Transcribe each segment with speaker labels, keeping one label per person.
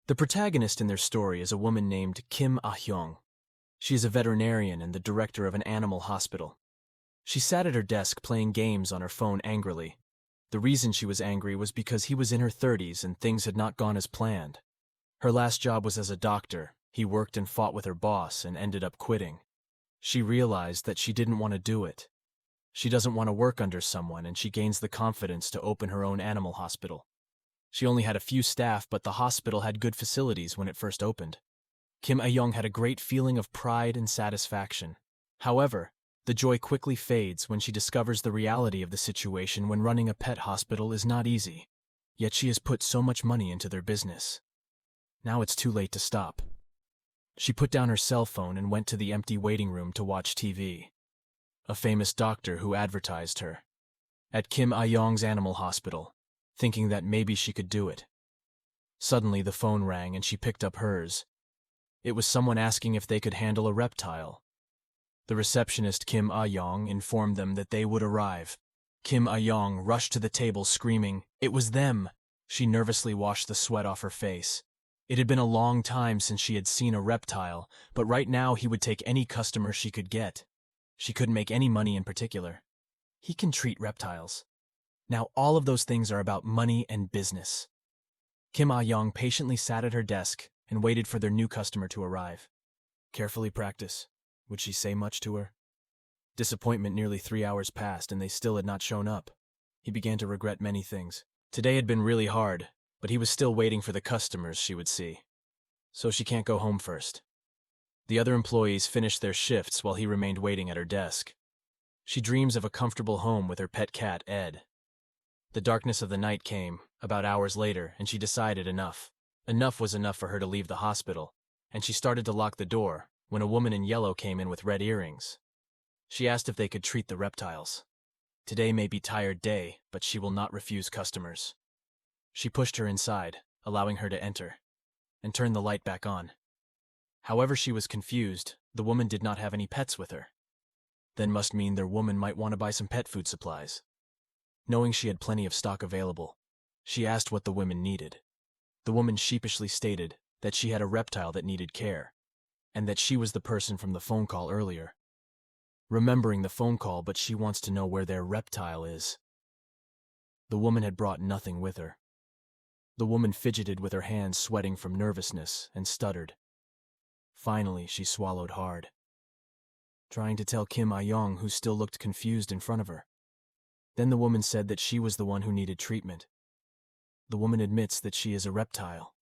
Speaker 1: The protagonist in their story is a woman named Kim Ah-yeong. She is a veterinarian and the director of an animal hospital. She sat at her desk playing games on her phone angrily. The reason she was angry was because he was in her 30s and things had not gone as planned. Her last job was as a doctor. He worked and fought with her boss and ended up quitting. She realized that she didn't want to do it. She doesn't want to work under someone, and she gains the confidence to open her own animal hospital. She only had a few staff, but the hospital had good facilities when it first opened. Kim Ah-yeong had a great feeling of pride and satisfaction. However, the joy quickly fades when she discovers the reality of the situation when running a pet hospital is not easy. Yet she has put so much money into their business. Now it's too late to stop. She put down her cell phone and went to the empty waiting room to watch TV. A famous doctor who advertised her at Kim Ah-yeong's animal hospital, thinking that maybe she could do it. Suddenly the phone rang and she picked up hers. It was someone asking if they could handle a reptile. The receptionist Kim Ah-yeong informed them that they would arrive. Kim Ah-yeong rushed to the table screaming, "It was them!" She nervously washed the sweat off her face. It had been a long time since she had seen a reptile, but right now he would take any customer she could get. She couldn't make any money in particular. He can treat reptiles. Now all of those things are about money and business. Kim Ah-yeong patiently sat at her desk and waited for their new customer to arrive. Carefully practice. Would she say much to her? Disappointment. Nearly 3 hours passed and they still had not shown up. He began to regret many things. Today had been really hard, but he was still waiting for the customers she would see. So she can't go home first. The other employees finished their shifts while he remained waiting at her desk. She dreams of a comfortable home with her pet cat, Ed. The darkness of the night came, about hours later, and she decided enough. Enough was enough for her to leave the hospital, and she started to lock the door when a woman in yellow came in with red earrings. She asked if they could treat the reptiles. Today may be a tired day, but she will not refuse customers. She pushed her inside, allowing her to enter, and turned the light back on. However, she was confused. The woman did not have any pets with her. Then must mean their woman might want to buy some pet food supplies. Knowing she had plenty of stock available, she asked what the women needed. The woman sheepishly stated that she had a reptile that needed care, and that she was the person from the phone call earlier. Remembering the phone call, but she wants to know where their reptile is. The woman had brought nothing with her. The woman fidgeted with her hands, sweating from nervousness, and stuttered. Finally, she swallowed hard, trying to tell Kim Ah-yeong, who still looked confused in front of her. Then the woman said that she was the one who needed treatment. The woman admits that she is a reptile.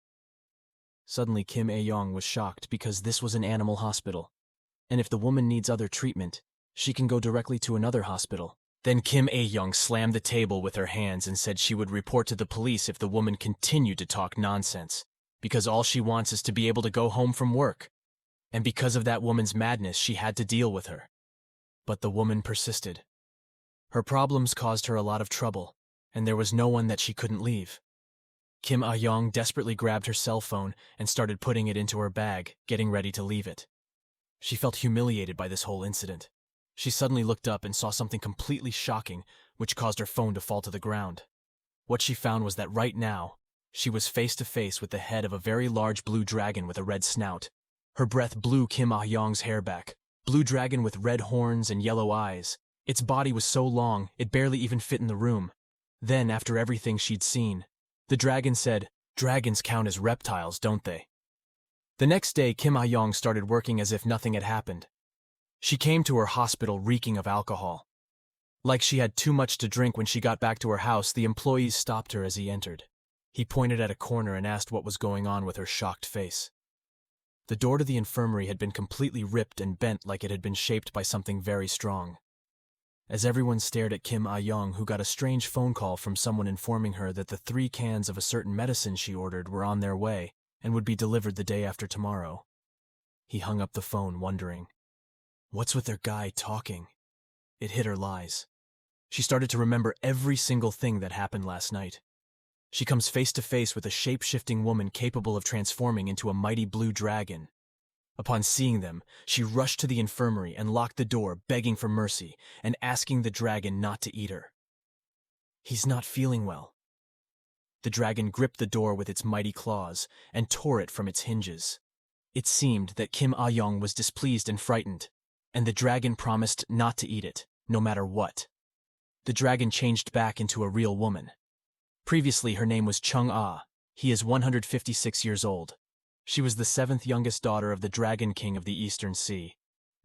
Speaker 1: Suddenly, Kim Ah-yeong was shocked because this was an animal hospital, and if the woman needs other treatment, she can go directly to another hospital. Then Kim Ah-yeong slammed the table with her hands and said she would report to the police if the woman continued to talk nonsense, because all she wants is to be able to go home from work. And because of that woman's madness, she had to deal with her. But the woman persisted. Her problems caused her a lot of trouble, and there was no one that she couldn't leave. Kim Ah-yeong desperately grabbed her cell phone and started putting it into her bag, getting ready to leave it. She felt humiliated by this whole incident. She suddenly looked up and saw something completely shocking, which caused her phone to fall to the ground. What she found was that right now, she was face to face with the head of a very large blue dragon with a red snout. Her breath blew Kim Ah-yeong's hair back. Blue dragon with red horns and yellow eyes. Its body was so long, it barely even fit in the room. Then, after everything she'd seen, the dragon said, "Dragons count as reptiles, don't they?" The next day, Kim Ah-yeong started working as if nothing had happened. She came to her hospital reeking of alcohol. Like she had too much to drink when she got back to her house, the employees stopped her as he entered. He pointed at a corner and asked what was going on with her shocked face. The door to the infirmary had been completely ripped and bent like it had been shaped by something very strong. As everyone stared at Kim Ah-yeong, who got a strange phone call from someone informing her that the 3 cans of a certain medicine she ordered were on their way and would be delivered the day after tomorrow. He hung up the phone, wondering, what's with their guy talking? It hit her lies. She started to remember every single thing that happened last night. She comes face to face with a shape-shifting woman capable of transforming into a mighty blue dragon. Upon seeing them, she rushed to the infirmary and locked the door, begging for mercy and asking the dragon not to eat her. He's not feeling well. The dragon gripped the door with its mighty claws and tore it from its hinges. It seemed that Kim Ah-yeong was displeased and frightened, and the dragon promised not to eat it, no matter what. The dragon changed back into a real woman. Previously, her name was Chung-ah. He is 156 years old. She was the seventh youngest daughter of the Dragon King of the Eastern Sea,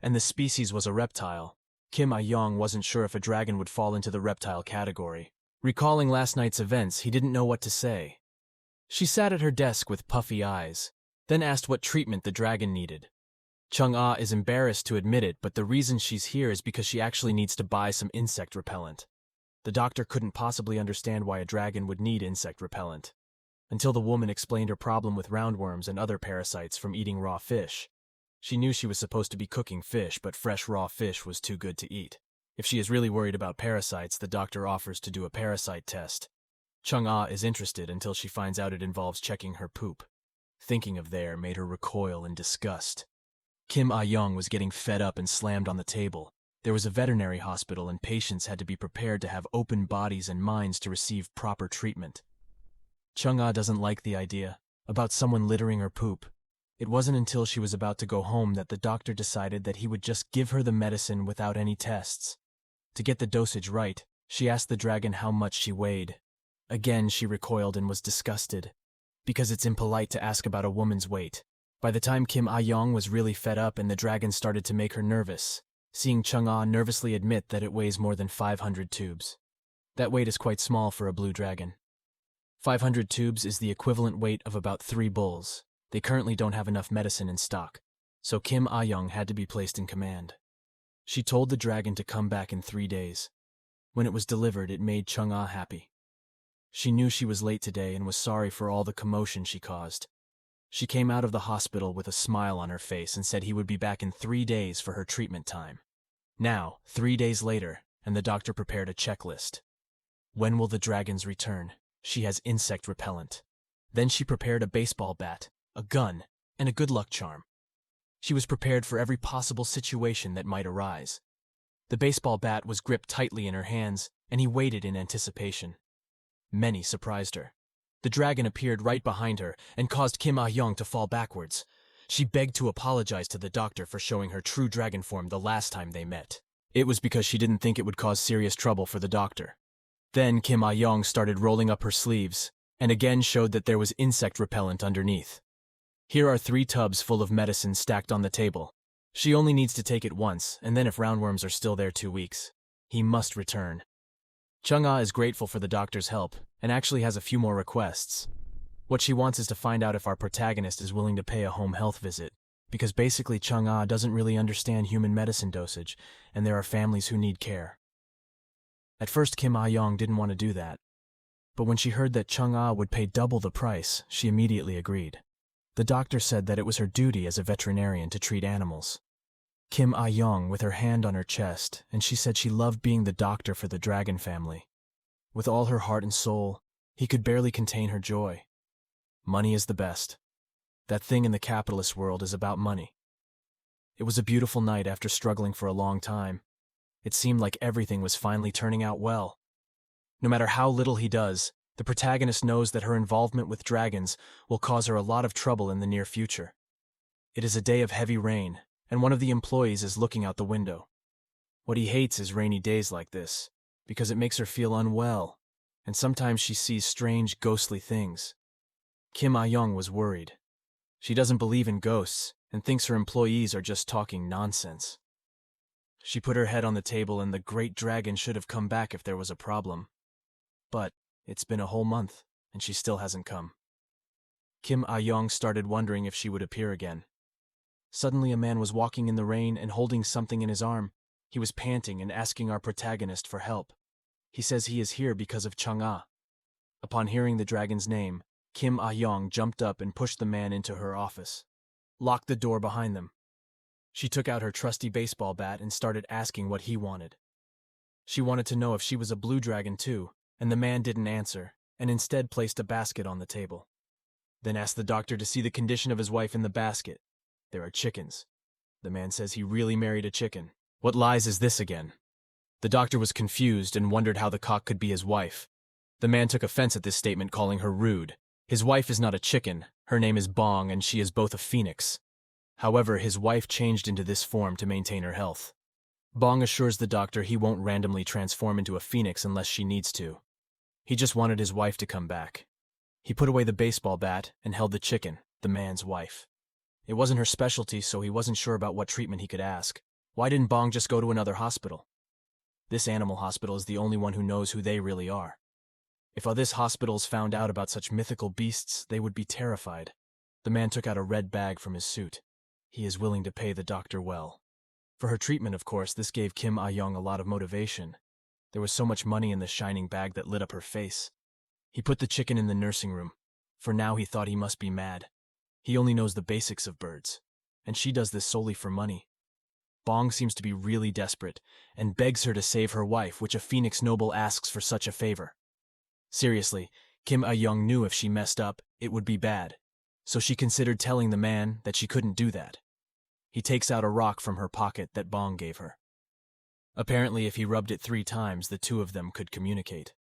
Speaker 1: and the species was a reptile. Kim Ah-yeong wasn't sure if a dragon would fall into the reptile category. Recalling last night's events, he didn't know what to say. She sat at her desk with puffy eyes, then asked what treatment the dragon needed. Chung-ah is embarrassed to admit it, but the reason she's here is because she actually needs to buy some insect repellent. The doctor couldn't possibly understand why a dragon would need insect repellent, until the woman explained her problem with roundworms and other parasites from eating raw fish. She knew she was supposed to be cooking fish, but fresh raw fish was too good to eat. If she is really worried about parasites, the doctor offers to do a parasite test. Chung-ah is interested until she finds out it involves checking her poop. Thinking of there made her recoil in disgust. Kim Ah-yeong was getting fed up and slammed on the table. There was a veterinary hospital and patients had to be prepared to have open bodies and minds to receive proper treatment. Chung-ah doesn't like the idea about someone littering her poop. It wasn't until she was about to go home that the doctor decided that he would just give her the medicine without any tests. To get the dosage right, she asked the dragon how much she weighed. Again, she recoiled and was disgusted, because it's impolite to ask about a woman's weight. By the time Kim Ah-yeong was really fed up and the dragon started to make her nervous, seeing Chung-ah nervously admit that it weighs more than 500 tubes. That weight is quite small for a blue dragon. 500 tubes is the equivalent weight of about 3 bulls. They currently don't have enough medicine in stock, so Kim Ah-yeong had to be placed in command. She told the dragon to come back in 3 days. When it was delivered, it made Chung-ah happy. She knew she was late today and was sorry for all the commotion she caused. She came out of the hospital with a smile on her face and said he would be back in 3 days for her treatment time. Now, 3 days later, and the doctor prepared a checklist. When will the dragons return? She has insect repellent. Then she prepared a baseball bat, a gun, and a good luck charm. She was prepared for every possible situation that might arise. The baseball bat was gripped tightly in her hands, and he waited in anticipation. Many surprised her. The dragon appeared right behind her and caused Kim Ah-yeong to fall backwards. She begged to apologize to the doctor for showing her true dragon form the last time they met. It was because she didn't think it would cause serious trouble for the doctor. Then Kim Ah-yeong started rolling up her sleeves, and again showed that there was insect repellent underneath. Here are 3 tubs full of medicine stacked on the table. She only needs to take it once, and then if roundworms are still there 2 weeks, he must return. Chung-ah is grateful for the doctor's help, and actually has a few more requests. What she wants is to find out if our protagonist is willing to pay a home health visit, because basically Chung-ah doesn't really understand human medicine dosage, and there are families who need care. At first Kim Ah-yeong didn't want to do that, but when she heard that Chung-ah would pay double the price, she immediately agreed. The doctor said that it was her duty as a veterinarian to treat animals. Kim Ah-yeong with her hand on her chest, and she said she loved being the doctor for the dragon family. With all her heart and soul, he could barely contain her joy. Money is the best. That thing in the capitalist world is about money. It was a beautiful night after struggling for a long time. It seemed like everything was finally turning out well. No matter how little he does, the protagonist knows that her involvement with dragons will cause her a lot of trouble in the near future. It is a day of heavy rain, and one of the employees is looking out the window. What he hates is rainy days like this, because it makes her feel unwell, and sometimes she sees strange, ghostly things. Kim Ah-yeong was worried. She doesn't believe in ghosts, and thinks her employees are just talking nonsense. She put her head on the table, and the great dragon should have come back if there was a problem. But it's been a whole month, and she still hasn't come. Kim Ah-yeong started wondering if she would appear again. Suddenly a man was walking in the rain and holding something in his arm. He was panting and asking our protagonist for help. He says he is here because of Chung-ah. Upon hearing the dragon's name, Kim Ah-yeong jumped up and pushed the man into her office, locked the door behind them. She took out her trusty baseball bat and started asking what he wanted. She wanted to know if she was a blue dragon too, and the man didn't answer, and instead placed a basket on the table. Then asked the doctor to see the condition of his wife in the basket. There are chickens. The man says he really married a chicken. What lies is this again? The doctor was confused and wondered how the cock could be his wife. The man took offense at this statement, calling her rude. His wife is not a chicken, her name is Bong, and she is both a phoenix. However, his wife changed into this form to maintain her health. Bong assures the doctor he won't randomly transform into a phoenix unless she needs to. He just wanted his wife to come back. He put away the baseball bat and held the chicken, the man's wife. It wasn't her specialty, so he wasn't sure about what treatment he could ask. Why didn't Bong just go to another hospital? This animal hospital is the only one who knows who they really are. If this hospitals found out about such mythical beasts, they would be terrified. The man took out a red bag from his suit. He is willing to pay the doctor well. For her treatment, of course, this gave Kim Ah-yeong a lot of motivation. There was so much money in the shining bag that lit up her face. He put the chicken in the nursing room. For now, he thought he must be mad. He only knows the basics of birds, and she does this solely for money. Bong seems to be really desperate and begs her to save her wife, which a phoenix noble asks for such a favor. Seriously, Kim Ah-yeong knew if she messed up, it would be bad, so she considered telling the man that she couldn't do that. He takes out a rock from her pocket that Bong gave her. Apparently, if he rubbed it 3 times, the two of them could communicate.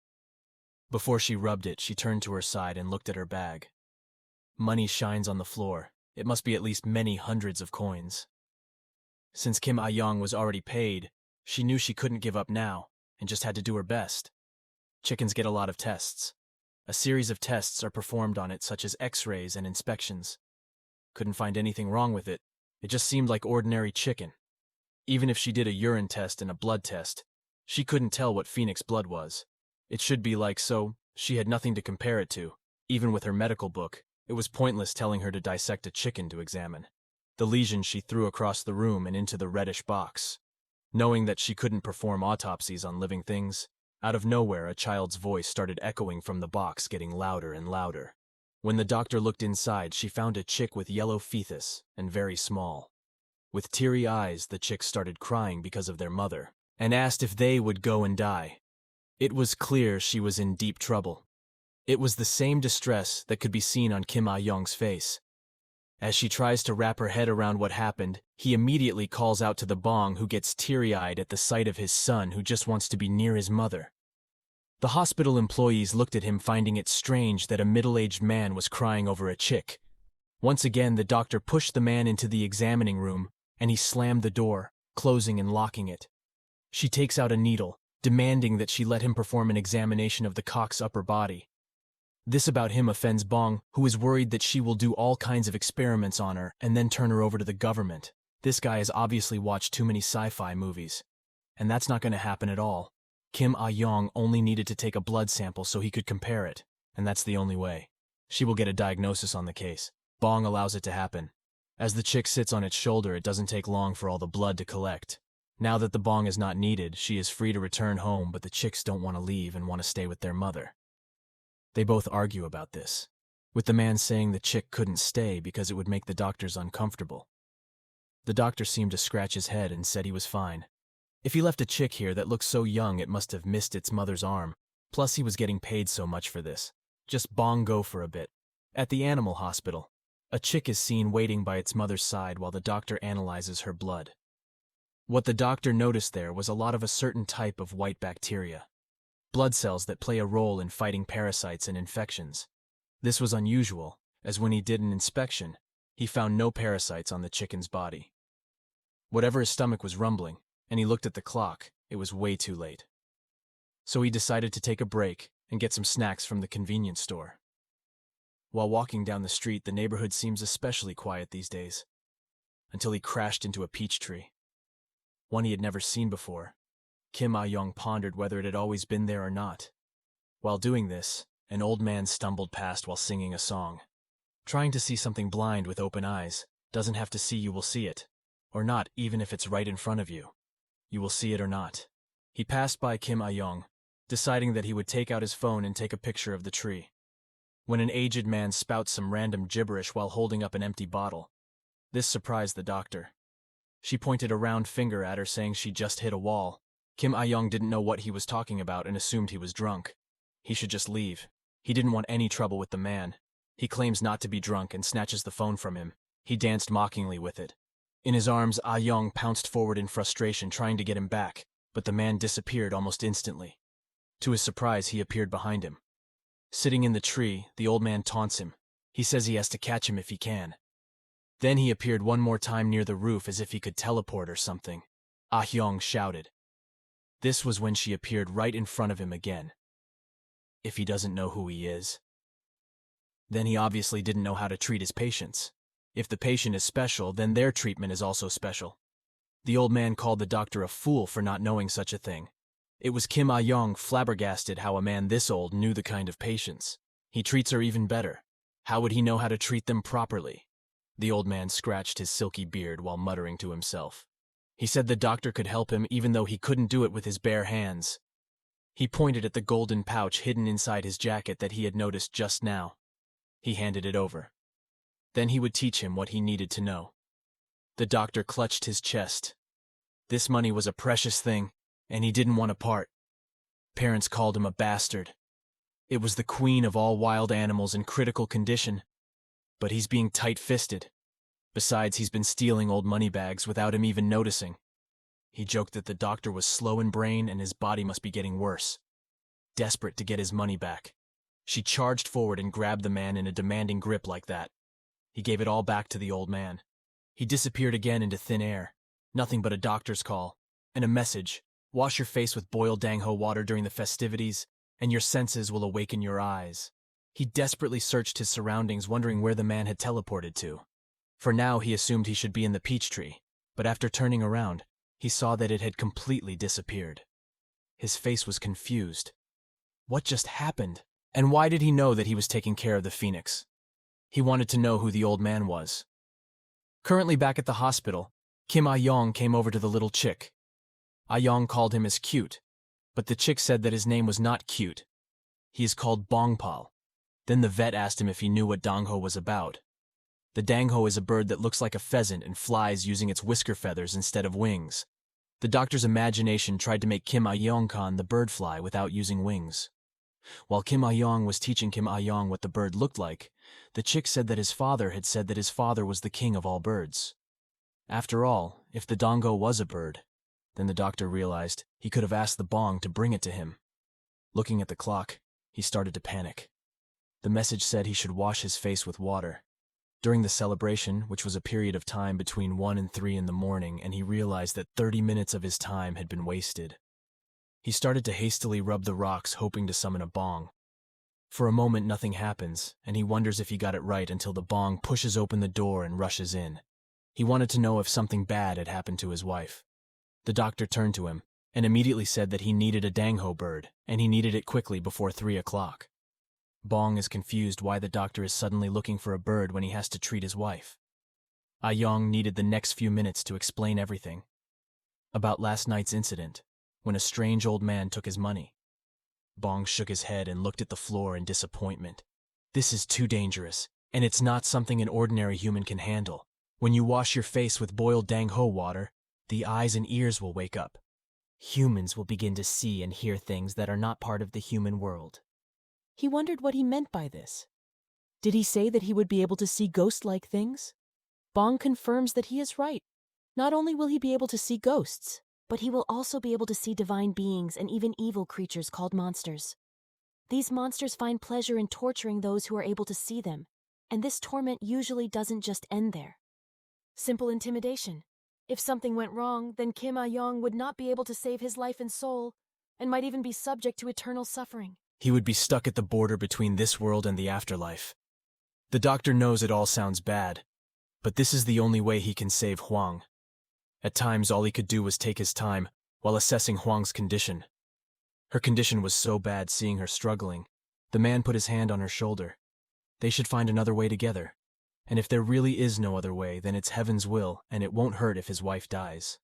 Speaker 1: Before she rubbed it, she turned to her side and looked at her bag. Money shines on the floor. It must be at least many hundreds of coins. Since Kim Ah-yeong was already paid, she knew she couldn't give up now and just had to do her best. Chickens get a lot of tests. A series of tests are performed on it, such as x-rays and inspections. Couldn't find anything wrong with it. It just seemed like ordinary chicken. Even if she did a urine test and a blood test, she couldn't tell what phoenix blood was. It should be like so, she had nothing to compare it to. Even with her medical book, it was pointless telling her to dissect a chicken to examine. The lesion she threw across the room and into the reddish box. Knowing that she couldn't perform autopsies on living things, out of nowhere a child's voice started echoing from the box, getting louder and louder. When the doctor looked inside, she found a chick with yellow fetus and very small. With teary eyes, the chicks started crying because of their mother, and asked if they would go and die. It was clear she was in deep trouble. It was the same distress that could be seen on Kim Ah-yeong's face. As she tries to wrap her head around what happened, he immediately calls out to the Bong, who gets teary-eyed at the sight of his son who just wants to be near his mother. The hospital employees looked at him, finding it strange that a middle-aged man was crying over a chick. Once again, the doctor pushed the man into the examining room, and he slammed the door, closing and locking it. She takes out a needle, demanding that she let him perform an examination of the cock's upper body. This about him offends Bong, who is worried that she will do all kinds of experiments on her and then turn her over to the government. This guy has obviously watched too many sci-fi movies. And that's not going to happen at all. Kim Ah-yeong only needed to take a blood sample so he could compare it, and that's the only way. She will get a diagnosis on the case. Bong allows it to happen. As the chick sits on its shoulder, it doesn't take long for all the blood to collect. Now that the Bong is not needed, she is free to return home, but the chicks don't want to leave and want to stay with their mother. They both argue about this, with the man saying the chick couldn't stay because it would make the doctors uncomfortable. The doctor seemed to scratch his head and said he was fine. If he left a chick here that looked so young, it must have missed its mother's arm. Plus, he was getting paid so much for this. Just Bong go for a bit. At the animal hospital, a chick is seen waiting by its mother's side while the doctor analyzes her blood. What the doctor noticed there was a lot of a certain type of white bacteria. Blood cells that play a role in fighting parasites and infections. This was unusual, as when he did an inspection, he found no parasites on the chicken's body. Whatever his stomach was rumbling, and he looked at the clock, it was way too late. So he decided to take a break and get some snacks from the convenience store. While walking down the street, the neighborhood seems especially quiet these days, until he crashed into a peach tree. One he had never seen before. Kim Ah-yeong pondered whether it had always been there or not. While doing this, an old man stumbled past while singing a song. Trying to see something blind with open eyes doesn't have to see you will see it, or not, even if it's right in front of you. You will see it or not. He passed by Kim Ah-yeong, deciding that he would take out his phone and take a picture of the tree. When an aged man spouts some random gibberish while holding up an empty bottle. This surprised the doctor. She pointed a round finger at her, saying she just hit a wall. Kim Ah-yeong didn't know what he was talking about and assumed he was drunk. He should just leave. He didn't want any trouble with the man. He claims not to be drunk and snatches the phone from him. He danced mockingly with it. In his arms, Ah-yeong pounced forward in frustration, trying to get him back, but the man disappeared almost instantly. To his surprise, he appeared behind him. Sitting in the tree, the old man taunts him. He says he has to catch him if he can. Then he appeared one more time near the roof as if he could teleport or something. Ah-yeong shouted. This was when she appeared right in front of him again. If he doesn't know who he is, then he obviously didn't know how to treat his patients. If the patient is special, then their treatment is also special. The old man called the doctor a fool for not knowing such a thing. It was Kim Ah-yeong flabbergasted how a man this old knew the kind of patients. He treats her even better. How would he know how to treat them properly? The old man scratched his silky beard while muttering to himself. He said the doctor could help him even though he couldn't do it with his bare hands. He pointed at the golden pouch hidden inside his jacket that he had noticed just now. He handed it over. Then he would teach him what he needed to know. The doctor clutched his chest. This money was a precious thing, and he didn't want to part. Parents called him a bastard. It was the queen of all wild animals in critical condition. But he's being tight-fisted. Besides, he's been stealing old money bags without him even noticing. He joked that the doctor was slow in brain and his body must be getting worse. Desperate to get his money back, she charged forward and grabbed the man in a demanding grip like that. He gave it all back to the old man. He disappeared again into thin air. Nothing but a doctor's call. And a message: wash your face with boiled dangho water during the festivities, and your senses will awaken your eyes. He desperately searched his surroundings, wondering where the man had teleported to. For now, he assumed he should be in the peach tree, but after turning around, he saw that it had completely disappeared. His face was confused. What just happened? And why did he know that he was taking care of the phoenix? He wanted to know who the old man was. Currently back at the hospital, Kim Ah-yeong came over to the little chick. Ah-yeong called him as cute, but the chick said that his name was not cute. He is called Bongpal. Then the vet asked him if he knew what dangho was about. The dangho is a bird that looks like a pheasant and flies using its whisker feathers instead of wings. The doctor's imagination tried to make Kim Ah-yeong the bird fly without using wings. While Kim Ah-yeong was teaching Kim Ah-yeong what the bird looked like, the chick said that his father had said that his father was the king of all birds. After all, if the dangho was a bird, then the doctor realized he could have asked the bong to bring it to him. Looking at the clock, he started to panic. The message said he should wash his face with water. During the celebration, which was a period of time between 1 and 3 in the morning, and he realized that 30 minutes of his time had been wasted. He started to hastily rub the rocks, hoping to summon a bong. For a moment, nothing happens, and he wonders if he got it right until the bong pushes open the door and rushes in. He wanted to know if something bad had happened to his wife. The doctor turned to him and immediately said that he needed a dangho bird, and he needed it quickly before 3 o'clock. Bong is confused why the doctor is suddenly looking for a bird when he has to treat his wife. Ah-yeong needed the next few minutes to explain everything. About last night's incident, when a strange old man took his money. Bong shook his head and looked at the floor in disappointment. This is too dangerous, and it's not something an ordinary human can handle. When you wash your face with boiled dangho water, the eyes and ears will wake up.
Speaker 2: Humans will begin to see and hear things that are not part of the human world. He wondered what he meant by this. Did he say that he would be able to see ghost-like things? Bong confirms that he is right. Not only will he be able to see ghosts, but he will also be able to see divine beings and even evil creatures called monsters. These monsters find pleasure in torturing those who are able to see them, and this torment usually doesn't just end there. Simple intimidation. If something went wrong, then Kim Ah-yeong would not be able to save his life and soul, and might even be subject to eternal suffering.
Speaker 1: He would be stuck at the border between this world and the afterlife. The doctor knows it all sounds bad, but this is the only way he can save Huang. At times, all he could do was take his time while assessing Huang's condition. Her condition was so bad, seeing her struggling. The man put his hand on her shoulder. They should find another way together. And if there really is no other way, then it's heaven's will, and it won't hurt if his wife dies.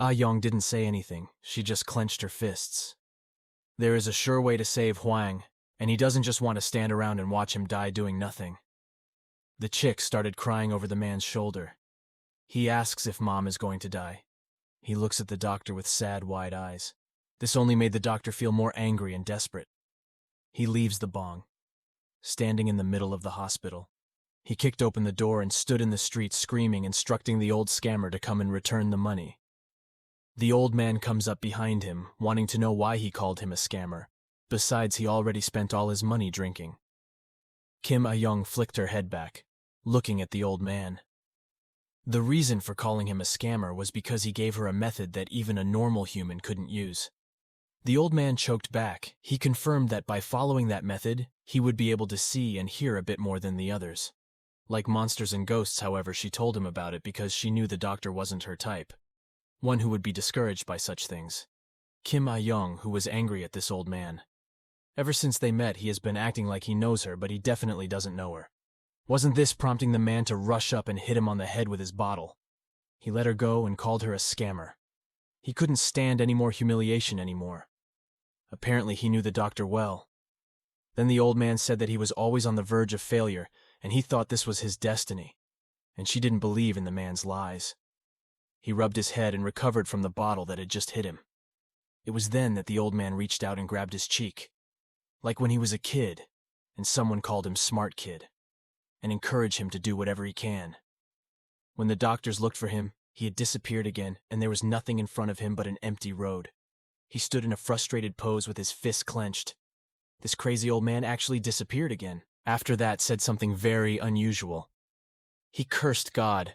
Speaker 1: Ah-yeong didn't say anything. She just clenched her fists. There is a sure way to save Huang, and he doesn't just want to stand around and watch him die doing nothing. The chick started crying over the man's shoulder. He asks if Mom is going to die. He looks at the doctor with sad, wide eyes. This only made the doctor feel more angry and desperate. He leaves the bong. Standing in the middle of the hospital, he kicked open the door and stood in the street screaming, instructing the old scammer to come and return the money. The old man comes up behind him, wanting to know why he called him a scammer, Besides, he already spent all his money drinking. Kim Ah-yeong flicked her head back, looking at the old man. The reason for calling him a scammer was because he gave her a method that even a normal human couldn't use. The old man choked back. He confirmed that by following that method, he would be able to see and hear a bit more than the others. Like monsters and ghosts, however, she told him about it because she knew the doctor wasn't her type, one who would be discouraged by such things. Kim Ah-yeong, who was angry at this old man. Ever since they met, he has been acting like he knows her, but he definitely doesn't know her. Wasn't this prompting the man to rush up and hit him on the head with his bottle? He let her go and called her a scammer. He couldn't stand any more humiliation anymore. Apparently he knew the doctor well. Then the old man said that he was always on the verge of failure, and he thought this was his destiny, and she didn't believe in the man's lies. He rubbed his head and recovered from the bottle that had just hit him. It was then that the old man reached out and grabbed his cheek, like when he was a kid, and someone called him smart kid, and encouraged him to do whatever he can. When the doctors looked for him, he had disappeared again, and there was nothing in front of him but an empty road. He stood in a frustrated pose with his fists clenched. This crazy old man actually disappeared again. After that, said something very unusual. He cursed God.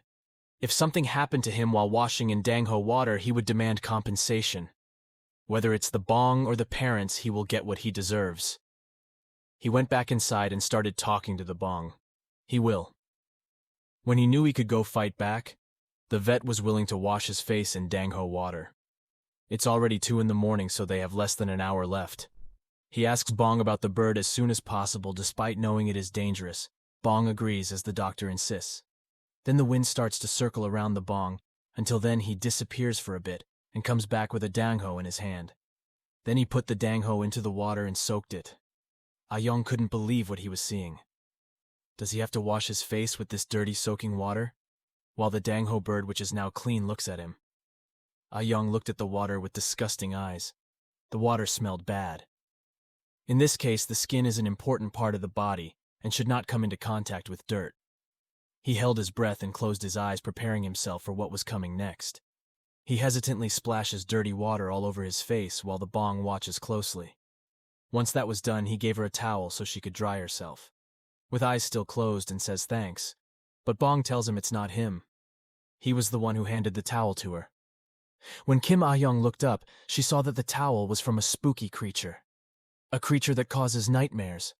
Speaker 1: If something happened to him while washing in Dangho water, he would demand compensation. Whether it's the bong or the parents, he will get what he deserves. He went back inside and started talking to the bong. He will. When he knew he could go fight back, the vet was willing to wash his face in Dangho water. It's already 2 a.m, so they have less than an hour left. He asks Bong about the bird as soon as possible, despite knowing it is dangerous. Bong agrees as the doctor insists. Then the wind starts to circle around the bong. Until then, he disappears for a bit and comes back with a dangho in his hand. Then he put the dangho into the water and soaked it. Ah-yeong couldn't believe what he was seeing. Does he have to wash his face with this dirty soaking water? While the dangho bird, which is now clean, looks at him. Ah-yeong looked at the water with disgusting eyes. The water smelled bad. In this case, the skin is an important part of the body and should not come into contact with dirt. He held his breath and closed his eyes, preparing himself for what was coming next. He hesitantly splashes dirty water all over his face while the bong watches closely. Once that was done, he gave her a towel so she could dry herself. With eyes still closed, and says thanks, but Bong tells him it's not him. He was the one who handed the towel to her. When Kim Ah-yeong looked up, she saw that the towel was from a spooky creature. A creature that causes nightmares.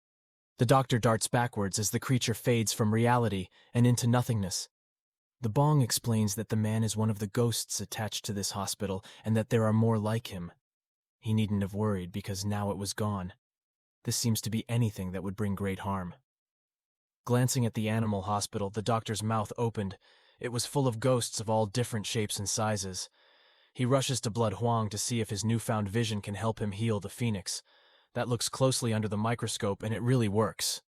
Speaker 1: The doctor darts backwards as the creature fades from reality and into nothingness. The bong explains that the man is one of the ghosts attached to this hospital and that there are more like him. He needn't have worried because now it was gone. This seems to be anything that would bring great harm. Glancing at the animal hospital, the doctor's mouth opened. It was full of ghosts of all different shapes and sizes. He rushes to Blood Huang to see if his newfound vision can help him heal the phoenix. That looks closely under the microscope, and it really works.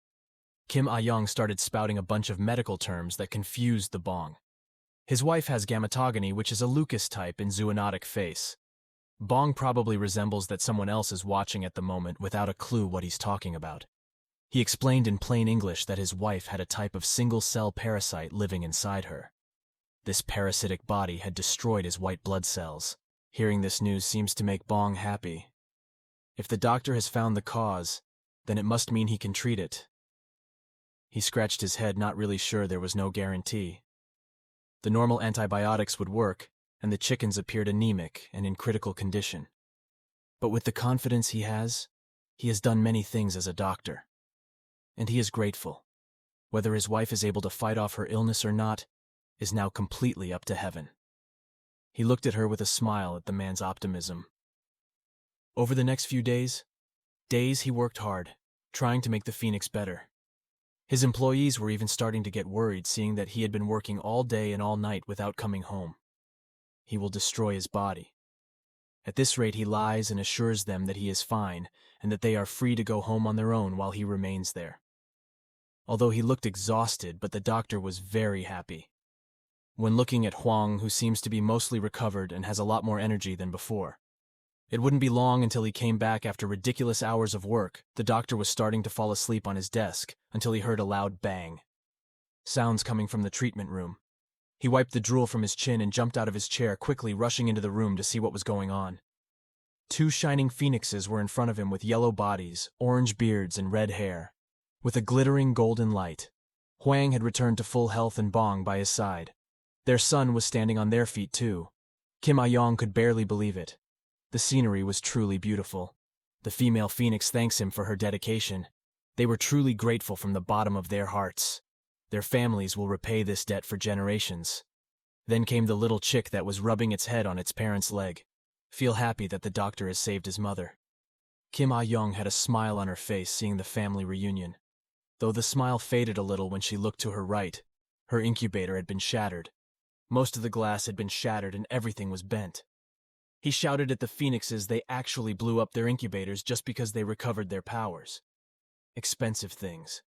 Speaker 1: Kim Ah-yeong started spouting a bunch of medical terms that confused the bong. His wife has gametogony, which is a Lucas type in zoonotic face. Bong probably resembles that someone else is watching at the moment without a clue what he's talking about. He explained in plain English that his wife had a type of single-cell parasite living inside her. This parasitic body had destroyed his white blood cells. Hearing this news seems to make Bong happy. If the doctor has found the cause, then it must mean he can treat it. He scratched his head, not really sure. There was no guarantee. The normal antibiotics would work, and the chickens appeared anemic and in critical condition. But with the confidence he has done many things as a doctor. And he is grateful. Whether his wife is able to fight off her illness or not is now completely up to heaven. He looked at her with a smile at the man's optimism. Over the next few days, he worked hard, trying to make the phoenix better. His employees were even starting to get worried, seeing that he had been working all day and all night without coming home. He will destroy his body. At this rate, he lies and assures them that he is fine and that they are free to go home on their own while he remains there. Although he looked exhausted, but the doctor was very happy. When looking at Huang, who seems to be mostly recovered and has a lot more energy than before. It wouldn't be long until he came back after ridiculous hours of work. The doctor was starting to fall asleep on his desk until he heard a loud bang. Sounds coming from the treatment room. He wiped the drool from his chin and jumped out of his chair, quickly rushing into the room to see what was going on. 2 shining phoenixes were in front of him with yellow bodies, orange beards, and red hair. With a glittering golden light, Hwang had returned to full health and Bong by his side. Their son was standing on their feet too. Kim Ah-yeong could barely believe it. The scenery was truly beautiful. The female phoenix thanks him for her dedication. They were truly grateful from the bottom of their hearts. Their families will repay this debt for generations. Then came the little chick that was rubbing its head on its parent's leg. Feel happy that the doctor has saved his mother. Kim Ah-yeong had a smile on her face seeing the family reunion. Though the smile faded a little when she looked to her right, her incubator had been shattered. Most of the glass had been shattered and everything was bent. He shouted at the phoenixes they actually blew up their incubators just because they recovered their powers. Expensive things.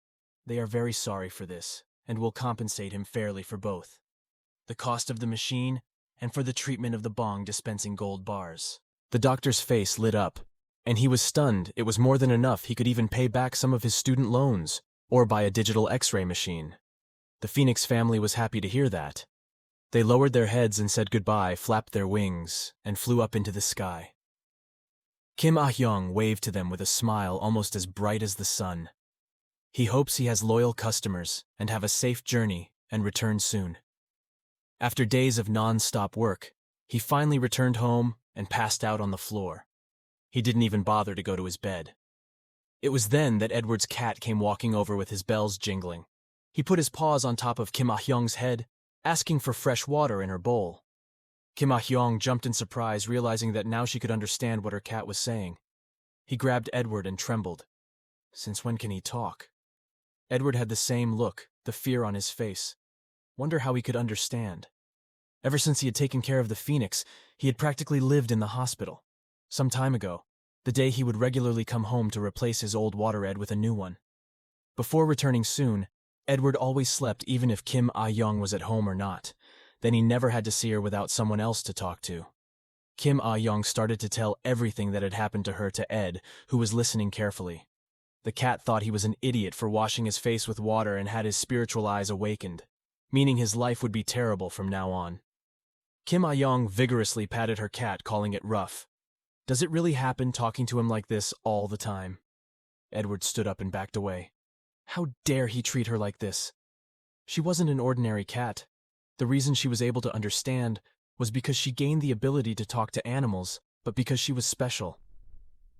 Speaker 1: They are very sorry for this, and will compensate him fairly for both. The cost of the machine, and for the treatment of the Bong dispensing gold bars. The doctor's face lit up, and he was stunned. It was more than enough. He could even pay back some of his student loans, or buy a digital X-ray machine. The Phoenix family was happy to hear that. They lowered their heads and said goodbye, flapped their wings, and flew up into the sky. Kim Ah-yeong waved to them with a smile almost as bright as the sun. He hopes he has loyal customers and have a safe journey and return soon. After days of non-stop work, he finally returned home and passed out on the floor. He didn't even bother to go to his bed. It was then that Edward's cat came walking over with his bells jingling. He put his paws on top of Kim Ah-yeong's head, asking for fresh water in her bowl. Kim Ah-yeong jumped in surprise, realizing that now she could understand what her cat was saying. He grabbed Edward and trembled. Since when can he talk? Edward had the same look, the fear on his face. Wonder how he could understand. Ever since he had taken care of the phoenix, he had practically lived in the hospital. Some time ago, the day he would regularly come home to replace his old waterbed with a new one. Before returning soon, Edward always slept even if Kim Ah-yeong was at home or not. Then he never had to see her without someone else to talk to. Kim Ah-yeong started to tell everything that had happened to her to Ed, who was listening carefully. The cat thought he was an idiot for washing his face with water and had his spiritual eyes awakened, meaning his life would be terrible from now on. Kim Ah-yeong vigorously patted her cat, calling it rough. Does it really happen talking to him like this all the time? Edward stood up and backed away. How dare he treat her like this? She wasn't an ordinary cat. The reason she was able to understand was because she gained the ability to talk to animals, but because she was special.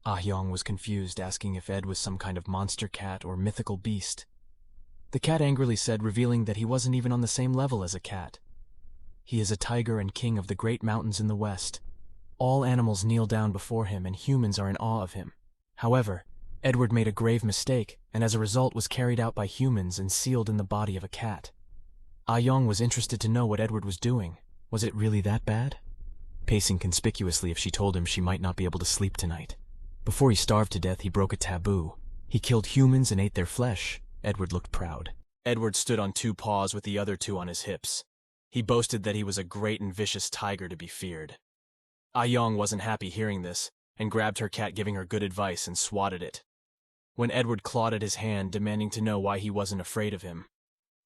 Speaker 1: Ah-yeong was confused, asking if Ed was some kind of monster cat or mythical beast. The cat angrily said, revealing that he wasn't even on the same level as a cat. He is a tiger and king of the great mountains in the west. All animals kneel down before him and humans are in awe of him. However, Edward made a grave mistake and as a result was carried out by humans and sealed in the body of a cat. Ah-yeong was interested to know what Edward was doing. Was it really that bad? Pacing conspicuously if she told him she might not be able to sleep tonight. Before he starved to death, he broke a taboo. He killed humans and ate their flesh. Edward looked proud. Edward stood on 2 paws with the other 2 on his hips. He boasted that he was a great and vicious tiger to be feared. Ah-yeong wasn't happy hearing this, and grabbed her cat, giving her good advice, and swatted it. When Edward clawed at his hand, demanding to know why he wasn't afraid of him.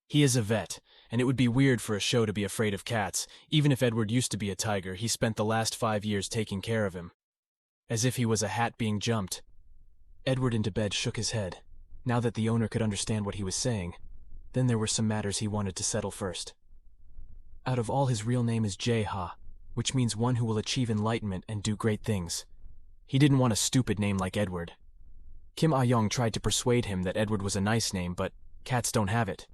Speaker 1: He is a vet, and it would be weird for a show to be afraid of cats. Even if Edward used to be a tiger, he spent the last 5 years taking care of him. As if he was a hat being jumped. Edward into bed shook his head, now that the owner could understand what he was saying. Then there were some matters he wanted to settle first. Out of all, his real name is Jae-ha, which means one who will achieve enlightenment and do great things. He didn't want a stupid name like Edward. Kim Ah-yeong tried to persuade him that Edward was a nice name, but cats don't have it.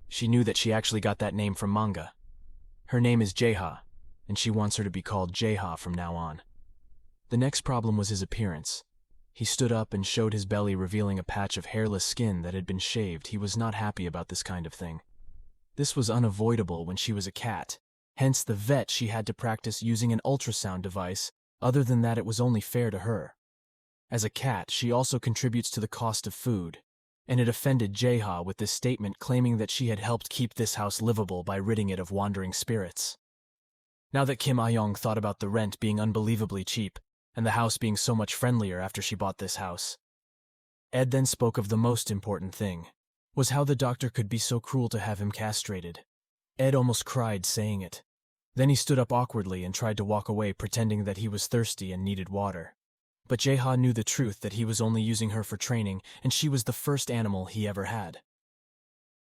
Speaker 1: She knew that she actually got that name from manga. Her name is Jae-ha, and she wants her to be called Jae-ha from now on. The next problem was his appearance. He stood up and showed his belly, revealing a patch of hairless skin that had been shaved. He was not happy about this kind of thing. This was unavoidable when she was a cat. Hence the vet she had to practice using an ultrasound device. Other than that, it was only fair to her. As a cat, she also contributes to the cost of food, and it offended Jae-ha with this statement, claiming that she had helped keep this house livable by ridding it of wandering spirits. Now that Kim Ah-yeong thought about the rent being unbelievably cheap, and the house being so much friendlier after she bought this house, Ed then spoke of the most important thing, was how the doctor could be so cruel to have him castrated. Ed almost cried saying it. Then he stood up awkwardly and tried to walk away, pretending that he was thirsty and needed water. But Jae-ha knew the truth, that he was only using her for training, and she was the first animal he ever had.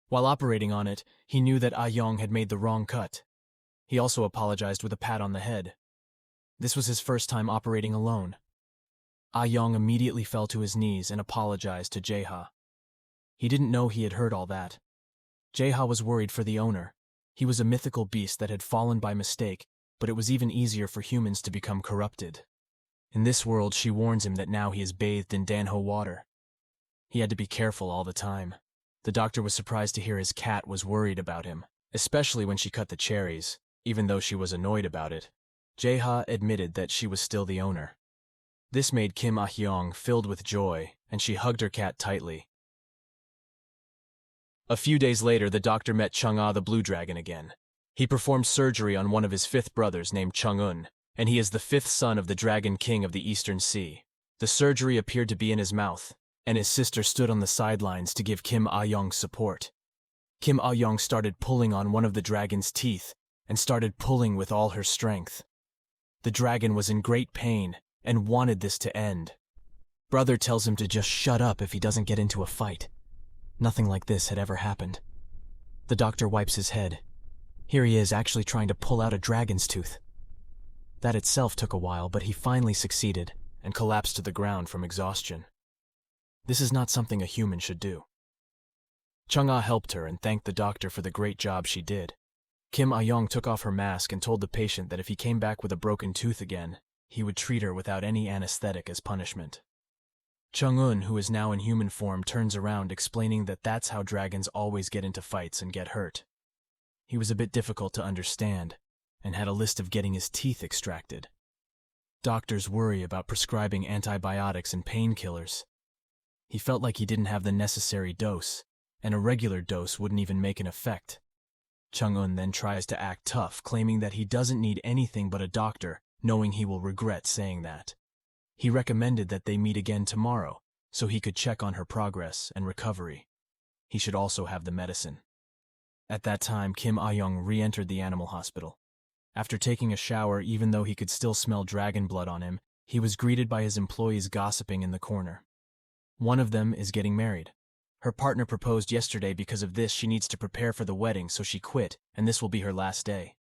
Speaker 1: While operating on it, he knew that Ah-yeong had made the wrong cut. He also apologized with a pat on the head. This was his first time operating alone. Ah-yeong immediately fell to his knees and apologized to Jae-ha. He didn't know he had heard all that. Jae-ha was worried for the owner. He was a mythical beast that had fallen by mistake, but it was even easier for humans to become corrupted. In this world, she warns him that now he is bathed in danho water. He had to be careful all the time. The doctor was surprised to hear his cat was worried about him, especially when she cut the cherries, even though she was annoyed about it. Jae-ha admitted that she was still the owner. This made Kim Ah-yeong filled with joy, and she hugged her cat tightly. A few days later, the doctor met Chung-ah the blue dragon again. He performed surgery on one of his fifth brothers named Chung-un, and he is the fifth son of the Dragon King of the Eastern Sea. The surgery appeared to be in his mouth, and his sister stood on the sidelines to give Kim Ah-yeong support. Kim Ah-yeong started pulling on one of the dragon's teeth, and started pulling with all her strength. The dragon was in great pain, and wanted this to end. Brother tells him to just shut up if he doesn't get into a fight. Nothing like this had ever happened. The doctor wipes his head. Here he is actually trying to pull out a dragon's tooth. That itself took a while, but he finally succeeded and collapsed to the ground from exhaustion. This is not something a human should do. Chung-ah helped her and thanked the doctor for the great job she did. Kim Ah-yeong took off her mask and told the patient that if he came back with a broken tooth again, he would treat her without any anesthetic as punishment. Chung-un, who is now in human form, turns around explaining that that's how dragons always get into fights and get hurt. He was a bit difficult to understand, and had a list of getting his teeth extracted. Doctors worry about prescribing antibiotics and painkillers. He felt like he didn't have the necessary dose, and a regular dose wouldn't even make an effect. Chung-un then tries to act tough, claiming that he doesn't need anything but a doctor, knowing he will regret saying that. He recommended that they meet again tomorrow, so he could check on her progress and recovery. He should also have the medicine. At that time, Kim Ah-yeong re-entered the animal hospital. After taking a shower, even though he could still smell dragon blood on him, he was greeted by his employees gossiping in the corner. One of them is getting married. Her partner proposed yesterday. Because of this, she needs to prepare for the wedding, so she quit, and this will be her last day.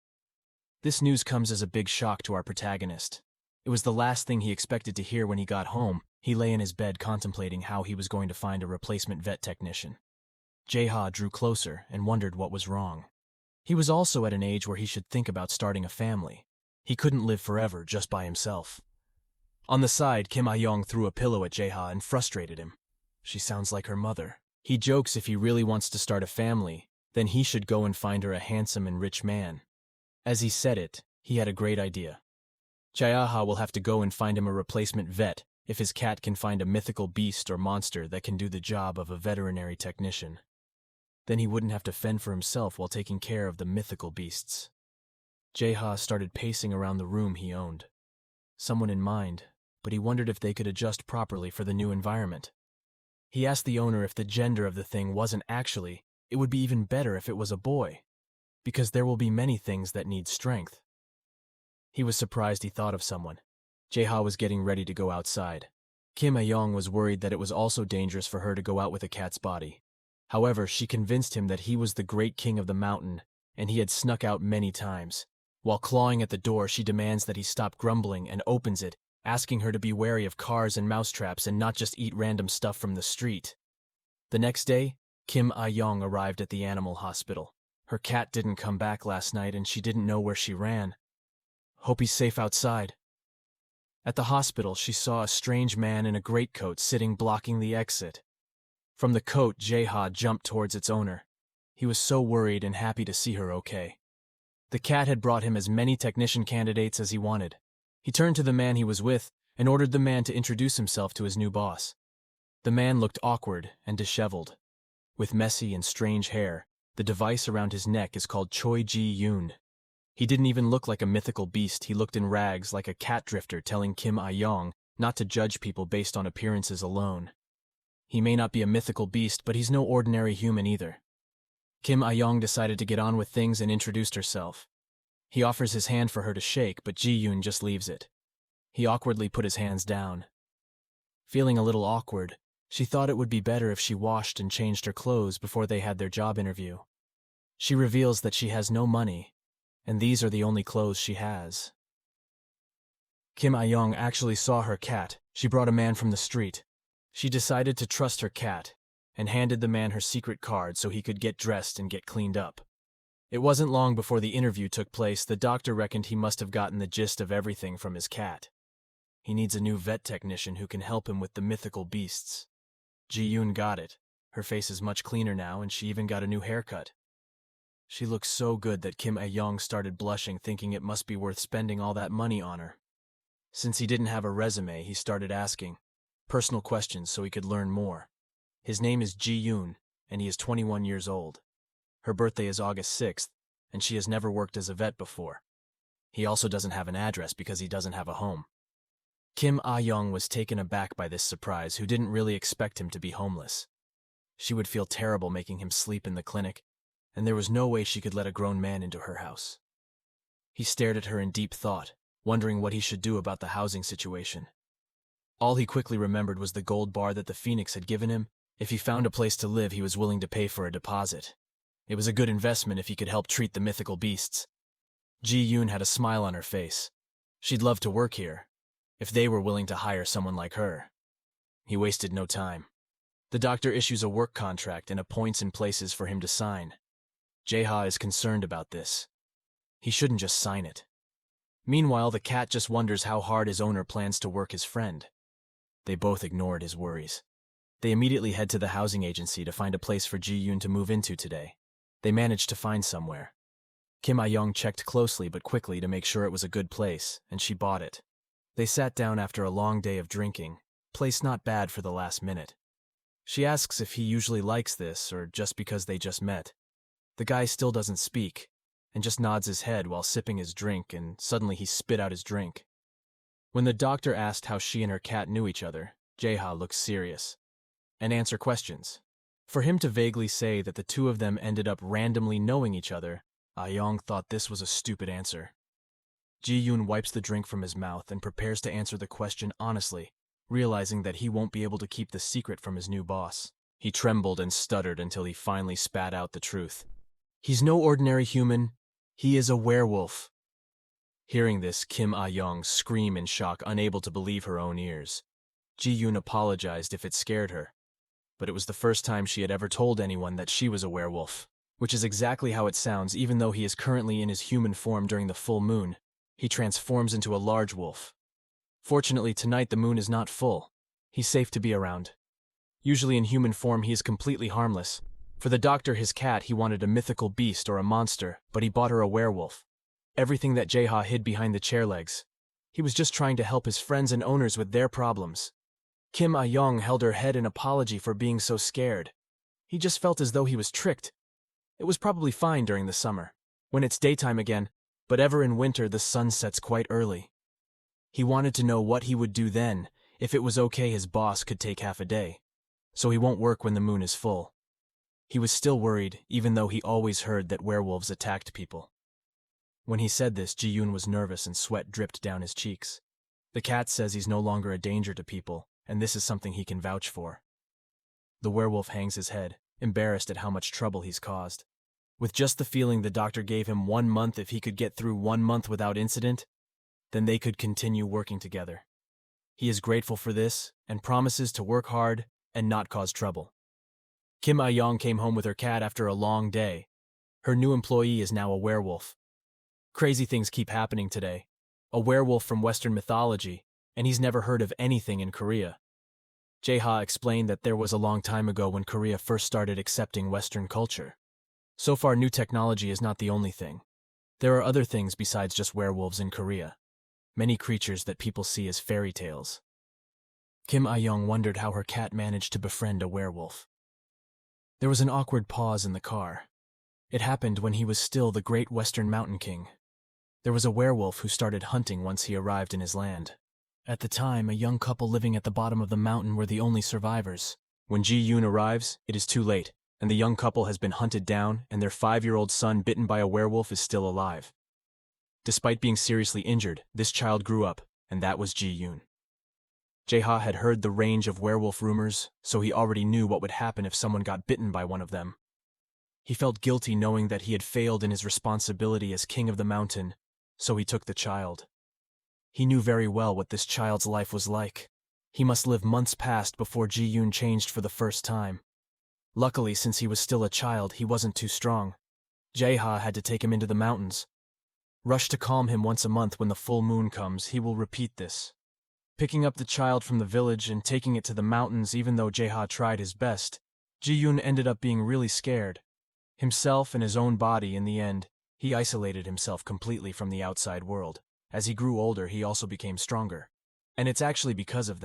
Speaker 1: This news comes as a big shock to our protagonist. It was the last thing he expected to hear when he got home. He lay in his bed contemplating how he was going to find a replacement vet technician. Jae-ha drew closer and wondered what was wrong. He was also at an age where he should think about starting a family. He couldn't live forever just by himself. On the side, Kim Ah-yeong threw a pillow at Jae-ha and frustrated him. She sounds like her mother. He jokes if he really wants to start a family, then he should go and find her a handsome and rich man. As he said it, he had a great idea. Jae-ha will have to go and find him a replacement vet if his cat can find a mythical beast or monster that can do the job of a veterinary technician. Then he wouldn't have to fend for himself while taking care of the mythical beasts. Jae-ha started pacing around the room he owned. Someone in mind, but he wondered if they could adjust properly for the new environment. He asked the owner if the gender of the thing wasn't actually, it would be even better if it was a boy, because there will be many things that need strength. He was surprised he thought of someone. Jae-ha was getting ready to go outside. Kim Ah-yeong was worried that it was also dangerous for her to go out with a cat's body. However, she convinced him that he was the great king of the mountain, and he had snuck out many times. While clawing at the door, she demands that he stop grumbling and opens it, asking her to be wary of cars and mousetraps and not just eat random stuff from the street. The next day, Kim Ah-yeong arrived at the animal hospital. Her cat didn't come back last night and she didn't know where she ran. Hope he's safe outside. At the hospital, she saw a strange man in a greatcoat sitting blocking the exit. From the coat, Jae-ha jumped towards its owner. He was so worried and happy to see her okay. The cat had brought him as many technician candidates as he wanted. He turned to the man he was with and ordered the man to introduce himself to his new boss. The man looked awkward and disheveled. With messy and strange hair, the device around his neck is called Choi Ji-yoon. He didn't even look like a mythical beast. He looked in rags like a cat drifter, telling Kim Ah-yeong not to judge people based on appearances alone. He may not be a mythical beast, but he's no ordinary human either. Kim Ah-yeong decided to get on with things and introduced herself. He offers his hand for her to shake, but Ji-yoon just leaves it. He awkwardly put his hands down. Feeling a little awkward, she thought it would be better if she washed and changed her clothes before they had their job interview. She reveals that she has no money, and these are the only clothes she has. Kim Ah-yeong actually saw her cat. She brought a man from the street. She decided to trust her cat and handed the man her secret card so he could get dressed and get cleaned up. It wasn't long before the interview took place. The doctor reckoned he must have gotten the gist of everything from his cat. He needs a new vet technician who can help him with the mythical beasts. Ji-yoon got it. Her face is much cleaner now, and she even got a new haircut. She looked so good that Kim Ah-yeong started blushing, thinking it must be worth spending all that money on her. Since he didn't have a resume, he started asking personal questions so he could learn more. His name is Ji-yoon, and he is 21 years old. Her birthday is August 6th, and she has never worked as a vet before. He also doesn't have an address because he doesn't have a home. Kim Ah-yeong was taken aback by this surprise, who didn't really expect him to be homeless. She would feel terrible making him sleep in the clinic, and there was no way she could let a grown man into her house. He stared at her in deep thought, wondering what he should do about the housing situation. All he quickly remembered was the gold bar that the Phoenix had given him. If he found a place to live, he was willing to pay for a deposit. It was a good investment if he could help treat the mythical beasts. Ji-yoon had a smile on her face. She'd love to work here, if they were willing to hire someone like her. He wasted no time. The doctor issues a work contract and appoints in places for him to sign. Jae-ha is concerned about this. He shouldn't just sign it. Meanwhile, the cat just wonders how hard his owner plans to work his friend. They both ignored his worries. They immediately head to the housing agency to find a place for Ji-yoon to move into today. They managed to find somewhere. Kim Ah-yeong checked closely but quickly to make sure it was a good place, and she bought it. They sat down after a long day of drinking, place not bad for the last minute. She asks if he usually likes this or just because they just met. The guy still doesn't speak, and just nods his head while sipping his drink, and suddenly he spit out his drink. When the doctor asked how she and her cat knew each other, Jae-ha looked serious and answered questions. For him to vaguely say that the two of them ended up randomly knowing each other, Ah-yeong thought this was a stupid answer. Ji-yoon wipes the drink from his mouth and prepares to answer the question honestly, realizing that he won't be able to keep the secret from his new boss. He trembled and stuttered until he finally spat out the truth. He's no ordinary human. He is a werewolf. Hearing this, Kim Ah-yeong screamed in shock, unable to believe her own ears. Ji-yoon apologized if it scared her, but it was the first time she had ever told anyone that she was a werewolf, which is exactly how it sounds. Even though he is currently in his human form during the full moon, he transforms into a large wolf. Fortunately, tonight the moon is not full. He's safe to be around. Usually in human form, he is completely harmless. For the doctor, his cat, he wanted a mythical beast or a monster, but he bought her a werewolf. Everything that Jae-ha hid behind the chair legs. He was just trying to help his friends and owners with their problems. Kim Ah-yeong held her head in apology for being so scared. He just felt as though he was tricked. It was probably fine during the summer, when it's daytime again, but ever in winter the sun sets quite early. He wanted to know what he would do then, if it was okay his boss could take half a day, so he won't work when the moon is full. He was still worried, even though he always heard that werewolves attacked people. When he said this, Ji-yoon was nervous and sweat dripped down his cheeks. The cat says he's no longer a danger to people, and this is something he can vouch for. The werewolf hangs his head, embarrassed at how much trouble he's caused. With just the feeling the doctor gave him 1 month, if he could get through 1 month without incident, then they could continue working together. He is grateful for this and promises to work hard and not cause trouble. Kim Ah-yeong came home with her cat after a long day. Her new employee is now a werewolf. Crazy things keep happening today. A werewolf from Western mythology, and he's never heard of anything in Korea. Jae-ha explained that there was a long time ago when Korea first started accepting Western culture. So far, new technology is not the only thing. There are other things besides just werewolves in Korea. Many creatures that people see as fairy tales. Kim Ah-yeong wondered how her cat managed to befriend a werewolf. There was an awkward pause in the car. It happened when he was still the great Western Mountain King. There was a werewolf who started hunting once he arrived in his land. At the time, a young couple living at the bottom of the mountain were the only survivors. When Ji-yoon arrives, it is too late, and the young couple has been hunted down, and their 5-year-old son bitten by a werewolf is still alive. Despite being seriously injured, this child grew up, and that was Ji-yoon. Jae-ha had heard the range of werewolf rumors, so he already knew what would happen if someone got bitten by one of them. He felt guilty knowing that he had failed in his responsibility as king of the mountain, so he took the child. He knew very well what this child's life was like. He must live months past before Ji-yoon changed for the first time. Luckily, since he was still a child, he wasn't too strong. Jae-ha had to take him into the mountains. Rush to calm him once a month when the full moon comes. He will repeat this. Picking up the child from the village and taking it to the mountains, even though Jae-ha tried his best, Ji-yoon ended up being really scared. Himself and his own body, in the end, he isolated himself completely from the outside world. As he grew older, he also became stronger. And it's actually because of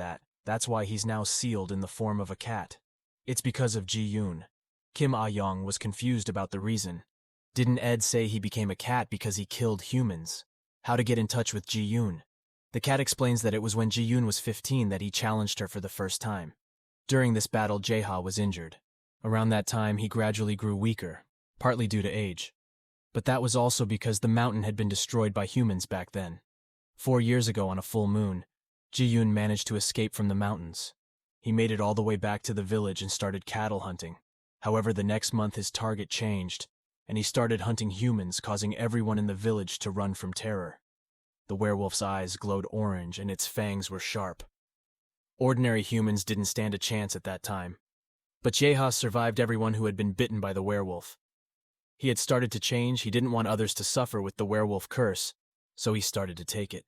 Speaker 1: that's why he's now sealed in the form of a cat. It's because of Ji-yoon. Kim Ah-yeong was confused about the reason. Didn't Ed say he became a cat because he killed humans? How to get in touch with Ji-yoon? The cat explains that it was when Ji-yoon was 15 that he challenged her for the first time. During this battle, Jae-ha was injured. Around that time, he gradually grew weaker, partly due to age. But that was also because the mountain had been destroyed by humans back then. 4 years ago on a full moon, Ji-yoon managed to escape from the mountains. He made it all the way back to the village and started cattle hunting. However, the next month his target changed, and he started hunting humans, causing everyone in the village to run from terror. The werewolf's eyes glowed orange and its fangs were sharp. Ordinary humans didn't stand a chance at that time. But Jae-ha survived everyone who had been bitten by the werewolf. He had started to change. He didn't want others to suffer with the werewolf curse, so he started to take it.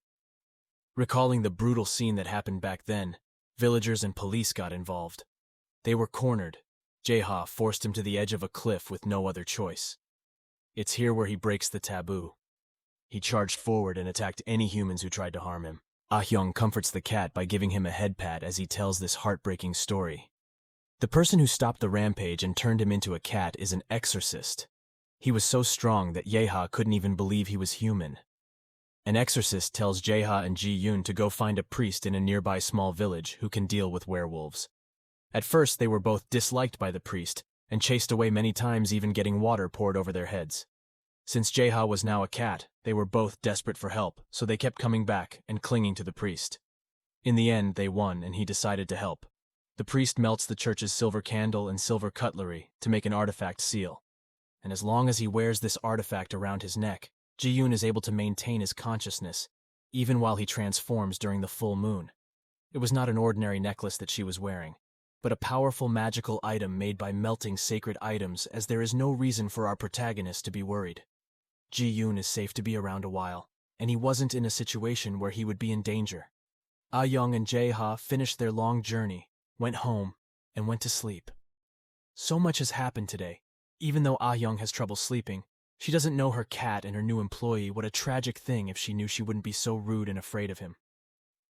Speaker 1: Recalling the brutal scene that happened back then, villagers and police got involved. They were cornered. Jae-ha forced him to the edge of a cliff with no other choice. It's here where he breaks the taboo. He charged forward and attacked any humans who tried to harm him. Ah-yeong comforts the cat by giving him a head pat as he tells this heartbreaking story. The person who stopped the rampage and turned him into a cat is an exorcist. He was so strong that Jae-ha couldn't even believe he was human. An exorcist tells Jae-ha and Ji-yoon to go find a priest in a nearby small village who can deal with werewolves. At first, they were both disliked by the priest and chased away many times, even getting water poured over their heads. Since Jae-ha was now a cat, they were both desperate for help, so they kept coming back and clinging to the priest. In the end, they won, and he decided to help. The priest melts the church's silver candle and silver cutlery to make an artifact seal. And as long as he wears this artifact around his neck, Ji-yoon is able to maintain his consciousness, even while he transforms during the full moon. It was not an ordinary necklace that she was wearing, but a powerful magical item made by melting sacred items, as there is no reason for our protagonist to be worried. Ji-yoon is safe to be around a while, and he wasn't in a situation where he would be in danger. Ah-yeong and Jae-ha finished their long journey, went home, and went to sleep. So much has happened today. Even though Ah-yeong has trouble sleeping, she doesn't know her cat and her new employee. What a tragic thing if she knew she wouldn't be so rude and afraid of him.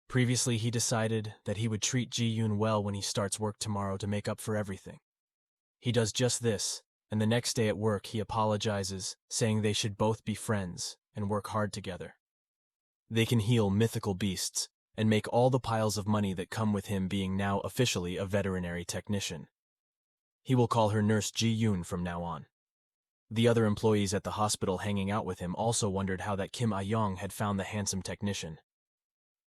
Speaker 1: Previously, he decided that he would treat Ji-yoon well when he starts work tomorrow to make up for everything. He does just this, and the next day at work he apologizes, saying they should both be friends and work hard together. They can heal mythical beasts and make all the piles of money that come with him being now officially a veterinary technician. He will call her Nurse Ji-yoon from now on. The other employees at the hospital hanging out with him also wondered how that Kim Ah-yeong had found the handsome technician.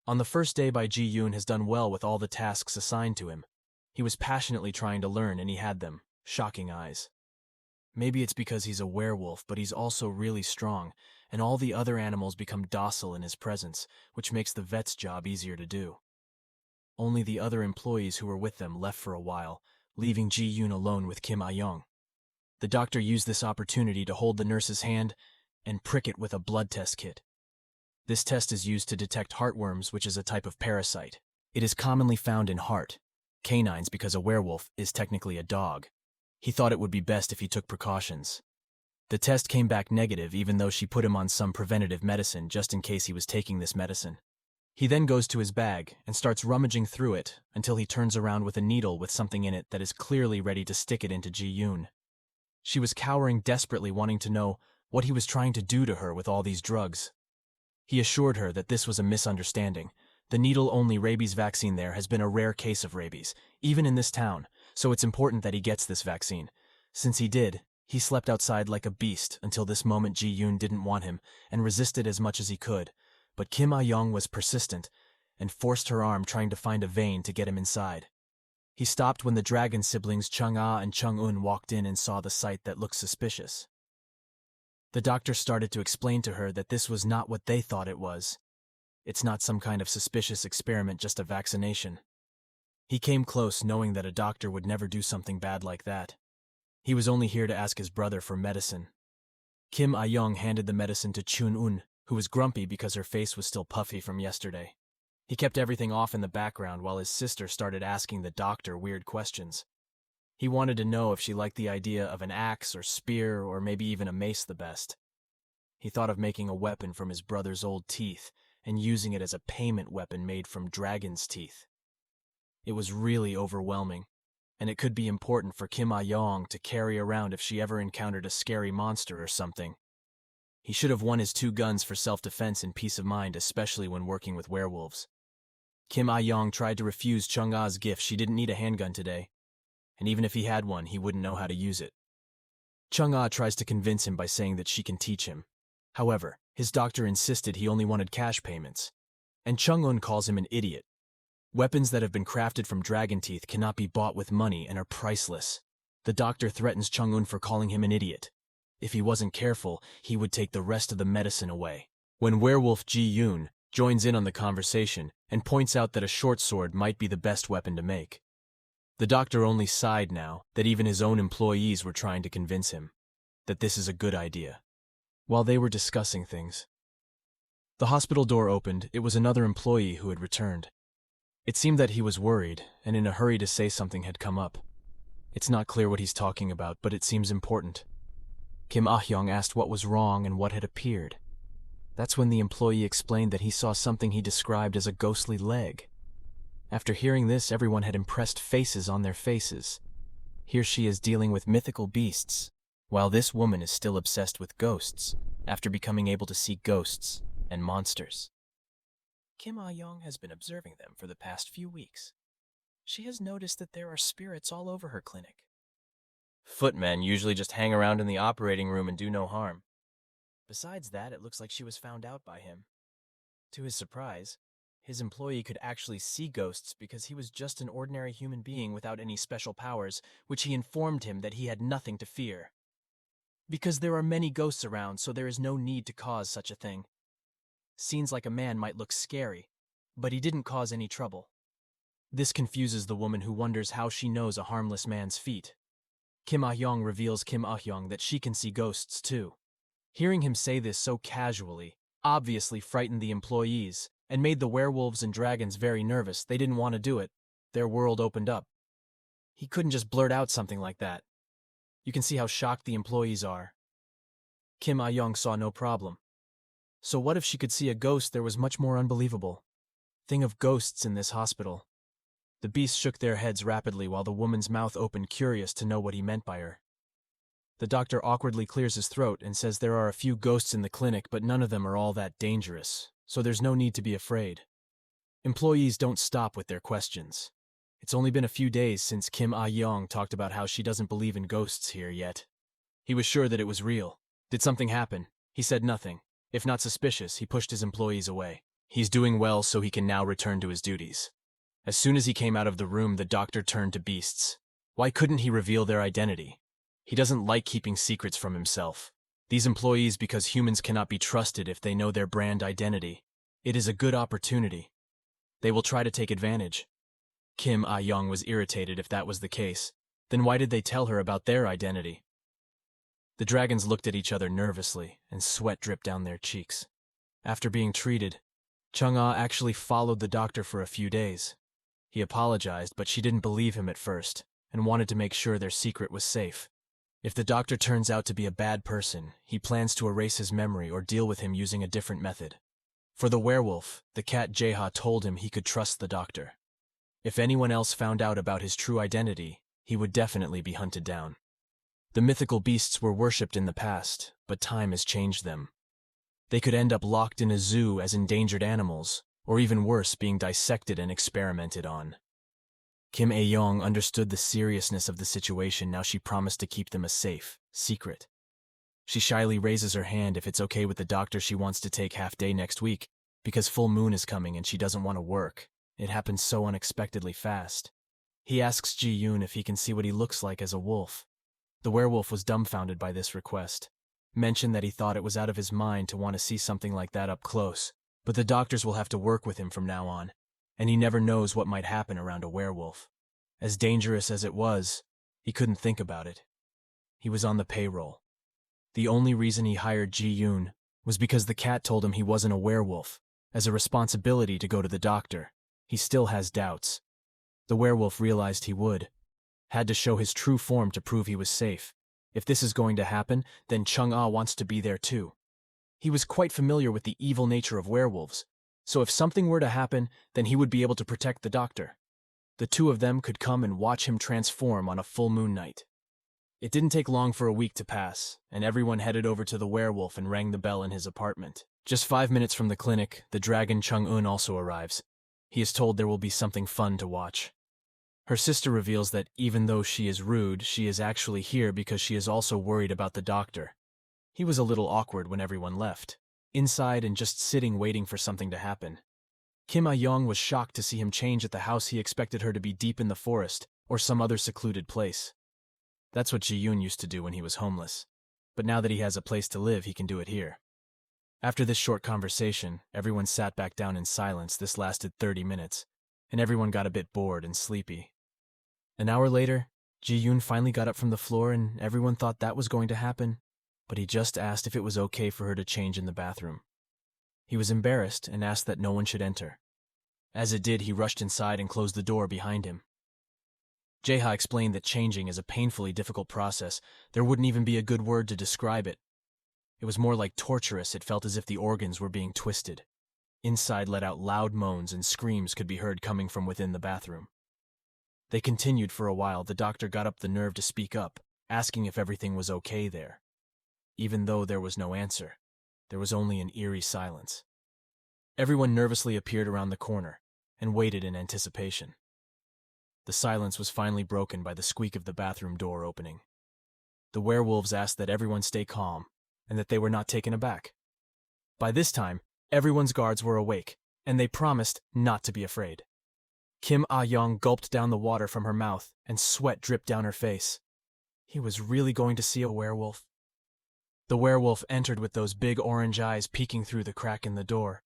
Speaker 1: On the first day by Ji-yoon has done well with all the tasks assigned to him. He was passionately trying to learn and he had them. Shocking eyes. Maybe it's because he's a werewolf, but he's also really strong, and all the other animals become docile in his presence, which makes the vet's job easier to do. Only the other employees who were with them left for a while, leaving Ji-yoon alone with Kim Ah-yeong. The doctor used this opportunity to hold the nurse's hand and prick it with a blood test kit. This test is used to detect heartworms, which is a type of parasite. It is commonly found in heart, canines, because a werewolf is technically a dog. He thought it would be best if he took precautions. The test came back negative, even though she put him on some preventative medicine just in case he was taking this medicine. He then goes to his bag and starts rummaging through it until he turns around with a needle with something in it that is clearly ready to stick it into Ji-yoon. She was cowering desperately, wanting to know what he was trying to do to her with all these drugs. He assured her that this was a misunderstanding. The needle-only rabies vaccine there has been a rare case of rabies, even in this town, so it's important that he gets this vaccine. Since he did, He slept outside like a beast until this moment Ji-yoon didn't want him and resisted as much as he could, but Kim Ah-yeong was persistent and forced her arm trying to find a vein to get him inside. He stopped when the dragon siblings Chung-ah and Chung-un walked in and saw the sight that looked suspicious. The doctor started to explain to her that this was not what they thought it was. It's not some kind of suspicious experiment, just a vaccination. He came close knowing that a doctor would never do something bad like that. He was only here to ask his brother for medicine. Kim Ah-yeong handed the medicine to Chun-un, who was grumpy because her face was still puffy from yesterday. He kept everything off in the background while his sister started asking the doctor weird questions. He wanted to know if she liked the idea of an axe or spear or maybe even a mace the best. He thought of making a weapon from his brother's old teeth and using it as a payment weapon made from dragon's teeth. It was really overwhelming, and it could be important for Kim Ah-yeong to carry around if she ever encountered a scary monster or something. He should have won his 2 guns for self-defense and peace of mind, especially when working with werewolves. Kim Ah-yeong tried to refuse Chung-ah's gift. She didn't need a handgun today, and even if he had one, he wouldn't know how to use it. Chung-ah tries to convince him by saying that she can teach him. However, his doctor insisted he only wanted cash payments, and Chung-un calls him an idiot. Weapons that have been crafted from dragon teeth cannot be bought with money and are priceless. The doctor threatens Chung-un for calling him an idiot. If he wasn't careful, he would take the rest of the medicine away. When werewolf Ji-yoon joins in on the conversation and points out that a short sword might be the best weapon to make. The doctor only sighed now that even his own employees were trying to convince him that this is a good idea. While they were discussing things, the hospital door opened. It was another employee who had returned. It seemed that he was worried and in a hurry to say something had come up. It's not clear what he's talking about, but it seems important. Kim Ah-yeong asked what was wrong and what had appeared. That's when the employee explained that he saw something he described as a ghostly leg. After hearing this, everyone had impressed faces on their faces. Here she is dealing with mythical beasts, while this woman is still obsessed with ghosts after becoming able to see ghosts and monsters. Kim Ah-yeong has been observing them for the past few weeks. She has noticed that there are spirits all over her clinic. Footmen usually just hang around in the operating room and do no harm. Besides that, it looks like she was found out by him. To his surprise, his employee could actually see ghosts because he was just an ordinary human being without any special powers, which he informed him that he had nothing to fear. Because there are many ghosts around, so there is no need to cause such a thing. Scenes like a man might look scary, but he didn't cause any trouble. This confuses the woman, who wonders how she knows a harmless man's feet. Kim Ah-yeong reveals Kim Ah-yeong that she can see ghosts too. Hearing him say this so casually obviously frightened the employees and made the werewolves and dragons very nervous. They didn't want to do it. Their world opened up. He couldn't just blurt out something like that. You can see how shocked the employees are. Kim Ah-yeong saw no problem. So what if she could see a ghost? There was much more unbelievable. Thing of ghosts in this hospital. The beasts shook their heads rapidly while the woman's mouth opened, curious to know what he meant by her. The doctor awkwardly clears his throat and says there are a few ghosts in the clinic, but none of them are all that dangerous, so there's no need to be afraid. Employees don't stop with their questions. It's only been a few days since Kim Ah-yeong talked about how she doesn't believe in ghosts here yet. He was sure that it was real. Did something happen? He said nothing. If not suspicious, he pushed his employees away. He's doing well, so he can now return to his duties. As soon as he came out of the room, the doctor turned to beasts. Why couldn't he reveal their identity? He doesn't like keeping secrets from himself. These employees, because humans cannot be trusted if they know their brand identity. It is a good opportunity. They will try to take advantage. Kim Ah-yeong was irritated if that was the case. Then why did they tell her about their identity? The dragons looked at each other nervously, and sweat dripped down their cheeks. After being treated, Chung-ah actually followed the doctor for a few days. He apologized, but she didn't believe him at first, and wanted to make sure their secret was safe. If the doctor turns out to be a bad person, he plans to erase his memory or deal with him using a different method. For the werewolf, the cat Jaeha told him he could trust the doctor. If anyone else found out about his true identity, he would definitely be hunted down. The mythical beasts were worshipped in the past, but time has changed them. They could end up locked in a zoo as endangered animals, or even worse, being dissected and experimented on. Kim Ah-yeong understood the seriousness of the situation. Now she promised to keep them a safe secret. She shyly raises her hand if it's okay with the doctor. She wants to take half day next week because full moon is coming and she doesn't want to work. It happens so unexpectedly fast. He asks Ji-yoon if he can see what he looks like as a wolf. The werewolf was dumbfounded by this request, mentioned that he thought it was out of his mind to want to see something like that up close, but the doctors will have to work with him from now on, and he never knows what might happen around a werewolf. As dangerous as it was, he couldn't think about it. He was on the payroll. The only reason he hired Ji-yoon was because the cat told him he wasn't a werewolf, as a responsibility to go to the doctor. He still has doubts. The werewolf realized he had to show his true form to prove he was safe. If this is going to happen, then Chung-ah wants to be there too. He was quite familiar with the evil nature of werewolves, so if something were to happen, then he would be able to protect the doctor. The two of them could come and watch him transform on a full moon night. It didn't take long for a week to pass, and everyone headed over to the werewolf and rang the bell in his apartment. Just 5 minutes from the clinic, the dragon Chung-eun also arrives. He is told there will be something fun to watch. Her sister reveals that even though she is rude, she is actually here because she is also worried about the doctor. He was a little awkward when everyone left, inside and just sitting waiting for something to happen. Kim Ah-yeong was shocked to see him change at the house. He expected her to be deep in the forest or some other secluded place. That's what Ji-yoon used to do when he was homeless, but now that he has a place to live, he can do it here. After this short conversation, everyone sat back down in silence. This lasted 30 minutes, and everyone got a bit bored and sleepy. An hour later, Ji-yoon finally got up from the floor and everyone thought that was going to happen, but he just asked if it was okay for her to change in the bathroom. He was embarrassed and asked that no one should enter. As it did, he rushed inside and closed the door behind him. Jae-ha explained that changing is a painfully difficult process. There wouldn't even be a good word to describe it. It was more like torturous. It felt as if the organs were being twisted. Inside let out loud moans and screams could be heard coming from within the bathroom. They continued for a while. The doctor got up the nerve to speak up, asking if everything was okay there. Even though there was no answer, there was only an eerie silence. Everyone nervously appeared around the corner and waited in anticipation. The silence was finally broken by the squeak of the bathroom door opening. The werewolves asked that everyone stay calm and that they were not taken aback. By this time, everyone's guards were awake, and they promised not to be afraid. Kim Ah-yeong gulped down the water from her mouth, and sweat dripped down her face. He was really going to see a werewolf. The werewolf entered with those big orange eyes peeking through the crack in the door.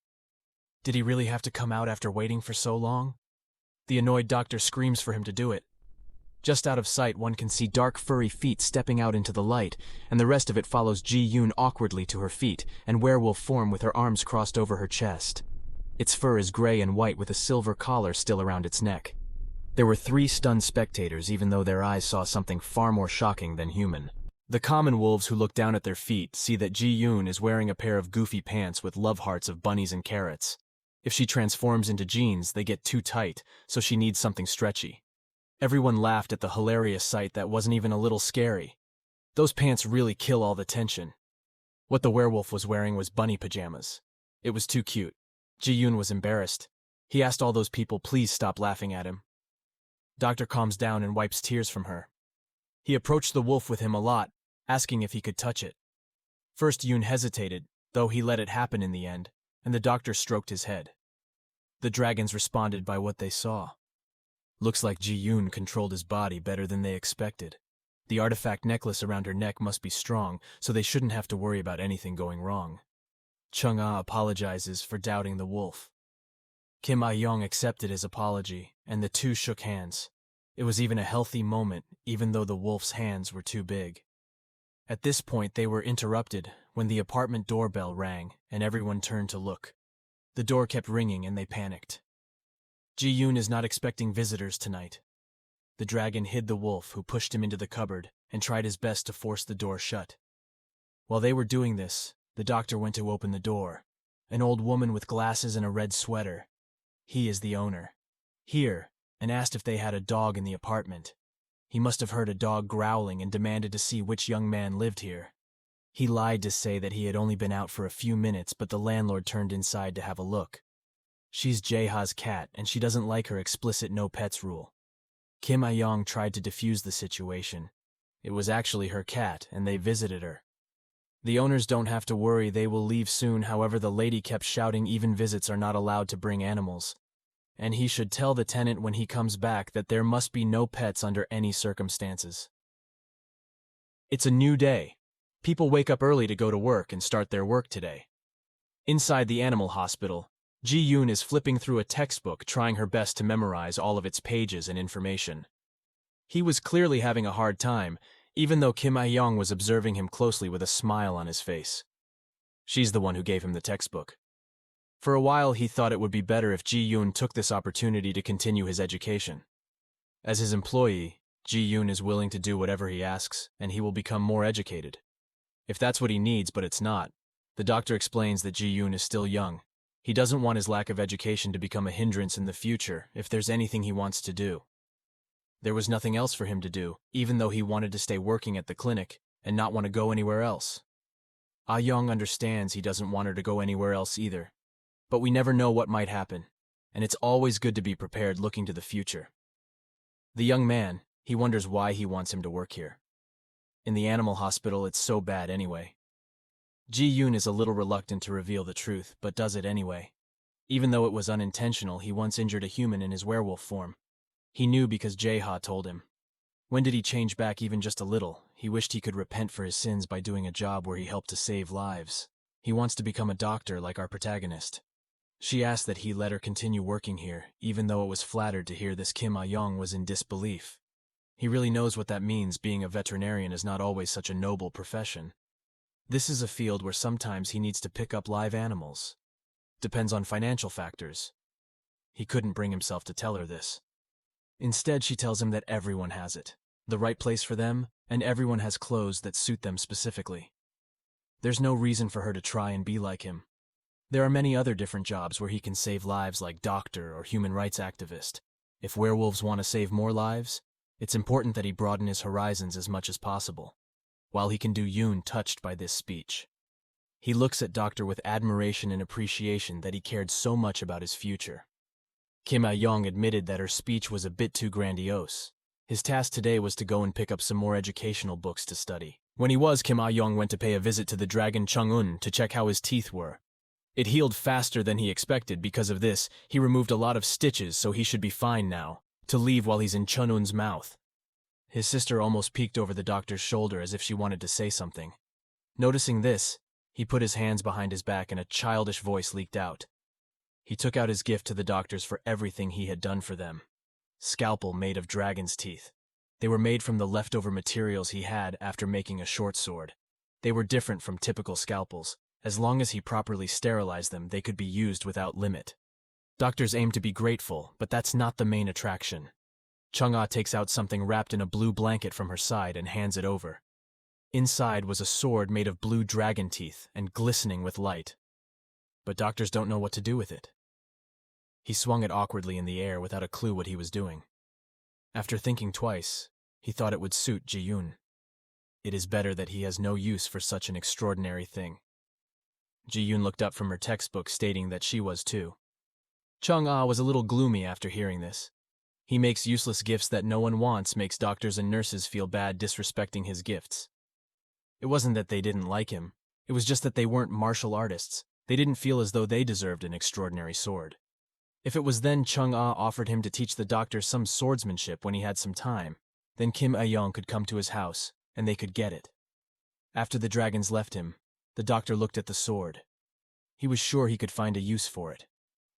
Speaker 1: Did he really have to come out after waiting for so long? The annoyed doctor screams for him to do it. Just out of sight, one can see dark furry feet stepping out into the light, and the rest of it follows Ji-yoon awkwardly to her feet and werewolf form with her arms crossed over her chest. Its fur is gray and white with a silver collar still around its neck. There were 3 stunned spectators, even though their eyes saw something far more shocking than human. The common wolves who look down at their feet see that Ji-yoon is wearing a pair of goofy pants with love hearts of bunnies and carrots. If she transforms into jeans, they get too tight, so she needs something stretchy. Everyone laughed at the hilarious sight that wasn't even a little scary. Those pants really kill all the tension. What the werewolf was wearing was bunny pajamas. It was too cute. Ji-yoon was embarrassed. He asked all those people please stop laughing at him. Doctor calms down and wipes tears from her. He approached the wolf with him a lot, asking if he could touch it. First Yoon hesitated, though he let it happen in the end, and the doctor stroked his head. The dragons responded by what they saw. Looks like Ji-yoon controlled his body better than they expected. The artifact necklace around her neck must be strong, so they shouldn't have to worry about anything going wrong. Chung-ah apologizes for doubting the wolf. Kim Ah-yeong accepted his apology, and the two shook hands. It was even a healthy moment, even though the wolf's hands were too big. At this point, they were interrupted when the apartment doorbell rang and everyone turned to look. The door kept ringing and they panicked. Ji-yoon is not expecting visitors tonight. The dragon hid the wolf, who pushed him into the cupboard and tried his best to force the door shut. While they were doing this, the doctor went to open the door. An old woman with glasses and a red sweater. He is the owner. Here, and asked if they had a dog in the apartment. He must have heard a dog growling and demanded to see which young man lived here. He lied to say that he had only been out for a few minutes, but the landlord turned inside to have a look. She's Jae-ha's cat, and she doesn't like her explicit no pets rule. Kim Ah-yeong tried to defuse the situation. It was actually her cat, and they visited her. The owners don't have to worry, they will leave soon. However, the lady kept shouting even visits are not allowed to bring animals. And he should tell the tenant when he comes back that there must be no pets under any circumstances. It's a new day. People wake up early to go to work and start their work today. Inside the animal hospital, Ji-yoon is flipping through a textbook, trying her best to memorize all of its pages and information. He was clearly having a hard time, even though Kim Ah-yeong was observing him closely with a smile on his face. She's the one who gave him the textbook. For a while, he thought it would be better if Ji-yoon took this opportunity to continue his education. As his employee, Ji-yoon is willing to do whatever he asks, and he will become more educated. If that's what he needs, but it's not. The doctor explains that Ji-yoon is still young. He doesn't want his lack of education to become a hindrance in the future if there's anything he wants to do. There was nothing else for him to do, even though he wanted to stay working at the clinic and not want to go anywhere else. Ah-yeong understands he doesn't want her to go anywhere else either. But we never know what might happen, and it's always good to be prepared looking to the future. The young man, he wonders why he wants him to work here. In the animal hospital, it's so bad anyway. Ji-yoon is a little reluctant to reveal the truth, but does it anyway. Even though it was unintentional, he once injured a human in his werewolf form. He knew because Jae-ha told him. When did he change back even just a little? He wished he could repent for his sins by doing a job where he helped to save lives. He wants to become a doctor like our protagonist. She asked that he let her continue working here, even though it was flattered to hear this. Kim Ah-yeong was in disbelief. He really knows what that means. Being a veterinarian is not always such a noble profession. This is a field where sometimes he needs to pick up live animals. Depends on financial factors. He couldn't bring himself to tell her this. Instead, she tells him that everyone has it, the right place for them, and everyone has clothes that suit them specifically. There's no reason for her to try and be like him. There are many other different jobs where he can save lives, like doctor or human rights activist. If werewolves want to save more lives, it's important that he broaden his horizons as much as possible. While he can do, Yoon touched by this speech. He looks at Doctor with admiration and appreciation that he cared so much about his future. Kim Ah-yeong admitted that her speech was a bit too grandiose. His task today was to go and pick up some more educational books to study. When he was, Kim Ah-yeong went to pay a visit to the dragon Chung-un to check how his teeth were. It healed faster than he expected. Because of this, he removed a lot of stitches, so he should be fine now, to leave while he's in Chun-un's mouth. His sister almost peeked over the doctor's shoulder as if she wanted to say something. Noticing this, he put his hands behind his back and a childish voice leaked out. He took out his gift to the doctors for everything he had done for them. Scalpel made of dragon's teeth. They were made from the leftover materials he had after making a short sword. They were different from typical scalpels. As long as he properly sterilized them, they could be used without limit. Doctors aim to be grateful, but that's not the main attraction. Chung-ah takes out something wrapped in a blue blanket from her side and hands it over. Inside was a sword made of blue dragon teeth and glistening with light. But doctors don't know what to do with it. He swung it awkwardly in the air without a clue what he was doing. After thinking twice, he thought it would suit Ji-yoon. It is better that he has no use for such an extraordinary thing. Ji-yoon looked up from her textbook, stating that she was too. Chung-ah was a little gloomy after hearing this. He makes useless gifts that no one wants, makes doctors and nurses feel bad disrespecting his gifts. It wasn't that they didn't like him. It was just that they weren't martial artists. They didn't feel as though they deserved an extraordinary sword. If it was then Chung-ah offered him to teach the doctor some swordsmanship when he had some time, then Kim Ah-yeong could come to his house, and they could get it. After the dragons left him, the doctor looked at the sword. He was sure he could find a use for it.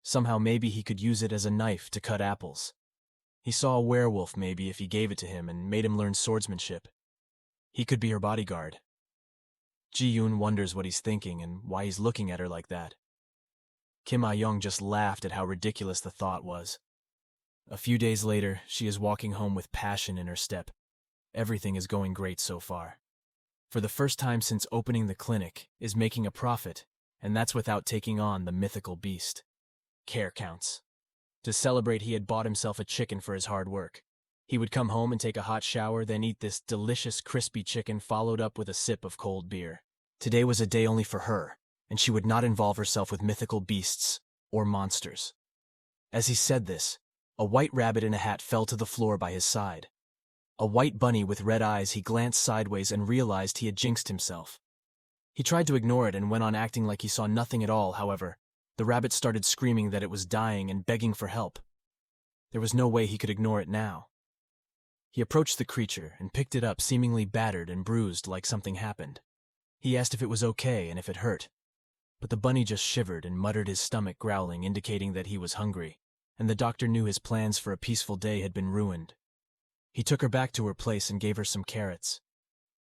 Speaker 1: Somehow maybe he could use it as a knife to cut apples. He saw a werewolf maybe if he gave it to him and made him learn swordsmanship. He could be her bodyguard. Ji-yoon wonders what he's thinking and why he's looking at her like that. Kim Ah-yeong just laughed at how ridiculous the thought was. A few days later, she is walking home with passion in her step. Everything is going great so far. For the first time since opening the clinic, is making a profit, and that's without taking on the mythical beast. Care counts. To celebrate, he had bought himself a chicken for his hard work. He would come home and take a hot shower, then eat this delicious crispy chicken followed up with a sip of cold beer. Today was a day only for her, and she would not involve herself with mythical beasts or monsters. As he said this, A white rabbit in a hat fell to the floor by his side. A white bunny with red eyes. He glanced sideways and realized he had jinxed himself. He tried to ignore it and went on acting like he saw nothing at all. However, the rabbit started screaming that it was dying and begging for help. There was no way he could ignore it now. He approached the creature and picked it up, seemingly battered and bruised like something happened. He asked if it was okay and if it hurt. But the bunny just shivered and muttered, his stomach growling, indicating that he was hungry, and the doctor knew his plans for a peaceful day had been ruined. He took her back to her place and gave her some carrots,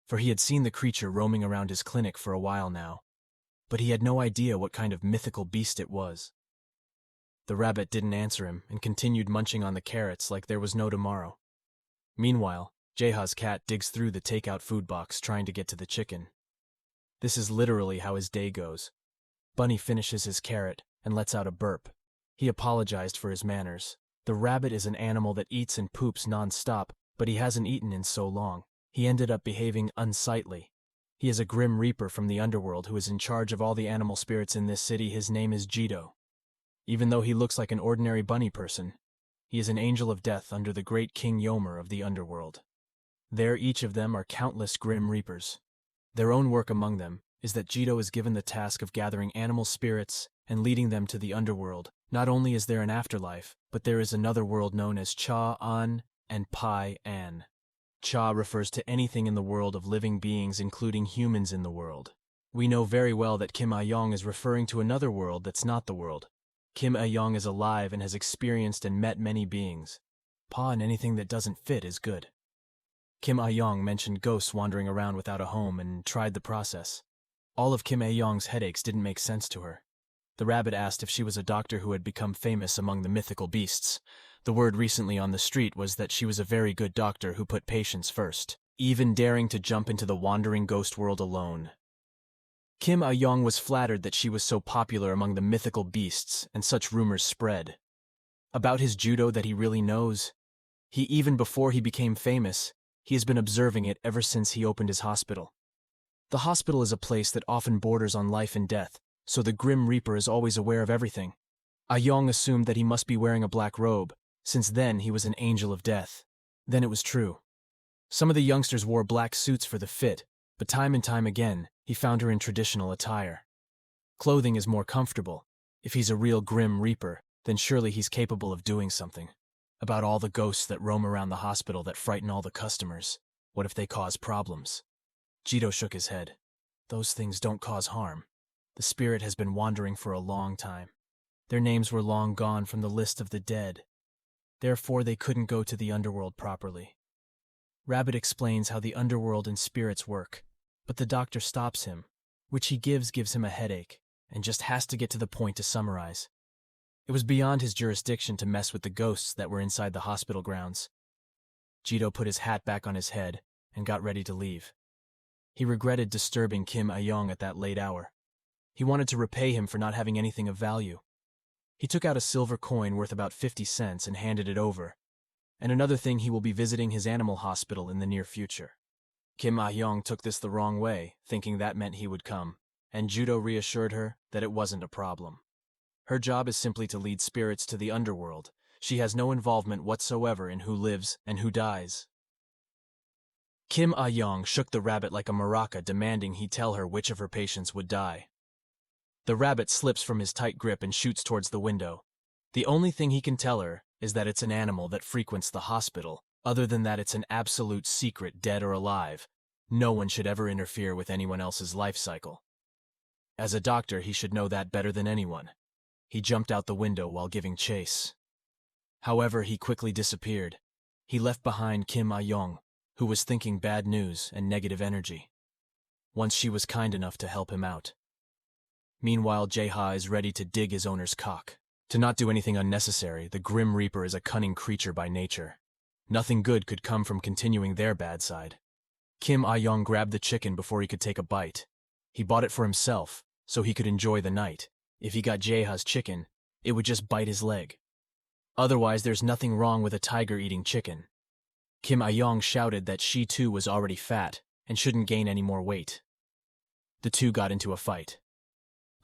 Speaker 1: for he had seen the creature roaming around his clinic for a while now, but he had no idea what kind of mythical beast it was. The rabbit didn't answer him and continued munching on the carrots like there was no tomorrow. Meanwhile, Jaeha's cat digs through the takeout food box trying to get to the chicken. This is literally how his day goes. Bunny finishes his carrot and lets out a burp. He apologized for his manners. The rabbit is an animal that eats and poops non-stop, but he hasn't eaten in so long. He ended up behaving unsightly. He is a grim reaper from the underworld who is in charge of all the animal spirits in this city. His name is Jito. Even though he looks like an ordinary bunny person, he is an angel of death under the great King Yomer of the underworld. There, each of them are countless grim reapers. Their own work among them is that Jito is given the task of gathering animal spirits and leading them to the underworld. Not only is there an afterlife, but there is another world known as Cha-an and Pai-an. Cha refers to anything in the world of living beings, including humans in the world. We know very well that Kim Ah-yeong is referring to another world that's not the world. Kim Ah-yeong is alive and has experienced and met many beings. Pa and anything that doesn't fit is good. Kim Ah-yeong mentioned ghosts wandering around without a home and tried the process. All of Kim Ah-yeong's headaches didn't make sense to her. The rabbit asked if she was a doctor who had become famous among the mythical beasts. The word recently on the street was that she was a very good doctor who put patients first, even daring to jump into the wandering ghost world alone. Kim Ah-yeong was flattered that she was so popular among the mythical beasts, and such rumors spread. About his judo that he really knows. Even before he became famous, he has been observing it ever since he opened his hospital. The hospital is a place that often borders on life and death, so the Grim Reaper is always aware of everything. Ah-yeong assumed that he must be wearing a black robe, since then he was an angel of death. Then it was true. Some of the youngsters wore black suits for the fit, but time and time again, he found her in traditional attire. Clothing is more comfortable. If he's a real Grim Reaper, then surely he's capable of doing something. About all the ghosts that roam around the hospital that frighten all the customers. What if they cause problems? Jito shook his head. Those things don't cause harm. The spirit has been wandering for a long time. Their names were long gone from the list of the dead. Therefore, they couldn't go to the underworld properly. Rabbit explains how the underworld and spirits work, but the doctor stops him, which he gives him a headache, and just has to get to the point to summarize. It was beyond his jurisdiction to mess with the ghosts that were inside the hospital grounds. Jito put his hat back on his head and got ready to leave. He regretted disturbing Kim Ah-yeong at that late hour. He wanted to repay him for not having anything of value. He took out a silver coin worth about 50 cents and handed it over. And another thing, he will be visiting his animal hospital in the near future. Kim Ah-yeong took this the wrong way, thinking that meant he would come, and Jito reassured her that it wasn't a problem. Her job is simply to lead spirits to the underworld. She has no involvement whatsoever in who lives and who dies. Kim Ah-yeong shook the rabbit like a maraca, demanding he tell her which of her patients would die. The rabbit slips from his tight grip and shoots towards the window. The only thing he can tell her is that it's an animal that frequents the hospital. Other than that, it's an absolute secret, dead or alive. No one should ever interfere with anyone else's life cycle. As a doctor, he should know that better than anyone. He jumped out the window while giving chase. However, he quickly disappeared. He left behind Kim Ah-yeong, who was thinking bad news and negative energy. Once she was kind enough to help him out. Meanwhile, Jaeha is ready to dig his owner's cock. To not do anything unnecessary, the Grim Reaper is a cunning creature by nature. Nothing good could come from continuing their bad side. Kim Ah-yeong grabbed the chicken before he could take a bite. He bought it for himself, so he could enjoy the night. If he got Jaeha's chicken, it would just bite his leg. Otherwise, there's nothing wrong with a tiger eating chicken. Kim Ah-yeong shouted that she too was already fat and shouldn't gain any more weight. The two got into a fight.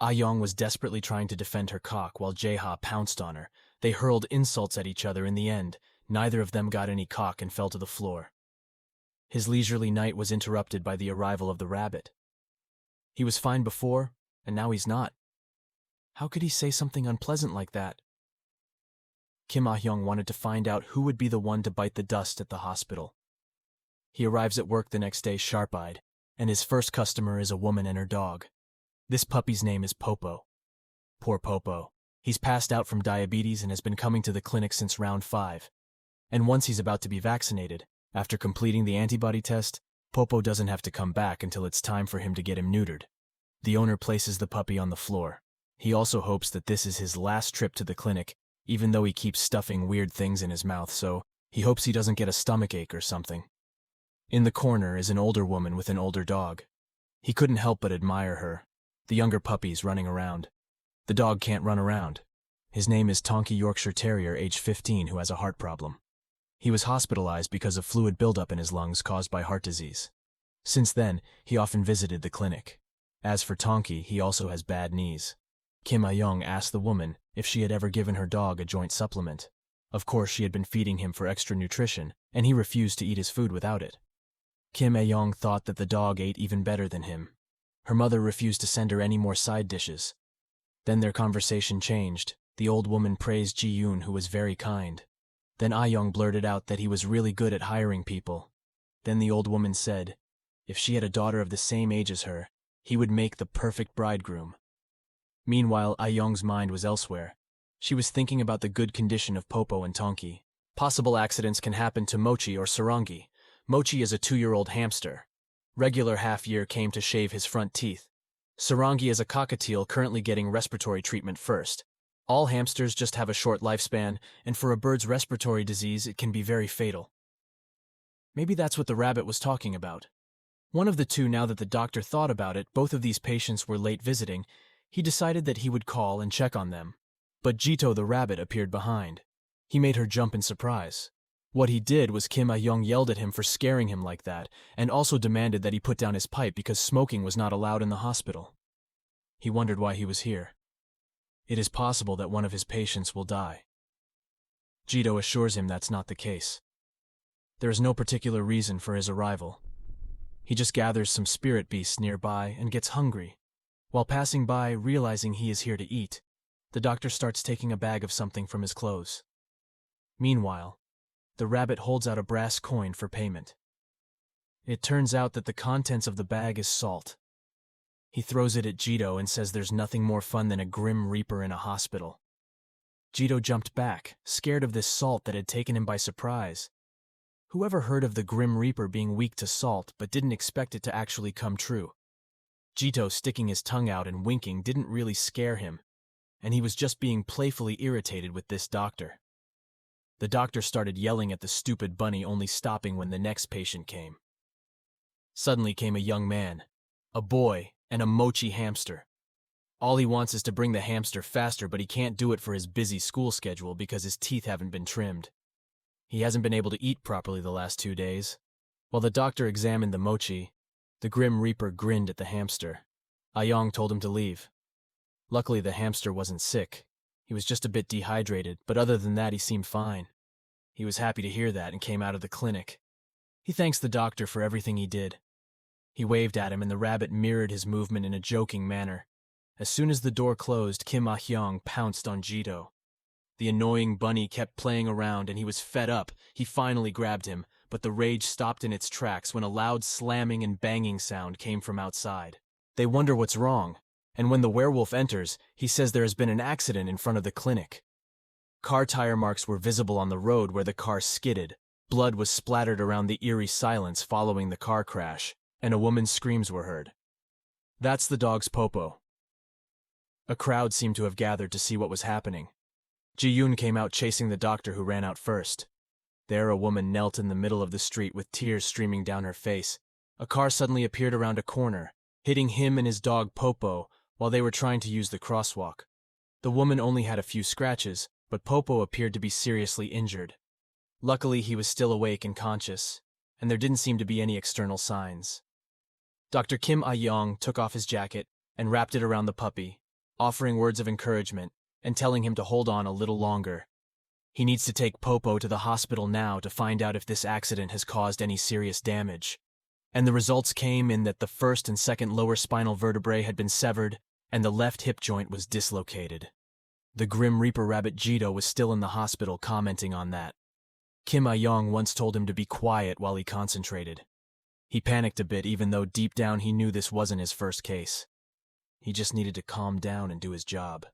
Speaker 1: Ah-yeong was desperately trying to defend her cock while Jaeha pounced on her, They hurled insults at each other in the end. Neither of them got any cock and fell to the floor. His leisurely night was interrupted by the arrival of the rabbit. He was fine before, and now he's not. How could he say something unpleasant like that? Kim Ah-yeong wanted to find out who would be the one to bite the dust at the hospital. He arrives at work the next day sharp-eyed, and his first customer is a woman and her dog. This puppy's name is Popo. Poor Popo. He's passed out from diabetes and has been coming to the clinic since round 5. And once he's about to be vaccinated, after completing the antibody test, Popo doesn't have to come back until it's time for him to get him neutered. The owner places the puppy on the floor. He also hopes that this is his last trip to the clinic, even though he keeps stuffing weird things in his mouth, so he hopes he doesn't get a stomachache or something. In the corner is an older woman with an older dog. He couldn't help but admire her. The younger puppy's running around. The dog can't run around. His name is Tonky Yorkshire Terrier, age 15, who has a heart problem. He was hospitalized because of fluid buildup in his lungs caused by heart disease. Since then, he often visited the clinic. As for Tonky, he also has bad knees. Kim Ah-yeong asked the woman if she had ever given her dog a joint supplement. Of course, she had been feeding him for extra nutrition, and he refused to eat his food without it. Kim Ah-yeong thought that the dog ate even better than him. Her mother refused to send her any more side dishes. Then their conversation changed. The old woman praised Ji-yoon, who was very kind. Then Ah-yeong blurted out that he was really good at hiring people. Then the old woman said, if she had a daughter of the same age as her, he would make the perfect bridegroom. Meanwhile, Ah-yeong's mind was elsewhere. She was thinking about the good condition of Popo and Tonky. Possible accidents can happen to Mochi or Sarangi. Mochi is a 2-year-old hamster. Regular half-year came to shave his front teeth. Sarangi is a cockatiel currently getting respiratory treatment first. All hamsters just have a short lifespan, and for a bird's respiratory disease, it can be very fatal. Maybe that's what the rabbit was talking about. One of the two, now that the doctor thought about it, both of these patients were late visiting, he decided that he would call and check on them. But Jito the rabbit appeared behind. He made her jump in surprise. What he did was Kim Ah-yeong yelled at him for scaring him like that, and also demanded that he put down his pipe because smoking was not allowed in the hospital. He wondered why he was here. It is possible that one of his patients will die. Jito assures him that's not the case. There is no particular reason for his arrival. He just gathers some spirit beasts nearby and gets hungry. While passing by, realizing he is here to eat, the doctor starts taking a bag of something from his clothes. Meanwhile, the rabbit holds out a brass coin for payment. It turns out that the contents of the bag is salt. He throws it at Jito and says there's nothing more fun than a grim reaper in a hospital. Jito jumped back, scared of this salt that had taken him by surprise. Whoever heard of the grim reaper being weak to salt but didn't expect it to actually come true? Jito sticking his tongue out and winking didn't really scare him, and he was just being playfully irritated with this doctor. The doctor started yelling at the stupid bunny, only stopping when the next patient came. Suddenly came a young man, a boy, and a mochi hamster. All he wants is to bring the hamster faster, but he can't do it for his busy school schedule because his teeth haven't been trimmed. He hasn't been able to eat properly the last 2 days. While the doctor examined the mochi, the grim reaper grinned at the hamster. Ah-yeong told him to leave. Luckily, the hamster wasn't sick. He was just a bit dehydrated, but other than that, he seemed fine. He was happy to hear that and came out of the clinic. He thanks the doctor for everything he did. He waved at him, and the rabbit mirrored his movement in a joking manner. As soon as the door closed, Kim Ah-yeong pounced on Jito. The annoying bunny kept playing around, and he was fed up. He finally grabbed him, but the rage stopped in its tracks when a loud slamming and banging sound came from outside. They wonder what's wrong, and when the werewolf enters, he says there has been an accident in front of the clinic. Car tire marks were visible on the road where the car skidded. Blood was splattered around the eerie silence following the car crash, and a woman's screams were heard. That's the dog's Popo. A crowd seemed to have gathered to see what was happening. Ji-yoon came out chasing the doctor, who ran out first. There a woman knelt in the middle of the street with tears streaming down her face. A car suddenly appeared around a corner, hitting him and his dog Popo while they were trying to use the crosswalk. The woman only had a few scratches, but Popo appeared to be seriously injured. Luckily, he was still awake and conscious, and there didn't seem to be any external signs. Dr. Kim Ah-yeong took off his jacket and wrapped it around the puppy, offering words of encouragement. and telling him to hold on a little longer. He needs to take Popo to the hospital now to find out if this accident has caused any serious damage. And the results came in that the first and second lower spinal vertebrae had been severed, and the left hip joint was dislocated. The Grim Reaper rabbit Jito was still in the hospital commenting on that. Kim Ah-yeong once told him to be quiet while he concentrated. He panicked a bit even though deep down he knew this wasn't his first case. He just needed to calm down and do his job.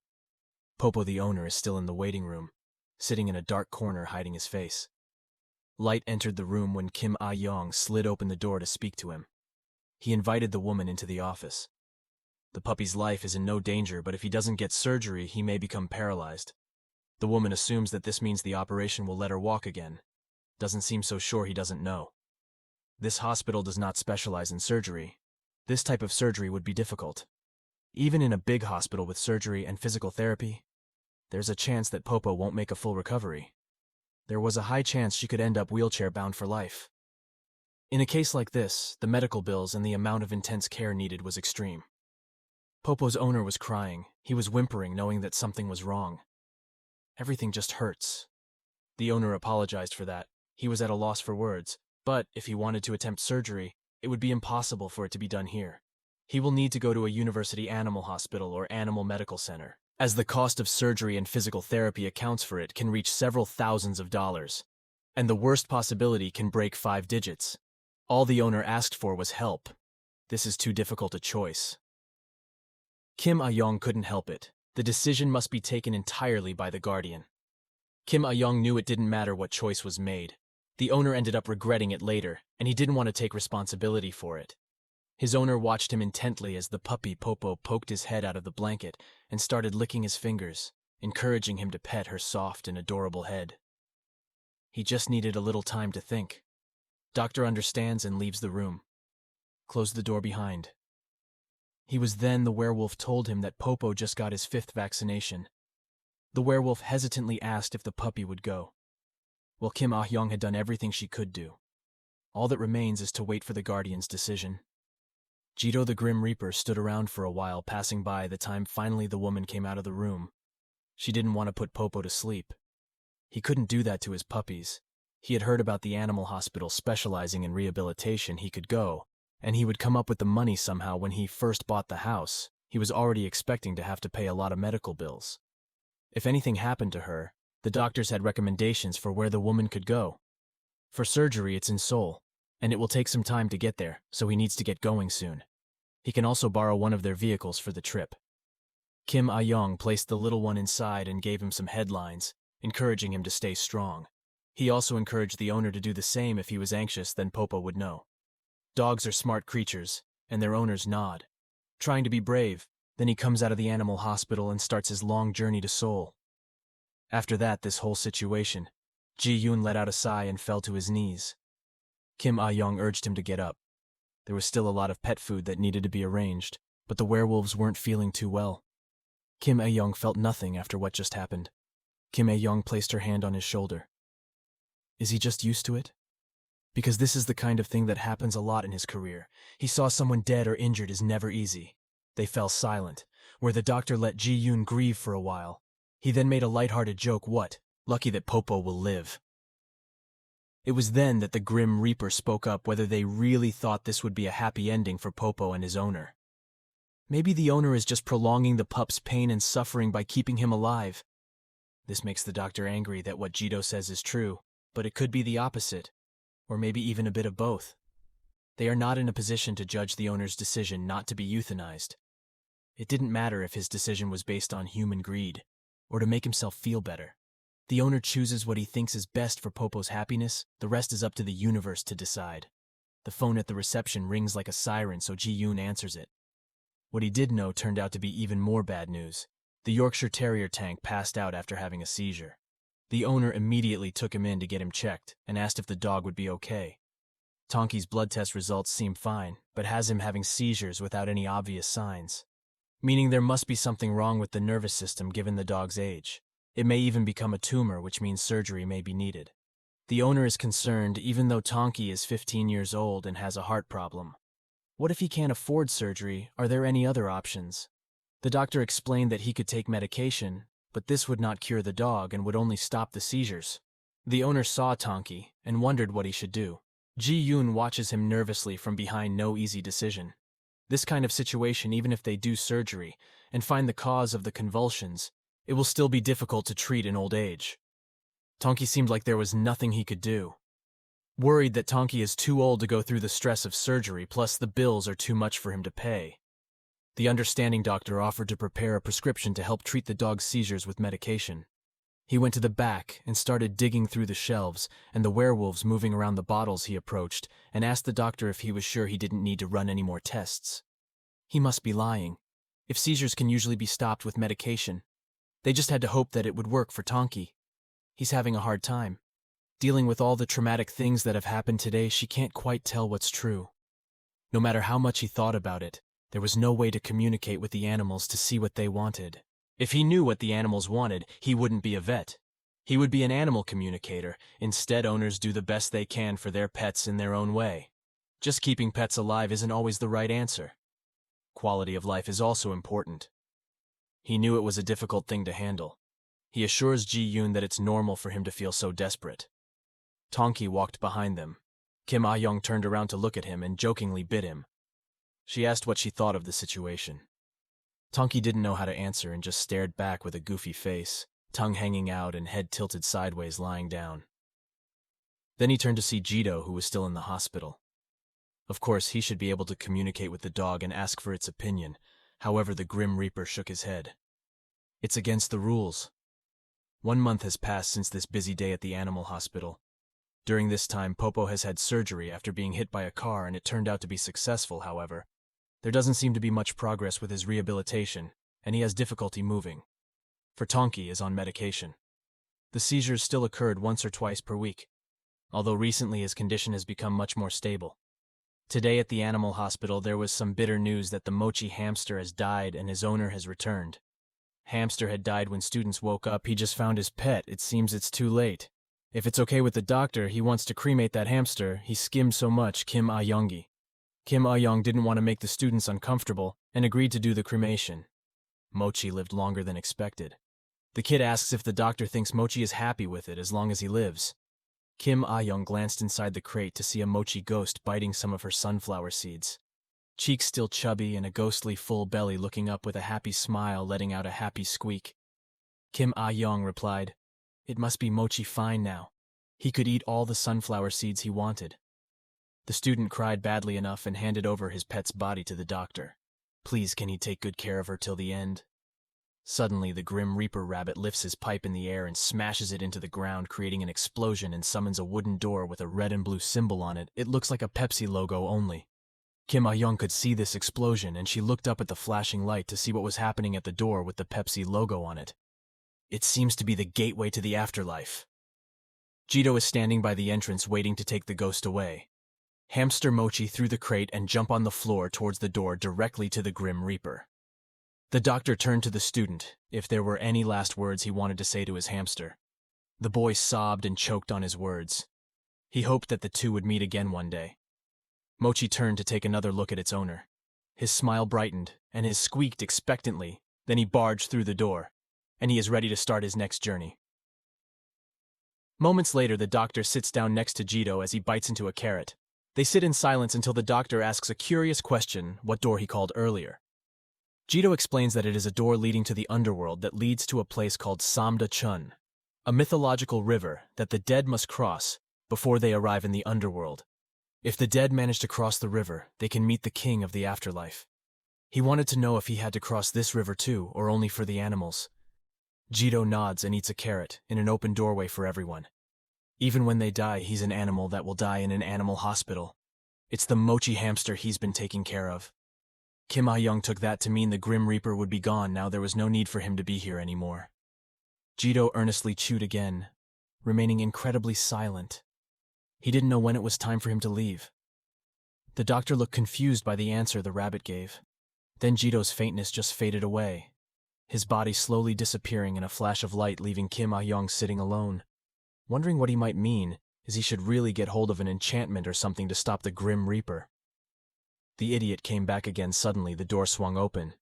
Speaker 1: Popo the owner is still in the waiting room, sitting in a dark corner hiding his face. Light entered the room when Kim Ah-yeong slid open the door to speak to him. He invited the woman into the office. The puppy's life is in no danger, but if he doesn't get surgery, he may become paralyzed. The woman assumes that this means the operation will let her walk again. Doesn't seem so sure he doesn't know. This hospital does not specialize in surgery. This type of surgery would be difficult. Even in a big hospital with surgery and physical therapy, there's a chance that Popo won't make a full recovery. There was a high chance she could end up wheelchair-bound for life. In a case like this, the medical bills and the amount of intense care needed was extreme. Popo's owner was crying. He was whimpering, knowing that something was wrong. Everything just hurts. The owner apologized for that. He was at a loss for words, but if he wanted to attempt surgery, it would be impossible for it to be done here. He will need to go to a university animal hospital or animal medical center, as the cost of surgery and physical therapy accounts for it can reach several thousands of dollars. And the worst possibility can break 5 digits. All the owner asked for was help. This is too difficult a choice. Kim Ah-yeong couldn't help it. The decision must be taken entirely by the guardian. Kim Ah-yeong knew it didn't matter what choice was made. The owner ended up regretting it later, and he didn't want to take responsibility for it. His owner watched him intently as the puppy Popo poked his head out of the blanket and started licking his fingers, encouraging him to pet her soft and adorable head. He just needed a little time to think. Doctor understands and leaves the room. Closed the door behind. He was then the werewolf told him that Popo just got his 5th vaccination. The werewolf hesitantly asked if the puppy would go. Well, Kim Ah-yeong had done everything she could do. All that remains is to wait for the guardian's decision. Jito the Grim Reaper stood around for a while, passing by the time finally the woman came out of the room. She didn't want to put Popo to sleep. He couldn't do that to his puppies. He had heard about the animal hospital specializing in rehabilitation. He could go, and he would come up with the money somehow. When he first bought the house, he was already expecting to have to pay a lot of medical bills. If anything happened to her, the doctors had recommendations for where the woman could go. For surgery, it's in Seoul, and it will take some time to get there, so he needs to get going soon. He can also borrow one of their vehicles for the trip. Kim Ah-yeong placed the little one inside and gave him some headlines, encouraging him to stay strong. He also encouraged the owner to do the same. If he was anxious, then Popo would know. Dogs are smart creatures, and their owners nod. Trying to be brave, then he comes out of the animal hospital and starts his long journey to Seoul. After that, this whole situation, Ji-yoon let out a sigh and fell to his knees. Kim Ah-yeong urged him to get up. There was still a lot of pet food that needed to be arranged, but the werewolves weren't feeling too well. Kim Ah-yeong felt nothing after what just happened. Kim Ah-yeong placed her hand on his shoulder. Is he just used to it? Because this is the kind of thing that happens a lot in his career. He saw someone dead or injured is never easy. They fell silent, where the doctor let Ji-yoon grieve for a while. He then made a lighthearted joke. What? Lucky that Popo will live. It was then that the Grim Reaper spoke up whether they really thought this would be a happy ending for Popo and his owner. Maybe the owner is just prolonging the pup's pain and suffering by keeping him alive. This makes the doctor angry that what Jito says is true, but it could be the opposite, or maybe even a bit of both. They are not in a position to judge the owner's decision not to be euthanized. It didn't matter if his decision was based on human greed, or to make himself feel better. The owner chooses what he thinks is best for Popo's happiness. The rest is up to the universe to decide. The phone at the reception rings like a siren, so Ji-yoon answers it. What he did know turned out to be even more bad news. The Yorkshire Terrier tank passed out after having a seizure. The owner immediately took him in to get him checked and asked if the dog would be okay. Tonki's blood test results seem fine, but has him having seizures without any obvious signs, meaning there must be something wrong with the nervous system given the dog's age. It may even become a tumor, which means surgery may be needed. The owner is concerned even though Tonki is 15 years old and has a heart problem. What if he can't afford surgery? Are there any other options? The doctor explained that he could take medication, but this would not cure the dog and would only stop the seizures. The owner saw Tonki and wondered what he should do. Ji-yoon watches him nervously from behind. No easy decision. This kind of situation, even if they do surgery and find the cause of the convulsions, it will still be difficult to treat in old age. Tonki seemed like there was nothing he could do. Worried that Tonki is too old to go through the stress of surgery, plus the bills are too much for him to pay. The understanding doctor offered to prepare a prescription to help treat the dog's seizures with medication. He went to the back and started digging through the shelves and the werewolves moving around the bottles. He approached and asked the doctor if he was sure he didn't need to run any more tests. He must be lying. If seizures can usually be stopped with medication, they just had to hope that it would work for Tonki. He's having a hard time. Dealing with all the traumatic things that have happened today, she can't quite tell what's true. No matter how much he thought about it, there was no way to communicate with the animals to see what they wanted. If he knew what the animals wanted, he wouldn't be a vet. He would be an animal communicator. Instead, owners do the best they can for their pets in their own way. Just keeping pets alive isn't always the right answer. Quality of life is also important. He knew it was a difficult thing to handle. He assures Ji-yoon that it's normal for him to feel so desperate. Tonki walked behind them. Kim Ah-yeong turned around to look at him and jokingly bit him. She asked what she thought of the situation. Tonki didn't know how to answer and just stared back with a goofy face, tongue hanging out and head tilted sideways, lying down. Then he turned to see Jito, who was still in the hospital. Of course, he should be able to communicate with the dog and ask for its opinion. However, the Grim Reaper shook his head. It's against the rules. 1 month has passed since this busy day at the animal hospital. During this time, Popo has had surgery after being hit by a car, and it turned out to be successful. However, there doesn't seem to be much progress with his rehabilitation, and he has difficulty moving. For Tonki is on medication. The seizures still occurred once or twice per week, although recently his condition has become much more stable. Today at the animal hospital, there was some bitter news that the Mochi hamster has died and his owner has returned. Hamster had died when students woke up. He just found his pet. It seems it's too late. If it's okay with the doctor, he wants to cremate that hamster. He skimmed so much. Kim Ah-yeongi. Kim Ah-yeong didn't want to make the students uncomfortable and agreed to do the cremation. Mochi lived longer than expected. The kid asks if the doctor thinks Mochi is happy with it as long as he lives. Kim Ah-yeong glanced inside the crate to see a Mochi ghost biting some of her sunflower seeds. Cheeks still chubby and a ghostly full belly, looking up with a happy smile, letting out a happy squeak. Kim Ah-yeong replied, "It must be Mochi fine now. He could eat all the sunflower seeds he wanted." The student cried badly enough and handed over his pet's body to the doctor. Please, can he take good care of her till the end? Suddenly, the Grim Reaper rabbit lifts his pipe in the air and smashes it into the ground, creating an explosion, and summons a wooden door with a red and blue symbol on it. It looks like a Pepsi logo only. Kim Ah-yeong could see this explosion, and she looked up at the flashing light to see what was happening at the door with the Pepsi logo on it. It seems to be the gateway to the afterlife. Jito is standing by the entrance waiting to take the ghost away. Hamster Mochi threw the crate and jumped on the floor towards the door directly to the Grim Reaper. The doctor turned to the student, if there were any last words he wanted to say to his hamster. The boy sobbed and choked on his words. He hoped that the two would meet again one day. Mochi turned to take another look at its owner. His smile brightened, and his squeaked expectantly. Then he barged through the door, and he is ready to start his next journey. Moments later, the doctor sits down next to Jito as he bites into a carrot. They sit in silence until the doctor asks a curious question, what door he called earlier. Jito explains that it is a door leading to the underworld that leads to a place called Samda Chun, a mythological river that the dead must cross before they arrive in the underworld. If the dead manage to cross the river, they can meet the king of the afterlife. He wanted to know if he had to cross this river too, or only for the animals. Jito nods and eats a carrot in an open doorway for everyone. Even when they die, he's an animal that will die in an animal hospital. It's the Mochi hamster he's been taking care of. Kim Ah-yeong took that to mean the Grim Reaper would be gone. Now there was no need for him to be here anymore. Jito earnestly chewed again, remaining incredibly silent. He didn't know when it was time for him to leave. The doctor looked confused by the answer the rabbit gave. Then Jito's faintness just faded away, his body slowly disappearing in a flash of light, leaving Kim Ah-yeong sitting alone, wondering what he might mean, as he should really get hold of an enchantment or something to stop the Grim Reaper. The idiot came back again. Suddenly, the door swung open.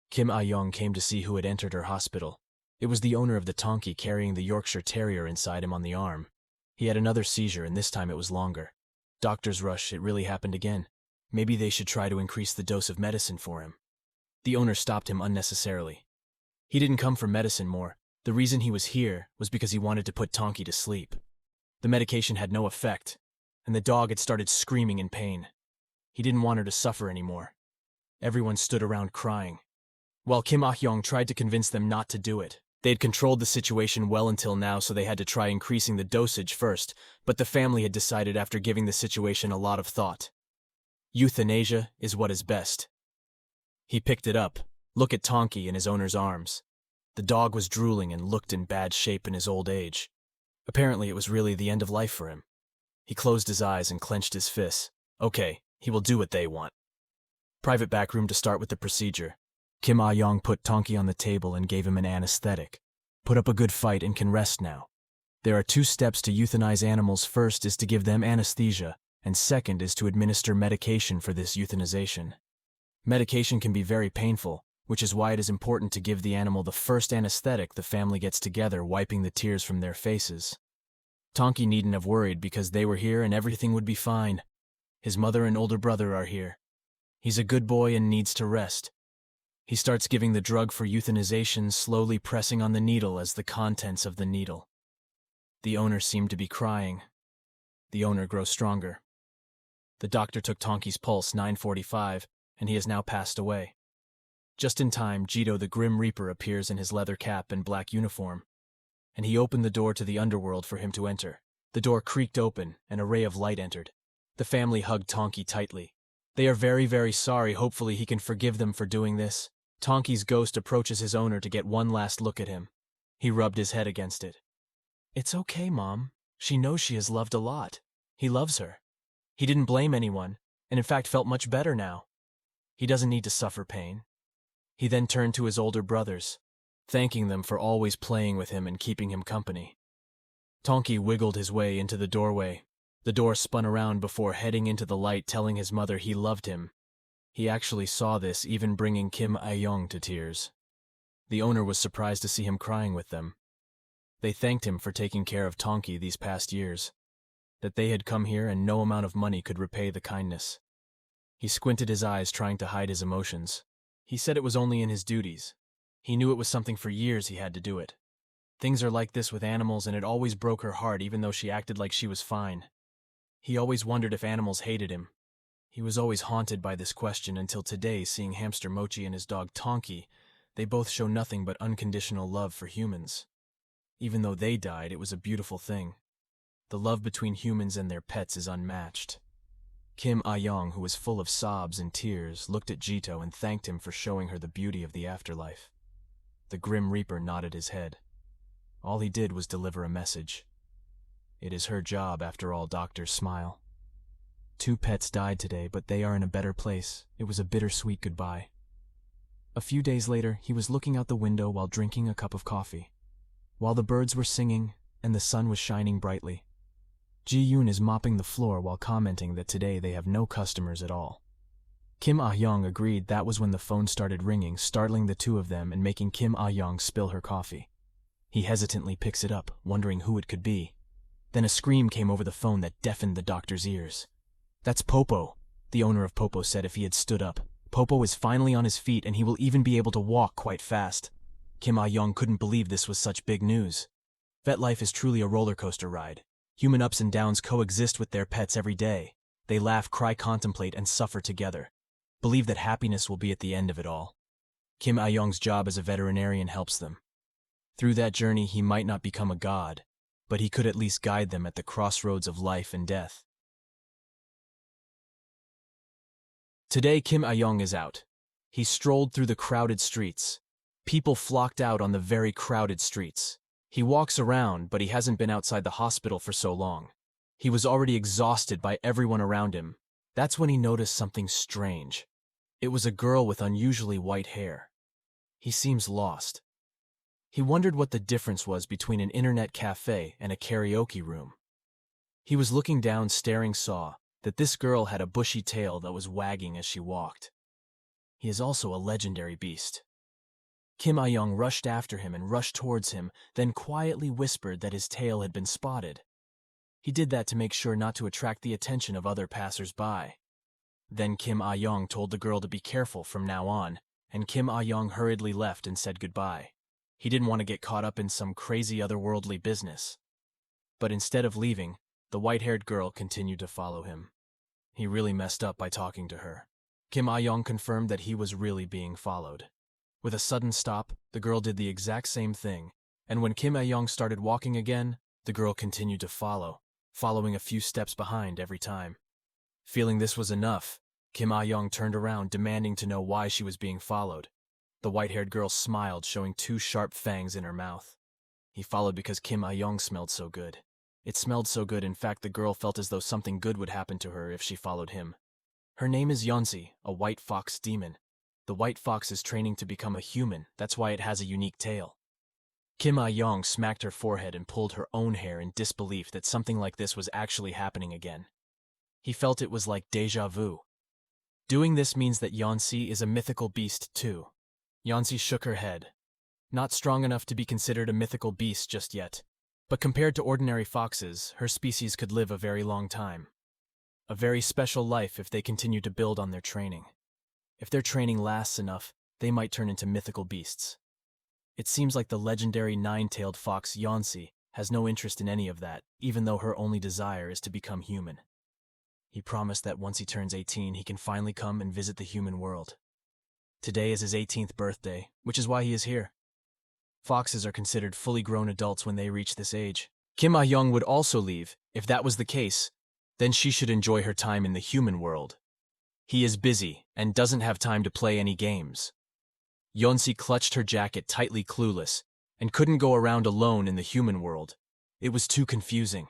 Speaker 1: Kim Ah-yeong came to see who had entered her hospital. It was the owner of the Tonki carrying the Yorkshire Terrier inside him on the arm. He had another seizure, and this time it was longer. Doctors rush, it really happened again. Maybe they should try to increase the dose of medicine for him. The owner stopped him unnecessarily. He didn't come for medicine more. The reason he was here was because he wanted to put Tonki to sleep. The medication had no effect, and the dog had started screaming in pain. He didn't want her to suffer anymore. Everyone stood around crying, while Kim Ah-yeong tried to convince them not to do it. They had controlled the situation well until now, so they had to try increasing the dosage first, but the family had decided after giving the situation a lot of thought. Euthanasia is what is best. He picked it up. Look at Tonki in his owner's arms. The dog was drooling and looked in bad shape in his old age. Apparently it was really the end of life for him. He closed his eyes and clenched his fists. Okay, he will do what they want. Private back room to start with the procedure. Kim Ah-yeong put Tonki on the table and gave him an anesthetic. Put up a good fight and can rest now. There are 2 steps to euthanize animals. First is to give them anesthesia, and second is to administer medication for this euthanization. Medication can be very painful, which is why it is important to give the animal the first anesthetic. The family gets together, wiping the tears from their faces. Tonki needn't have worried because they were here and everything would be fine. His mother and older brother are here. He's a good boy and needs to rest. He starts giving the drug for euthanization, slowly pressing on the needle as the contents of the needle. The owner seemed to be crying. The owner grows stronger. The doctor took Tonki's pulse, 9:45, and he has now passed away. Just in time, Jito the Grim Reaper appears in his leather cap and black uniform, and he opened the door to the underworld for him to enter. The door creaked open, and a ray of light entered. The family hugged Tonki tightly. They are very, very sorry. Hopefully he can forgive them for doing this. Tonki's ghost approaches his owner to get one last look at him. He rubbed his head against it. It's okay, Mom. She knows she is loved a lot. He loves her. He didn't blame anyone, and in fact felt much better now. He doesn't need to suffer pain. He then turned to his older brothers, thanking them for always playing with him and keeping him company. Tonki wiggled his way into the doorway. The door spun around before heading into the light, telling his mother he loved him. He actually saw this, even bringing Kim Ah-yeong to tears. The owner was surprised to see him crying with them. They thanked him for taking care of Tonki these past years, that they had come here and no amount of money could repay the kindness. He squinted his eyes, trying to hide his emotions. He said it was only in his duties. He knew it was something for years he had to do it. Things are like this with animals, and it always broke her heart even though she acted like she was fine. He always wondered if animals hated him. He was always haunted by this question until today, seeing hamster Mochi and his dog Tonki. They both show nothing but unconditional love for humans. Even though they died, it was a beautiful thing. The love between humans and their pets is unmatched. Kim Ah-yeong, who was full of sobs and tears, looked at Jito and thanked him for showing her the beauty of the afterlife. The Grim Reaper nodded his head. All he did was deliver a message. It is her job, after all. Doctors smile. 2 pets died today, but they are in a better place. It was a bittersweet goodbye. A few days later, he was looking out the window while drinking a cup of coffee. While the birds were singing and the sun was shining brightly, Ji-yoon is mopping the floor while commenting that today they have no customers at all. Kim Ah-yeong agreed. That was when the phone started ringing, startling the 2 of them and making Kim Ah-yeong spill her coffee. He hesitantly picks it up, wondering who it could be. Then a scream came over the phone that deafened the doctor's ears. That's Popo, the owner of Popo said if he had stood up. Popo is finally on his feet and he will even be able to walk quite fast. Kim Ah-yeong couldn't believe this was such big news. Vet life is truly a roller coaster ride. Human ups and downs coexist with their pets every day. They laugh, cry, contemplate, and suffer together. Believe that happiness will be at the end of it all. Kim Ah-yeong's job as a veterinarian helps them. Through that journey, he might not become a god, but he could at least guide them at the crossroads of life and death. Today, Kim Ah-yeong is out. He strolled through the crowded streets. People flocked out on the very crowded streets. He walks around, but he hasn't been outside the hospital for so long. He was already exhausted by everyone around him. That's when he noticed something strange. It was a girl with unusually white hair. He seems lost. He wondered what the difference was between an internet cafe and a karaoke room. He was looking down, staring, saw that this girl had a bushy tail that was wagging as she walked. He is also a legendary beast. Kim Ah-yeong rushed after him and rushed towards him, then quietly whispered that his tail had been spotted. He did that to make sure not to attract the attention of other passers-by. Then Kim Ah-yeong told the girl to be careful from now on, and Kim Ah-yeong hurriedly left and said goodbye. He didn't want to get caught up in some crazy otherworldly business. But instead of leaving, the white-haired girl continued to follow him. He really messed up by talking to her. Kim Ah-yeong confirmed that he was really being followed. With a sudden stop, the girl did the exact same thing, and when Kim Ah-yeong started walking again, the girl continued to follow, following a few steps behind every time. Feeling this was enough, Kim Ah-yeong turned around demanding to know why she was being followed. The white-haired girl smiled, showing two sharp fangs in her mouth. He followed because Kim Ah-yeong smelled so good. It smelled so good, in fact, the girl felt as though something good would happen to her if she followed him. Her name is Yeonsi, a white fox demon. The white fox is training to become a human, that's why it has a unique tail. Kim Ah-yeong smacked her forehead and pulled her own hair in disbelief that something like this was actually happening again. He felt it was like déjà vu. Doing this means that Yeonsi is a mythical beast too. Yeonsi shook her head. Not strong enough to be considered a mythical beast just yet, but compared to ordinary foxes, her species could live a very long time. A very special life if they continue to build on their training. If their training lasts enough, they might turn into mythical beasts. It seems like the legendary nine-tailed fox Yeonsi has no interest in any of that, even though her only desire is to become human. He promised that once he turns 18, he can finally come and visit the human world. Today is his 18th birthday, which is why he is here. Foxes are considered fully grown adults when they reach this age. Kim Ah-yeong would also leave. If that was the case, then she should enjoy her time in the human world. He is busy and doesn't have time to play any games. Yeonsi clutched her jacket tightly, clueless, and couldn't go around alone in the human world. It was too confusing.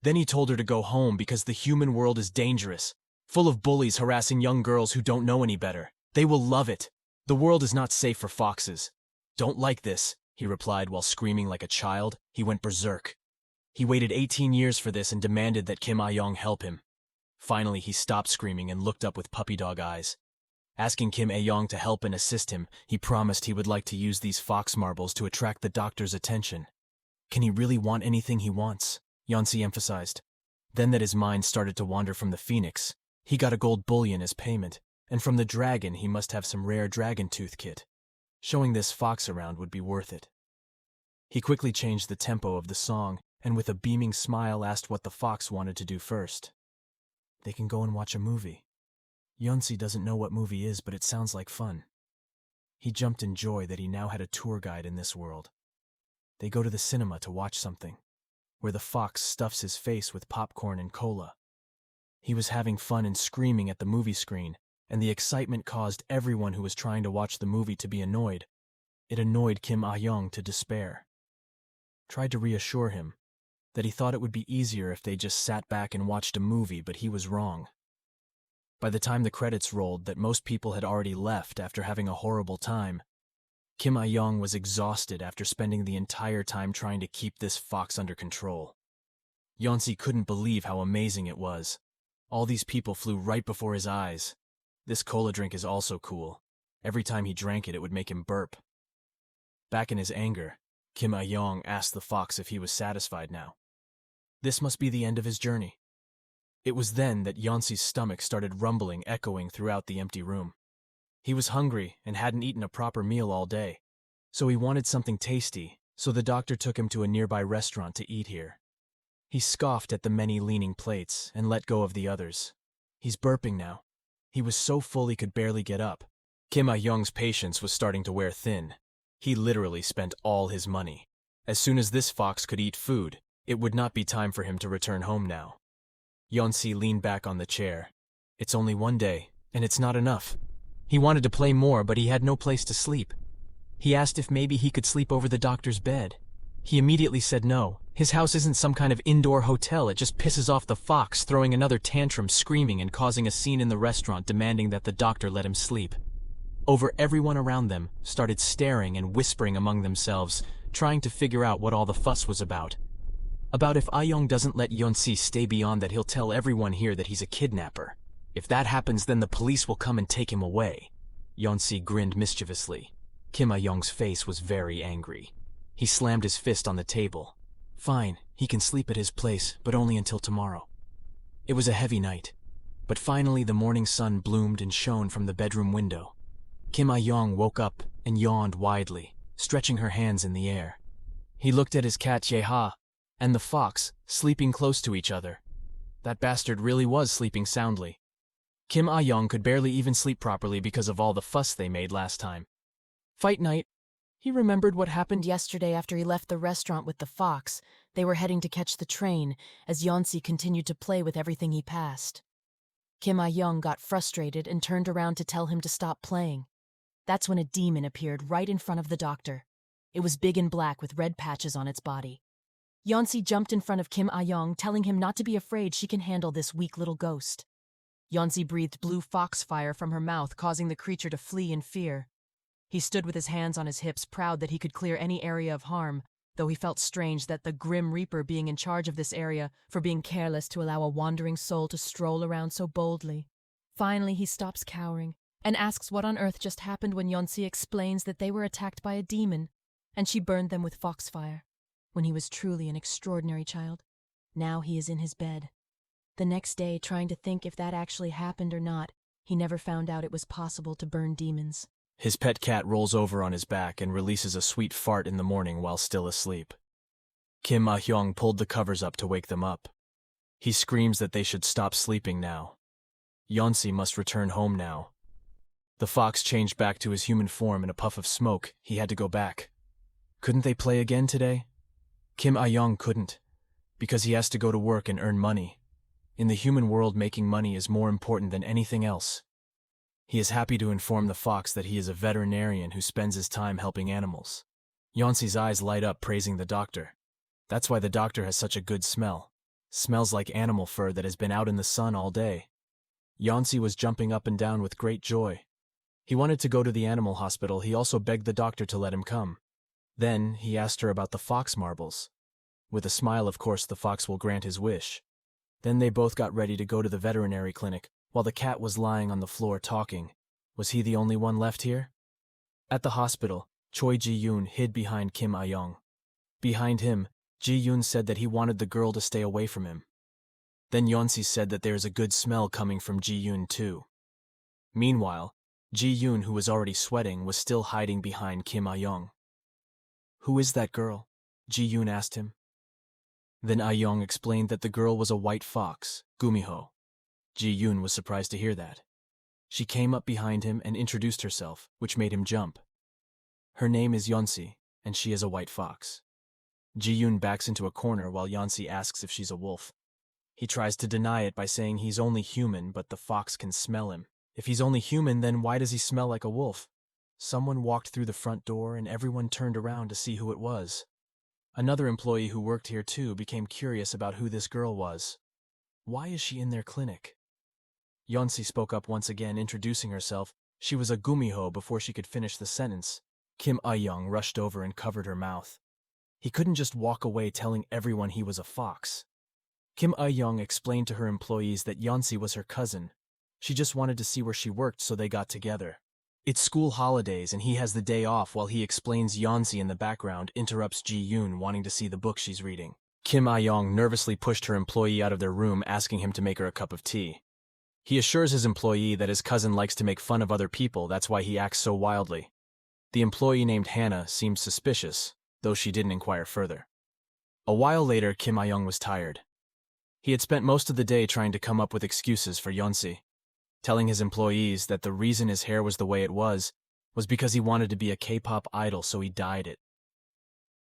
Speaker 1: Then he told her to go home because the human world is dangerous, full of bullies harassing young girls who don't know any better. They will love it. The world is not safe for foxes. Don't like this, he replied while screaming like a child. He went berserk. He waited 18 years for this and demanded that Kim Ah-yeong help him. Finally, he stopped screaming and looked up with puppy dog eyes. Asking Kim Ah-yeong to help and assist him, he promised he would like to use these fox marbles to attract the doctor's attention. Can he really want anything he wants? Yeonsi emphasized. Then that his mind started to wander from the phoenix, he got a gold bullion as payment, and from the dragon he must have some rare dragon tooth kit. Showing this fox around would be worth it. He quickly changed the tempo of the song, and with a beaming smile asked what the fox wanted to do first. They can go and watch a movie. Yeonsi doesn't know what movie is, but it sounds like fun. He jumped in joy that he now had a tour guide in this world. They go to the cinema to watch something, where the fox stuffs his face with popcorn and cola. He was having fun and screaming at the movie screen, and the excitement caused everyone who was trying to watch the movie to be annoyed. It annoyed Kim Ah-yeong to despair. Tried to reassure him that he thought it would be easier if they just sat back and watched a movie, but he was wrong. By the time the credits rolled that most people had already left after having a horrible time, Kim Ah-yeong was exhausted after spending the entire time trying to keep this fox under control. Yeonsi couldn't believe how amazing it was. All these people flew right before his eyes. This cola drink is also cool. Every time he drank it, it would make him burp. Back in his anger, Kim Ah-yeong asked the fox if he was satisfied now. This must be the end of his journey. It was then that Yeonsi's stomach started rumbling, echoing throughout the empty room. He was hungry and hadn't eaten a proper meal all day, so he wanted something tasty, so the doctor took him to a nearby restaurant to eat here. He scoffed at the many leaning plates and let go of the others. He's burping now. He was so full he could barely get up. Kim Ah-yeong's patience was starting to wear thin. He literally spent all his money. As soon as this fox could eat food, it would not be time for him to return home now. Yeonsi leaned back on the chair. It's only one day, and it's not enough. He wanted to play more, but he had no place to sleep. He asked if maybe he could sleep over the doctor's bed. He immediately said no. His house isn't some kind of indoor hotel, it just pisses off the fox, throwing another tantrum, screaming and causing a scene in the restaurant, demanding that the doctor let him sleep. Everyone around them started staring and whispering among themselves, trying to figure out what all the fuss was about. About if Ah-yeong doesn't let Yeonsi stay beyond that, he'll tell everyone here that he's a kidnapper. If that happens, then the police will come and take him away. Yeonsi grinned mischievously. Kim Ah-yeong's face was very angry. He slammed his fist on the table. Fine, he can sleep at his place, but only until tomorrow. It was a heavy night, but finally the morning sun bloomed and shone from the bedroom window. Kim Ah-yeong woke up and yawned widely, stretching her hands in the air. He looked at his cat Yeha and the fox, sleeping close to each other. That bastard really was sleeping soundly. Kim Ah-yeong could barely even sleep properly because of all the fuss they made last time. Fight night. He remembered what happened
Speaker 2: Yesterday after he left the restaurant with the fox, they were heading to catch the train as Yeonsi continued to play with everything he passed. Kim Ah-yeong got frustrated and turned around to tell him to stop playing. That's when a demon appeared right in front of the doctor. It was big and black with red patches on its body. Yeonsi jumped in front of Kim Ah-yeong, telling him not to be afraid, she can handle this weak little ghost. Yeonsi breathed blue fox fire from her mouth, causing the creature to flee in fear. He stood with his hands on his hips, proud that he could clear any area of harm, though he felt strange that the Grim Reaper being in charge of this area for being careless to allow a wandering soul to stroll around so boldly. Finally, he stops cowering and asks what on earth just happened when Yeonsi explains that they were attacked by a demon, and she burned them with foxfire, when he was truly an extraordinary child. Now he is in his bed. The next day, trying to think if that actually happened or not, he never found out it was possible to burn demons.
Speaker 1: His pet cat rolls over on his back and releases a sweet fart in the morning while still asleep. Kim Ah-yeong pulled the covers up to wake them up. He screams that they should stop sleeping now. Yeonsi must return home now. The fox changed back to his human form in a puff of smoke. He had to go back. Couldn't they play again today? Kim Ah-yeong couldn't, because he has to go to work and earn money. In the human world, making money is more important than anything else. He is happy to inform the fox that he is a veterinarian who spends his time helping animals. Yeonsi's eyes light up, praising the doctor. That's why the doctor has such a good smell. Smells like animal fur that has been out in the sun all day. Yeonsi was jumping up and down with great joy. He wanted to go to the animal hospital. He also begged the doctor to let him come. Then he asked her about the fox marbles. With a smile, of course, the fox will grant his wish. Then they both got ready to go to the veterinary clinic, while the cat was lying on the floor talking. Was he the only one left here? At the hospital, Choi Ji-yoon hid behind Kim Ah-yeong. Behind him, Ji-yoon said that he wanted the girl to stay away from him. Then Yeonsi said that there is a good smell coming from Ji-yoon too. Meanwhile, Ji-yoon, who was already sweating, was still hiding behind Kim Ah-yeong. Who is that girl? Ji-yoon asked him. Then Ah-yeong explained that the girl was a white fox, Gumiho. Ji-yoon was surprised to hear that. She came up behind him and introduced herself, which made him jump. Her name is Yeonsi, and she is a white fox. Ji-yoon backs into a corner while Yeonsi asks if she's a wolf. He tries to deny it by saying he's only human, but the fox can smell him. If he's only human, then why does he smell like a wolf? Someone walked through the front door and everyone turned around to see who it was. Another employee who worked here too became curious about who this girl was. Why is she in their clinic? Yeonsi spoke up once again, introducing herself. She was a Gumiho before she could finish the sentence. Kim Ah-yeong rushed over and covered her mouth. He couldn't just walk away telling everyone he was a fox. Kim Ah-yeong explained to her employees that Yeonsi was her cousin. She just wanted to see where she worked, so they got together. It's school holidays and he has the day off. While he explains, Yeonsi in the background interrupts Ji-yoon, wanting to see the book she's reading. Kim Ah-yeong nervously pushed her employee out of their room, asking him to make her a cup of tea. He assures his employee that his cousin likes to make fun of other people, that's why he acts so wildly. The employee named Hannah seemed suspicious, though she didn't inquire further. A while later, Kim Ah-yeong was tired. He had spent most of the day trying to come up with excuses for Yeonsi, telling his employees that the reason his hair was the way it was because he wanted to be a K-pop idol, so he dyed it.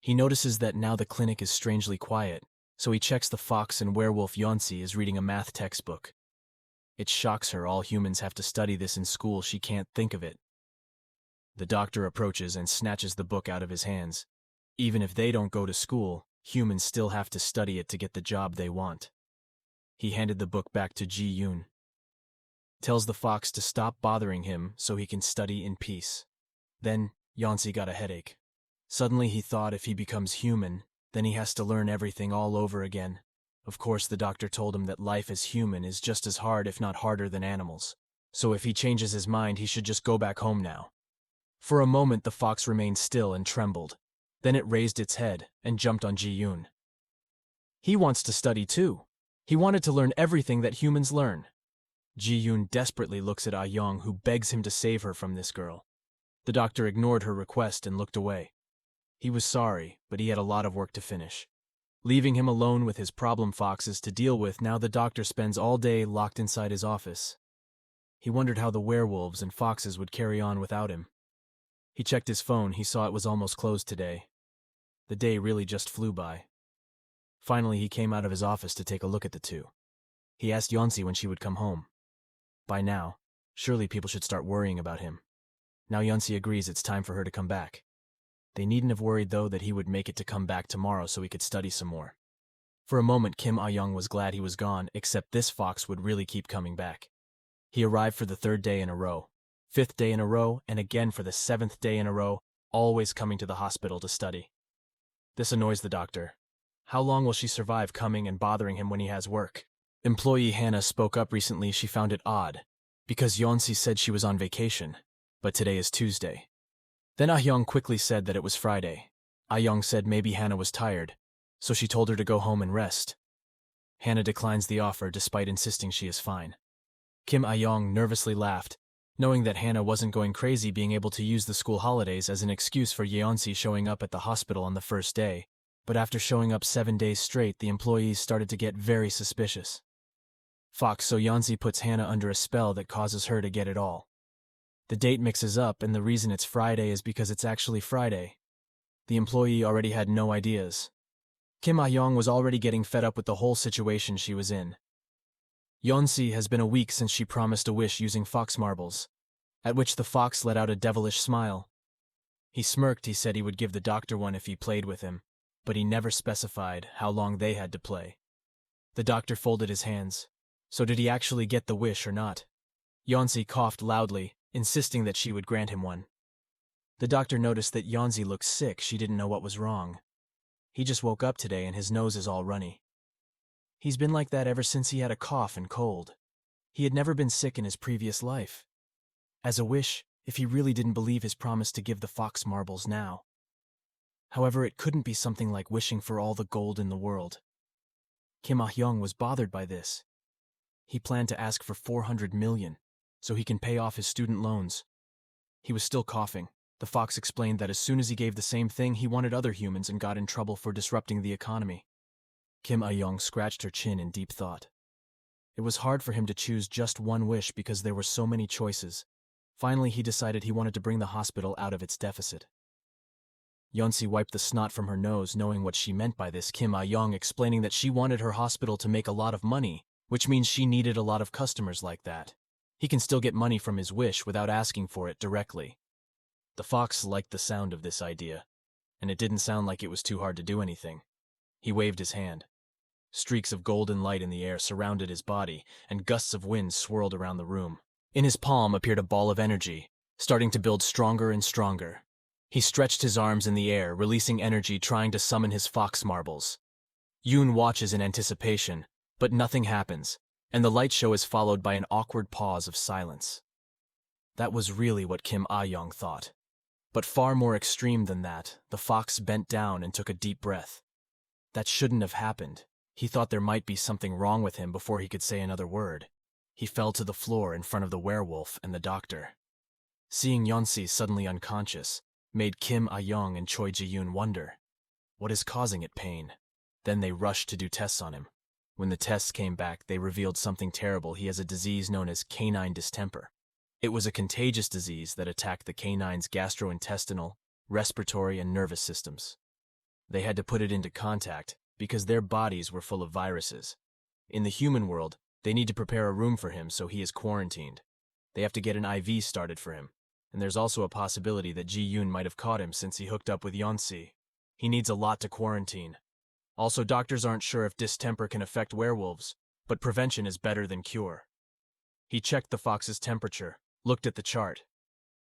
Speaker 1: He notices that now the clinic is strangely quiet, so he checks the fox and werewolf. Yeonsi is reading a math textbook. It shocks her. All humans have to study this in school. She can't think of it. The doctor approaches and snatches the book out of his hands. Even if they don't go to school, humans still have to study it to get the job they want. He handed the book back to Ji-yoon. Tells the fox to stop bothering him so he can study in peace. Then Yeonsi got a headache. Suddenly he thought if he becomes human, then he has to learn everything all over again. Of course, the doctor told him that life as human is just as hard, if not harder, than animals. So if he changes his mind, he should just go back home now. For a moment the fox remained still and trembled. Then it raised its head and jumped on Ji-yoon. He wants to study too. He wanted to learn everything that humans learn. Ji-yoon desperately looks at Ah-yeong, who begs him to save her from this girl. The doctor ignored her request and looked away. He was sorry, but he had a lot of work to finish. Leaving him alone with his problem foxes to deal with, now the doctor spends all day locked inside his office. He wondered how the werewolves and foxes would carry on without him. He checked his phone. He saw it was almost closed today. The day really just flew by. Finally, he came out of his office to take a look at the two. He asked Yeonsi when she would come home. By now, surely people should start worrying about him. Now Yeonsi agrees it's time for her to come back. They needn't have worried, though, that he would make it to come back tomorrow so he could study some more. For a moment, Kim Ah-yeong was glad he was gone, except this fox would really keep coming back. He arrived for the 3rd day in a row, 5th day in a row, and again for the 7th day in a row, always coming to the hospital to study. This annoys the doctor. How long will she survive coming and bothering him when he has work? Employee Hannah spoke up recently. She found it odd, because Yeonsi said she was on vacation, but today is Tuesday. Then Ah-yeong quickly said that it was Friday. Ah-yeong said maybe Hannah was tired, so she told her to go home and rest. Hannah declines the offer despite insisting she is fine. Kim Ah-yeong nervously laughed, knowing that Hannah wasn't going crazy being able to use the school holidays as an excuse for Yeonsi showing up at the hospital on the first day. But after showing up 7 days straight, the employees started to get very suspicious. Fox, so Yeonsi puts Hannah under a spell that causes her to get it all. The date mixes up, and the reason it's Friday is because it's actually Friday. The employee already had no ideas. Kim Ah-yeong was already getting fed up with the whole situation she was in. Yeonsi has been a week since she promised a wish using fox marbles, at which the fox let out a devilish smile. He smirked. He said he would give the doctor one if he played with him, but he never specified how long they had to play. The doctor folded his hands. So did he actually get the wish or not? Yeonsi coughed loudly, insisting that she would grant him one. The doctor noticed that Yeonsi looked sick. She didn't know what was wrong. He just woke up today and his nose is all runny. He's been like that ever since he had a cough and cold. He had never been sick in his previous life. As a wish, if he really didn't believe his promise to give the fox marbles now. However, it couldn't be something like wishing for all the gold in the world. Kim Ah-yeong was bothered by this. He planned to ask for 400 million, so he can pay off his student loans. He was still coughing. The fox explained that as soon as he gave the same thing, he wanted other humans and got in trouble for disrupting the economy. Kim Ah-yeong scratched her chin in deep thought. It was hard for him to choose just one wish because there were so many choices. Finally, he decided he wanted to bring the hospital out of its deficit. Yeonsi wiped the snot from her nose, knowing what she meant by this. Kim Ah-yeong explaining that she wanted her hospital to make a lot of money, which means she needed a lot of customers like that. He can still get money from his wish without asking for it directly. The fox liked the sound of this idea, and it didn't sound like it was too hard to do anything. He waved his hand. Streaks of golden light in the air surrounded his body, and gusts of wind swirled around the room. In his palm appeared a ball of energy, starting to build stronger and stronger. He stretched his arms in the air, releasing energy, trying to summon his fox marbles. Yoon watches in anticipation, but nothing happens, and the light show is followed by an awkward pause of silence. That was really what Kim Ah-yeong thought. But far more extreme than that, the fox bent down and took a deep breath. That shouldn't have happened. He thought there might be something wrong with him before he could say another word. He fell to the floor in front of the werewolf and the doctor. Seeing Yeonsi suddenly unconscious made Kim Ah-yeong and Choi Ji-yoon wonder, what is causing it pain? Then they rushed to do tests on him. When the tests came back, they revealed something terrible. He has a disease known as canine distemper. It was a contagious disease that attacked the canine's gastrointestinal, respiratory, and nervous systems. They had to put it into contact because their bodies were full of viruses. In the human world, they need to prepare a room for him, so he is quarantined. They have to get an IV started for him, and there's also a possibility that Ji-yoon might have caught him since he hooked up with Yeonsi. He needs a lot to quarantine. Also, doctors aren't sure if distemper can affect werewolves, but prevention is better than cure. He checked the fox's temperature, looked at the chart.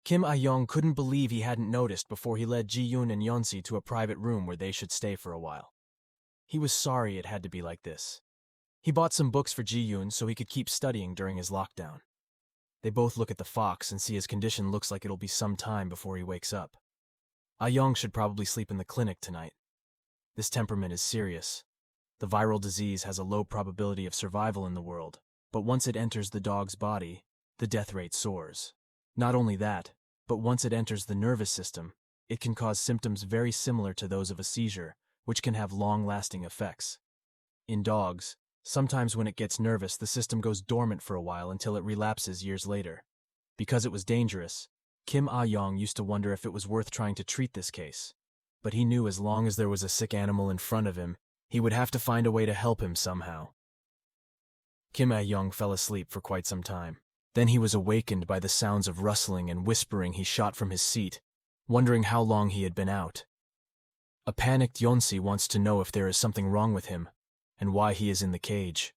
Speaker 1: Kim Ah-yeong couldn't believe he hadn't noticed before he led Ji-yoon and Yeonsi to a private room where they should stay for a while. He was sorry it had to be like this. He bought some books for Ji-yoon so he could keep studying during his lockdown. They both look at the fox and see his condition looks like it'll be some time before he wakes up. Ah-yeong should probably sleep in the clinic tonight. This temperament is serious. The viral disease has a low probability of survival in the world, but once it enters the dog's body, the death rate soars. Not only that, but once it enters the nervous system, it can cause symptoms very similar to those of a seizure, which can have long-lasting effects. In dogs, sometimes when it gets nervous, the system goes dormant for a while until it relapses years later. Because it was dangerous, Kim Ah-yeong used to wonder if it was worth trying to treat this case. But he knew as long as there was a sick animal in front of him, he would have to find a way to help him somehow. Kim Ah-yeong fell asleep for quite some time. Then he was awakened by the sounds of rustling and whispering. He shot from his seat, wondering how long he had been out. A panicked Yeonsi wants to know if there is something wrong with him, and why he is in the cage.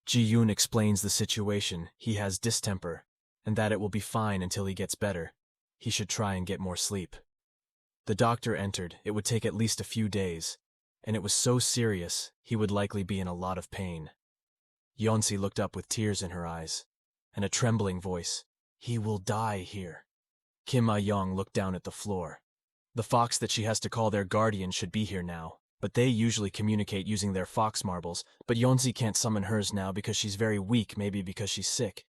Speaker 1: Ji-yoon explains the situation. He has distemper, and that it will be fine until he gets better. He should try and get more sleep. The doctor entered. It would take at least a few days, and it was so serious he would likely be in a lot of pain. Yeonsi looked up with tears in her eyes, and a trembling voice. He will die here. Kim Ah-yeong looked down at the floor. The fox that she has to call their guardian should be here now, but they usually communicate using their fox marbles, but Yeonsi can't summon hers now because she's very weak, maybe because she's sick.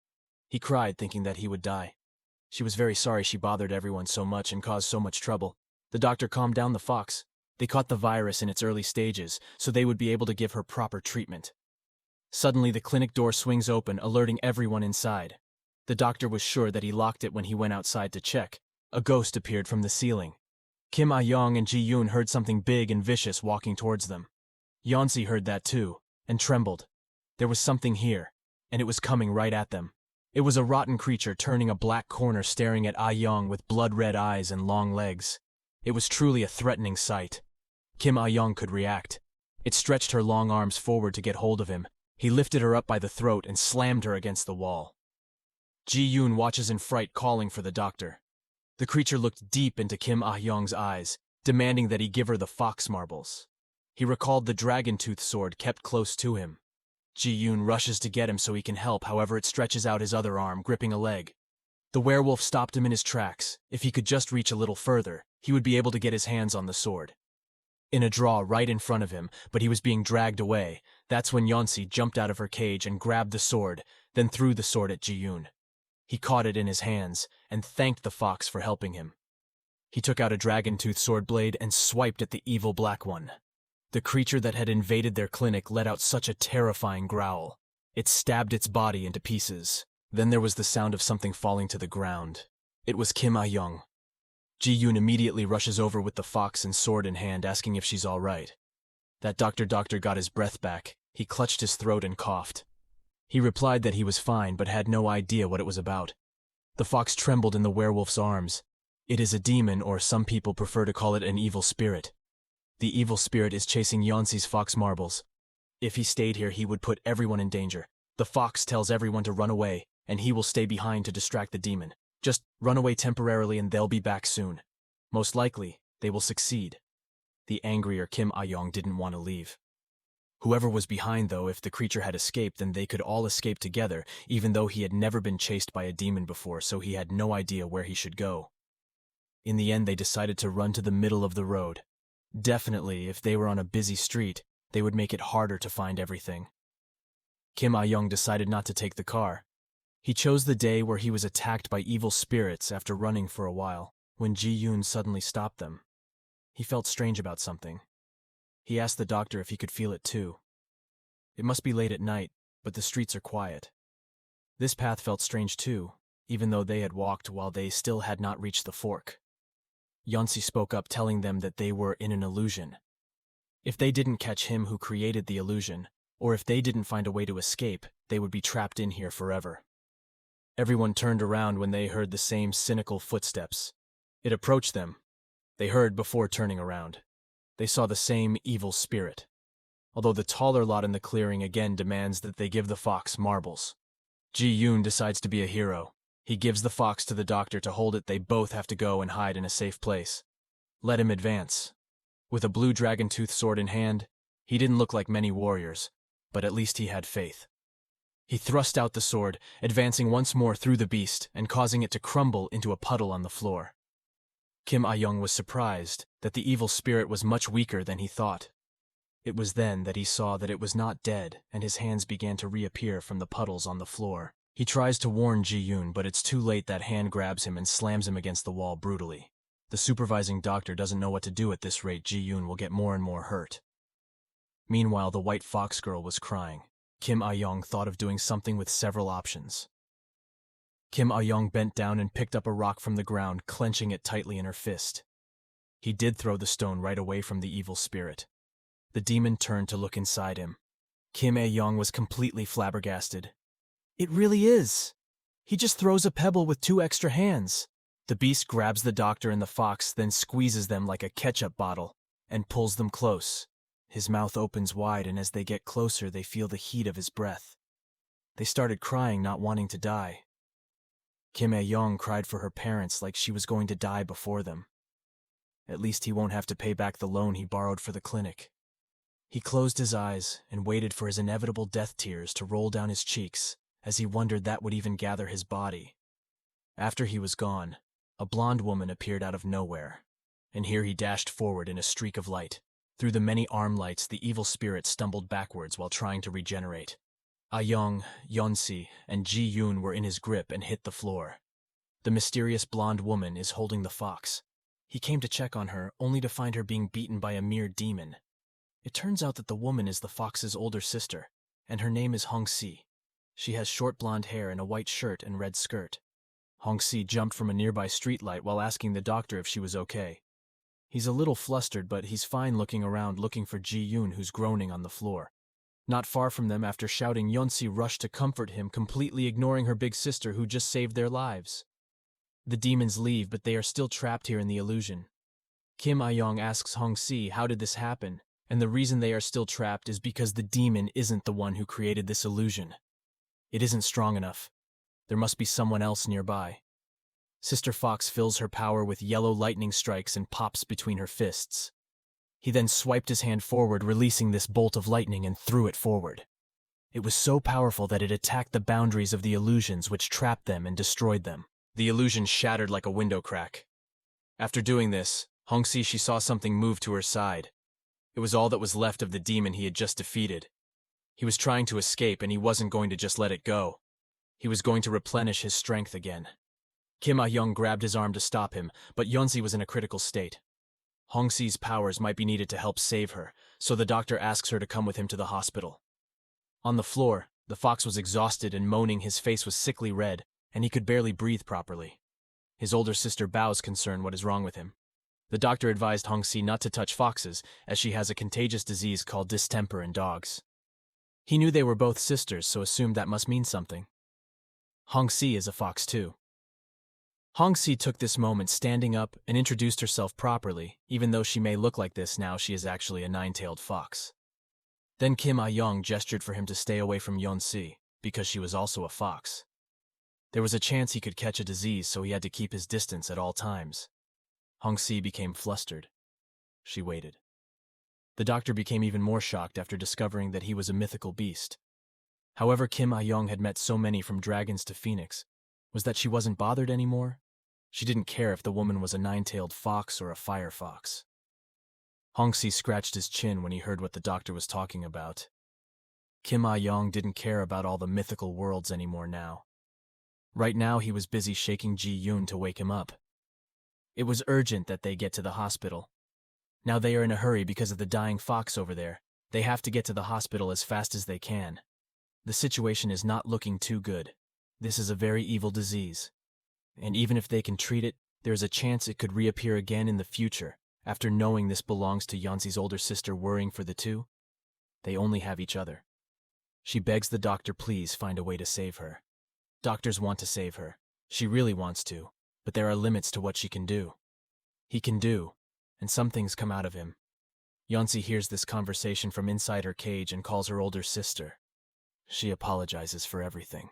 Speaker 1: He cried, thinking that he would die. She was very sorry she bothered everyone so much and caused so much trouble. The doctor calmed down the fox. They caught the virus in its early stages, so they would be able to give her proper treatment. Suddenly, the clinic door swings open, alerting everyone inside. The doctor was sure that he locked it when he went outside to check. A ghost appeared from the ceiling. Kim Ah-yeong and Ji-yoon heard something big and vicious walking towards them. Yeonsi heard that too, and trembled. There was something here, and it was coming right at them. It was a rotten creature turning a black corner, staring at Ah-yeong with blood-red eyes and long legs. It was truly a threatening sight. Kim Ah-yeong could react. It stretched her long arms forward to get hold of him. He lifted her up by the throat and slammed her against the wall. Ji-yoon watches in fright, calling for the doctor. The creature looked deep into Kim Ah-yeong's eyes, demanding that he give her the fox marbles. He recalled the dragon-tooth sword kept close to him. Ji-yoon rushes to get him so he can help, however it stretches out his other arm, gripping a leg. The werewolf stopped him in his tracks. If he could just reach a little further, he would be able to get his hands on the sword. In a draw right in front of him, but he was being dragged away. That's when Yeonsi jumped out of her cage and grabbed the sword, then threw the sword at Ji-yoon. He caught it in his hands and thanked the fox for helping him. He took out a dragon-tooth sword blade and swiped at the evil black one. The creature that had invaded their clinic let out such a terrifying growl. It stabbed its body into pieces. Then there was the sound of something falling to the ground. It was Kim Ah-yeong. Ji-yoon immediately rushes over with the fox and sword in hand, asking if she's all right. That doctor got his breath back. He clutched his throat and coughed. He replied that he was fine, but had no idea what it was about. The fox trembled in the werewolf's arms. It is a demon, or some people prefer to call it an evil spirit. The evil spirit is chasing Yeonsi's fox marbles. If he stayed here, he would put everyone in danger. The fox tells everyone to run away, and he will stay behind to distract the demon. Just run away temporarily and they'll be back soon. Most likely, they will succeed. The angrier Kim Ah-yeong didn't want to leave. Whoever was behind, though, if the creature had escaped, then they could all escape together, even though he had never been chased by a demon before, so he had no idea where he should go. In the end, they decided to run to the middle of the road. Definitely, if they were on a busy street, they would make it harder to find everything. Kim Ah-yeong decided not to take the car. He chose the day where he was attacked by evil spirits after running for a while, when Ji-yoon suddenly stopped them. He felt strange about something. He asked the doctor if he could feel it too. It must be late at night, but the streets are quiet. This path felt strange too, even though they had walked while they still had not reached the fork. Yeonsi spoke up, telling them that they were in an illusion. If they didn't catch him who created the illusion, or if they didn't find a way to escape, they would be trapped in here forever. Everyone turned around when they heard the same cynical footsteps. It approached them. They heard before turning around. They saw the same evil spirit. Although the taller lot in the clearing again demands that they give the fox marbles. Ji-yoon decides to be a hero. He gives the fox to the doctor to hold it. They both have to go and hide in a safe place. Let him advance. With a blue dragon-tooth sword in hand, he didn't look like many warriors, but at least he had faith. He thrust out the sword, advancing once more through the beast and causing it to crumble into a puddle on the floor. Kim Ah-yeong was surprised that the evil spirit was much weaker than he thought. It was then that he saw that it was not dead, and his hands began to reappear from the puddles on the floor. He tries to warn Ji-yoon, but it's too late. That hand grabs him and slams him against the wall brutally. The supervising doctor doesn't know what to do. At this rate, Ji-yoon will get more and more hurt. Meanwhile, the white fox girl was crying. Kim Ah-yeong thought of doing something with several options. Kim Ah-yeong bent down and picked up a rock from the ground, clenching it tightly in her fist. He did throw the stone right away from the evil spirit. The demon turned to look inside him. Kim Ah-yeong was completely flabbergasted. It really is. He just throws a pebble with 2 extra hands. The beast grabs the doctor and the fox, then squeezes them like a ketchup bottle and pulls them close. His mouth opens wide, and as they get closer, they feel the heat of his breath. They started crying, not wanting to die. Kim Ah-yeong cried for her parents like she was going to die before them. At least he won't have to pay back the loan he borrowed for the clinic. He closed his eyes and waited for his inevitable death tears to roll down his cheeks, as he wondered that would even gather his body. After he was gone, a blonde woman appeared out of nowhere, and here he dashed forward in a streak of light. Through the many arm lights, the evil spirit stumbled backwards while trying to regenerate. Ah-yeong, Yeon-si, and Ji-yoon were in his grip and hit the floor. The mysterious blonde woman is holding the fox. He came to check on her, only to find her being beaten by a mere demon. It turns out that the woman is the fox's older sister, and her name is Hong-si. She has short blonde hair and a white shirt and red skirt. Hong-si jumped from a nearby streetlight while asking the doctor if she was okay. He's a little flustered, but he's fine, looking around looking for Ji-yoon, who's groaning on the floor. Not far from them, after shouting, Yeon-si rushed to comfort him, completely ignoring her big sister who just saved their lives. The demons leave, but they are still trapped here in the illusion. Kim Ah-yeong asks Hong-si how did this happen, and the reason they are still trapped is because the demon isn't the one who created this illusion. It isn't strong enough. There must be someone else nearby. Sister Fox fills her power with yellow lightning strikes and pops between her fists. He then swiped his hand forward, releasing this bolt of lightning, and threw it forward. It was so powerful that it attacked the boundaries of the illusions, which trapped them and destroyed them. The illusion shattered like a window crack. After doing this, Hong-si, she saw something move to her side. It was all that was left of the demon he had just defeated. He was trying to escape, and he wasn't going to just let it go. He was going to replenish his strength again. Kim Ah-yeong grabbed his arm to stop him, but Yeon-si was in a critical state. Hong-si's powers might be needed to help save her, so the doctor asks her to come with him to the hospital. On the floor, the fox was exhausted and moaning. His face was sickly red, and he could barely breathe properly. His older sister bows concern what is wrong with him. The doctor advised Hong-si not to touch foxes, as she has a contagious disease called distemper in dogs. He knew they were both sisters, so assumed that must mean something. Hong-si is a fox too. Hong-si took this moment, standing up, and introduced herself properly. Even though she may look like this now, she is actually a 9-tailed fox. Then Kim Ah-yeong gestured for him to stay away from Yeon-si, because she was also a fox. There was a chance he could catch a disease, so he had to keep his distance at all times. Hong-si became flustered. She waited. The doctor became even more shocked after discovering that he was a mythical beast. However, Kim Ah-yeong had met so many, from dragons to phoenix. Was that she wasn't bothered anymore? She didn't care if the woman was a 9-tailed fox or a fire fox. Hong-si scratched his chin when he heard what the doctor was talking about. Kim Ah-yeong didn't care about all the mythical worlds anymore now. Right now he was busy shaking Ji-yoon to wake him up. It was urgent that they get to the hospital. Now they are in a hurry because of the dying fox over there. They have to get to the hospital as fast as they can. The situation is not looking too good. This is a very evil disease. And even if they can treat it, there is a chance it could reappear again in the future. After knowing this belongs to Yeon-si's older sister, worrying for the two, they only have each other. She begs the doctor please find a way to save her. Doctors want to save her. She really wants to, but there are limits to what she can do. He can do, and some things come out of him. Yeon-si hears this conversation from inside her cage and calls her older sister. She apologizes for everything.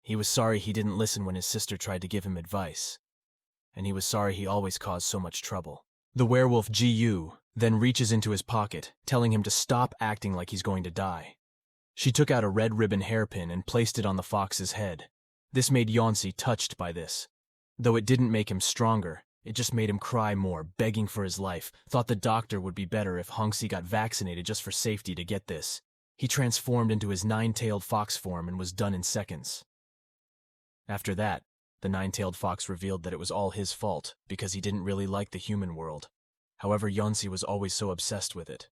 Speaker 1: He was sorry he didn't listen when his sister tried to give him advice, and he was sorry he always caused so much trouble. The werewolf Ji-yu then reaches into his pocket, telling him to stop acting like he's going to die. She took out a red ribbon hairpin and placed it on the fox's head. This made Yeonsi touched by this. Though it didn't make him stronger, it just made him cry more, begging for his life, thought the doctor would be better if Hongsi got vaccinated just for safety to get this. He transformed into his nine-tailed fox form and was done in seconds. After that, the nine-tailed fox revealed that it was all his fault because he didn't really like the human world. However, Yeonsi was always so obsessed with it.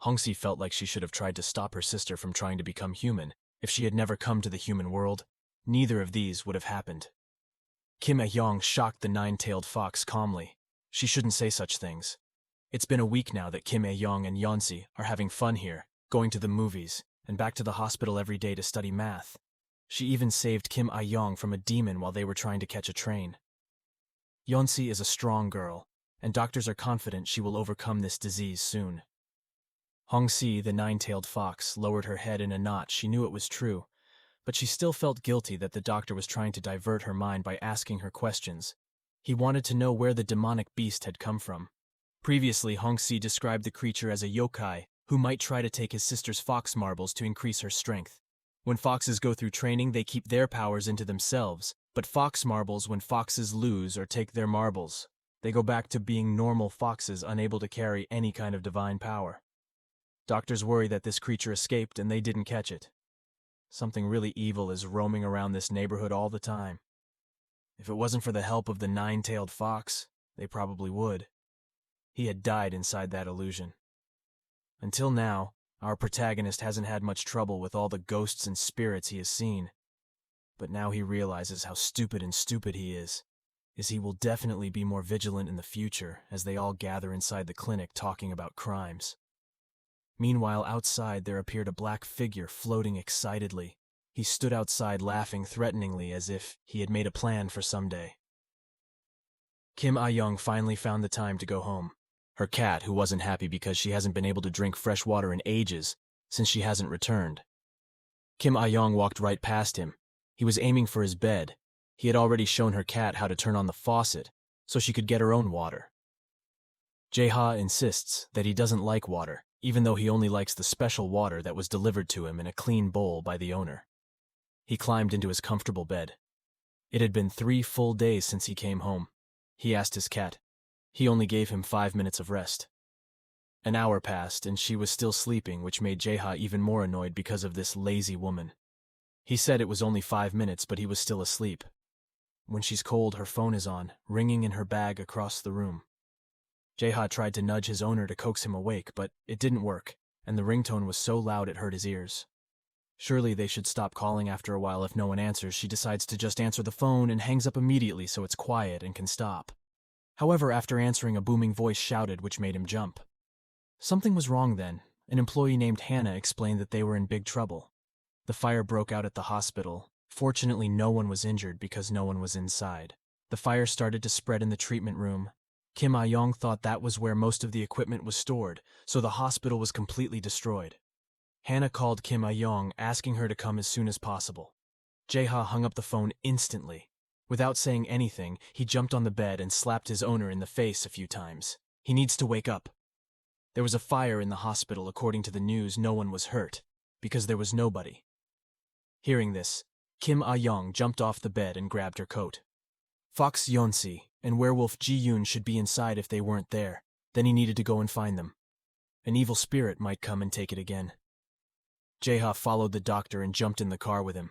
Speaker 1: Hongsi felt like she should have tried to stop her sister from trying to become human. If she had never come to the human world, neither of these would have happened. Kim Ah-yeong shocked the nine-tailed fox calmly. She shouldn't say such things. It's been a week now that Kim Ah-yeong and Yeonsi are having fun here, going to the movies, and back to the hospital every day to study math. She even saved Kim Ah-yeong from a demon while they were trying to catch a train. Yeonsi is a strong girl, and doctors are confident she will overcome this disease soon. Hongsi, the nine-tailed fox, lowered her head in a knot. She knew it was true, but she still felt guilty that the doctor was trying to divert her mind by asking her questions. He wanted to know where the demonic beast had come from. Previously, Hongsi described the creature as a yokai who might try to take his sister's fox marbles to increase her strength. When foxes go through training, they keep their powers into themselves, but fox marbles, when foxes lose or take their marbles, they go back to being normal foxes unable to carry any kind of divine power. Doctors worry that this creature escaped and they didn't catch it. Something really evil is roaming around this neighborhood all the time. If it wasn't for the help of the nine-tailed fox, they probably would. He had died inside that illusion. Until now, our protagonist hasn't had much trouble with all the ghosts and spirits he has seen. But now he realizes how stupid he is he will definitely be more vigilant in the future as they all gather inside the clinic talking about crimes. Meanwhile, outside there appeared a black figure floating excitedly. He stood outside laughing threateningly as if he had made a plan for someday. Kim Ah-yeong finally found the time to go home. Her cat, who wasn't happy because she hasn't been able to drink fresh water in ages, since she hasn't returned. Kim Ah-yeong walked right past him. He was aiming for his bed. He had already shown her cat how to turn on the faucet, so she could get her own water. Jae-ha insists that he doesn't like water, even though he only likes the special water that was delivered to him in a clean bowl by the owner. He climbed into his comfortable bed. It had been 3 full days since he came home. He asked his cat. He only gave him 5 minutes of rest. An hour passed, and she was still sleeping, which made Jae-ha even more annoyed because of this lazy woman. He said it was only 5 minutes, but he was still asleep. When she's cold, her phone is on, ringing in her bag across the room. Jae-ha tried to nudge his owner to coax him awake, but it didn't work, and the ringtone was so loud it hurt his ears. Surely they should stop calling after a while. If no one answers, she decides to just answer the phone and hangs up immediately so it's quiet and can stop. However, after answering, a booming voice shouted, which made him jump. Something was wrong then. An employee named Hannah explained that they were in big trouble. The fire broke out at the hospital. Fortunately, no one was injured because no one was inside. The fire started to spread in the treatment room. Kim Ah-yeong thought that was where most of the equipment was stored, so the hospital was completely destroyed. Hannah called Kim Ah-yeong, asking her to come as soon as possible. Jae-ha hung up the phone instantly. Without saying anything, he jumped on the bed and slapped his owner in the face a few times. He needs to wake up. There was a fire in the hospital. According to the news, no one was hurt, because there was nobody. Hearing this, Kim Ah-yeong jumped off the bed and grabbed her coat. Fox Yeonsi and werewolf Ji-yoon should be inside if they weren't there. Then he needed to go and find them. An evil spirit might come and take it again. Jae-ha followed the doctor and jumped in the car with him.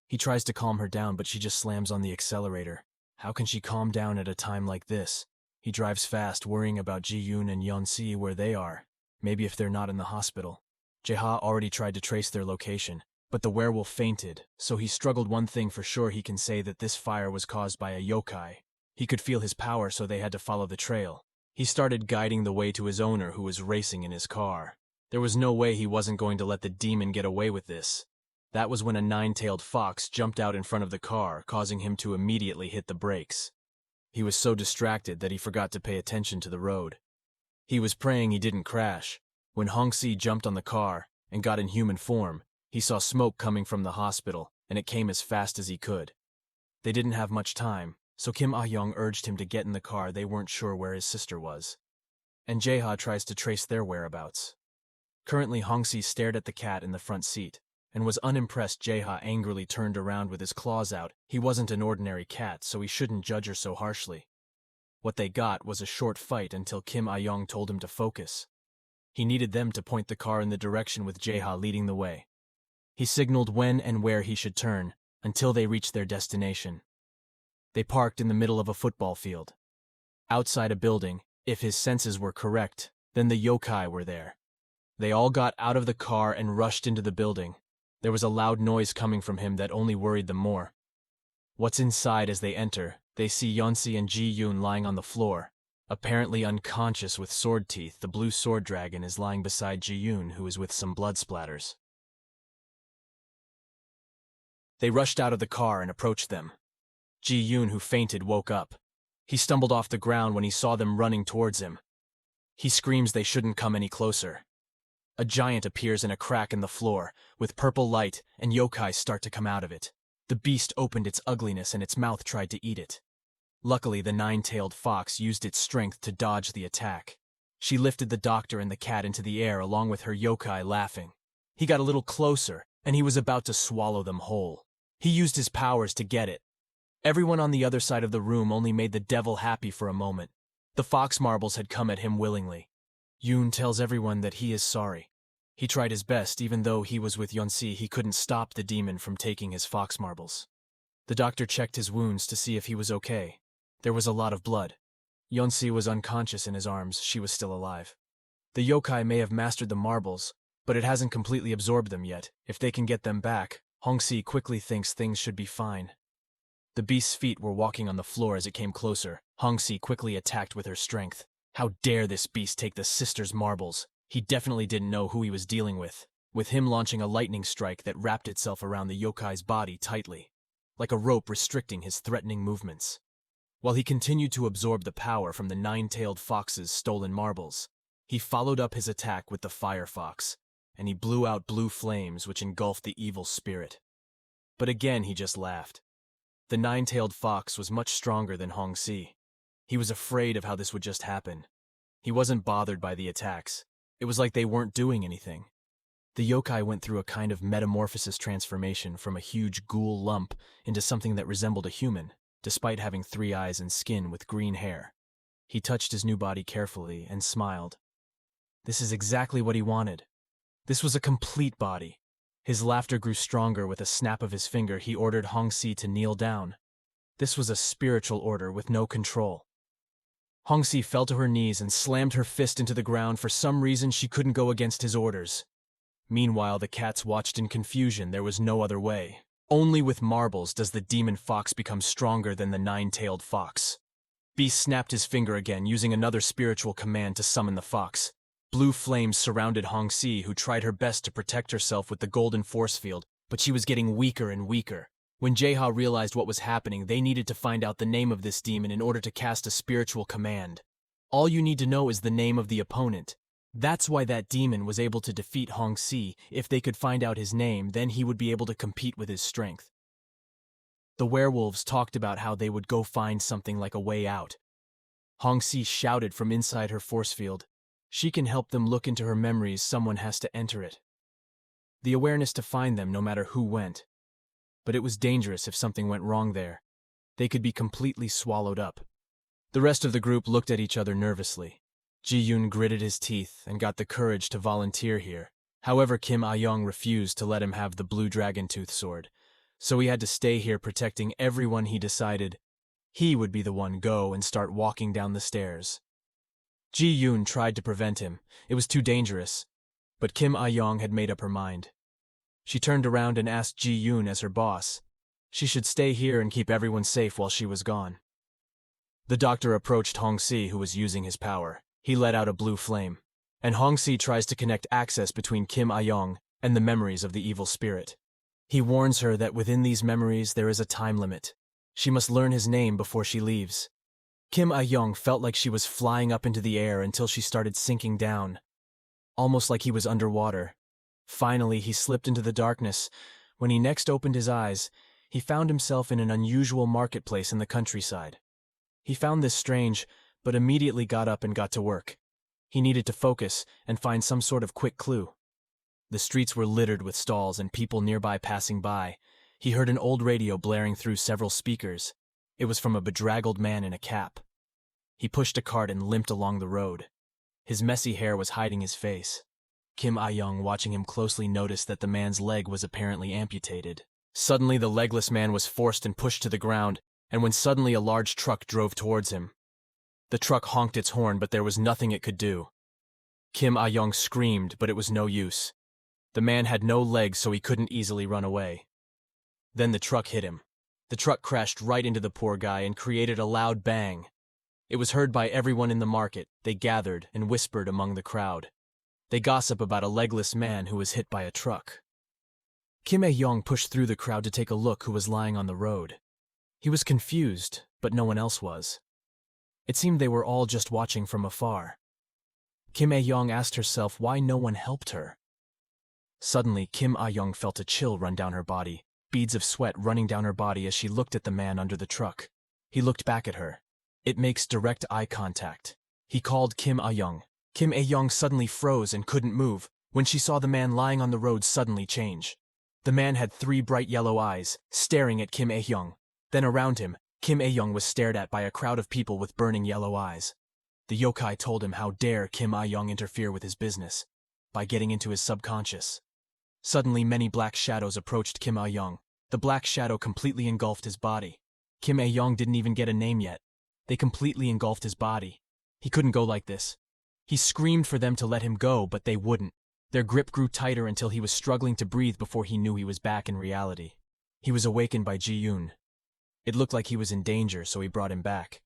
Speaker 1: He tries to calm her down, but she just slams on the accelerator. How can she calm down at a time like this? He drives fast, worrying about Ji-yoon and Yeonsi where they are. Maybe if they're not in the hospital. Jae-ha already tried to trace their location, but the werewolf fainted, so he struggled. One thing for sure, he can say that this fire was caused by a yokai. He could feel his power, so they had to follow the trail. He started guiding the way to his owner, who was racing in his car. There was no way he wasn't going to let the demon get away with this. That was when a 9-tailed fox jumped out in front of the car, causing him to immediately hit the brakes. He was so distracted that he forgot to pay attention to the road. He was praying he didn't crash. When Hongsi jumped on the car and got in human form, he saw smoke coming from the hospital, and it came as fast as he could. They didn't have much time, so Kim Ah-yeong urged him to get in the car. They weren't sure where his sister was. And Jae-ha tries to trace their whereabouts. Currently, Hongsi stared at the cat in the front seat. and was unimpressed. Jae-ha angrily turned around with his claws out. He wasn't an ordinary cat, so he shouldn't judge her so harshly. What they got was a short fight until Kim Ah-yeong told him to focus. He needed them to point the car in the direction with Jae-ha leading the way. He signaled when and where he should turn, until they reached their destination. They parked in the middle of a football field. Outside a building, if his senses were correct, then the yokai were there. They all got out of the car and rushed into the building. There was a loud noise coming from him that only worried them more. What's inside? As they enter, they see Yeonsi and Ji-yoon lying on the floor. Apparently unconscious with sword teeth, the blue sword dragon is lying beside Ji-yoon, who is with some blood splatters. They rushed out of the car and approached them. Ji-yoon, who fainted, woke up. He stumbled off the ground when he saw them running towards him. He screams they shouldn't come any closer. A giant appears in a crack in the floor, with purple light, and yokai start to come out of it. The beast opened its ugliness and its mouth tried to eat it. Luckily, the nine-tailed fox used its strength to dodge the attack. She lifted the doctor and the cat into the air along with her yokai, laughing. He got a little closer, and he was about to swallow them whole. He used his powers to get it. Everyone on the other side of the room only made the devil happy for a moment. The fox marbles had come at him willingly. Yoon tells everyone that he is sorry. He tried his best. Even though he was with Yeonsi, he couldn't stop the demon from taking his fox marbles. The doctor checked his wounds to see if he was okay. There was a lot of blood. Yeonsi was unconscious in his arms. She was still alive. The yokai may have mastered the marbles, but it hasn't completely absorbed them yet. If they can get them back, Hong-si quickly thinks things should be fine. The beast's feet were walking on the floor as it came closer. Hong-si quickly attacked with her strength. How dare this beast take the sister's marbles? He definitely didn't know who he was dealing with him launching a lightning strike that wrapped itself around the yokai's body tightly, like a rope restricting his threatening movements. While he continued to absorb the power from the nine-tailed fox's stolen marbles, he followed up his attack with the fire fox, and he blew out blue flames which engulfed the evil spirit. But again he just laughed. The nine-tailed fox was much stronger than Hong-si. He was afraid of how this would just happen. He wasn't bothered by the attacks. It was like they weren't doing anything. The yokai went through a kind of metamorphosis transformation from a huge ghoul lump into something that resembled a human, despite having 3 eyes and skin with green hair. He touched his new body carefully and smiled. This is exactly what he wanted. This was a complete body. His laughter grew stronger. With a snap of his finger, he ordered Hong-si to kneel down. This was a spiritual order with no control. Hong-si fell to her knees and slammed her fist into the ground. For some reason, she couldn't go against his orders. Meanwhile, the cats watched in confusion. There was no other way. Only with marbles does the demon fox become stronger than the nine-tailed fox. Beast snapped his finger again, using another spiritual command to summon the fox. Blue flames surrounded Hong-si, who tried her best to protect herself with the golden force field, but she was getting weaker and weaker. When Jae-ha realized what was happening, they needed to find out the name of this demon in order to cast a spiritual command. All you need to know is the name of the opponent. That's why that demon was able to defeat Hong-si. If they could find out his name, then he would be able to compete with his strength. The werewolves talked about how they would go find something like a way out. Hong-si shouted from inside her force field. She can help them look into her memories. Someone has to enter it. The awareness to find them no matter who went. But it was dangerous if something went wrong there. They could be completely swallowed up. The rest of the group looked at each other nervously. Ji-yoon gritted his teeth and got the courage to volunteer here. However, Kim Ah-yeong refused to let him have the blue dragon tooth sword, so he had to stay here protecting everyone. He decided he would be the one go and start walking down the stairs. Ji-yoon tried to prevent him. It was too dangerous. But Kim Ah-yeong had made up her mind. She turned around and asked Ji-yoon as her boss. She should stay here and keep everyone safe while she was gone. The doctor approached Hong-si, who was using his power. He let out a blue flame, and Hong-si tries to connect access between Kim Ah-yeong and the memories of the evil spirit. He warns her that within these memories there is a time limit. She must learn his name before she leaves. Kim Ah-yeong felt like she was flying up into the air until she started sinking down, almost like he was underwater. Finally, he slipped into the darkness. When he next opened his eyes, he found himself in an unusual marketplace in the countryside. He found this strange, but immediately got up and got to work. He needed to focus and find some sort of quick clue. The streets were littered with stalls and people nearby passing by. He heard an old radio blaring through several speakers. It was from a bedraggled man in a cap. He pushed a cart and limped along the road. His messy hair was hiding his face. Kim Ah-yeong, watching him closely, noticed that the man's leg was apparently amputated. Suddenly, the legless man was forced and pushed to the ground, and when suddenly a large truck drove towards him. The truck honked its horn, but there was nothing it could do. Kim Ah-yeong screamed, but it was no use. The man had no legs, so he couldn't easily run away. Then the truck hit him. The truck crashed right into the poor guy and created a loud bang. It was heard by everyone in the market. They gathered and whispered among the crowd. They gossip about a legless man who was hit by a truck. Kim Ah-yeong pushed through the crowd to take a look who was lying on the road. He was confused, but no one else was. It seemed they were all just watching from afar. Kim Ah-yeong asked herself why no one helped her. Suddenly, Kim Ah-yeong felt a chill run down her body, beads of sweat running down her body as she looked at the man under the truck. He looked back at her. It makes direct eye contact. He called Kim Ah-yeong. Kim Ah-yeong suddenly froze and couldn't move when she saw the man lying on the road suddenly change. The man had 3 bright yellow eyes, staring at Kim Ah-yeong. Then around him, Kim Ah-yeong was stared at by a crowd of people with burning yellow eyes. The yokai told him how dare Kim Ah-yeong interfere with his business, by getting into his subconscious. Suddenly, many black shadows approached Kim Ah-yeong. The black shadow completely engulfed his body. Kim Ah-yeong didn't even get a name yet. They completely engulfed his body. He couldn't go like this. He screamed for them to let him go, but they wouldn't. Their grip grew tighter until he was struggling to breathe before he knew he was back in reality. He was awakened by Ji-yoon. It looked like he was in danger, so he brought him back.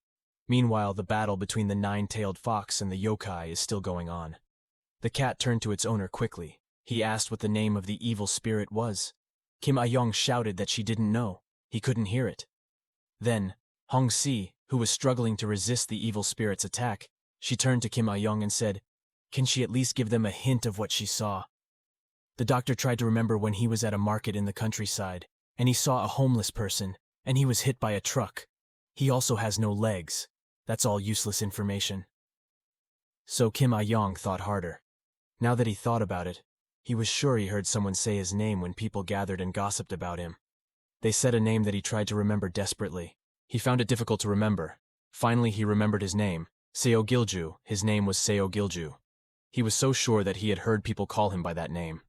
Speaker 1: Meanwhile, the battle between the 9-tailed fox and the yokai is still going on. The cat turned to its owner quickly. He asked what the name of the evil spirit was. Kim Ah-yeong shouted that she didn't know. He couldn't hear it. Then, Hong-si, who was struggling to resist the evil spirit's attack, she turned to Kim Ah-yeong and said, "Can she at least give them a hint of what she saw?" The doctor tried to remember when he was at a market in the countryside, and he saw a homeless person, and he was hit by a truck. He also has no legs. That's all useless information. So Kim Ah-yeong thought harder. Now that he thought about it, he was sure he heard someone say his name when people gathered and gossiped about him. They said a name that he tried to remember desperately. He found it difficult to remember. Finally, he remembered his name. Seo Gilju. His name was Seo Gilju. He was so sure that he had heard people call him by that name.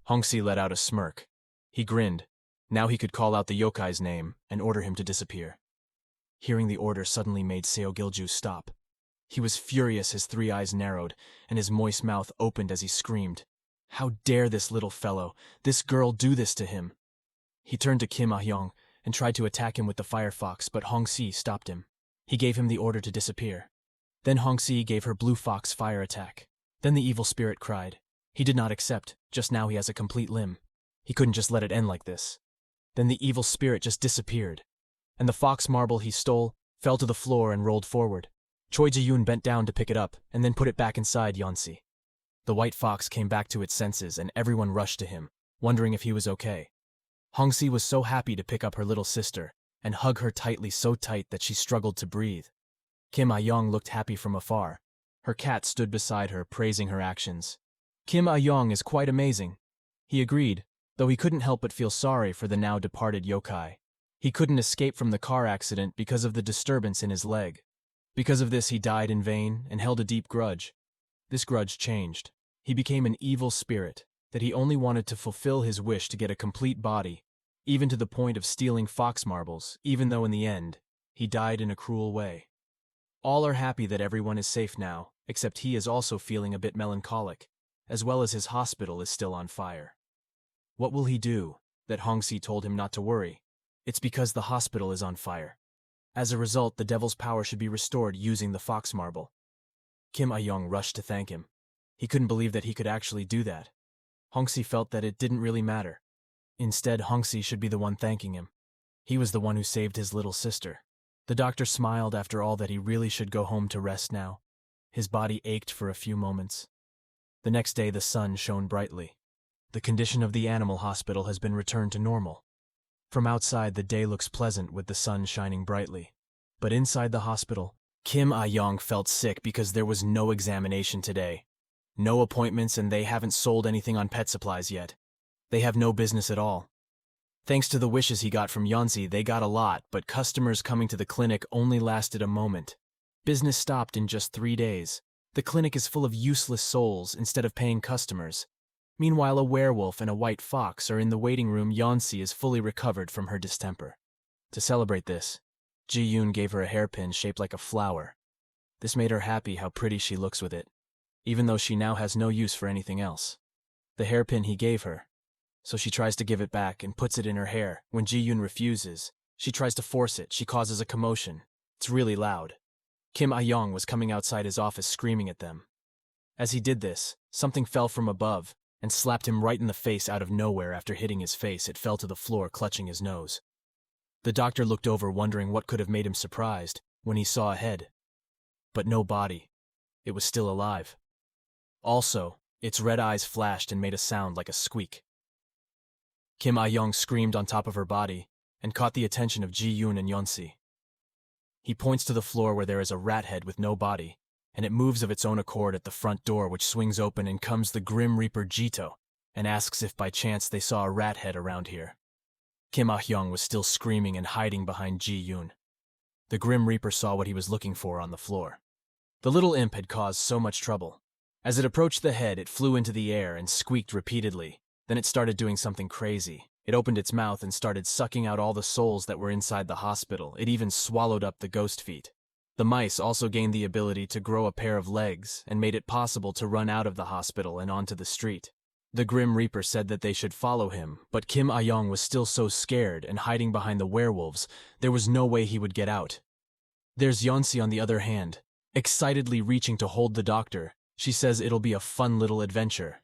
Speaker 1: Hong-si let out a smirk. He grinned. Now he could call out the yokai's name and order him to disappear. Hearing the order suddenly made Seo Gilju stop. He was furious, his 3 eyes narrowed, and his moist mouth opened as he screamed. How dare this little fellow, this girl, do this to him? He turned to Kim Ah-yeong and tried to attack him with the firefox, but Hong-si stopped him. He gave him the order to disappear. Then Hong-si gave her blue fox fire attack. Then the evil spirit cried. He did not accept. Just now he has a complete limb. He couldn't just let it end like this. Then the evil spirit just disappeared. And the fox marble he stole fell to the floor and rolled forward. Choi Ji-yoon bent down to pick it up and then put it back inside Yeon-si. The white fox came back to its senses and everyone rushed to him, wondering if he was okay. Hong-si was so happy to pick up her little sister and hug her tightly, so tight that she struggled to breathe. Kim Ah-yeong looked happy from afar. Her cat stood beside her, praising her actions. Kim Ah-yeong is quite amazing. He agreed, though he couldn't help but feel sorry for the now departed yokai. He couldn't escape from the car accident because of the disturbance in his leg. Because of this, he died in vain and held a deep grudge. This grudge changed. He became an evil spirit, that he only wanted to fulfill his wish to get a complete body, even to the point of stealing fox marbles, even though in the end, he died in a cruel way. All are happy that everyone is safe now, except he is also feeling a bit melancholic, as well as his hospital is still on fire. What will he do? That Hong-si told him not to worry. It's because the hospital is on fire. As a result, the devil's power should be restored using the fox marble. Kim Ah-yeong rushed to thank him. He couldn't believe that he could actually do that. Hong-si felt that it didn't really matter. Instead, Hong-si should be the one thanking him. He was the one who saved his little sister. The doctor smiled after all that he really should go home to rest now. His body ached for a few moments. The next day, the sun shone brightly. The condition of the animal hospital has been returned to normal. From outside, the day looks pleasant with the sun shining brightly. But inside the hospital, Kim Ah-yeong felt sick because there was no examination today. No appointments, and they haven't sold anything on pet supplies yet. They have no business at all. Thanks to the wishes he got from Yeonsi, they got a lot, but customers coming to the clinic only lasted a moment. Business stopped in just 3 days. The clinic is full of useless souls instead of paying customers. Meanwhile, a werewolf and a white fox are in the waiting room. Yeonsi is fully recovered from her distemper. To celebrate this, Ji-yoon gave her a hairpin shaped like a flower. This made her happy how pretty she looks with it, even though she now has no use for anything else. The hairpin he gave her, so she tries to give it back and puts it in her hair. When Ji-yoon refuses, she tries to force it. She causes a commotion. It's really loud. Kim Ah-yeong was coming outside his office screaming at them. As he did this, something fell from above and slapped him right in the face out of nowhere. After hitting his face, it fell to the floor, clutching his nose. The doctor looked over, wondering what could have made him surprised when he saw a head. But no body. It was still alive. Also, its red eyes flashed and made a sound like a squeak. Kim Ah-yeong screamed on top of her body and caught the attention of Ji-yoon and Yeonsi. He points to the floor where there is a rat head with no body, and it moves of its own accord at the front door, which swings open, and comes the Grim Reaper Jito and asks if by chance they saw a rat head around here. Kim Ah-yeong was still screaming and hiding behind Ji-yoon. The Grim Reaper saw what he was looking for on the floor. The little imp had caused so much trouble. As it approached the head, it flew into the air and squeaked repeatedly. Then it started doing something crazy. It opened its mouth and started sucking out all the souls that were inside the hospital. It even swallowed up the ghost feet. The mice also gained the ability to grow a pair of legs and made it possible to run out of the hospital and onto the street. The Grim Reaper said that they should follow him, but Kim Ah-yeong was still so scared and hiding behind the werewolves, there was no way he would get out. There's Yeonsi on the other hand, excitedly reaching to hold the doctor. She says it'll be a fun little adventure.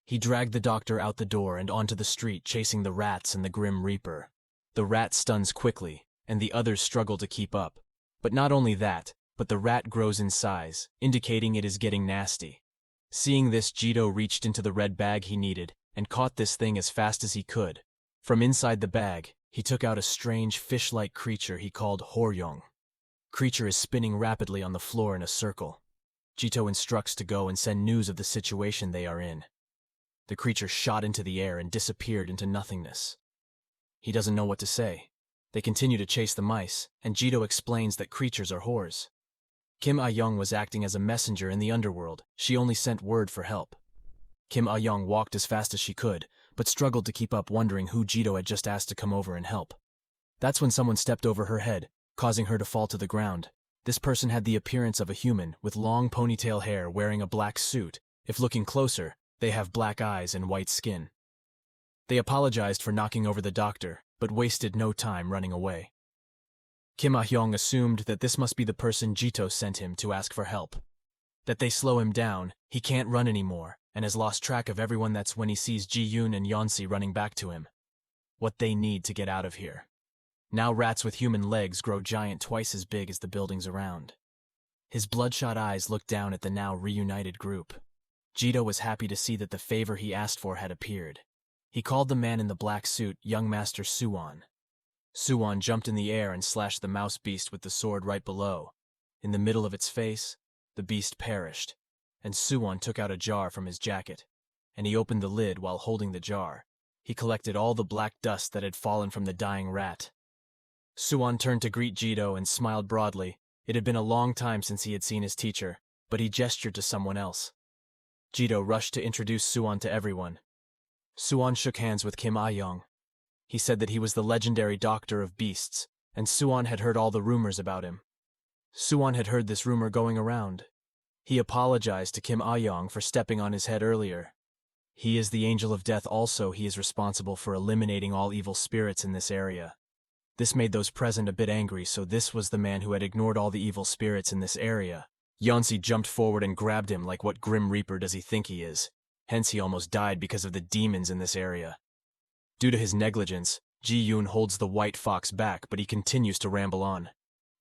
Speaker 1: He dragged the doctor out the door and onto the street, chasing the rats and the Grim Reaper. The rat stuns quickly, and the others struggle to keep up. But not only that, but the rat grows in size, indicating it is getting nasty. Seeing this, Jito reached into the red bag he needed and caught this thing as fast as he could. From inside the bag, he took out a strange fish-like creature he called Ah-yeong. Creature is spinning rapidly on the floor in a circle. Jito instructs to go and send news of the situation they are in. The creature shot into the air and disappeared into nothingness. He doesn't know what to say. They continue to chase the mice, and Jito explains that creatures are whores. Kim Ah-yeong was acting as a messenger in the underworld. She only sent word for help. Kim Ah-yeong walked as fast as she could, but struggled to keep up, wondering who Jito had just asked to come over and help. That's when someone stepped over her head, causing her to fall to the ground. This person had the appearance of a human, with long ponytail hair, wearing a black suit. If looking closer, they have black eyes and white skin. They apologized for knocking over the doctor, but wasted no time running away. Kim Ah-yeong assumed that this must be the person Jito sent him to ask for help. That they slow him down, he can't run anymore, and has lost track of everyone. That's when he sees Ji-yoon and Yeonsi running back to him. What they need to get out of here. Now rats with human legs grow giant, twice as big as the buildings around. His bloodshot eyes looked down at the now reunited group. Jito was happy to see that the favor he asked for had appeared. He called the man in the black suit Young Master Suwon. Suwon jumped in the air and slashed the mouse beast with the sword right below. In the middle of its face, the beast perished, and Suwon took out a jar from his jacket, and he opened the lid while holding the jar. He collected all the black dust that had fallen from the dying rat. Suwon turned to greet Jito and smiled broadly. It had been a long time since he had seen his teacher, but he gestured to someone else. Jito rushed to introduce Suwon to everyone. Suwon shook hands with Kim Ah-yeong. He said that he was the legendary doctor of beasts, and Suwon had heard all the rumors about him. Suwon had heard this rumor going around. He apologized to Kim Ah-yeong for stepping on his head earlier. He is the angel of death. Also, he is responsible for eliminating all evil spirits in this area. This made those present a bit angry, so this was the man who had ignored all the evil spirits in this area. Yeonsi jumped forward and grabbed him. Like, what Grim Reaper does he think he is? Hence he almost died because of the demons in this area. Due to his negligence, Ji-yoon holds the white fox back, but he continues to ramble on.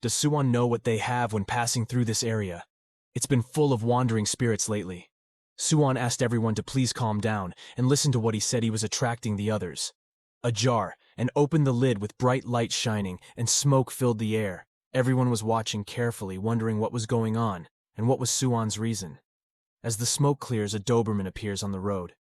Speaker 1: Does Suwon know what they have when passing through this area? It's been full of wandering spirits lately. Suwon asked everyone to please calm down and listen to what he said. He was attracting the others. A jar, and opened the lid with bright light shining, and smoke filled the air. Everyone was watching carefully, wondering what was going on, and what was Suwon's reason. As the smoke clears, a Doberman appears on the road.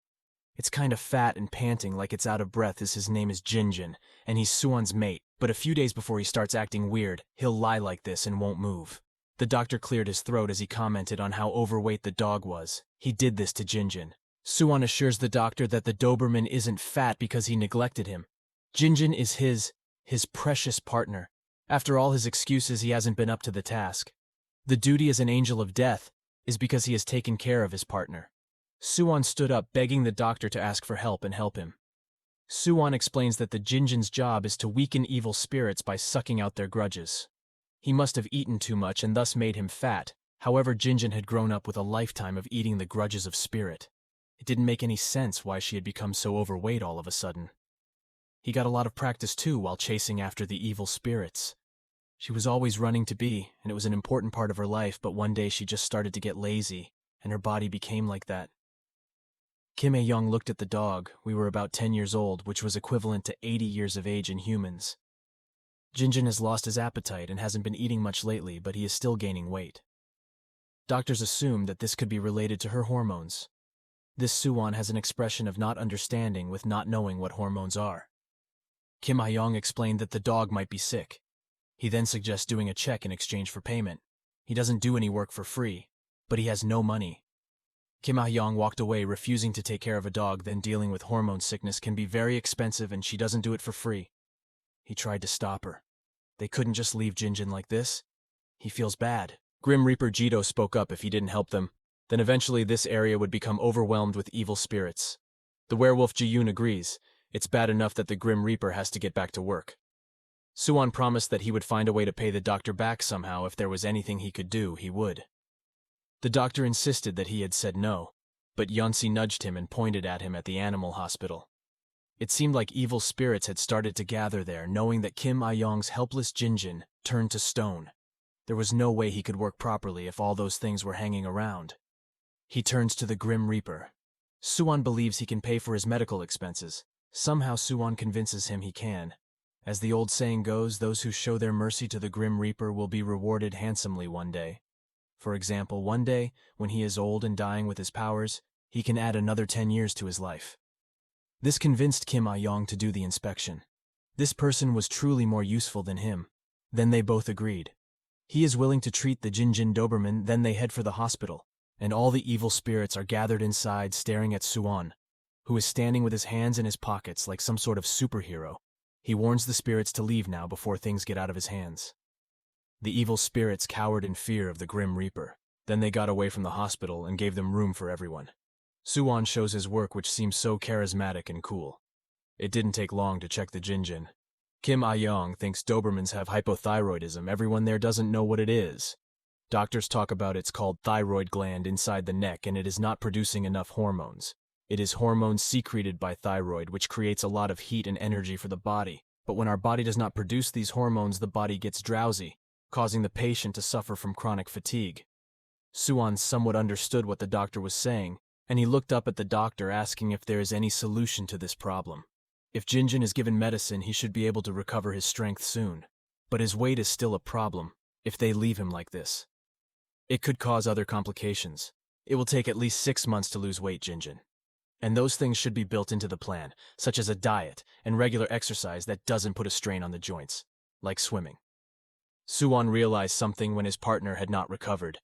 Speaker 1: It's kind of fat and panting like it's out of breath as his name is Jinjin, and he's Suwon's mate, but a few days before he starts acting weird, he'll lie like this and won't move. The doctor cleared his throat as he commented on how overweight the dog was. He did this to Jinjin. Suwon assures the doctor that the Doberman isn't fat because he neglected him. Jinjin is his precious partner. After all his excuses, he hasn't been up to the task. The duty as an angel of death is because he has taken care of his partner. Suwon stood up, begging the doctor to ask for help and help him. Suwon explains that the Jinjin's job is to weaken evil spirits by sucking out their grudges. He must have eaten too much and thus made him fat. However, Jinjin had grown up with a lifetime of eating the grudges of spirit. It didn't make any sense why she had become so overweight all of a sudden. He got a lot of practice too while chasing after the evil spirits. She was always running to be, and it was an important part of her life, but one day she just started to get lazy, and her body became like that. Kim Ah-yeong looked at the dog. We were about 10 years old, which was equivalent to 80 years of age in humans. Jinjin has lost his appetite and hasn't been eating much lately, but he is still gaining weight. Doctors assume that this could be related to her hormones. This Suwon has an expression of not understanding with not knowing what hormones are. Kim Ah-yeong explained that the dog might be sick. He then suggests doing a check in exchange for payment. He doesn't do any work for free, but he has no money. Kim Ah-yeong walked away, refusing to take care of a dog. Then dealing with hormone sickness can be very expensive and she doesn't do it for free. He tried to stop her. They couldn't just leave Jinjin like this. He feels bad. Grim Reaper Jito spoke up if he didn't help them. Then eventually this area would become overwhelmed with evil spirits. The werewolf Ji-yoon agrees. It's bad enough that the Grim Reaper has to get back to work. Suwon promised that he would find a way to pay the doctor back somehow. If there was anything he could do, he would. The doctor insisted that he had said no, but Yeonsi nudged him and pointed at him at the animal hospital. It seemed like evil spirits had started to gather there, knowing that Kim Ah-yeong's helpless Jinjin turned to stone. There was no way he could work properly if all those things were hanging around. He turns to the Grim Reaper. Suwon believes he can pay for his medical expenses. Somehow Suwon convinces him he can. As the old saying goes, those who show their mercy to the Grim Reaper will be rewarded handsomely one day. For example, one day, when he is old and dying with his powers, he can add another 10 years to his life. This convinced Kim Ah-yeong to do the inspection. This person was truly more useful than him. Then they both agreed. He is willing to treat the Jinjin Doberman. Then they head for the hospital, and all the evil spirits are gathered inside staring at Suwon, who is standing with his hands in his pockets like some sort of superhero. He warns the spirits to leave now before things get out of his hands. The evil spirits cowered in fear of the Grim Reaper. Then they got away from the hospital and gave them room for everyone. Suwon shows his work, which seems so charismatic and cool. It didn't take long to check the Jinjin. Kim Ah-yeong thinks Dobermans have hypothyroidism. Everyone there doesn't know what it is. Doctors talk about it's called thyroid gland inside the neck, and it is not producing enough hormones. It is hormones secreted by thyroid, which creates a lot of heat and energy for the body. But when our body does not produce these hormones, the body gets drowsy, causing the patient to suffer from chronic fatigue. Suwon somewhat understood what the doctor was saying, and he looked up at the doctor asking if there is any solution to this problem. If Jinjin is given medicine, he should be able to recover his strength soon. But his weight is still a problem if they leave him like this. It could cause other complications. It will take at least 6 months to lose weight, Jinjin. And those things should be built into the plan, such as a diet and regular exercise that doesn't put a strain on the joints, like swimming. Suwon realized something when his partner had not recovered.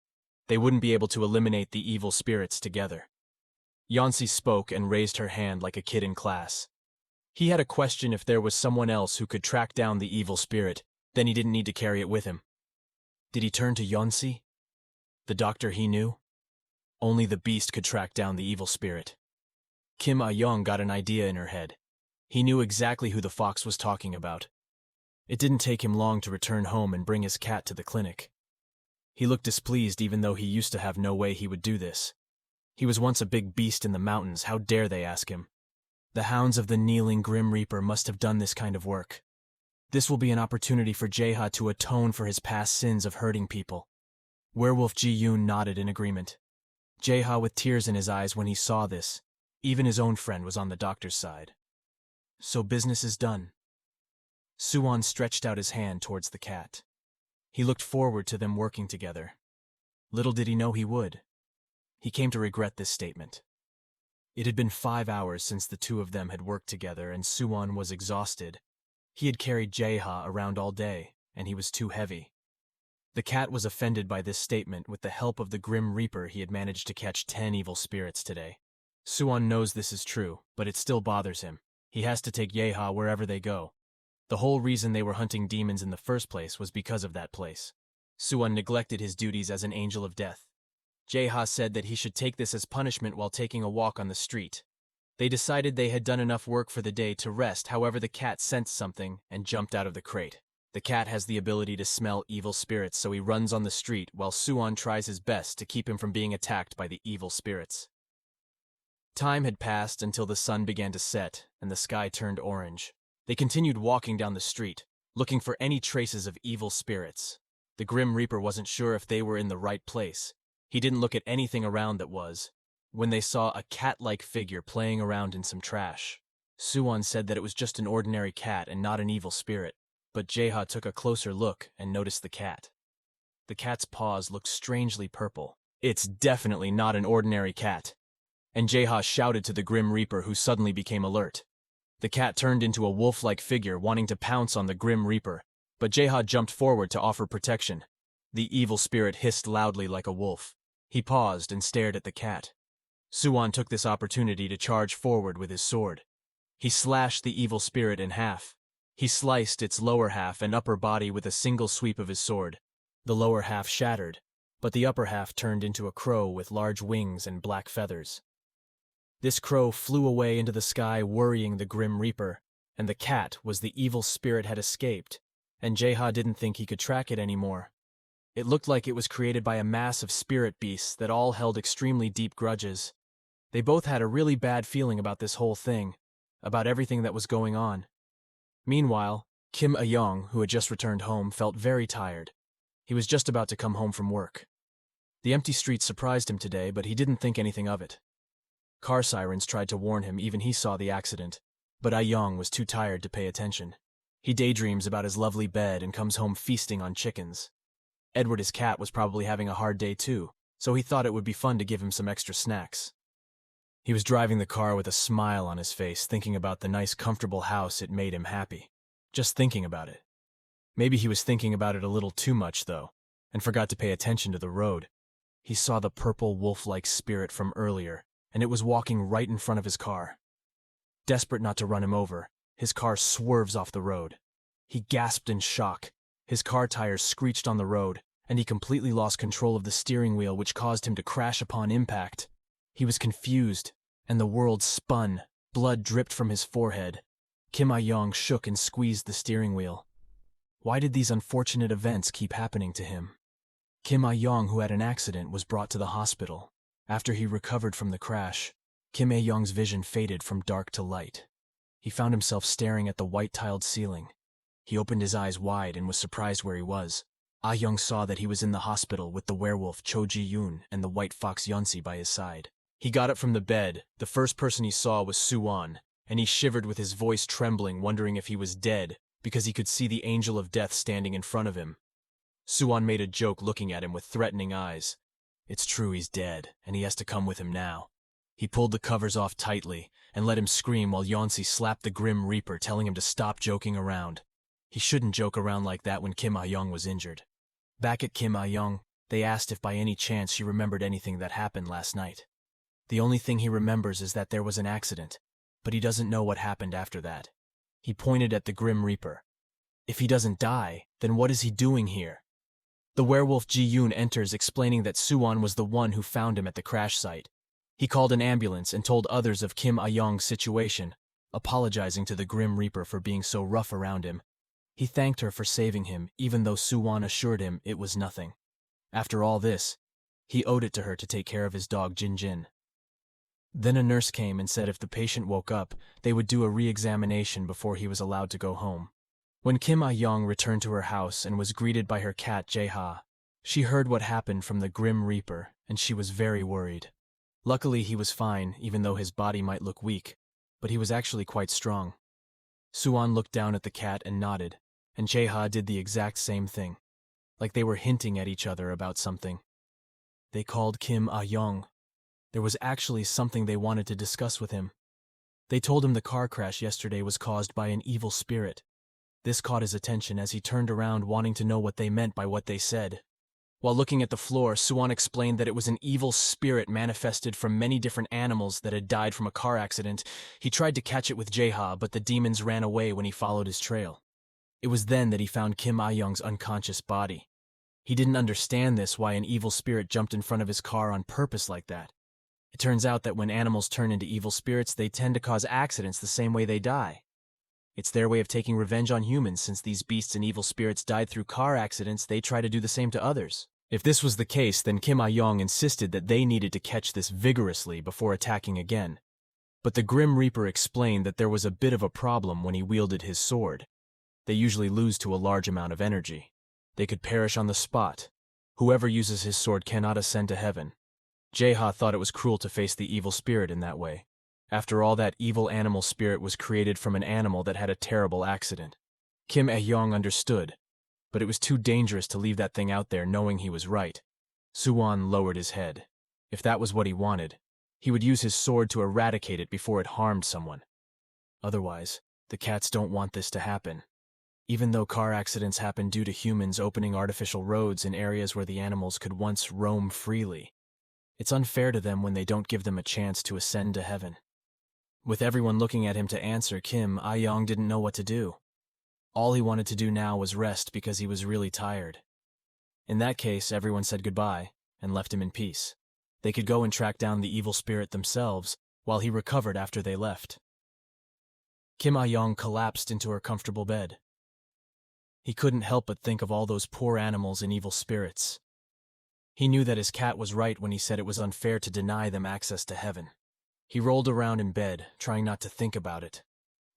Speaker 1: They wouldn't be able to eliminate the evil spirits together. Yeonsi spoke and raised her hand like a kid in class. He had a question if there was someone else who could track down the evil spirit, then he didn't need to carry it with him. Did he turn to Yeonsi? The doctor he knew? Only the beast could track down the evil spirit. Kim Ah-yeong got an idea in her head. He knew exactly who the fox was talking about. It didn't take him long to return home and bring his cat to the clinic. He looked displeased even though he used to have no way he would do this. He was once a big beast in the mountains, how dare they ask him? The hounds of the kneeling Grim Reaper must have done this kind of work. This will be an opportunity for Jae-ha to atone for his past sins of hurting people. Werewolf Ji-yoon nodded in agreement. Jae-ha with tears in his eyes when he saw this. Even his own friend was on the doctor's side. So business is done. Suwon stretched out his hand towards the cat. He looked forward to them working together. Little did he know he would. He came to regret this statement. It had been 5 hours since the two of them had worked together, and Suwon was exhausted. He had carried Jae-ha around all day, and he was too heavy. The cat was offended by this statement. With the help of the Grim Reaper, he had managed to catch 10 evil spirits today. Suwon knows this is true, but it still bothers him. He has to take Jae-ha wherever they go. The whole reason they were hunting demons in the first place was because of that place. Suwon neglected his duties as an angel of death. Jae-ha said that he should take this as punishment while taking a walk on the street. They decided they had done enough work for the day to rest. However, the cat sensed something and jumped out of the crate. The cat has the ability to smell evil spirits, so he runs on the street while Suwon tries his best to keep him from being attacked by the evil spirits. Time had passed until the sun began to set and the sky turned orange. They continued walking down the street, looking for any traces of evil spirits. The Grim Reaper wasn't sure if they were in the right place. He didn't look at anything around that was. When they saw a cat-like figure playing around in some trash, Suwon said that it was just an ordinary cat and not an evil spirit, but Jae-ha took a closer look and noticed the cat. The cat's paws looked strangely purple. It's definitely not an ordinary cat. And Jae-ha shouted to the Grim Reaper, who suddenly became alert. The cat turned into a wolf-like figure wanting to pounce on the Grim Reaper, but Jae-ha jumped forward to offer protection. The evil spirit hissed loudly like a wolf. He paused and stared at the cat. Suwon took this opportunity to charge forward with his sword. He slashed the evil spirit in half. He sliced its lower half and upper body with a single sweep of his sword. The lower half shattered, but the upper half turned into a crow with large wings and black feathers. This crow flew away into the sky, worrying the Grim Reaper, and the cat was the evil spirit had escaped, and Jae-ha didn't think he could track it anymore. It looked like it was created by a mass of spirit beasts that all held extremely deep grudges. They both had a really bad feeling about this whole thing, about everything that was going on. Meanwhile, Kim Ah-yeong, who had just returned home, felt very tired. He was just about to come home from work. The empty streets surprised him today, but he didn't think anything of it. Car sirens tried to warn him. Even he saw the accident, but Ah-yeong was too tired to pay attention. He daydreams about his lovely bed and comes home feasting on chickens. Edward, his cat, was probably having a hard day too, so he thought it would be fun to give him some extra snacks. He was driving the car with a smile on his face, thinking about the nice, comfortable house. It made him happy. Just thinking about it. Maybe he was thinking about it a little too much, though, and forgot to pay attention to the road. He saw the purple wolf-like spirit from earlier, and it was walking right in front of his car. Desperate not to run him over, his car swerves off the road. He gasped in shock. His car tires screeched on the road, and he completely lost control of the steering wheel, which caused him to crash upon impact. He was confused, and the world spun. Blood dripped from his forehead. Kim Ah-yeong shook and squeezed the steering wheel. Why did these unfortunate events keep happening to him? Kim Ah-yeong, who had an accident, was brought to the hospital. After he recovered from the crash, Kim Ah-yeong's vision faded from dark to light. He found himself staring at the white-tiled ceiling. He opened his eyes wide and was surprised where he was. Ah-yeong saw that he was in the hospital with the werewolf Cho Ji-yoon and the white fox Yeonsi by his side. He got up from the bed. The first person he saw was Suwon, and he shivered with his voice trembling, wondering if he was dead, because he could see the angel of death standing in front of him. Suwon made a joke, looking at him with threatening eyes. It's true, he's dead, and he has to come with him now. He pulled the covers off tightly and let him scream while Yeonsi slapped the Grim Reaper, telling him to stop joking around. He shouldn't joke around like that when Kim Ah-yeong was injured. Back at Kim Ah-yeong, they asked if by any chance she remembered anything that happened last night. The only thing he remembers is that there was an accident, but he doesn't know what happened after that. He pointed at the Grim Reaper. If he doesn't die, then what is he doing here? The werewolf Ji-yoon enters, explaining that Suwon was the one who found him at the crash site. He called an ambulance and told others of Kim Ah-yeong's situation, apologizing to the Grim Reaper for being so rough around him. He thanked her for saving him, even though Suwon assured him it was nothing. After all this, he owed it to her to take care of his dog Jin. Then a nurse came and said if the patient woke up, they would do a re-examination before he was allowed to go home. When Kim Ah-yeong returned to her house and was greeted by her cat Jae-ha, she heard what happened from the Grim Reaper, and she was very worried. Luckily, he was fine, even though his body might look weak, but he was actually quite strong. Suwon looked down at the cat and nodded, and Jae-ha did the exact same thing, like they were hinting at each other about something. They called Kim Ah-yeong, There was actually something they wanted to discuss with him. They told him the car crash yesterday was caused by an evil spirit. This caught his attention as he turned around wanting to know what they meant by what they said. While looking at the floor, Suwon explained that it was an evil spirit manifested from many different animals that had died from a car accident. He tried to catch it with Jae-ha, but the demons ran away when he followed his trail. It was then that he found Kim Ah-yeong's unconscious body. He didn't understand why an evil spirit jumped in front of his car on purpose like that. It turns out that when animals turn into evil spirits, they tend to cause accidents the same way they die. It's their way of taking revenge on humans. Since these beasts and evil spirits died through car accidents, they try to do the same to others. If this was the case, then Kim Ah-yeong insisted that they needed to catch this vigorously before attacking again. But the Grim Reaper explained that there was a bit of a problem when he wielded his sword. They usually lose to a large amount of energy. They could perish on the spot. Whoever uses his sword cannot ascend to heaven. Jae-ha thought it was cruel to face the evil spirit in that way. After all, that evil animal spirit was created from an animal that had a terrible accident. Kim Ah-yeong understood, but it was too dangerous to leave that thing out there knowing he was right. Suwon lowered his head. If that was what he wanted, he would use his sword to eradicate it before it harmed someone. Otherwise, the cats don't want this to happen. Even though car accidents happen due to humans opening artificial roads in areas where the animals could once roam freely, it's unfair to them when they don't give them a chance to ascend to heaven. With everyone looking at him to answer, Kim Ah-yeong didn't know what to do. All he wanted to do now was rest because he was really tired. In that case, everyone said goodbye and left him in peace. They could go and track down the evil spirit themselves while he recovered after they left. Kim Ah-yeong collapsed into her comfortable bed. He couldn't help but think of all those poor animals and evil spirits. He knew that his cat was right when he said it was unfair to deny them access to heaven. He rolled around in bed, trying not to think about it.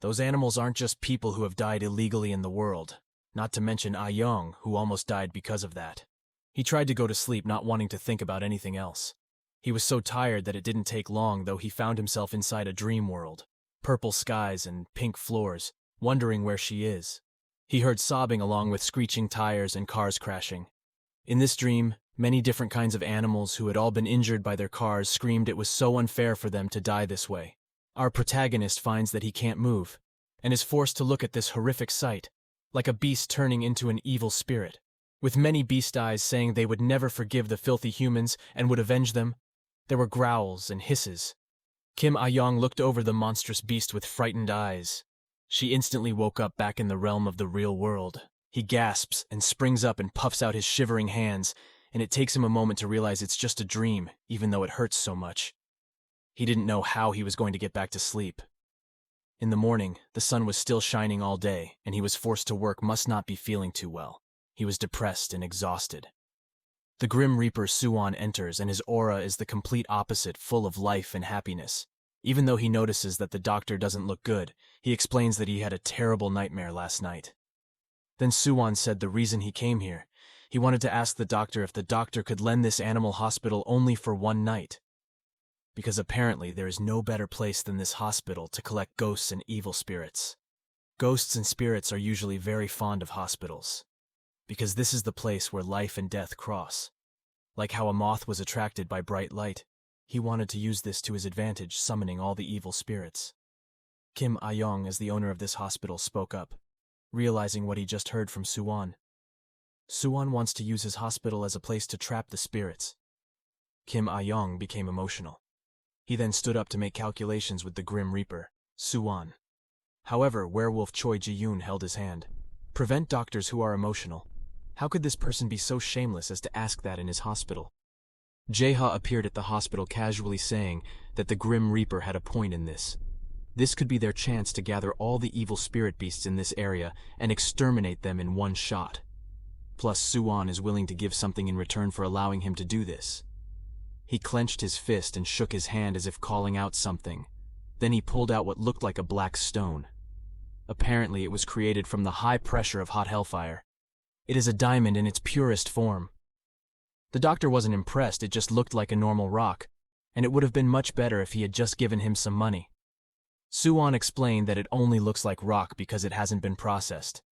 Speaker 1: Those animals aren't just people who have died illegally in the world, not to mention Ah-yeong, who almost died because of that. He tried to go to sleep, not wanting to think about anything else. He was so tired that it didn't take long, though he found himself inside a dream world. Purple skies and pink floors, wondering where she is. He heard sobbing along with screeching tires and cars crashing. In this dream, many different kinds of animals who had all been injured by their cars screamed it was so unfair for them to die this way. Our protagonist finds that he can't move, and is forced to look at this horrific sight, like a beast turning into an evil spirit. With many beast eyes saying they would never forgive the filthy humans and would avenge them, there were growls and hisses. Kim Ah-yeong looked over the monstrous beast with frightened eyes. She instantly woke up back in the realm of the real world. He gasps and springs up and puffs out his shivering hands, and it takes him a moment to realize it's just a dream, even though it hurts so much. He didn't know how he was going to get back to sleep. In the morning, the sun was still shining all day, and he was forced to work, must not be feeling too well. He was depressed and exhausted. The Grim Reaper Suwon enters, and his aura is the complete opposite, full of life and happiness. Even though he notices that the doctor doesn't look good, he explains that he had a terrible nightmare last night. Then Suwon said the reason he came here. He wanted to ask the doctor if the doctor could lend this animal hospital only for one night. Because apparently there is no better place than this hospital to collect ghosts and evil spirits. Ghosts and spirits are usually very fond of hospitals, because this is the place where life and death cross. Like how a moth was attracted by bright light, he wanted to use this to his advantage, summoning all the evil spirits. Kim Ah-yeong, as the owner of this hospital, spoke up, realizing what he just heard from Suwon. Suwon wants to use his hospital as a place to trap the spirits. Kim Ah-yeong became emotional. He then stood up to make calculations with the Grim Reaper, Suwon. However, werewolf Choi Ji-yoon held his hand. Prevent doctors who are emotional. How could this person be so shameless as to ask that in his hospital? Jae-ha appeared at the hospital casually saying that the Grim Reaper had a point in this. This could be their chance to gather all the evil spirit beasts in this area and exterminate them in one shot. Plus, Suwon is willing to give something in return for allowing him to do this. He clenched his fist and shook his hand as if calling out something. Then he pulled out what looked like a black stone. Apparently, it was created from the high pressure of hot hellfire. It is a diamond in its purest form. The doctor wasn't impressed, it just looked like a normal rock, and it would have been much better if he had just given him some money. Suwon explained that it only looks like rock because it hasn't been processed.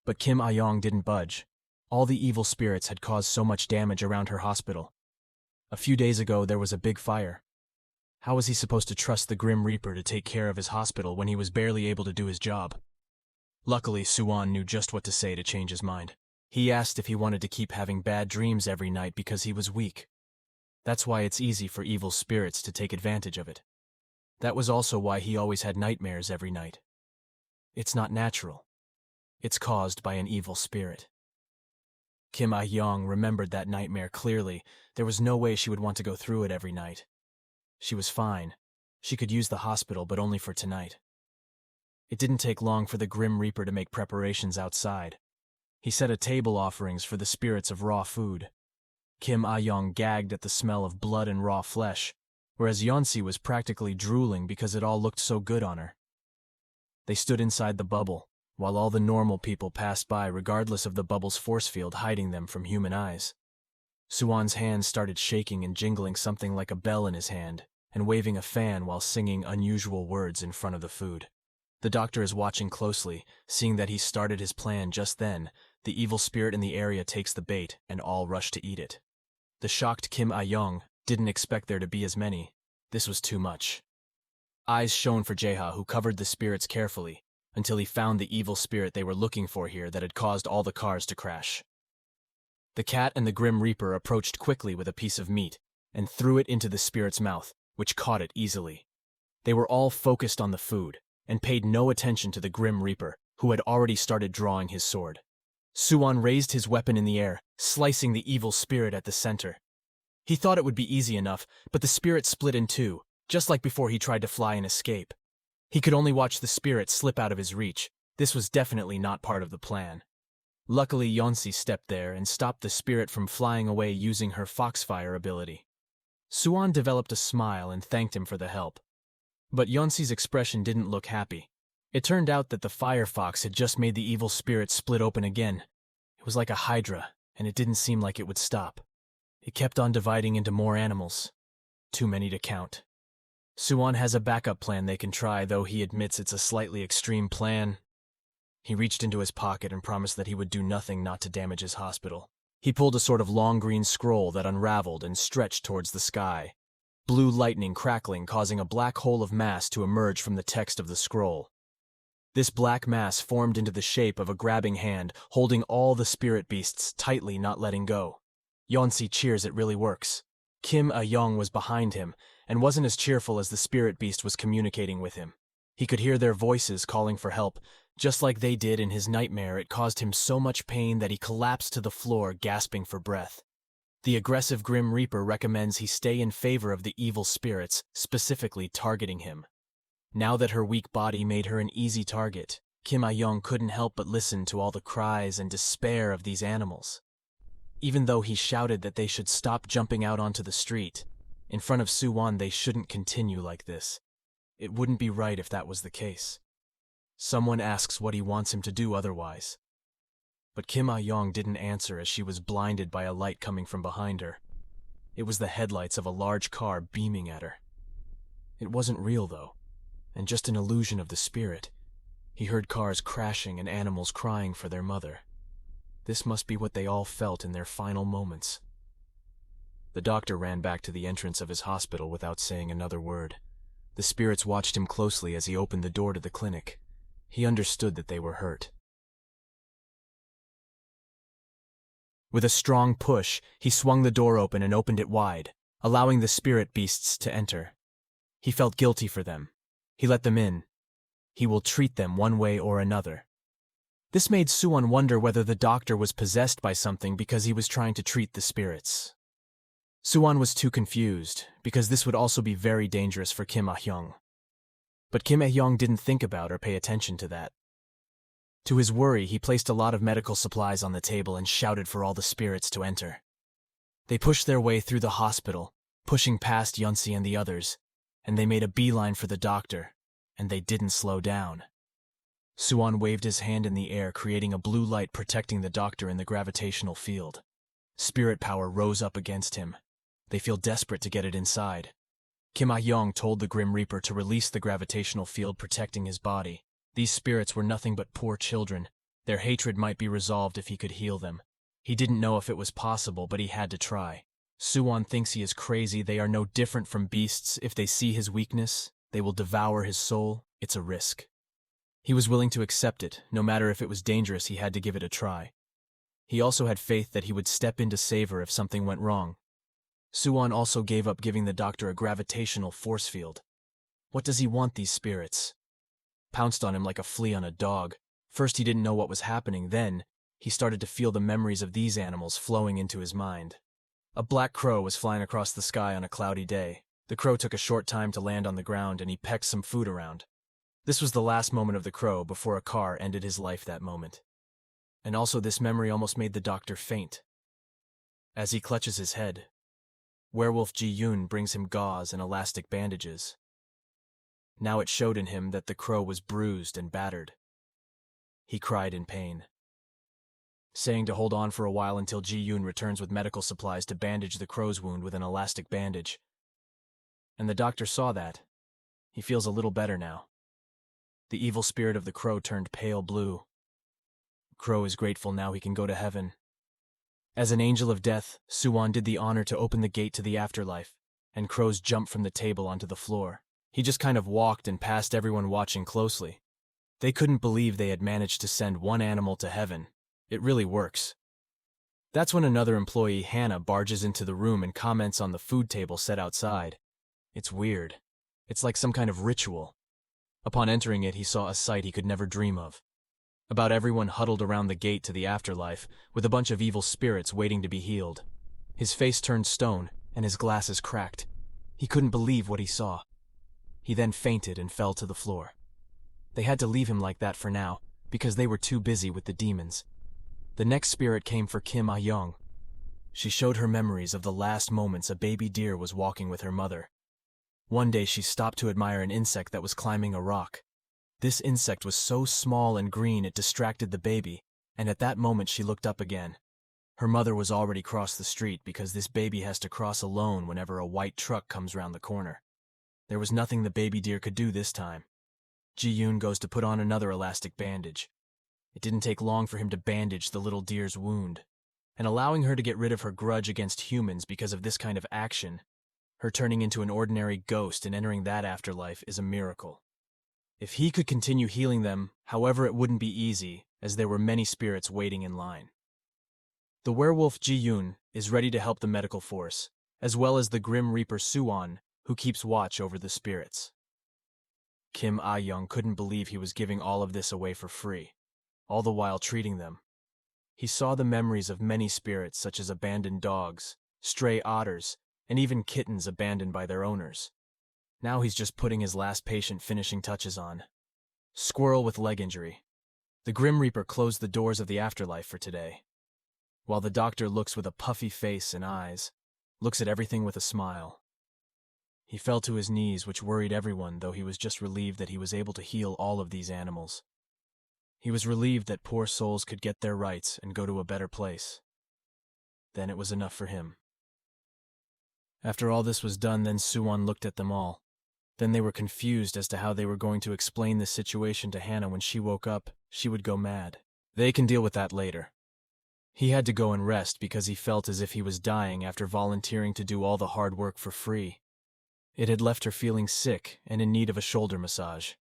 Speaker 1: But Kim Ah-yeong didn't budge. All the evil spirits had caused so much damage around her hospital. A few days ago, there was a big fire. How was he supposed to trust the Grim Reaper to take care of his hospital when he was barely able to do his job? Luckily, Suan knew just what to say to change his mind. He asked if he wanted to keep having bad dreams every night because he was weak. That's why it's easy for evil spirits to take advantage of it. That was also why he always had nightmares every night. It's not natural. It's caused by an evil spirit. Kim Ah-yeong remembered that nightmare clearly. There was no way she would want to go through it every night. She was fine. She could use the hospital, but only for tonight. It didn't take long for the Grim Reaper to make preparations outside. He set a table offerings for the spirits of raw food. Kim Ah-yeong gagged at the smell of blood and raw flesh, whereas Yeonsi was practically drooling because it all looked so good on her. They stood inside the bubble, while all the normal people passed by regardless of the bubble's force field hiding them from human eyes. Suan's hands started shaking and jingling something like a bell in his hand, and waving a fan while singing unusual words in front of the food. The doctor is watching closely, seeing that he started his plan just then. The evil spirit in the area takes the bait, and all rush to eat it. The shocked Kim Ah-yeong didn't expect there to be as many. This was too much. Eyes shone for Jaeha, who covered the spirits carefully, until he found the evil spirit they were looking for here that had caused all the cars to crash. The cat and the Grim Reaper approached quickly with a piece of meat, and threw it into the spirit's mouth, which caught it easily. They were all focused on the food, and paid no attention to the Grim Reaper, who had already started drawing his sword. Suan raised his weapon in the air, slicing the evil spirit at the center. He thought it would be easy enough, but the spirit split in two, just like before he tried to fly and escape. He could only watch the spirit slip out of his reach. This was definitely not part of the plan. Luckily, Yeonsi stepped there and stopped the spirit from flying away using her foxfire ability. Suan developed a smile and thanked him for the help. But Yeonsi's expression didn't look happy. It turned out that the firefox had just made the evil spirit split open again. It was like a hydra, and it didn't seem like it would stop. It kept on dividing into more animals. Too many to count. Suan has a backup plan they can try, though he admits it's a slightly extreme plan. He reached into his pocket and promised that he would do nothing not to damage his hospital. He pulled a sort of long green scroll that unraveled and stretched towards the sky. Blue lightning crackling, causing a black hole of mass to emerge from the text of the scroll. This black mass formed into the shape of a grabbing hand, holding all the spirit beasts tightly, not letting go. Yeonsi cheers, it really works. Kim Ah-yeong was behind him, and wasn't as cheerful as the spirit beast was communicating with him. He could hear their voices calling for help. Just like they did in his nightmare, it caused him so much pain that he collapsed to the floor, gasping for breath. The aggressive Grim Reaper recommends he stay in favor of the evil spirits, specifically targeting him. Now that her weak body made her an easy target, Kim Ah-yeong couldn't help but listen to all the cries and despair of these animals. Even though he shouted that they should stop jumping out onto the street, in front of Suan they shouldn't continue like this. It wouldn't be right if that was the case. Someone asks what he wants him to do otherwise. But Kim Ah-yeong didn't answer as she was blinded by a light coming from behind her. It was the headlights of a large car beaming at her. It wasn't real, though, and just an illusion of the spirit. He heard cars crashing and animals crying for their mother. This must be what they all felt in their final moments. The doctor ran back to the entrance of his hospital without saying another word. The spirits watched him closely as he opened the door to the clinic. He understood that they were hurt. With a strong push, he swung the door open and opened it wide, allowing the spirit beasts to enter. He felt guilty for them. He let them in. He will treat them one way or another. This made Suan wonder whether the doctor was possessed by something because he was trying to treat the spirits. Suan was too confused, because this would also be very dangerous for Kim Ah-yeong. But Kim Ah-yeong didn't think about or pay attention to that. To his worry, he placed a lot of medical supplies on the table and shouted for all the spirits to enter. They pushed their way through the hospital, pushing past Yeonsi and the others, and they made a beeline for the doctor, and they didn't slow down. Suan waved his hand in the air, creating a blue light protecting the doctor in the gravitational field. Spirit power rose up against him. They feel desperate to get it inside. Kim Ah-yeong told the Grim Reaper to release the gravitational field protecting his body. These spirits were nothing but poor children. Their hatred might be resolved if he could heal them. He didn't know if it was possible, but he had to try. Suwon thinks he is crazy. They are no different from beasts. If they see his weakness, they will devour his soul. It's a risk. He was willing to accept it. No matter if it was dangerous, he had to give it a try. He also had faith that he would step in to save her if something went wrong. Suwon also gave up giving the doctor a gravitational force field. What does he want, these spirits? Pounced on him like a flea on a dog. First he didn't know what was happening, then he started to feel the memories of these animals flowing into his mind. A black crow was flying across the sky on a cloudy day. The crow took a short time to land on the ground and he pecked some food around. This was the last moment of the crow before a car ended his life that moment. And also this memory almost made the doctor faint. As he clutches his head, werewolf Ji-yoon brings him gauze and elastic bandages. Now it showed in him that the crow was bruised and battered. He cried in pain, saying to hold on for a while until Ji-yoon returns with medical supplies to bandage the crow's wound with an elastic bandage. And the doctor saw that. He feels a little better now. The evil spirit of the crow turned pale blue. Crow is grateful now he can go to heaven. As an angel of death, Suwon did the honor to open the gate to the afterlife, and crows jumped from the table onto the floor. He just kind of walked and passed everyone watching closely. They couldn't believe they had managed to send one animal to heaven. It really works. That's when another employee, Hannah, barges into the room and comments on the food table set outside. It's weird. It's like some kind of ritual. Upon entering it, he saw a sight he could never dream of. About everyone huddled around the gate to the afterlife, with a bunch of evil spirits waiting to be healed. His face turned stone, and his glasses cracked. He couldn't believe what he saw. He then fainted and fell to the floor. They had to leave him like that for now, because they were too busy with the demons. The next spirit came for Kim Ah-yeong. She showed her memories of the last moments a baby deer was walking with her mother. One day she stopped to admire an insect that was climbing a rock. This insect was so small and green it distracted the baby, and at that moment she looked up again. Her mother was already crossed the street because this baby has to cross alone whenever a white truck comes round the corner. There was nothing the baby deer could do this time. Ji-yoon goes to put on another elastic bandage. It didn't take long for him to bandage the little deer's wound, and allowing her to get rid of her grudge against humans because of this kind of action, her turning into an ordinary ghost and entering that afterlife is a miracle. If he could continue healing them, however, it wouldn't be easy, as there were many spirits waiting in line. The werewolf Ji-yoon is ready to help the medical force, as well as the grim reaper Suwon, who keeps watch over the spirits. Kim Ah-yeong couldn't believe he was giving all of this away for free, all the while treating them. He saw the memories of many spirits such as abandoned dogs, stray otters, and even kittens abandoned by their owners. Now he's just putting his last patient finishing touches on. Squirrel with leg injury. The Grim Reaper closed the doors of the afterlife for today. While the doctor looks with a puffy face and eyes, looks at everything with a smile. He fell to his knees, which worried everyone, though he was just relieved that he was able to heal all of these animals. He was relieved that poor souls could get their rights and go to a better place. Then it was enough for him. After all this was done, then Suwon looked at them all. Then they were confused as to how they were going to explain this situation to Hannah. When she woke up, she would go mad. They can deal with that later. He had to go and rest because he felt as if he was dying after volunteering to do all the hard work for free. It had left her feeling sick and in need of a shoulder massage.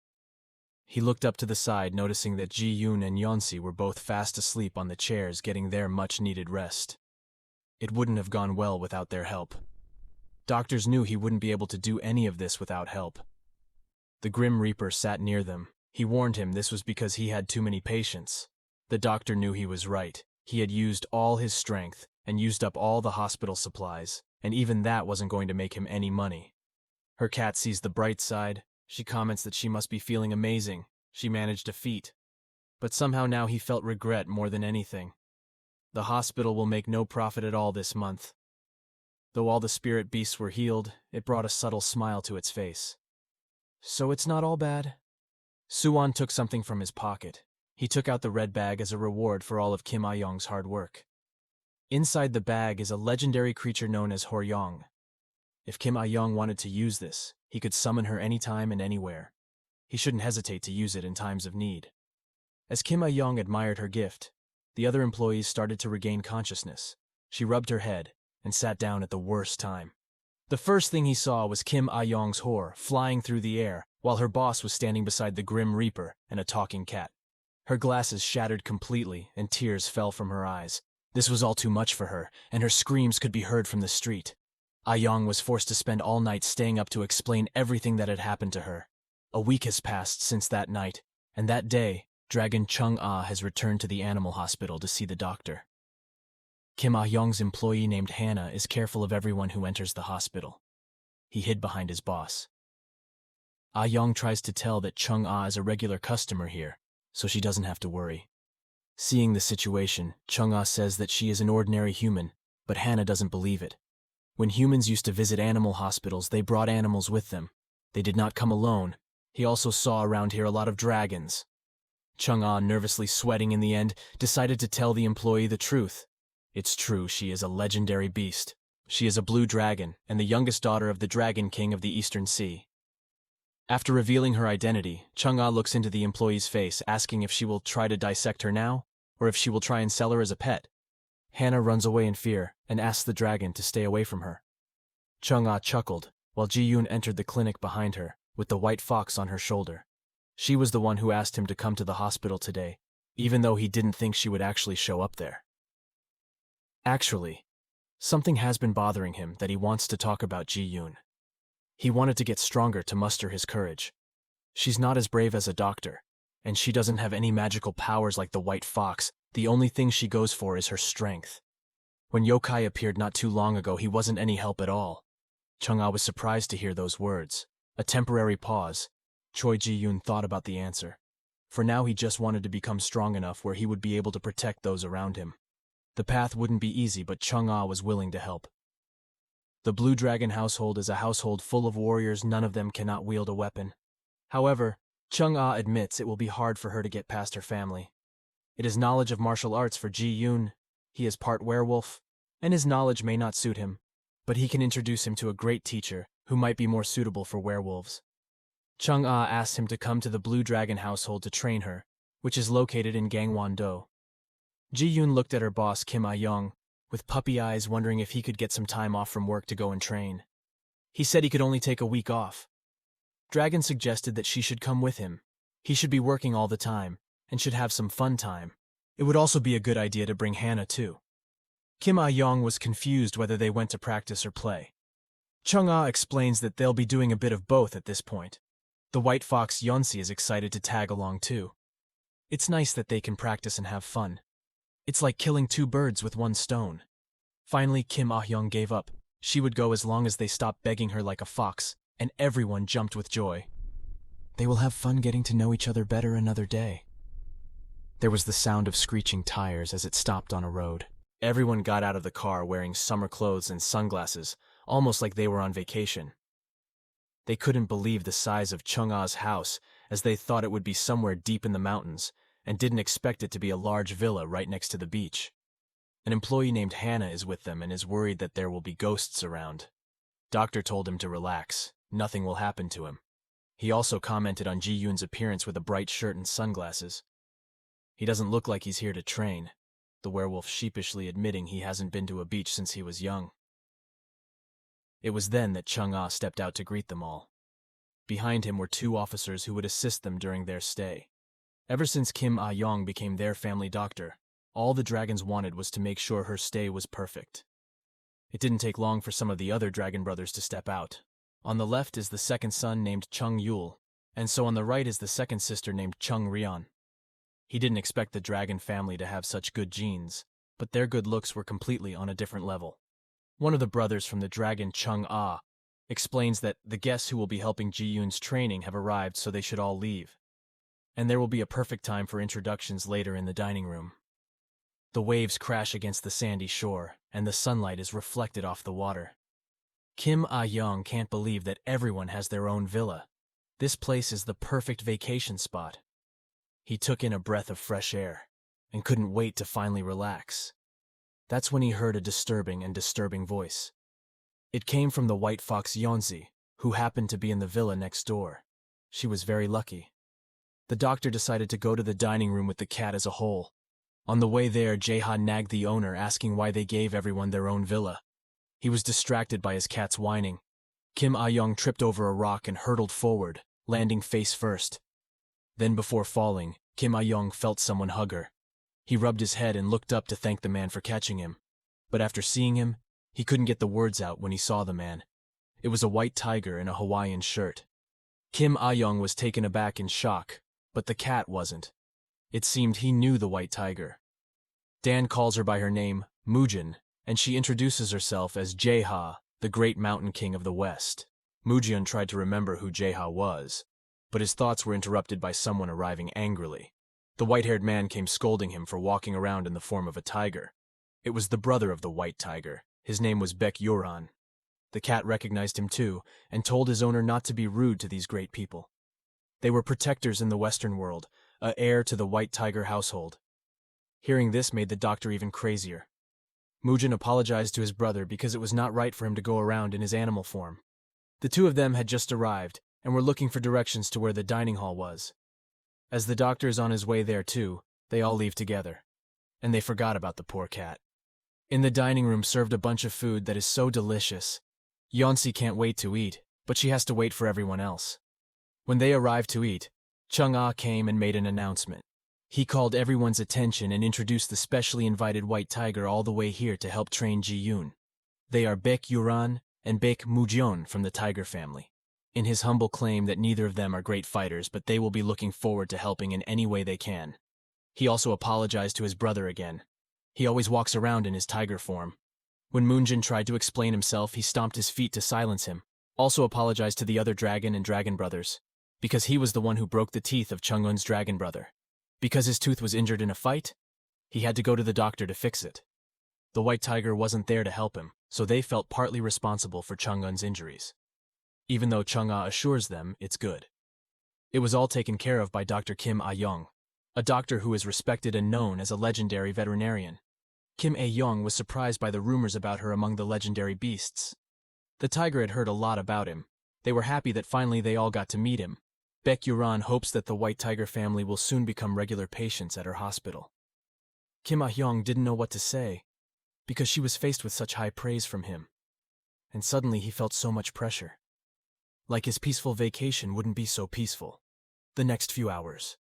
Speaker 1: He looked up to the side, noticing that Ji-yoon and Yeonsi were both fast asleep on the chairs getting their much-needed rest. It wouldn't have gone well without their help. Doctors knew he wouldn't be able to do any of this without help. The Grim Reaper sat near them. He warned him this was because he had too many patients. The doctor knew he was right. He had used all his strength and used up all the hospital supplies, and even that wasn't going to make him any money. Her cat sees the bright side. She comments that she must be feeling amazing. She managed a feat. But somehow now he felt regret more than anything. The hospital will make no profit at all this month. Though all the spirit beasts were healed, it brought a subtle smile to its face. So it's not all bad? Suwon took something from his pocket. He took out the red bag as a reward for all of Kim Ah-yeong's hard work. Inside the bag is a legendary creature known as Ahyoung. If Kim Ah-yeong wanted to use this, he could summon her anytime and anywhere. He shouldn't hesitate to use it in times of need. As Kim Ah-yeong admired her gift, the other employees started to regain consciousness. She rubbed her head, and sat down at the worst time. The first thing he saw was Kim Ah-yeong's whore flying through the air while her boss was standing beside the Grim Reaper and a talking cat. Her glasses shattered completely and tears fell from her eyes. This was all too much for her, and her screams could be heard from the street. Ah-yeong was forced to spend all night staying up to explain everything that had happened to her. A week has passed since that night, and that day, Dragon Chung-ah has returned to the animal hospital to see the doctor. Kim Ah-yeong's employee named Hannah is careful of everyone who enters the hospital. He hid behind his boss. Ah-yeong tries to tell that Chung-ah is a regular customer here, so she doesn't have to worry. Seeing the situation, Chung-ah says that she is an ordinary human, but Hannah doesn't believe it. When humans used to visit animal hospitals, they brought animals with them. They did not come alone. He also saw around here a lot of dragons. Chung-ah, nervously sweating in the end, decided to tell the employee the truth. It's true, she is a legendary beast. She is a blue dragon, and the youngest daughter of the Dragon King of the Eastern Sea. After revealing her identity, Chung-ah looks into the employee's face, asking if she will try to dissect her now, or if she will try and sell her as a pet. Hannah runs away in fear, and asks the dragon to stay away from her. Chung-ah chuckled, while Ji-yoon entered the clinic behind her, with the white fox on her shoulder. She was the one who asked him to come to the hospital today, even though he didn't think she would actually show up there. Actually, something has been bothering him that he wants to talk about Ji-yoon. He wanted to get stronger to muster his courage. She's not as brave as a doctor, and she doesn't have any magical powers like the white fox. The only thing she goes for is her strength. When Yokai appeared not too long ago, he wasn't any help at all. Chung-ah was surprised to hear those words. A temporary pause. Choi Ji-yoon thought about the answer. For now, he just wanted to become strong enough where he would be able to protect those around him. The path wouldn't be easy, but Chung-ah was willing to help. The Blue Dragon household is a household full of warriors. None of them cannot wield a weapon. However, Chung-ah admits it will be hard for her to get past her family. It is knowledge of martial arts for Ji-yoon. He is part werewolf, and his knowledge may not suit him, but he can introduce him to a great teacher who might be more suitable for werewolves. Chung-ah asks him to come to the Blue Dragon household to train her, which is located in Gangwon-do. Ji-yoon looked at her boss Kim Ah-yeong, with puppy eyes, wondering if he could get some time off from work to go and train. He said he could only take a week off. Dragon suggested that she should come with him. He should be working all the time, and should have some fun time. It would also be a good idea to bring Hannah too. Kim Ah-yeong was confused whether they went to practice or play. Chung-ah explains that they'll be doing a bit of both at this point. The white fox Yeonsi is excited to tag along too. It's nice that they can practice and have fun. It's like killing two birds with one stone. Finally, Kim Ah-yeong gave up. She would go as long as they stopped begging her like a fox, and everyone jumped with joy. They will have fun getting to know each other better another day. There was the sound of screeching tires as it stopped on a road. Everyone got out of the car wearing summer clothes and sunglasses, almost like they were on vacation. They couldn't believe the size of Chung-ah's house, as they thought it would be somewhere deep in the mountains, and didn't expect it to be a large villa right next to the beach. An employee named Hannah is with them and is worried that there will be ghosts around. Doctor told him to relax. Nothing will happen to him. He also commented on Ji-yoon's appearance with a bright shirt and sunglasses. He doesn't look like he's here to train, the werewolf sheepishly admitting he hasn't been to a beach since he was young. It was then that Chung-ah stepped out to greet them all. Behind him were two officers who would assist them during their stay. Ever since Kim Ah-yeong became their family doctor, all the dragons wanted was to make sure her stay was perfect. It didn't take long for some of the other dragon brothers to step out. On the left is the second son named Chung Yul, and so on the right is the second sister named Chung Ryeon. He didn't expect the dragon family to have such good genes, but their good looks were completely on a different level. One of the brothers from the dragon Chung-ah explains that the guests who will be helping Ji-yoon's training have arrived, so they should all leave. And there will be a perfect time for introductions later in the dining room. The waves crash against the sandy shore, and the sunlight is reflected off the water. Kim Ah-yeong can't believe that everyone has their own villa. This place is the perfect vacation spot. He took in a breath of fresh air, and couldn't wait to finally relax. That's when he heard a disturbing voice. It came from the white fox Yeonsi, who happened to be in the villa next door. She was very lucky. The doctor decided to go to the dining room with the cat as a whole. On the way there, Jae-ha nagged the owner, asking why they gave everyone their own villa. He was distracted by his cat's whining. Kim Ah-yeong tripped over a rock and hurtled forward, landing face first. Then before falling, Kim Ah-yeong felt someone hug her. He rubbed his head and looked up to thank the man for catching him. But after seeing him, he couldn't get the words out when he saw the man. It was a white tiger in a Hawaiian shirt. Kim Ah-yeong was taken aback in shock, but the cat wasn't. It seemed he knew the white tiger. Dan calls her by her name, Moojin, and she introduces herself as Jae-ha, the great mountain king of the West. Moojin tried to remember who Jae-ha was, but his thoughts were interrupted by someone arriving angrily. The white-haired man came scolding him for walking around in the form of a tiger. It was the brother of the white tiger. His name was Baek Yuran. The cat recognized him too, and told his owner not to be rude to these great people. They were protectors in the Western world, a heir to the white tiger household. Hearing this made the doctor even crazier. Moojin apologized to his brother because it was not right for him to go around in his animal form. The two of them had just arrived, and were looking for directions to where the dining hall was. As the doctor is on his way there too, they all leave together. And they forgot about the poor cat. In the dining room served a bunch of food that is so delicious. Yeonsi can't wait to eat, but she has to wait for everyone else. When they arrived to eat, Chung-ah came and made an announcement. He called everyone's attention and introduced the specially invited white tiger all the way here to help train Ji-yoon. They are Baek Yuran and Baek Mujyeon from the tiger family. In his humble claim that neither of them are great fighters, but they will be looking forward to helping in any way they can. He also apologized to his brother again. He always walks around in his tiger form. When Moonjin tried to explain himself, he stomped his feet to silence him. Also apologized to the other dragon and dragon brothers, because he was the one who broke the teeth of Chung-eun's dragon brother. Because his tooth was injured in a fight, he had to go to the doctor to fix it. The white tiger wasn't there to help him, so they felt partly responsible for Chung-eun's injuries. Even though Chung-ah assures them it's good. It was all taken care of by Dr. Kim Ah-yeong, a doctor who is respected and known as a legendary veterinarian. Kim Ah-yeong was surprised by the rumors about her among the legendary beasts. The tiger had heard a lot about him. They were happy that finally they all got to meet him. Baek Yuran hopes that the white tiger family will soon become regular patients at her hospital. Kim Ah-yeong didn't know what to say, because she was faced with such high praise from him. And suddenly he felt so much pressure. Like his peaceful vacation wouldn't be so peaceful. The next few hours.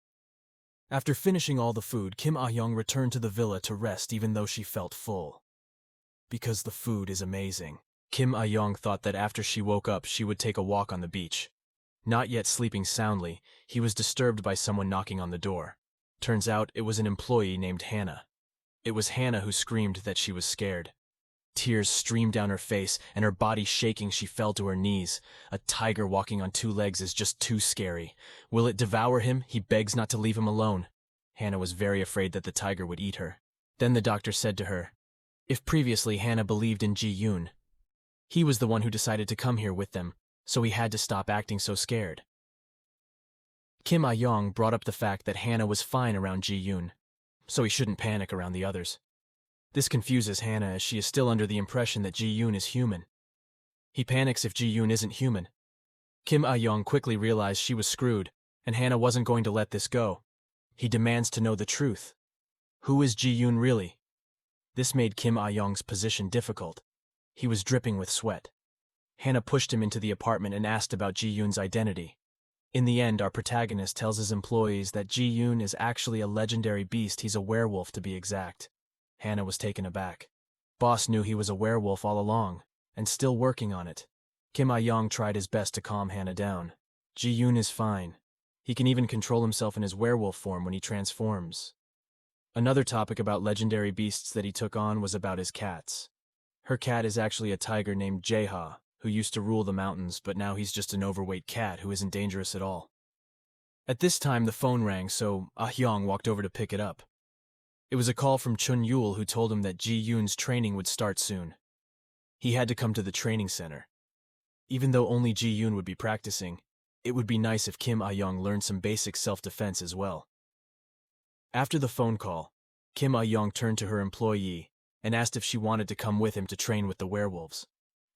Speaker 1: After finishing all the food, Kim Ah-yeong returned to the villa to rest even though she felt full. Because the food is amazing. Kim Ah-yeong thought that after she woke up she would take a walk on the beach. Not yet sleeping soundly, he was disturbed by someone knocking on the door. Turns out it was an employee named Hannah. It was Hannah who screamed that she was scared. Tears streamed down her face, and her body shaking, she fell to her knees. A tiger walking on two legs is just too scary. Will it devour him? He begs not to leave him alone. Hannah was very afraid that the tiger would eat her. Then the doctor said to her, if previously Hannah believed in Ji-yoon, he was the one who decided to come here with them, so he had to stop acting so scared. Kim Ah-yeong brought up the fact that Hannah was fine around Ji-yoon, so he shouldn't panic around the others. This confuses Hannah as she is still under the impression that Ji-yoon is human. He panics if Ji-yoon isn't human. Kim Ah-yeong quickly realized she was screwed, and Hannah wasn't going to let this go. He demands to know the truth. Who is Ji-yoon really? This made Kim Ah-yeong's position difficult. He was dripping with sweat. Hannah pushed him into the apartment and asked about Ji-yoon's identity. In the end, our protagonist tells his employees that Ji-yoon is actually a legendary beast. He's a werewolf, to be exact. Hannah was taken aback. Boss knew he was a werewolf all along, and still working on it. Kim Ah-yeong tried his best to calm Hannah down. Ji-yoon is fine. He can even control himself in his werewolf form when he transforms. Another topic about legendary beasts that he took on was about his cats. Her cat is actually a tiger named Jae-ha, who used to rule the mountains, but now he's just an overweight cat who isn't dangerous at all. At this time, the phone rang, so Ah-yeong walked over to pick it up. It was a call from Chun-yul, who told him that Ji-yoon's training would start soon. He had to come to the training center. Even though only Ji-yoon would be practicing, it would be nice if Kim Ah-yeong learned some basic self-defense as well. After the phone call, Kim Ah-yeong turned to her employee and asked if she wanted to come with him to train with the werewolves.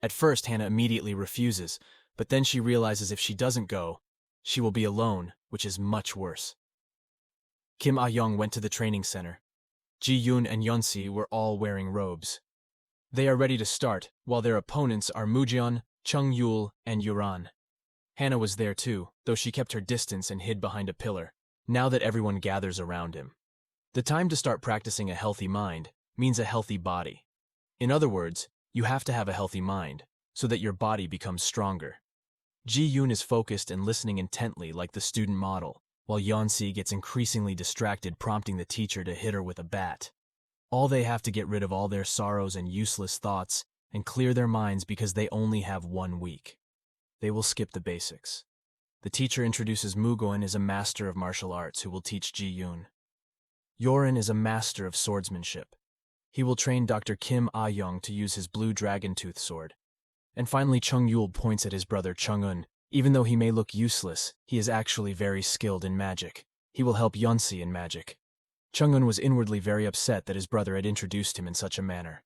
Speaker 1: At first, Hannah immediately refuses, but then she realizes if she doesn't go, she will be alone, which is much worse. Kim Ah-yeong went to the training center. Ji-yoon and Yeonsi were all wearing robes. They are ready to start, while their opponents are Mujeon, Chung-yul, and Yuran. Hannah was there too, though she kept her distance and hid behind a pillar, now that everyone gathers around him. The time to start practicing a healthy mind means a healthy body. In other words, you have to have a healthy mind, so that your body becomes stronger. Ji-yoon is focused and listening intently like the student model, while Yeonsi gets increasingly distracted, prompting the teacher to hit her with a bat. All they have to get rid of all their sorrows and useless thoughts and clear their minds because they only have 1 week. They will skip the basics. The teacher introduces Mugoen as a master of martial arts who will teach Ji-yoon. Yorin is a master of swordsmanship. He will train Dr. Kim Ah-yeong to use his blue dragon tooth sword. And finally, Chung-yul points at his brother Chung-eun. Even though he may look useless, he is actually very skilled in magic. He will help Yeonsi in magic. Chung-eun was inwardly very upset that his brother had introduced him in such a manner.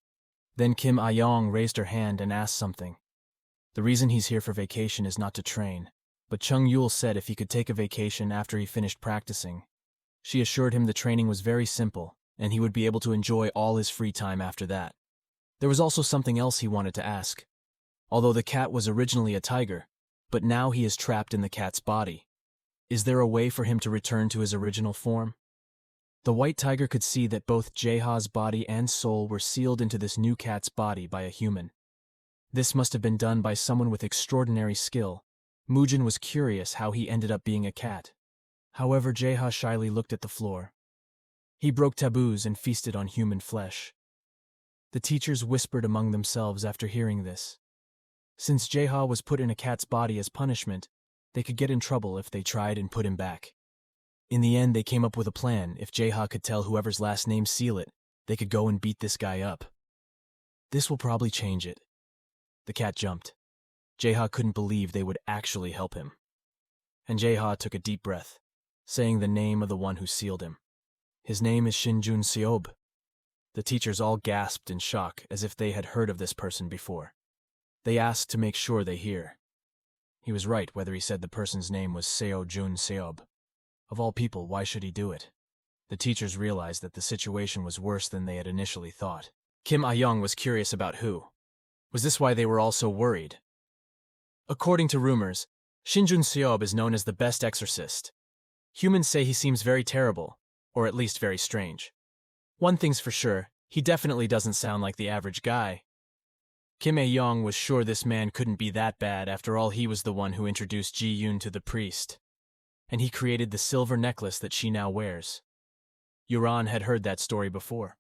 Speaker 1: Then Kim Ah-yeong raised her hand and asked something. The reason he's here for vacation is not to train, but Chung-yul said if he could take a vacation after he finished practicing. She assured him the training was very simple, and he would be able to enjoy all his free time after that. There was also something else he wanted to ask. Although the cat was originally a tiger, but now he is trapped in the cat's body. Is there a way for him to return to his original form? The white tiger could see that both Jaeha's body and soul were sealed into this new cat's body by a human. This must have been done by someone with extraordinary skill. Mujin was curious how he ended up being a cat. However, Jaeha shyly looked at the floor. He broke taboos and feasted on human flesh. The teachers whispered among themselves after hearing this. Since Jaeha was put in a cat's body as punishment, they could get in trouble if they tried and put him back. In the end, they came up with a plan. If Jaeha could tell whoever's last name seal it, they could go and beat this guy up. This will probably change it. The cat jumped. Jaeha couldn't believe they would actually help him. And Jaeha took a deep breath, saying the name of the one who sealed him. His name is Shinjun Seob. The teachers all gasped in shock as if they had heard of this person before. They asked to make sure they hear. He was right whether he said the person's name was Seo Jun Seob. Of all people, why should he do it? The teachers realized that the situation was worse than they had initially thought. Kim Ah-yeong was curious about who. Was this why they were all so worried? According to rumors, Shinjun Seob is known as the best exorcist. Humans say he seems very terrible, or at least very strange. One thing's for sure, he definitely doesn't sound like the average guy. Kim Ah-yeong was sure this man couldn't be that bad. After all, he was the one who introduced Ji-yoon to the priest. And he created the silver necklace that she now wears. Yuran had heard that story before.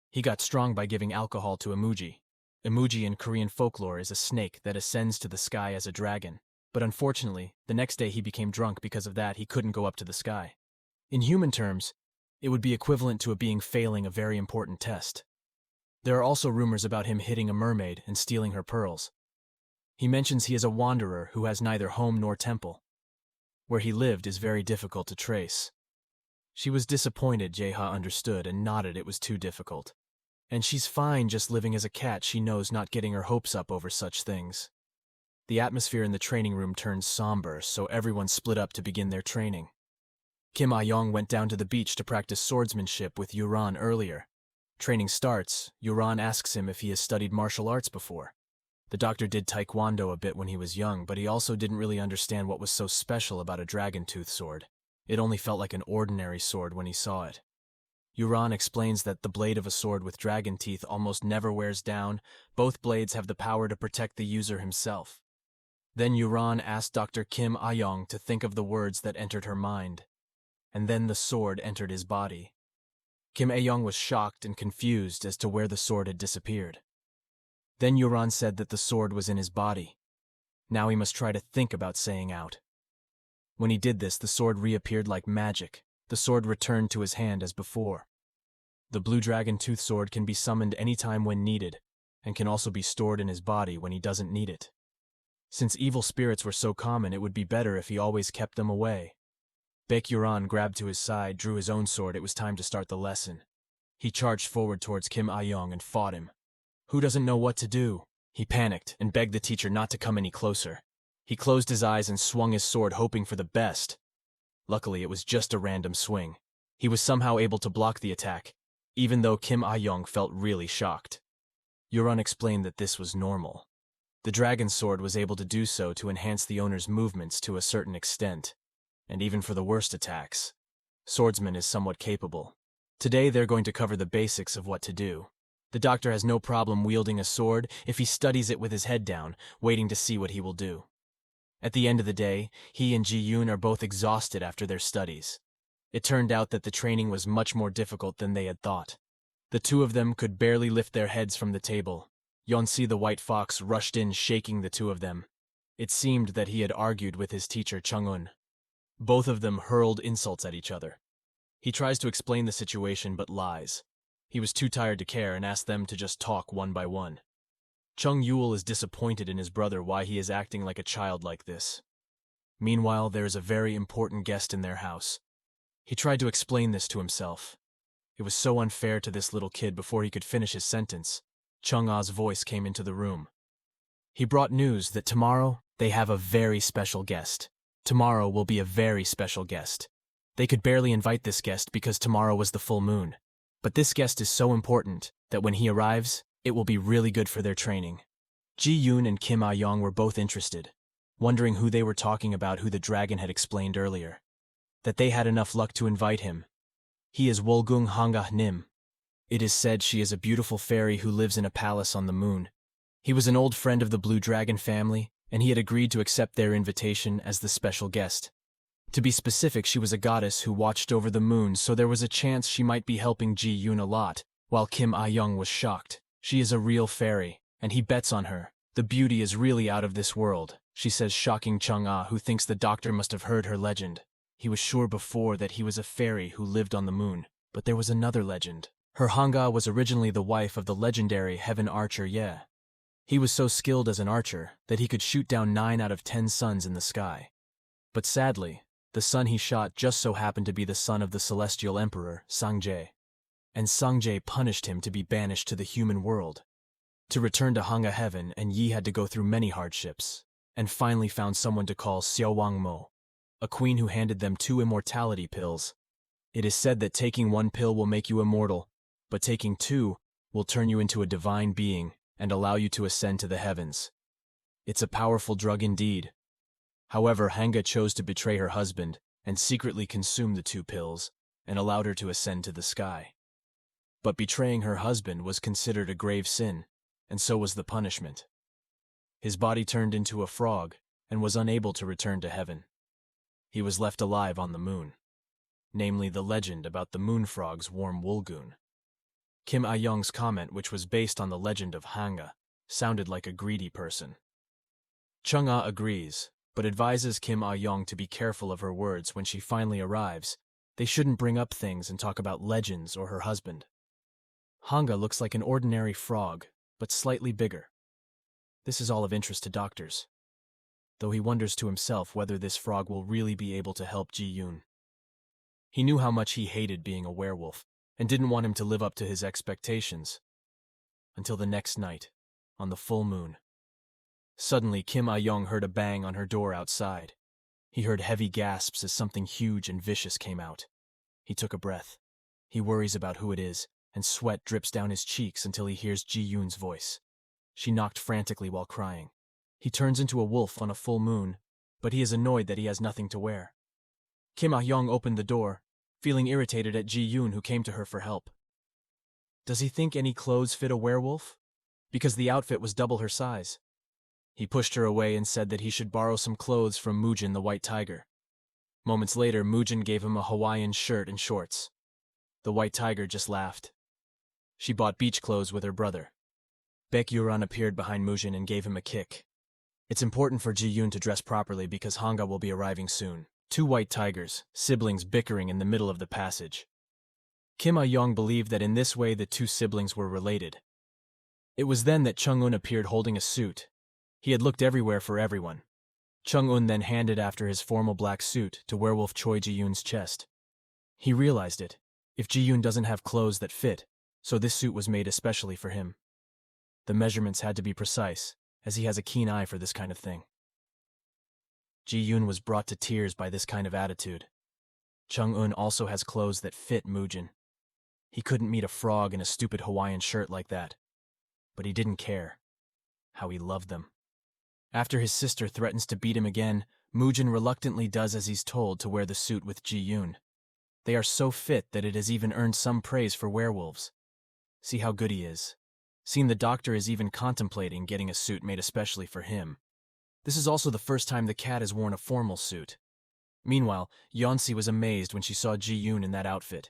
Speaker 1: He got strong by giving alcohol to Emuji. Emuji in Korean folklore is a snake that ascends to the sky as a dragon. But unfortunately, the next day he became drunk. Because of that, he couldn't go up to the sky. In human terms, it would be equivalent to a being failing a very important test. There are also rumors about him hitting a mermaid and stealing her pearls. He mentions he is a wanderer who has neither home nor temple. Where he lived is very difficult to trace. She was disappointed. Jaeha understood and nodded. It was too difficult. And she's fine just living as a cat. She knows, not getting her hopes up over such things. The atmosphere in the training room turned somber, so everyone split up to begin their training. Kim Ah-yeong went down to the beach to practice swordsmanship with Yuran earlier. Training starts. Yuran asks him if he has studied martial arts before. The doctor did taekwondo a bit when he was young, but he also didn't really understand what was so special about a dragon tooth sword. It only felt like an ordinary sword when he saw it. Yuran explains that the blade of a sword with dragon teeth almost never wears down. Both blades have the power to protect the user himself. Then Yuran asked Dr. Kim Ah-yeong to think of the words that entered her mind. And then the sword entered his body. Kim Ah-yeong was shocked and confused as to where the sword had disappeared. Then Yuran said that the sword was in his body. Now he must try to think about saying out. When he did this, the sword reappeared like magic. The sword returned to his hand as before. The blue dragon tooth sword can be summoned anytime when needed, and can also be stored in his body when he doesn't need it. Since evil spirits were so common, it would be better if he always kept them away. Baek-yuran grabbed to his side, drew his own sword. It was time to start the lesson. He charged forward towards Kim Ah-yeong and fought him. Who doesn't know what to do? He panicked and begged the teacher not to come any closer. He closed his eyes and swung his sword, hoping for the best. Luckily, it was just a random swing. He was somehow able to block the attack, even though Kim Ah-yeong felt really shocked. Yuran explained that this was normal. The dragon sword was able to do so to enhance the owner's movements to a certain extent, and even for the worst attacks, swordsman is somewhat capable. Today they're going to cover the basics of what to do. The doctor has no problem wielding a sword if he studies it with his head down, waiting to see what he will do. At the end of the day, he and Ji-yoon are both exhausted after their studies. It turned out that the training was much more difficult than they had thought. The two of them could barely lift their heads from the table. Yeonsi the white fox rushed in, shaking the two of them. It seemed that he had argued with his teacher Chung-un. Both of them hurled insults at each other. He tries to explain the situation but lies. He was too tired to care and asked them to just talk one by one. Chung Yul is disappointed in his brother why he is acting like a child like this. Meanwhile, there is a very important guest in their house. He tried to explain this to himself. It was so unfair to this little kid. Before he could finish his sentence, Chung Ah's voice came into the room. He brought news that tomorrow they have a very special guest. Tomorrow will be a very special guest. They could barely invite this guest because tomorrow was the full moon. But this guest is so important that when he arrives, it will be really good for their training. Ji-yoon and Kim Ah-yeong were both interested, wondering who they were talking about, who the dragon had explained earlier. That they had enough luck to invite him. He is Wolgung Hanga Nim. It is said she is a beautiful fairy who lives in a palace on the moon. He was an old friend of the Blue Dragon family, and he had agreed to accept their invitation as the special guest. To be specific, she was a goddess who watched over the moon, so there was a chance she might be helping Ji-yoon a lot, while Kim Ah-yeong was shocked. She is a real fairy, and he bets on her. The beauty is really out of this world, she says, shocking Chung Ah, who thinks the doctor must have heard her legend. He was sure before that he was a fairy who lived on the moon, but there was another legend. Her Hanga was originally the wife of the legendary heaven archer Ye. He was so skilled as an archer that he could shoot down 9 out of 10 suns in the sky. But sadly, the sun he shot just so happened to be the son of the celestial emperor, Sangjae. And Sangjae punished him to be banished to the human world. To return to Hanga heaven, and Yi had to go through many hardships, and finally found someone to call Xiaowangmo, a queen who handed them 2 immortality pills. It is said that taking 1 pill will make you immortal, but taking 2 will turn you into a divine being and allow you to ascend to the heavens. It's a powerful drug indeed. However, Hanga chose to betray her husband and secretly consume the 2 pills and allowed her to ascend to the sky. But betraying her husband was considered a grave sin, and so was the punishment. His body turned into a frog and was unable to return to heaven. He was left alive on the moon, namely the legend about the moon frog's warm Wolgun. Kim Ah-yeong's comment, which was based on the legend of Hanga, sounded like a greedy person. Chung Ah agrees, but advises Kim Ah-yeong to be careful of her words when she finally arrives. They shouldn't bring up things and talk about legends or her husband. Hanga looks like an ordinary frog, but slightly bigger. This is all of interest to doctors, though he wonders to himself whether this frog will really be able to help Ji-yoon. He knew how much he hated being a werewolf, and didn't want him to live up to his expectations. Until the next night, on the full moon. Suddenly, Kim Ah-yeong heard a bang on her door outside. He heard heavy gasps as something huge and vicious came out. He took a breath. He worries about who it is, and sweat drips down his cheeks until he hears Ji-yoon's voice. She knocked frantically while crying. He turns into a wolf on a full moon, but he is annoyed that he has nothing to wear. Kim Ah-yeong opened the door, feeling irritated at Ji-yoon, who came to her for help. Does he think any clothes fit a werewolf? Because the outfit was double her size. He pushed her away and said that he should borrow some clothes from Mujin the white tiger. Moments later, Mujin gave him a Hawaiian shirt and shorts. The white tiger just laughed. She bought beach clothes with her brother. Baek-yuran appeared behind Mujin and gave him a kick. It's important for Ji-yoon to dress properly because Hanga will be arriving soon. 2 white tigers, siblings, bickering in the middle of the passage. Kim Ah-yeong believed that in this way the 2 siblings were related. It was then that Chung-un appeared holding a suit. He had looked everywhere for everyone. Chung-un then handed after his formal black suit to werewolf Choi Ji-yoon's chest. He realized it. If Ji-yoon doesn't have clothes that fit, so this suit was made especially for him. The measurements had to be precise, as he has a keen eye for this kind of thing. Ji-yoon was brought to tears by this kind of attitude. Chung-un also has clothes that fit Mujin. He couldn't meet a frog in a stupid Hawaiian shirt like that. but he didn't care. How he loved them. After his sister threatens to beat him again, Mujin reluctantly does as he's told to wear the suit with Ji-yoon. They are so fit that it has even earned some praise for werewolves. See how good he is. Seen the doctor is even contemplating getting a suit made especially for him. This is also the first time the cat has worn a formal suit. Meanwhile, Yeonsi was amazed when she saw Ji-yoon in that outfit.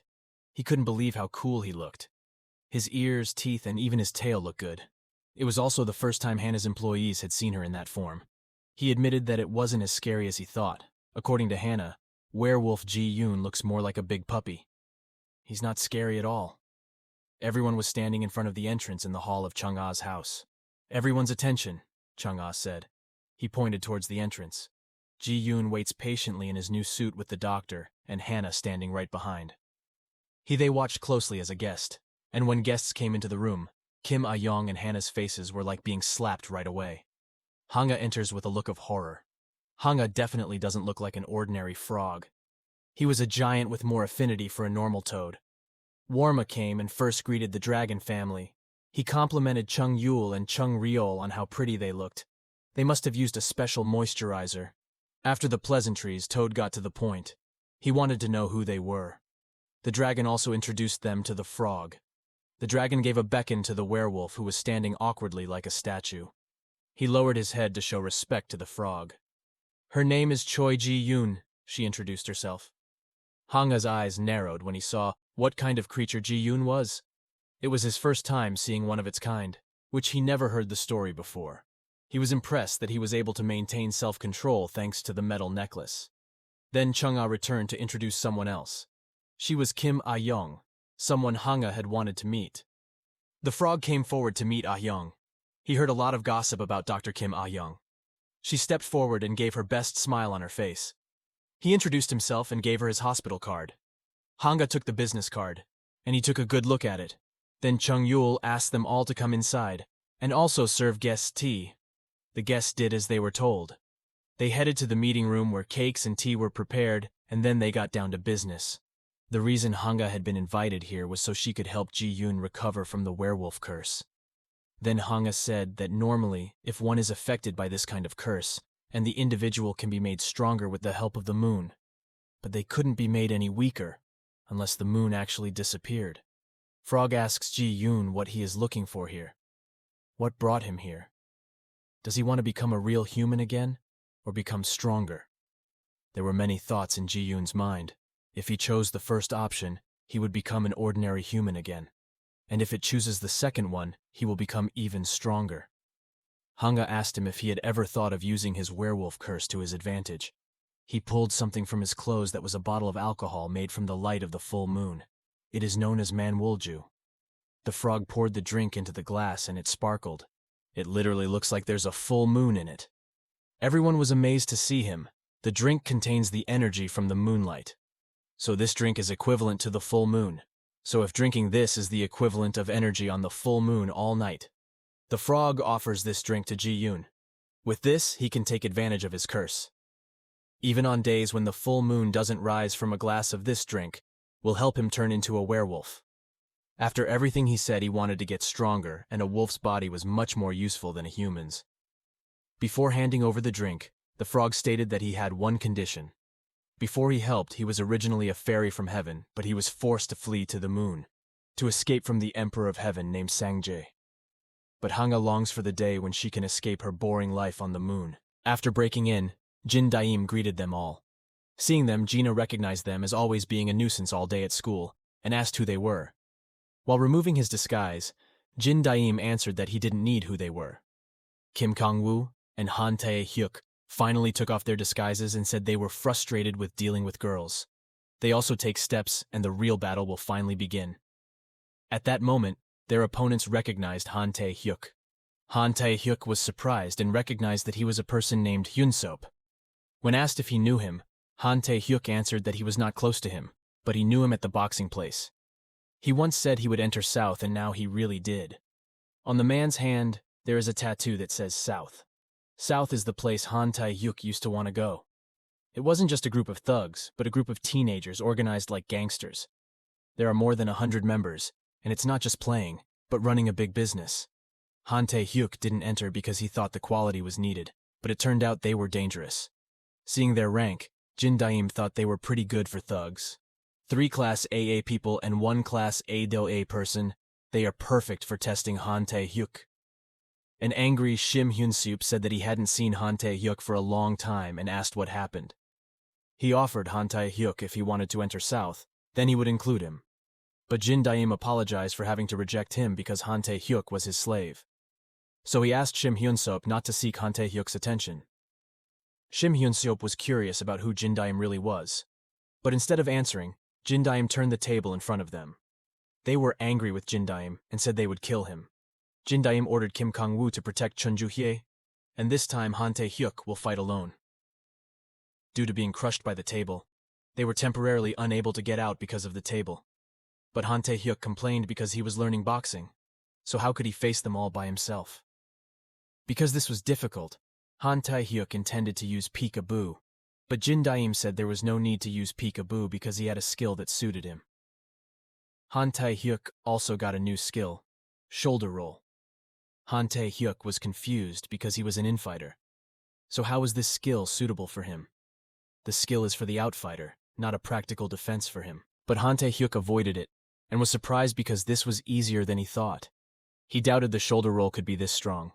Speaker 1: He couldn't believe how cool he looked. His ears, teeth, and even his tail looked good. It was also the first time Hannah's employees had seen her in that form. He admitted that it wasn't as scary as he thought. According to Hannah, werewolf Ji-yoon looks more like a big puppy. He's not scary at all. Everyone was standing in front of the entrance in the hall of Chung-ah's house. Everyone's attention, Chung-ah said. He pointed towards the entrance. Ji-yoon waits patiently in his new suit with the doctor, and Hannah standing right behind. They watched closely as a guest, and when guests came into the room, Kim Ah-yeong and Hannah's faces were like being slapped right away. Hanga enters with a look of horror. Hanga definitely doesn't look like an ordinary frog. He was a giant with more affinity for a normal toad. Warma came and first greeted the dragon family. He complimented Chung Yul and Chung Ryol on how pretty they looked. They must have used a special moisturizer. After the pleasantries, Toad got to the point. He wanted to know who they were. The dragon also introduced them to the frog. The dragon gave a beckon to the werewolf who was standing awkwardly like a statue. He lowered his head to show respect to the frog. Her name is Choi Ji-yoon, she introduced herself. Hanga's eyes narrowed when he saw what kind of creature Ji-yoon was. It was his first time seeing one of its kind, which he never heard the story before. He was impressed that he was able to maintain self-control thanks to the metal necklace. Then Chung-ah returned to introduce someone else. She was Kim Ah-yeong, someone Hanga had wanted to meet. The frog came forward to meet Ah-yeong. He heard a lot of gossip about Dr. Kim Ah-yeong. She stepped forward and gave her best smile on her face. He introduced himself and gave her his hospital card. Hanga took the business card, and he took a good look at it. Then Chung Yul asked them all to come inside, and also serve guests tea. The guests did as they were told. They headed to the meeting room where cakes and tea were prepared, and then they got down to business. The reason Hanga had been invited here was so she could help Ji-yoon recover from the werewolf curse. Then Hanga said that normally, if one is affected by this kind of curse, and the individual can be made stronger with the help of the moon, but they couldn't be made any weaker, unless the moon actually disappeared. Frog asks Ji-yoon what he is looking for here. What brought him here? Does he want to become a real human again, or become stronger? There were many thoughts in Ji-yoon's mind. If he chose the first option, he would become an ordinary human again. And if it chooses the second one, he will become even stronger. Hanga asked him if he had ever thought of using his werewolf curse to his advantage. He pulled something from his clothes that was a bottle of alcohol made from the light of the full moon. It is known as manwolju. The frog poured the drink into the glass and it sparkled. It literally looks like there's a full moon in it. Everyone was amazed to see him. The drink contains the energy from the moonlight. So this drink is equivalent to the full moon. So if drinking this is the equivalent of energy on the full moon all night. The frog offers this drink to Ji-yoon. With this, he can take advantage of his curse. Even on days when the full moon doesn't rise from a glass of this drink, will help him turn into a werewolf. After everything he said, he wanted to get stronger, and a wolf's body was much more useful than a human's. Before handing over the drink, the frog stated that he had one condition. Before he helped, he was originally a fairy from heaven, but he was forced to flee to the moon, to escape from the Emperor of Heaven named Sangjae. But Hanga longs for the day when she can escape her boring life on the moon. After breaking in, Jin Daim greeted them all. Seeing them, Gina recognized them as always being a nuisance all day at school, and asked who they were. While removing his disguise, Jin Daim answered that he didn't need who they were. Kim Kang-woo and Han Tae-hyuk finally took off their disguises and said they were frustrated with dealing with girls. They also take steps, and the real battle will finally begin. At that moment, their opponents recognized Han Tae-hyuk. Han Tae-hyuk was surprised and recognized that he was a person named Hyunsop. When asked if he knew him, Han Tae-hyuk answered that he was not close to him, but he knew him at the boxing place. He once said he would enter South, and now he really did. On the man's hand, there is a tattoo that says South. South is the place Han Tae-hyuk used to want to go. It wasn't just a group of thugs, but a group of teenagers organized like gangsters. There are more than 100 members, and it's not just playing, but running a big business. Han Tae-hyuk didn't enter because he thought the quality was needed, but it turned out they were dangerous. Seeing their rank, Jin Daim thought they were pretty good for thugs. 3 Class AA people and 1 Class A person, they are perfect for testing Han Tae-hyuk. An angry Shim Hyun-sup said that he hadn't seen Han Tae-hyuk for a long time and asked what happened. He offered Han Tae-hyuk if he wanted to enter South, then he would include him. But Jin Daim apologized for having to reject him because Han Tae-hyuk was his slave. So he asked Shim Hyun-sup not to seek Han Tae-hyuk's attention. Shim Hyun-sup was curious about who Jin Daim really was. But instead of answering, Jin Daim turned the table in front of them. They were angry with Jin Daim and said they would kill him. Jin Daim ordered Kim Kang-woo to protect Chun Ju-hye, and this time Han Tae-hyuk will fight alone. Due to being crushed by the table, they were temporarily unable to get out because of the table. But Han Tae-hyuk complained because he was learning boxing, so how could he face them all by himself? Because this was difficult, Han Tae-hyuk intended to use peekaboo, but Jin Daim said there was no need to use peekaboo because he had a skill that suited him. Han Tae-hyuk also got a new skill, shoulder roll. Han Tae-hyuk was confused because he was an infighter. So how is this skill suitable for him? The skill is for the outfighter, not a practical defense for him. But Han Tae-hyuk avoided it, and was surprised because this was easier than he thought. He doubted the shoulder roll could be this strong.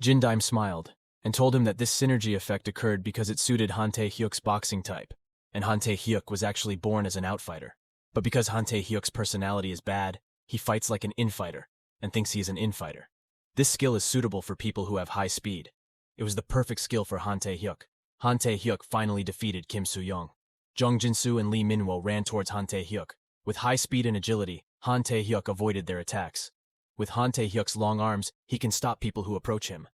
Speaker 1: Jin Daim smiled, and told him that this synergy effect occurred because it suited Han Tae-hyuk's boxing type, and Han Tae-hyuk was actually born as an outfighter. But because Han Tae-hyuk's personality is bad, he fights like an infighter, and thinks he is an infighter. This skill is suitable for people who have high speed. It was the perfect skill for Han Tae-hyuk. Han Tae-hyuk finally defeated Kim Soo-young. Jung Jin-soo and Lee Min-wo ran towards Han Tae-hyuk. With high speed and agility, Han Tae-hyuk avoided their attacks. With Han Tae-hyuk's long arms, he can stop people who approach him.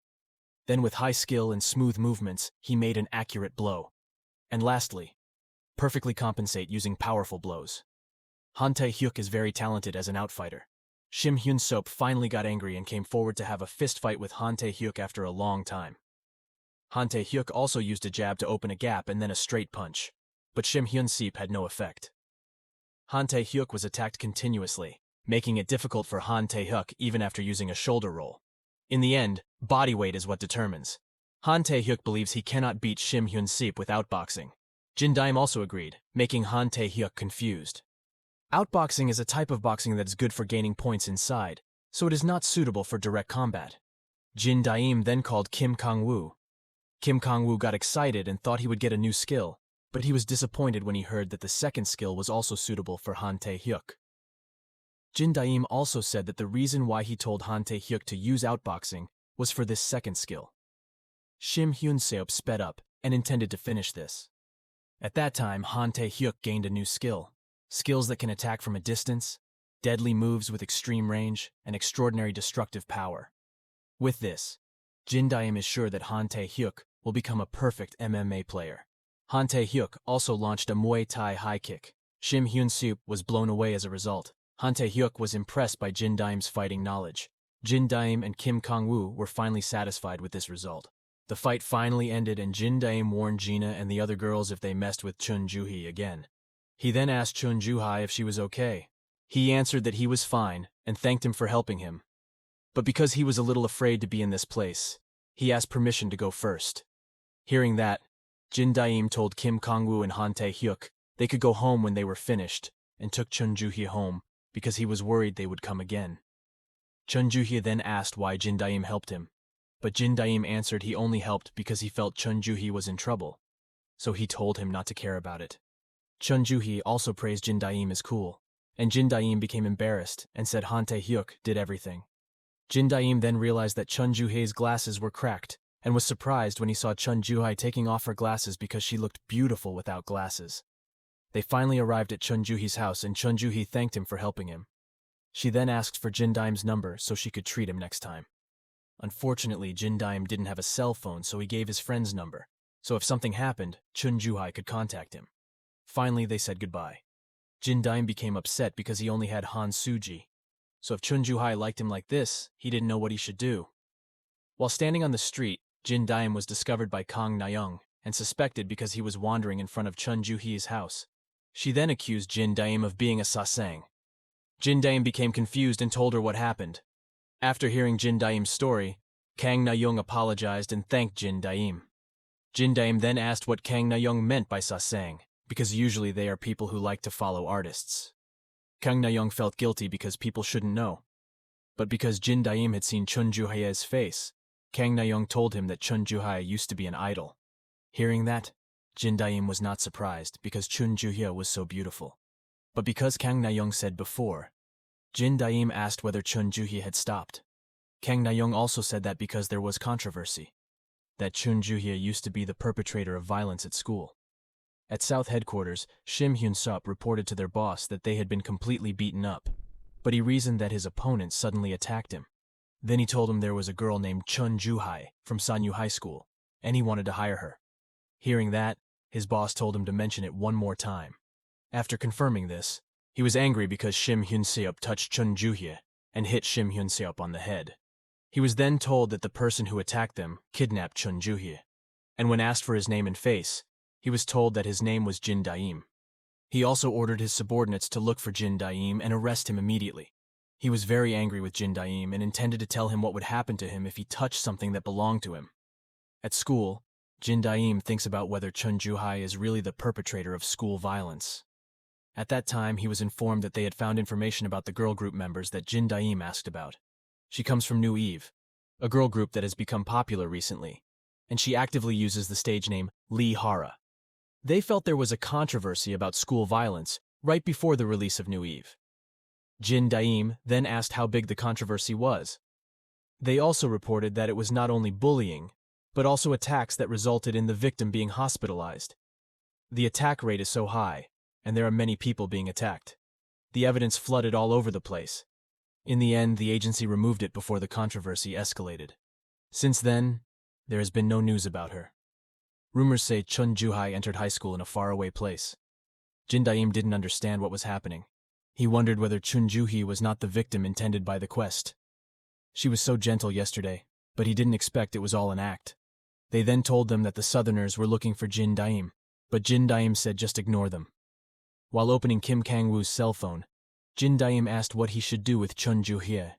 Speaker 1: Then with high skill and smooth movements, he made an accurate blow. And lastly, perfectly compensate using powerful blows. Han Tae-hyuk is very talented as an outfighter. Shim Hyun-sup finally got angry and came forward to have a fist fight with Han Tae-hyuk after a long time. Han Tae-hyuk also used a jab to open a gap and then a straight punch, but Shim Hyun-sup had no effect. Han Tae-hyuk was attacked continuously, making it difficult for Han Tae-hyuk even after using a shoulder roll. In the end, body weight is what determines. Han Tae-hyuk believes he cannot beat Shim Hyun-sup with outboxing. Jin Daim also agreed, making Han Tae-hyuk confused. Outboxing is a type of boxing that is good for gaining points inside, so it is not suitable for direct combat. Jin Daim then called Kim Kang-woo. Kim Kang-woo got excited and thought he would get a new skill, but he was disappointed when he heard that the second skill was also suitable for Han Tae-hyuk. Jin Daim also said that the reason why he told Han Tae-hyuk to use outboxing was for this second skill. Shim Hyun-sup sped up and intended to finish this. At that time, Han Tae-hyuk gained a new skill. Skills that can attack from a distance, deadly moves with extreme range, and extraordinary destructive power. With this, Jin Daim is sure that Han Tae-hyuk will become a perfect MMA player. Han Tae-hyuk also launched a Muay Thai high kick. Shim Hyun-sup was blown away as a result. Han Tae-hyuk was impressed by Jin Daim's fighting knowledge. Jin Daim and Kim Kang-woo were finally satisfied with this result. The fight finally ended and Jin Daim warned Gina and the other girls if they messed with Chun Ju-hye again. He then asked Chun Ju-hye if she was okay. He answered that he was fine and thanked him for helping him. But because he was a little afraid to be in this place, he asked permission to go first. Hearing that, Jin Daim told Kim Kang-woo and Han Tae-hyuk they could go home when they were finished and took Chun Ju-hye home because he was worried they would come again. Chun Ju-hye then asked why Jin Daim helped him, but Jin Daim answered he only helped because he felt Chun Ju-hye was in trouble, so he told him not to care about it. Chun Ju-hye also praised Jin Daim as cool, and Jin Daim became embarrassed and said Han Tae-hyuk did everything. Jin Daim then realized that Chun Ju-hye's glasses were cracked and was surprised when he saw Chun Ju-hye taking off her glasses because she looked beautiful without glasses. They finally arrived at Chun Ju-hye's house and Chun Ju-hye thanked him for helping him. She then asked for Jin Daim's number so she could treat him next time. Unfortunately, Jin Daim didn't have a cell phone, so he gave his friend's number, so if something happened, Chun Ju-hye could contact him. Finally, they said goodbye. Jin Daim became upset because he only had Han Soo-ji. So if Chun Ju-hye liked him like this, he didn't know what he should do. While standing on the street, Jin Daim was discovered by Kang Na-young and suspected because he was wandering in front of Chun Ju-hye's house. She then accused Jin Daim of being a sasang. Jin Daim became confused and told her what happened. After hearing Jin Daim's story, Kang Na-young apologized and thanked Jin Daim. Jin Daim then asked what Kang Na-young meant by sasang, because usually they are people who like to follow artists. Kang Na-young felt guilty because people shouldn't know. But because Jin Daim had seen Chun Ju-hye's face, Kang Na-young told him that Chun Ju-hye used to be an idol. Hearing that, Jin Daim was not surprised because Chun Ju-hye was so beautiful. But because Kang Na-young said before, Jin Daim asked whether Chun Ju-hye had stopped. Kang Na-young also said that because there was controversy, that Chun Ju-hye used to be the perpetrator of violence at school. At South Headquarters, Shim Hyun-sup reported to their boss that they had been completely beaten up, but he reasoned that his opponent suddenly attacked him. Then he told him there was a girl named Chun Ju-hye from Sanyu High School, and he wanted to hire her. Hearing that, his boss told him to mention it one more time. After confirming this, he was angry because Shim Hyun-sup touched Chun Ju-hye and hit Shim Hyun-sup on the head. He was then told that the person who attacked them kidnapped Chun Ju-hye, and when asked for his name and face, he was told that his name was Jin Daim. He also ordered his subordinates to look for Jin Daim and arrest him immediately. He was very angry with Jin Daim and intended to tell him what would happen to him if he touched something that belonged to him. At school, Jin Daim thinks about whether Chun Ju-hye is really the perpetrator of school violence. At that time, he was informed that they had found information about the girl group members that Jin Daim asked about. She comes from New Eve, a girl group that has become popular recently, and she actively uses the stage name Lee Hara. They felt there was a controversy about school violence right before the release of New Eve. Jin Daim then asked how big the controversy was. They also reported that it was not only bullying, but also attacks that resulted in the victim being hospitalized. The attack rate is so high, and there are many people being attacked. The evidence flooded all over the place. In the end, the agency removed it before the controversy escalated. Since then, there has been no news about her. Rumors say Chun Ju-hye entered high school in a faraway place. Jin Daim didn't understand what was happening. He wondered whether Chun Ju-hye was not the victim intended by the quest. She was so gentle yesterday, but he didn't expect it was all an act. They then told them that the Southerners were looking for Jin Daim, but Jin Daim said just ignore them. While opening Kim Kang-woo's cell phone, Jin Daim asked what he should do with Chun Ju-hye.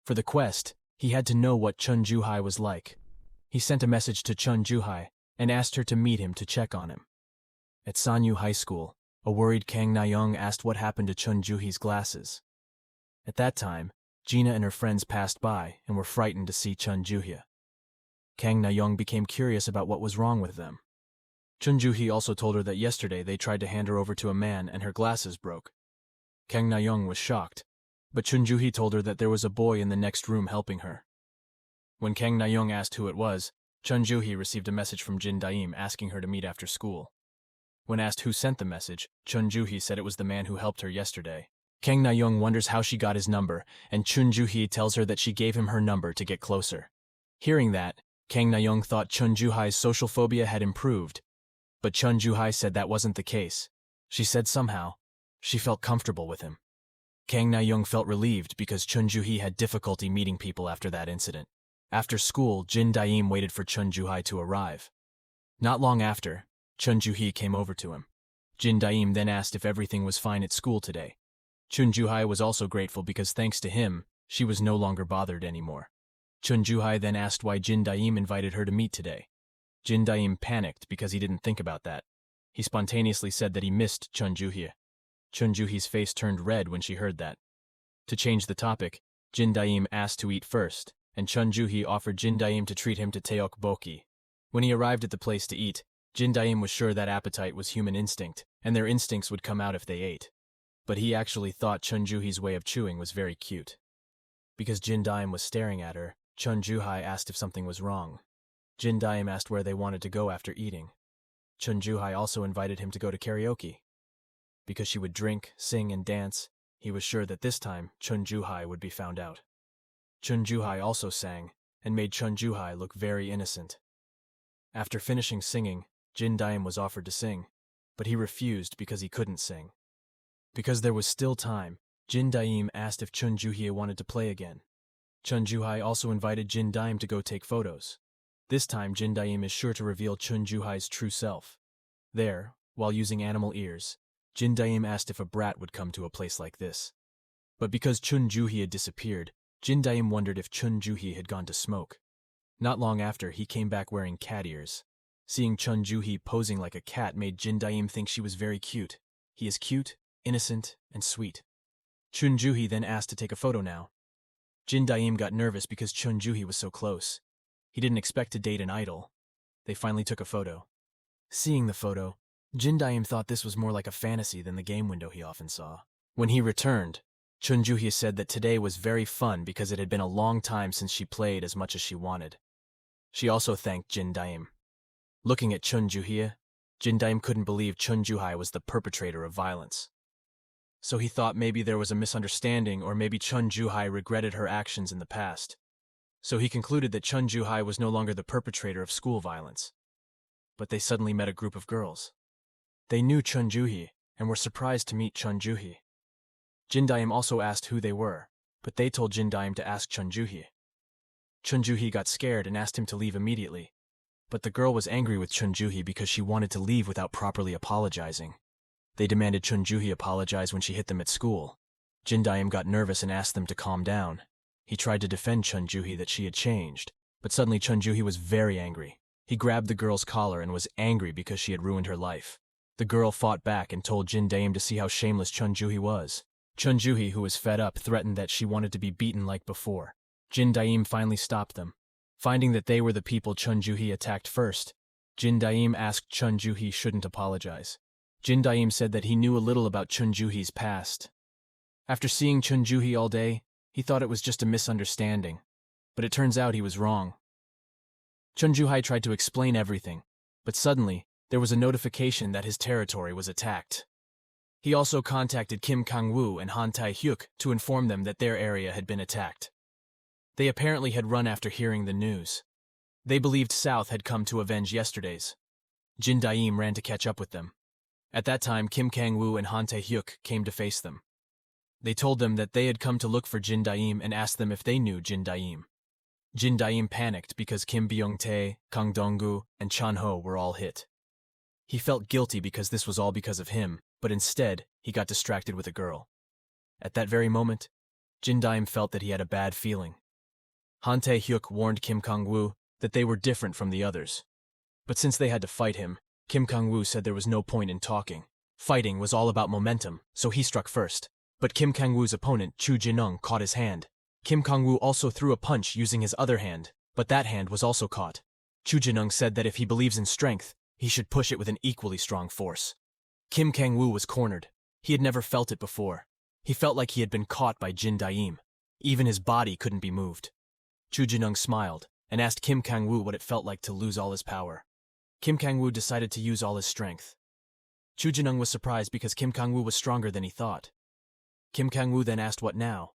Speaker 1: For the quest, he had to know what Chun Ju-hye was like. He sent a message to Chun Ju-hye and asked her to meet him to check on him. At Sanyu High School, a worried Kang Na-young asked what happened to Chun Ju-hye's glasses. At that time, Gina and her friends passed by and were frightened to see Chun Ju-hye. Kang Na-young became curious about what was wrong with them. Chun Ju-hye also told her that yesterday they tried to hand her over to a man and her glasses broke. Kang Na-young was shocked, but Chun Ju-hye told her that there was a boy in the next room helping her. When Kang Na-young asked who it was, Chun Ju-hye received a message from Jin Daim asking her to meet after school. When asked who sent the message, Chun Ju-hye said it was the man who helped her yesterday. Kang Na-young wonders how she got his number, and Chun Ju-hye tells her that she gave him her number to get closer. Hearing that, Kang Na-young thought Chun Ju-hye's social phobia had improved, but Chun Ju-hye said that wasn't the case. She said somehow, she felt comfortable with him. Kang Na-young felt relieved because Chun Ju-hye had difficulty meeting people after that incident. After school, Jin Daim waited for Chun Ju-hye to arrive. Not long after, Chun Ju-hye came over to him. Jin Daim then asked if everything was fine at school today. Chun Ju-hye was also grateful because thanks to him, she was no longer bothered anymore. Chun Ju-hye then asked why Jin Daim invited her to meet today. Jin Daim panicked because he didn't think about that. He spontaneously said that he missed Chun Ju-hye. Chun Ju-hye's face turned red when she heard that. To change the topic, Jin Daim asked to eat first, and Chun Ju-hye offered Jin Daim to treat him to tteokbokki. When he arrived at the place to eat, Jin Daim was sure that appetite was human instinct, and their instincts would come out if they ate. But he actually thought Chun Ju-hye's way of chewing was very cute. Because Jin Daim was staring at her, Chun Ju-hye asked if something was wrong. Jin Daim asked where they wanted to go after eating. Chun Ju-hye also invited him to go to karaoke. Because she would drink, sing, and dance, he was sure that this time Chun Ju-hye would be found out. Chun Ju-hye also sang, and made Chun Ju-hye look very innocent. After finishing singing, Jin Daim was offered to sing, but he refused because he couldn't sing. Because there was still time, Jin Daim asked if Chun Ju-hye wanted to play again. Chun Ju-hye also invited Jin Daim to go take photos. This time, Jin Daim is sure to reveal Chun Ju-hye's true self. There, while using animal ears, Jin Daim asked if a brat would come to a place like this. But because Chun Ju-hye had disappeared, Jin Daim wondered if Chun Juhi had gone to smoke. Not long after, he came back wearing cat ears. Seeing Chun Juhi posing like a cat made Jin Daim think she was very cute. He is cute, innocent, and sweet. Chun Juhi then asked to take a photo now. Jin Daim got nervous because Chun Juhi was so close. He didn't expect to date an idol. They finally took a photo. Seeing the photo, Jin Daim thought this was more like a fantasy than the game window he often saw. When he returned, Chun Juhi said that today was very fun because it had been a long time since she played as much as she wanted. She also thanked Jin Daim. Looking at Chun Juhi, Jin Daim couldn't believe Chun Juhi was the perpetrator of violence. So he thought maybe there was a misunderstanding, or maybe Chun Juhi regretted her actions in the past. So he concluded that Chun Juhi was no longer the perpetrator of school violence. But they suddenly met a group of girls. They knew Chun Juhi and were surprised to meet Chun Juhi. Jin Daim also asked who they were, but they told Jin Daim to ask Chun Juhi. Chun Juhi got scared and asked him to leave immediately. But the girl was angry with Chun Juhi because she wanted to leave without properly apologizing. They demanded Chun Juhi apologize when she hit them at school. Jin Daim got nervous and asked them to calm down. He tried to defend Chun Juhi that she had changed, but suddenly Chun Juhi was very angry. He grabbed the girl's collar and was angry because she had ruined her life. The girl fought back and told Jin Daim to see how shameless Chun Juhi was. Chun Juhi, who was fed up, threatened that she wanted to be beaten like before. Jin Daim finally stopped them. Finding that they were the people Chun Juhi attacked first, Jin Daim asked Chun Juhi shouldn't apologize. Jin Daim said that he knew a little about Chun Juhi's past. After seeing Chun Juhi all day, he thought it was just a misunderstanding, but it turns out he was wrong. Chun Juhi tried to explain everything, but suddenly, there was a notification that his territory was attacked. He also contacted Kim Kang-woo and Han Tae-hyuk to inform them that their area had been attacked. They apparently had run after hearing the news. They believed South had come to avenge yesterday's. Jin Daim ran to catch up with them. At that time, Kim Kang-woo and Han Tae-hyuk came to face them. They told them that they had come to look for Jin Daim and asked them if they knew Jin Daim. Jin Daim panicked because Kim Byung-tae, Kang Dong-gu, and Chan-ho were all hit. He felt guilty because this was all because of him, but instead, he got distracted with a girl. At that very moment, Jin Daim felt that he had a bad feeling. Han Tae-hyuk warned Kim Kang-woo that they were different from the others. But since they had to fight him, Kim Kang-woo said there was no point in talking. Fighting was all about momentum, so he struck first. But Kim Kang-woo's opponent, Chu Jin-ung, caught his hand. Kim Kang-woo also threw a punch using his other hand, but that hand was also caught. Chu Jin-ung said that if he believes in strength, he should push it with an equally strong force. Kim Kang-woo was cornered. He had never felt it before. He felt like he had been caught by Jin Daim. Even his body couldn't be moved. Chu Jin-ung smiled and asked Kim Kang-woo what it felt like to lose all his power. Kim Kang-woo decided to use all his strength. Chu Jin-ung was surprised because Kim Kang-woo was stronger than he thought. Kim Kang-woo then asked what now.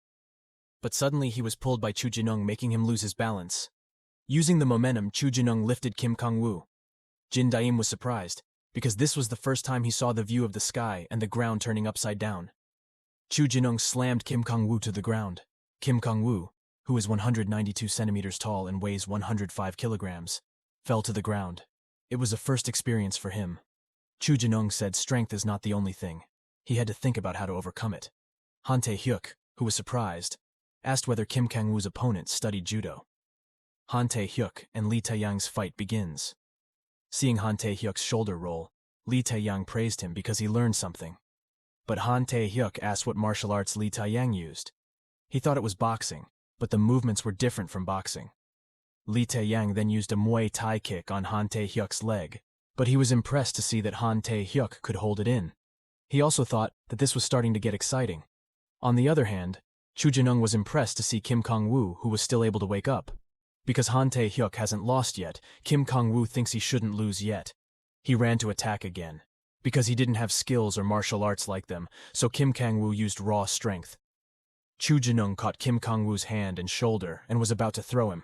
Speaker 1: But suddenly he was pulled by Chu Jin-ung, making him lose his balance. Using the momentum, Chu Jin-ung lifted Kim Kang-woo. Jin Daim was surprised, because this was the first time he saw the view of the sky and the ground turning upside down. Chu Jin-ung slammed Kim Kang-woo to the ground. Kim Kang-woo, who is 192 centimeters tall and weighs 105 kilograms, fell to the ground. It was a first experience for him. Chu Jin-ung said strength is not the only thing. He had to think about how to overcome it. Han Tae-hyuk, who was surprised, asked whether Kim Kang-woo's opponent studied judo. Han Tae-hyuk and Lee Tae-yang's fight begins. Seeing Han Tae-hyuk's shoulder roll, Lee Tae-yang praised him because he learned something. But Han Tae-hyuk asked what martial arts Lee Tae-yang used. He thought it was boxing, but the movements were different from boxing. Lee Tae-yang then used a Muay Thai kick on Han Tae-hyuk's leg, but he was impressed to see that Han Tae-hyuk could hold it in. He also thought that this was starting to get exciting. On the other hand, Chu Jin-ung was impressed to see Kim Kang-woo, who was still able to wake up. Because Han Tae-hyuk hasn't lost yet, Kim Kang-woo thinks he shouldn't lose yet. He ran to attack again. Because he didn't have skills or martial arts like them, so Kim Kang-woo used raw strength. Chu Jin-ung caught Kim Kang-woo's hand and shoulder and was about to throw him.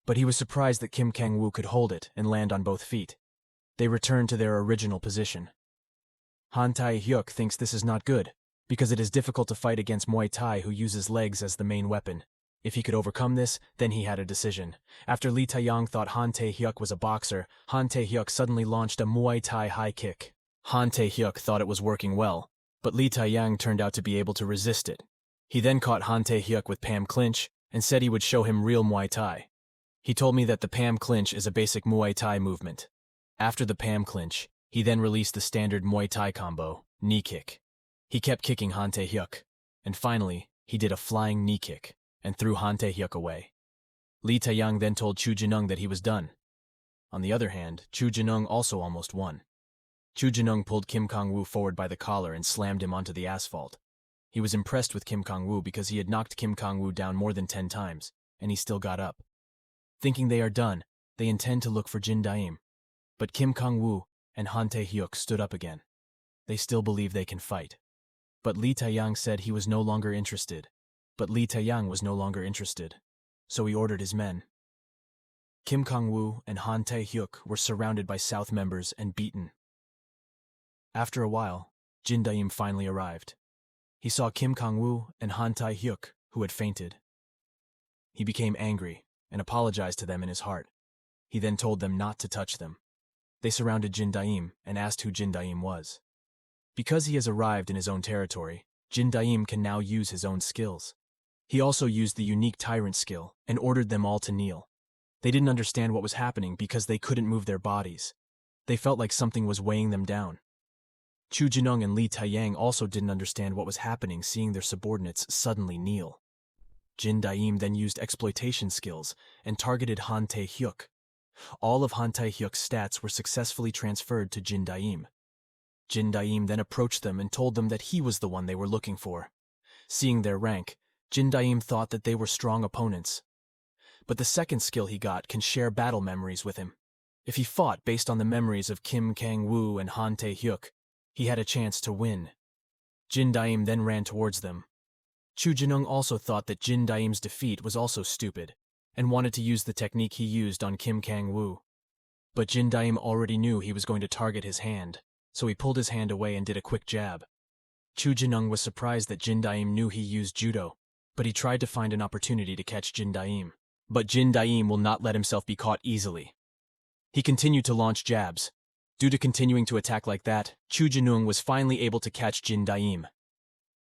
Speaker 1: But he was surprised that Kim Kang-woo could hold it and land on both feet. They returned to their original position. Han Tae-hyuk thinks this is not good, because it is difficult to fight against Muay Thai who uses legs as the main weapon. If he could overcome this, then he had a decision. After Lee Tae-yang thought Han Tae-hyuk was a boxer, Han Tae-hyuk suddenly launched a Muay Thai high kick. Han Tae-hyuk thought it was working well, but Lee Tae-yang turned out to be able to resist it. He then caught Han Tae-hyuk with Pam clinch and said he would show him real Muay Thai. He told me that the Pam clinch is a basic Muay Thai movement. After the Pam clinch, he then released the standard Muay Thai combo, knee kick. He kept kicking Han Tae-hyuk, and finally, he did a flying knee kick and threw Han Tae-hyuk away. Lee Tae-young then told Chu Jin-ung that he was done. On the other hand, Chu Jin-ung also almost won. Chu Jin-ung pulled Kim Kang-woo forward by the collar and slammed him onto the asphalt. He was impressed with Kim Kang-woo because he had knocked Kim Kang-woo down more than 10 times, and he still got up. Thinking they are done, they intend to look for Jin dAnime. But Kim Kang-woo and Han Tae-hyuk stood up again. They still believe they can fight. But Lee Tae-yang said he was no longer interested. So he ordered his men. Kim Kang-woo and Han Tae-hyuk were surrounded by South members and beaten. After a while, Jin dAnime finally arrived. He saw Kim Kang-woo and Han Tae-hyuk, who had fainted. He became angry and apologized to them in his heart. He then told them not to touch them. They surrounded Jin dAnime and asked who Jin dAnime was. Because he has arrived in his own territory, Jin dAnime can now use his own skills. He also used the unique tyrant skill and ordered them all to kneel. They didn't understand what was happening because they couldn't move their bodies. They felt like something was weighing them down. Chu Jin-ung and Lee Tae-yang also didn't understand what was happening seeing their subordinates suddenly kneel. Jin dAnime then used exploitation skills and targeted Han Tae-hyuk. All of Han Tae-hyuk's stats were successfully transferred to Jin dAnime. Jin dAnime then approached them and told them that he was the one they were looking for. Seeing their rank, Jin dAnime thought that they were strong opponents. But the second skill he got can share battle memories with him. If he fought based on the memories of Kim Kang-woo and Han Tae-hyuk, he had a chance to win. Jin dAnime then ran towards them. Chu Jin-ung also thought that Jin dAnime's defeat was also stupid, and wanted to use the technique he used on Kim Kang-woo. But Jin dAnime already knew he was going to target his hand, so he pulled his hand away and did a quick jab. Chu Jin-ung was surprised that Jin dAnime knew he used judo, but he tried to find an opportunity to catch Jin dAnime. But Jin dAnime will not let himself be caught easily. He continued to launch jabs. Due to continuing to attack like that, Chu Jin-ung was finally able to catch Jin dAnime.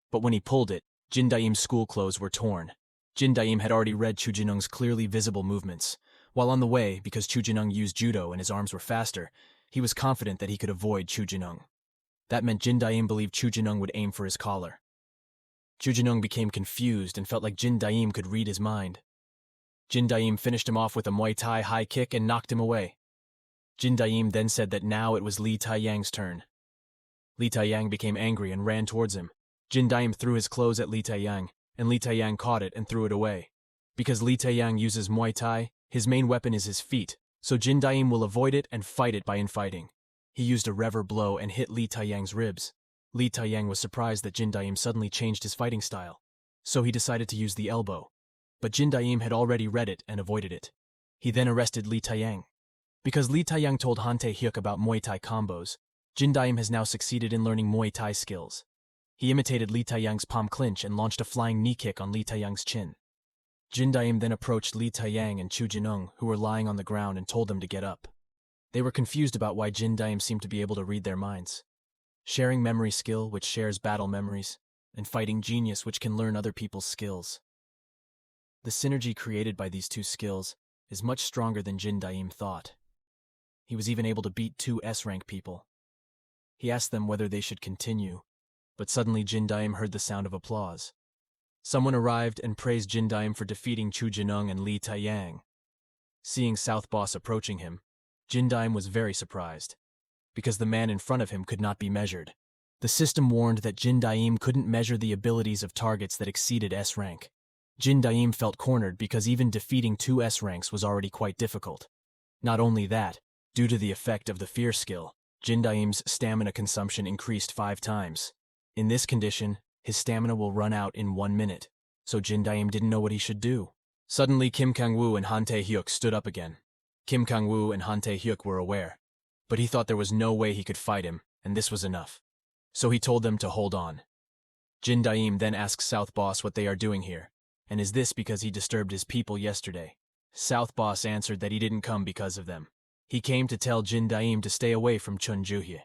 Speaker 1: But when he pulled it, Jin dAnime's school clothes were torn. Jin dAnime had already read Chu Jin-ung's clearly visible movements. While on the way, because Chu Jin-ung used judo and his arms were faster, he was confident that he could avoid Chu Jin-ung. That meant Jin dAnime believed Chu Jin-ung would aim for his collar. Chu Jin-ung became confused and felt like Jin dAnime could read his mind. Jin dAnime finished him off with a Muay Thai high kick and knocked him away. Jin dAnime then said that now it was Lee Tae-yang's turn. Lee Tae-yang became angry and ran towards him. Jin dAnime threw his clothes at Lee Tae-yang, and Lee Tae-yang caught it and threw it away. Because Lee Tae-yang uses Muay Thai, his main weapon is his feet, so Jin dAnime will avoid it and fight it by infighting. He used a rever blow and hit Lee Tae-yang's ribs. Lee Tae-yang was surprised that Jin dAnime suddenly changed his fighting style, so he decided to use the elbow. But Jin dAnime had already read it and avoided it. He then arrested Lee Tae-yang. Because Lee Tae-yang told Han Tae-hyuk about Muay Thai combos, Jin dAnime has now succeeded in learning Muay Thai skills. He imitated Lee Tae-yang's palm clinch and launched a flying knee kick on Lee Tae-yang's chin. Jin dAnime then approached Lee Tae-yang and Chu Jin-ung, who were lying on the ground, and told them to get up. They were confused about why Jin dAnime seemed to be able to read their minds. Sharing memory skill, which shares battle memories, and fighting genius, which can learn other people's skills. The synergy created by these two skills is much stronger than Jin dAnime thought. He was even able to beat 2 S-rank people. He asked them whether they should continue, but suddenly Jin dAnime heard the sound of applause. Someone arrived and praised Jin dAnime for defeating Chu Jin-ung and Lee Tae-yang. Seeing South Boss approaching him, Jin dAnime was very surprised, because the man in front of him could not be measured. The system warned that Jin dAnime couldn't measure the abilities of targets that exceeded S-rank. Jin dAnime felt cornered because even defeating 2 S-ranks was already quite difficult. Not only that, due to the effect of the fear skill, Jin dAnime's stamina consumption increased 5 times. In this condition, his stamina will run out in 1 minute, so Jin dAnime didn't know what he should do. Suddenly Kim Kang-woo and Han Tae-hyuk stood up again. Kim Kang-woo and Han Tae-hyuk were aware, but he thought there was no way he could fight him, and this was enough. So he told them to hold on. Jin dAnime then asked South Boss what they are doing here, and is this because he disturbed his people yesterday? South Boss answered that he didn't come because of them. He came to tell Jin dAnime to stay away from Chun Joo-hee.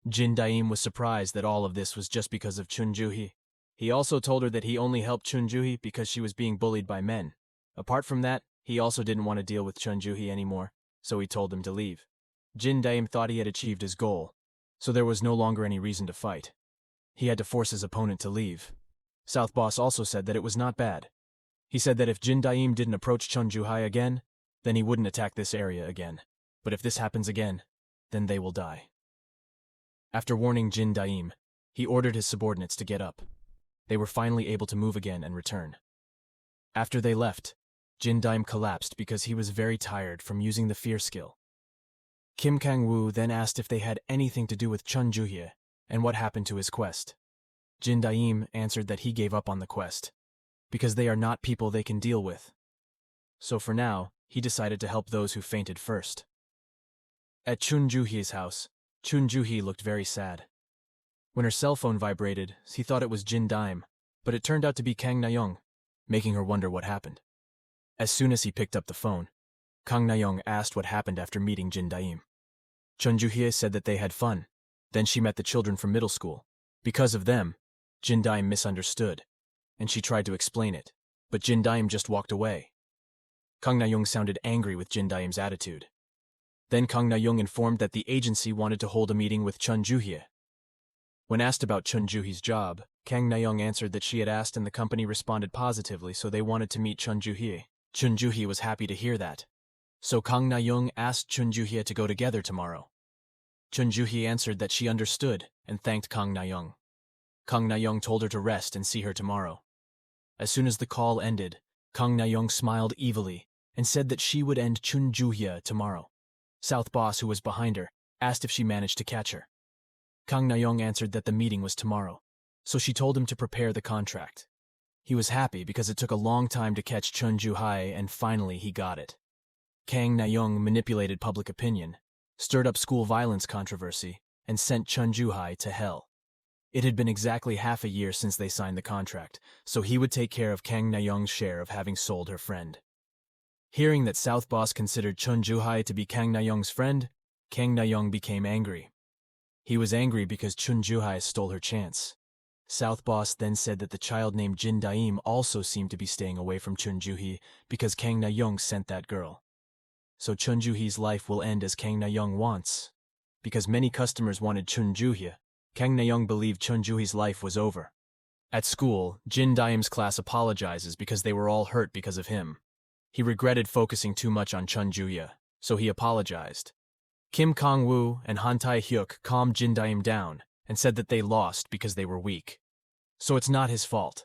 Speaker 1: Jin dAnime was surprised that all of this was just because of Chun Joo-hee. He also told her that he only helped Chun Joo-hee because she was being bullied by men. Apart from that, he also didn't want to deal with Chun Ju-hee anymore, so he told him to leave. Jin Daim thought he had achieved his goal, so there was no longer any reason to fight. He had to force his opponent to leave. South Boss also said that it was not bad. He said that if Jin Daim didn't approach Chun Ju-hee again, then he wouldn't attack this area again. But if this happens again, then they will die. After warning Jin Daim, he ordered his subordinates to get up. They were finally able to move again and return. After they left, Jin Daim collapsed because he was very tired from using the fear skill. Kim Kang-woo then asked if they had anything to do with Chun Ju-hee and what happened to his quest. Jin Daim answered that he gave up on the quest, because they are not people they can deal with. So for now, he decided to help those who fainted first. At Chun Ju-hee's house, Chun Ju-hee looked very sad. When her cell phone vibrated, he thought it was Jin Daim, but it turned out to be Kang Na-young, making her wonder what happened. As soon as he picked up the phone, Kang Na-young asked what happened after meeting Jin Daim. Chun Ju-hee said that they had fun. Then she met the children from middle school. Because of them, Jin Daim misunderstood, and she tried to explain it, but Jin Daim just walked away. Kang Na-young sounded angry with Jin Daim's attitude. Then Kang Na-young informed that the agency wanted to hold a meeting with Chun Ju-hee. When asked about Chun Ju-hee's job, Kang Na-young answered that she had asked and the company responded positively, so they wanted to meet Chun Ju-hee. Chun Ju-hee was happy to hear that. So Kang Na-young asked Chun Ju-hee to go together tomorrow. Chun Ju-hee answered that she understood and thanked Kang Na-young. Kang Na-young told her to rest and see her tomorrow. As soon as the call ended, Kang Na-young smiled evilly and said that she would end Chun Ju-hee tomorrow. South Boss, who was behind her, asked if she managed to catch her. Kang Na-young answered that the meeting was tomorrow, so she told him to prepare the contract. He was happy because it took a long time to catch Chun Ju-hee and finally he got it. Kang Na-young manipulated public opinion, stirred up school violence controversy, and sent Chun Ju-hee to hell. It had been exactly half a year since they signed the contract, so he would take care of Kang Na-young's share of having sold her friend. Hearing that South Boss considered Chun Ju-hee to be Kang Na-young's friend, Kang Na-young became angry. He was angry because Chun Ju-hee stole her chance. South Boss then said that the child named Jin Daim also seemed to be staying away from Chun Ju-hee because Kang Na-young sent that girl. So Chun Ju-hee's life will end as Kang Na-young wants. Because many customers wanted Chun Ju-hee, Kang Na-young believed Chun Ju-hee's life was over. At school, Jin Daim's class apologizes because they were all hurt because of him. He regretted focusing too much on Chun Ju-hee, so he apologized. Kim Kang-woo and Han Tae-hyuk calmed Jin Daim down and said that they lost because they were weak. So it's not his fault.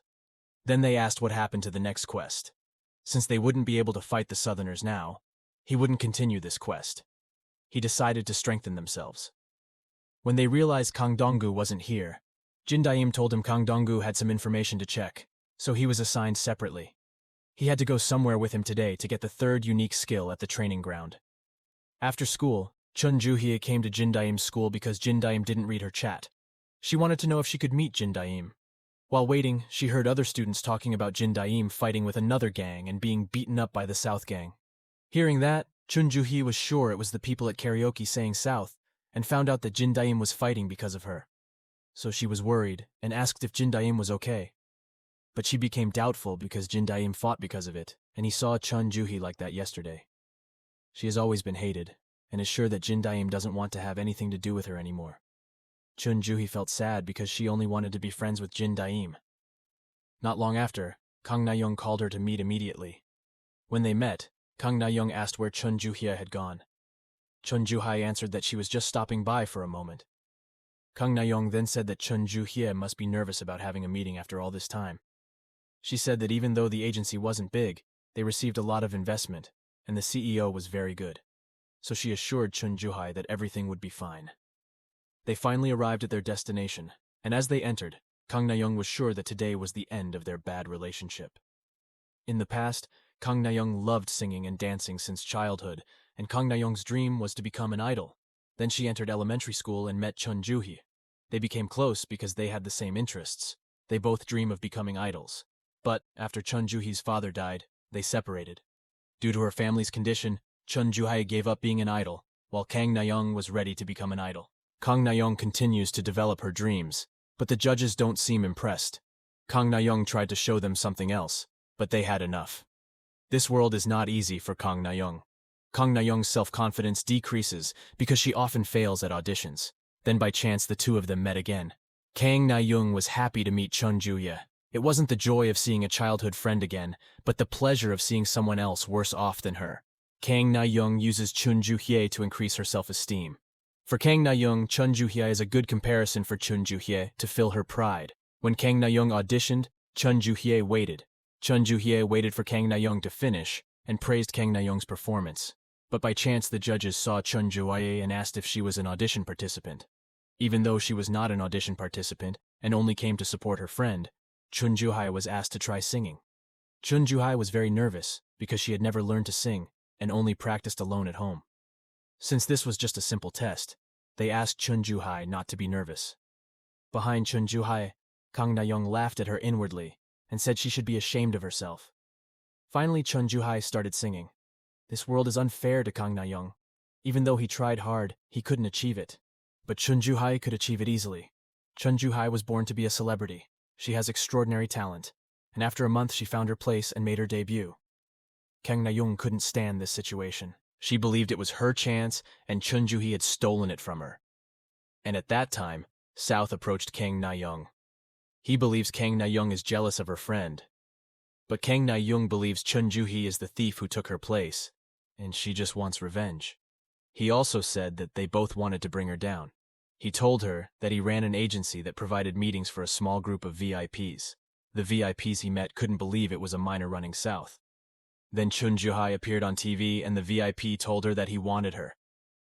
Speaker 1: Then they asked what happened to the next quest. Since they wouldn't be able to fight the Southerners now, he wouldn't continue this quest. He decided to strengthen themselves. When they realized Kang Dong-gu wasn't here, Jin Daim told him Kang Dong-gu had some information to check, so he was assigned separately. He had to go somewhere with him today to get the third unique skill at the training ground. After school, Chun Ju-hee came to Jin Daim's school because Jin Daim didn't read her chat. She wanted to know if she could meet Jin Daim. While waiting, she heard other students talking about Jin Daim fighting with another gang and being beaten up by the South gang. Hearing that, Chun Ju-hee was sure it was the people at karaoke saying South, and found out that Jin Daim was fighting because of her. So she was worried and asked if Jin Daim was okay. But she became doubtful because Jin Daim fought because of it, and he saw Chun Ju-hee like that yesterday. She has always been hated, and is sure that Jin Daim doesn't want to have anything to do with her anymore. Chun Ju-hee felt sad because she only wanted to be friends with Jin Daim. Not long after, Kang Na-young called her to meet immediately. When they met, Kang Na-young asked where Chun Ju-hee had gone. Chun Ju-hee answered that she was just stopping by for a moment. Kang Na-young then said that Chun Ju-hee must be nervous about having a meeting after all this time. She said that even though the agency wasn't big, they received a lot of investment, and the CEO was very good. So she assured Chun Ju-hee that everything would be fine. They finally arrived at their destination, and as they entered, Kang Na-young was sure that today was the end of their bad relationship. In the past, Kang Na-young loved singing and dancing since childhood, and Kang Na-young's dream was to become an idol. Then she entered elementary school and met Chun Ju-hee. They became close because they had the same interests. They both dream of becoming idols. But after Chun Ju-hee's father died, they separated. Due to her family's condition, Chun Ju-hee gave up being an idol, while Kang Na-young was ready to become an idol. Kang Na-young continues to develop her dreams, but the judges don't seem impressed. Kang Na-young tried to show them something else, but they had enough. This world is not easy for Kang Na-young. Kang Na-young's self-confidence decreases because she often fails at auditions. Then by chance the two of them met again. Kang Na-young was happy to meet Chun Ju-hye. It wasn't the joy of seeing a childhood friend again, but the pleasure of seeing someone else worse off than her. Kang Na-young uses Chun Ju-hye to increase her self-esteem. For Kang Na-young, Chun Ju-hye is a good comparison for Chun Ju-hye to fill her pride. When Kang Na-young auditioned, Chun Ju-hye waited. Chun Ju-hye waited for Kang Na-young to finish and praised Kang Na-young's performance. But by chance the judges saw Chun Ju-hye and asked if she was an audition participant. Even though she was not an audition participant and only came to support her friend, Chun Ju-hye was asked to try singing. Chun Ju-hye was very nervous because she had never learned to sing and only practiced alone at home. Since this was just a simple test, they asked Chun Ju-hye not to be nervous. Behind Chun Ju-hye, Kang Na-young laughed at her inwardly and said she should be ashamed of herself. Finally, Chun Ju-hye started singing. This world is unfair to Kang Na-young. Even though he tried hard, he couldn't achieve it. But Chun Ju-hye could achieve it easily. Chun Ju-hye was born to be a celebrity. She has extraordinary talent, and after a month she found her place and made her debut. Kang Na-young couldn't stand this situation. She believed it was her chance and Chun Ju-hye had stolen it from her. And at that time, South approached Kang Na-young. He believes Kang Na-young is jealous of her friend. But Kang Na-young believes Chun Ju-hye is the thief who took her place, and she just wants revenge. He also said that they both wanted to bring her down. He told her that he ran an agency that provided meetings for a small group of VIPs. The VIPs he met couldn't believe it was a minor running south. Then Chun Ju-hye appeared on TV and the VIP told her that he wanted her.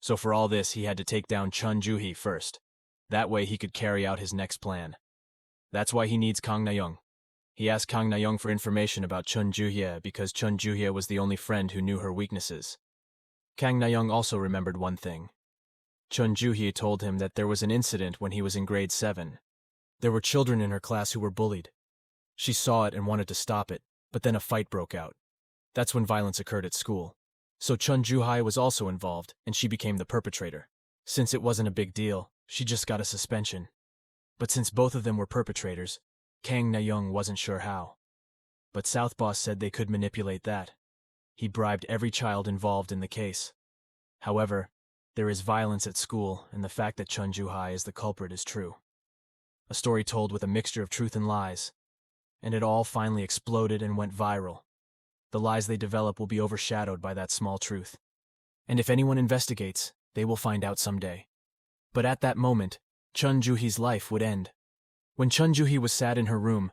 Speaker 1: So for all this, he had to take down Chun Ju-hye first. That way he could carry out his next plan. That's why he needs Kang Na-young. He asked Kang Na-young for information about Chun Ju-hye because Chun Ju-hye was the only friend who knew her weaknesses. Kang Na-young also remembered one thing. Chun Ju-hye told him that there was an incident when he was in grade 7. There were children in her class who were bullied. She saw it and wanted to stop it, but then a fight broke out. That's when violence occurred at school. So Chun Ju-hye was also involved, and she became the perpetrator. Since it wasn't a big deal, she just got a suspension. But since both of them were perpetrators, Kang Na-young wasn't sure how. But South Boss said they could manipulate that. He bribed every child involved in the case. However, there is violence at school, and the fact that Chun Ju-hye is the culprit is true. A story told with a mixture of truth and lies. And it all finally exploded and went viral. The lies they develop will be overshadowed by that small truth. And if anyone investigates, they will find out someday. But at that moment, Chun Ju-hye's life would end. When Chun Ju-hye was sad in her room,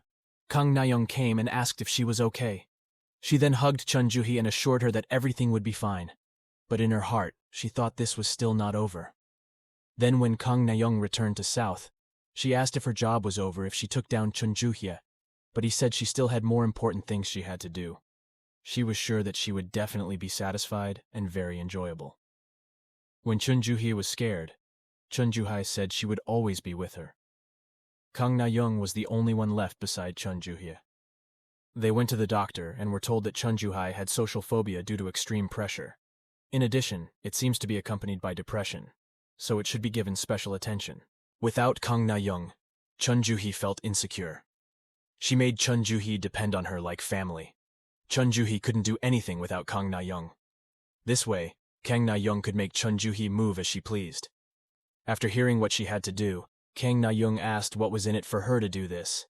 Speaker 1: Kang Na-young came and asked if she was okay. She then hugged Chun Ju-hye and assured her that everything would be fine. But in her heart, she thought this was still not over. Then when Kang Na-young returned to South, she asked if her job was over if she took down Chun Ju-hye, but he said she still had more important things she had to do. She was sure that she would definitely be satisfied and very enjoyable. When Chun Ju-hye was scared, Chun Ju-hye said she would always be with her. Kang Na-young was the only one left beside Chun Ju-hye. They went to the doctor and were told that Chun Ju-hye had social phobia due to extreme pressure. In addition, it seems to be accompanied by depression, so it should be given special attention. Without Kang Na-young, Chun Ju-hye felt insecure. She made Chun Ju-hye depend on her like family. Chun Ju-hye couldn't do anything without Kang Na-young. This way, Kang Na-young could make Chun Ju-hye move as she pleased. After hearing what she had to do, Kang Na-young asked what was in it for her to do this.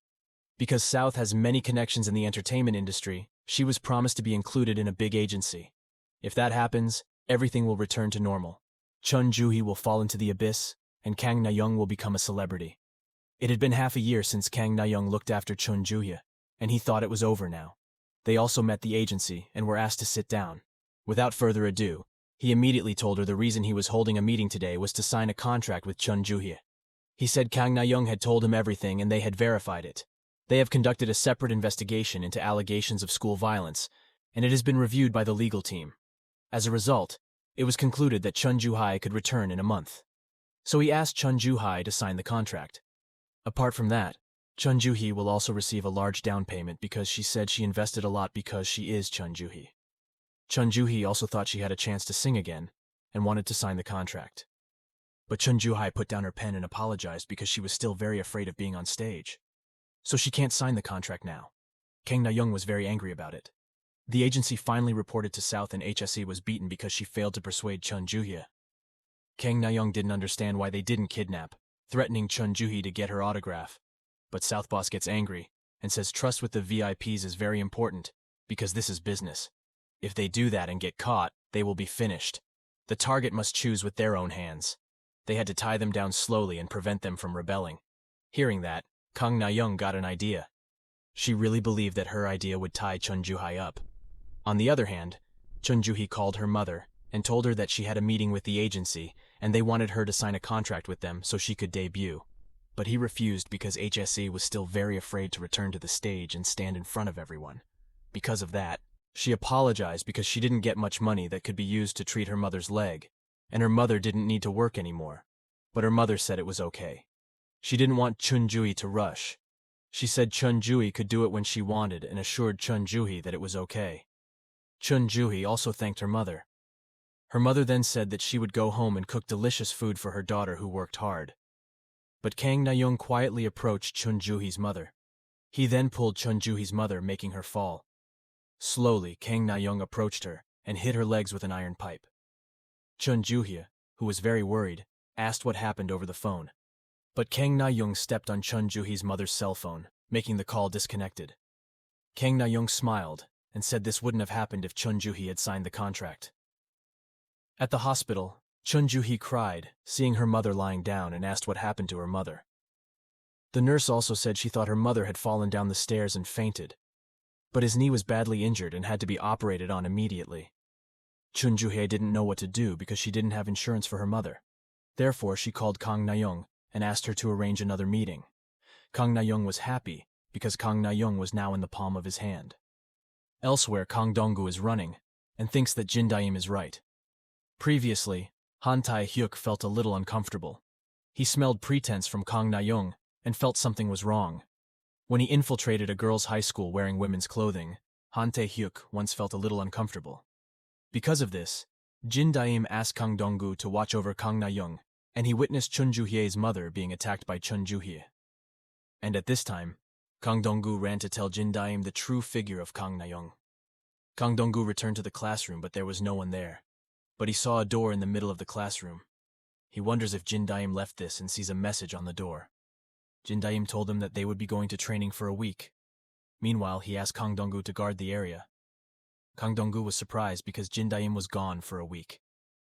Speaker 1: Because South has many connections in the entertainment industry, she was promised to be included in a big agency. If that happens, everything will return to normal. Chun Ju-hye will fall into the abyss, and Kang Na-young will become a celebrity. It had been half a year since Kang Na-young looked after Chun Ju-hye, and he thought it was over now. They also met the agency and were asked to sit down. Without further ado, he immediately told her the reason he was holding a meeting today was to sign a contract with Chun Ju-hye. He said Kang Na-young had told him everything and they had verified it. They have conducted a separate investigation into allegations of school violence, and it has been reviewed by the legal team. As a result, it was concluded that Chun Ju-hye could return in a month. So he asked Chun Ju-hye to sign the contract. Apart from that, Chun Ju-hye will also receive a large down payment because she said she invested a lot because she is Chun Ju-hye. Chun Ju-hye also thought she had a chance to sing again and wanted to sign the contract. But Chun Ju-hye put down her pen and apologized because she was still very afraid of being on stage. So she can't sign the contract now. Kang Na-young was very angry about it. The agency finally reported to South and HSE was beaten because she failed to persuade Chun Joo-hye. Kang Na-young didn't understand why they didn't kidnap, threatening Chun Joo-hye to get her autograph. But South boss gets angry and says trust with the VIPs is very important because this is business. If they do that and get caught, they will be finished. The target must choose with their own hands. They had to tie them down slowly and prevent them from rebelling. Hearing that, Kang Na-young got an idea. She really believed that her idea would tie Chun Joo-hye up. On the other hand, Chun Joo-hye called her mother and told her that she had a meeting with the agency and they wanted her to sign a contract with them so she could debut. But he refused because HSE was still very afraid to return to the stage and stand in front of everyone. Because of that, she apologized because she didn't get much money that could be used to treat her mother's leg, and her mother didn't need to work anymore. But her mother said it was okay. She didn't want Chun Joo-hye to rush. She said Chun Joo-hye could do it when she wanted and assured Chun Joo-hye that it was okay. Chun Joo-hye also thanked her mother. Her mother then said that she would go home and cook delicious food for her daughter who worked hard. But Kang Na-young quietly approached Chun Joo-hye's mother. He then pulled Chun Joo-hye's mother, making her fall. Slowly, Kang Na-young approached her and hit her legs with an iron pipe. Chun Joo-hye, who was very worried, asked what happened over the phone. But Kang Na-young stepped on Chun Joo-hye's mother's cell phone, making the call disconnected. Kang Na-young smiled and said this wouldn't have happened if Chun Joo-hye had signed the contract. At the hospital, Chun Joo-hye cried, seeing her mother lying down, and asked what happened to her mother. The nurse also said she thought her mother had fallen down the stairs and fainted, but his knee was badly injured and had to be operated on immediately. Chun Joo-hye didn't know what to do because she didn't have insurance for her mother. Therefore, she called Kang Na-young and asked her to arrange another meeting. Kang Na-young was happy because Kang Na-young was now in the palm of his hand. Elsewhere, Kang Dong-gu is running and thinks that Jin Da-im is right. Previously, Han Tae-hyuk felt a little uncomfortable. He smelled pretense from Kang Na-young and felt something was wrong. When he infiltrated a girls' high school wearing women's clothing, Han Tae-hyuk once felt a little uncomfortable. Because of this, Jin Da-im asked Kang Dong-gu to watch over Kang Na-young, and he witnessed Chun Joo-hye's mother being attacked by Chun Joo-hye. And at this time, Kang Dong-gu ran to tell Jin Da-im the true figure of Kang Na-young. Kang Dong-gu returned to the classroom, but there was no one there. But he saw a door in the middle of the classroom. He wonders if Jin Da-im left this and sees a message on the door. Jin Da-im told him that they would be going to training for a week. Meanwhile, he asked Kang Dong-gu to guard the area. Kang Dong-gu was surprised because Jin Da-im was gone for a week.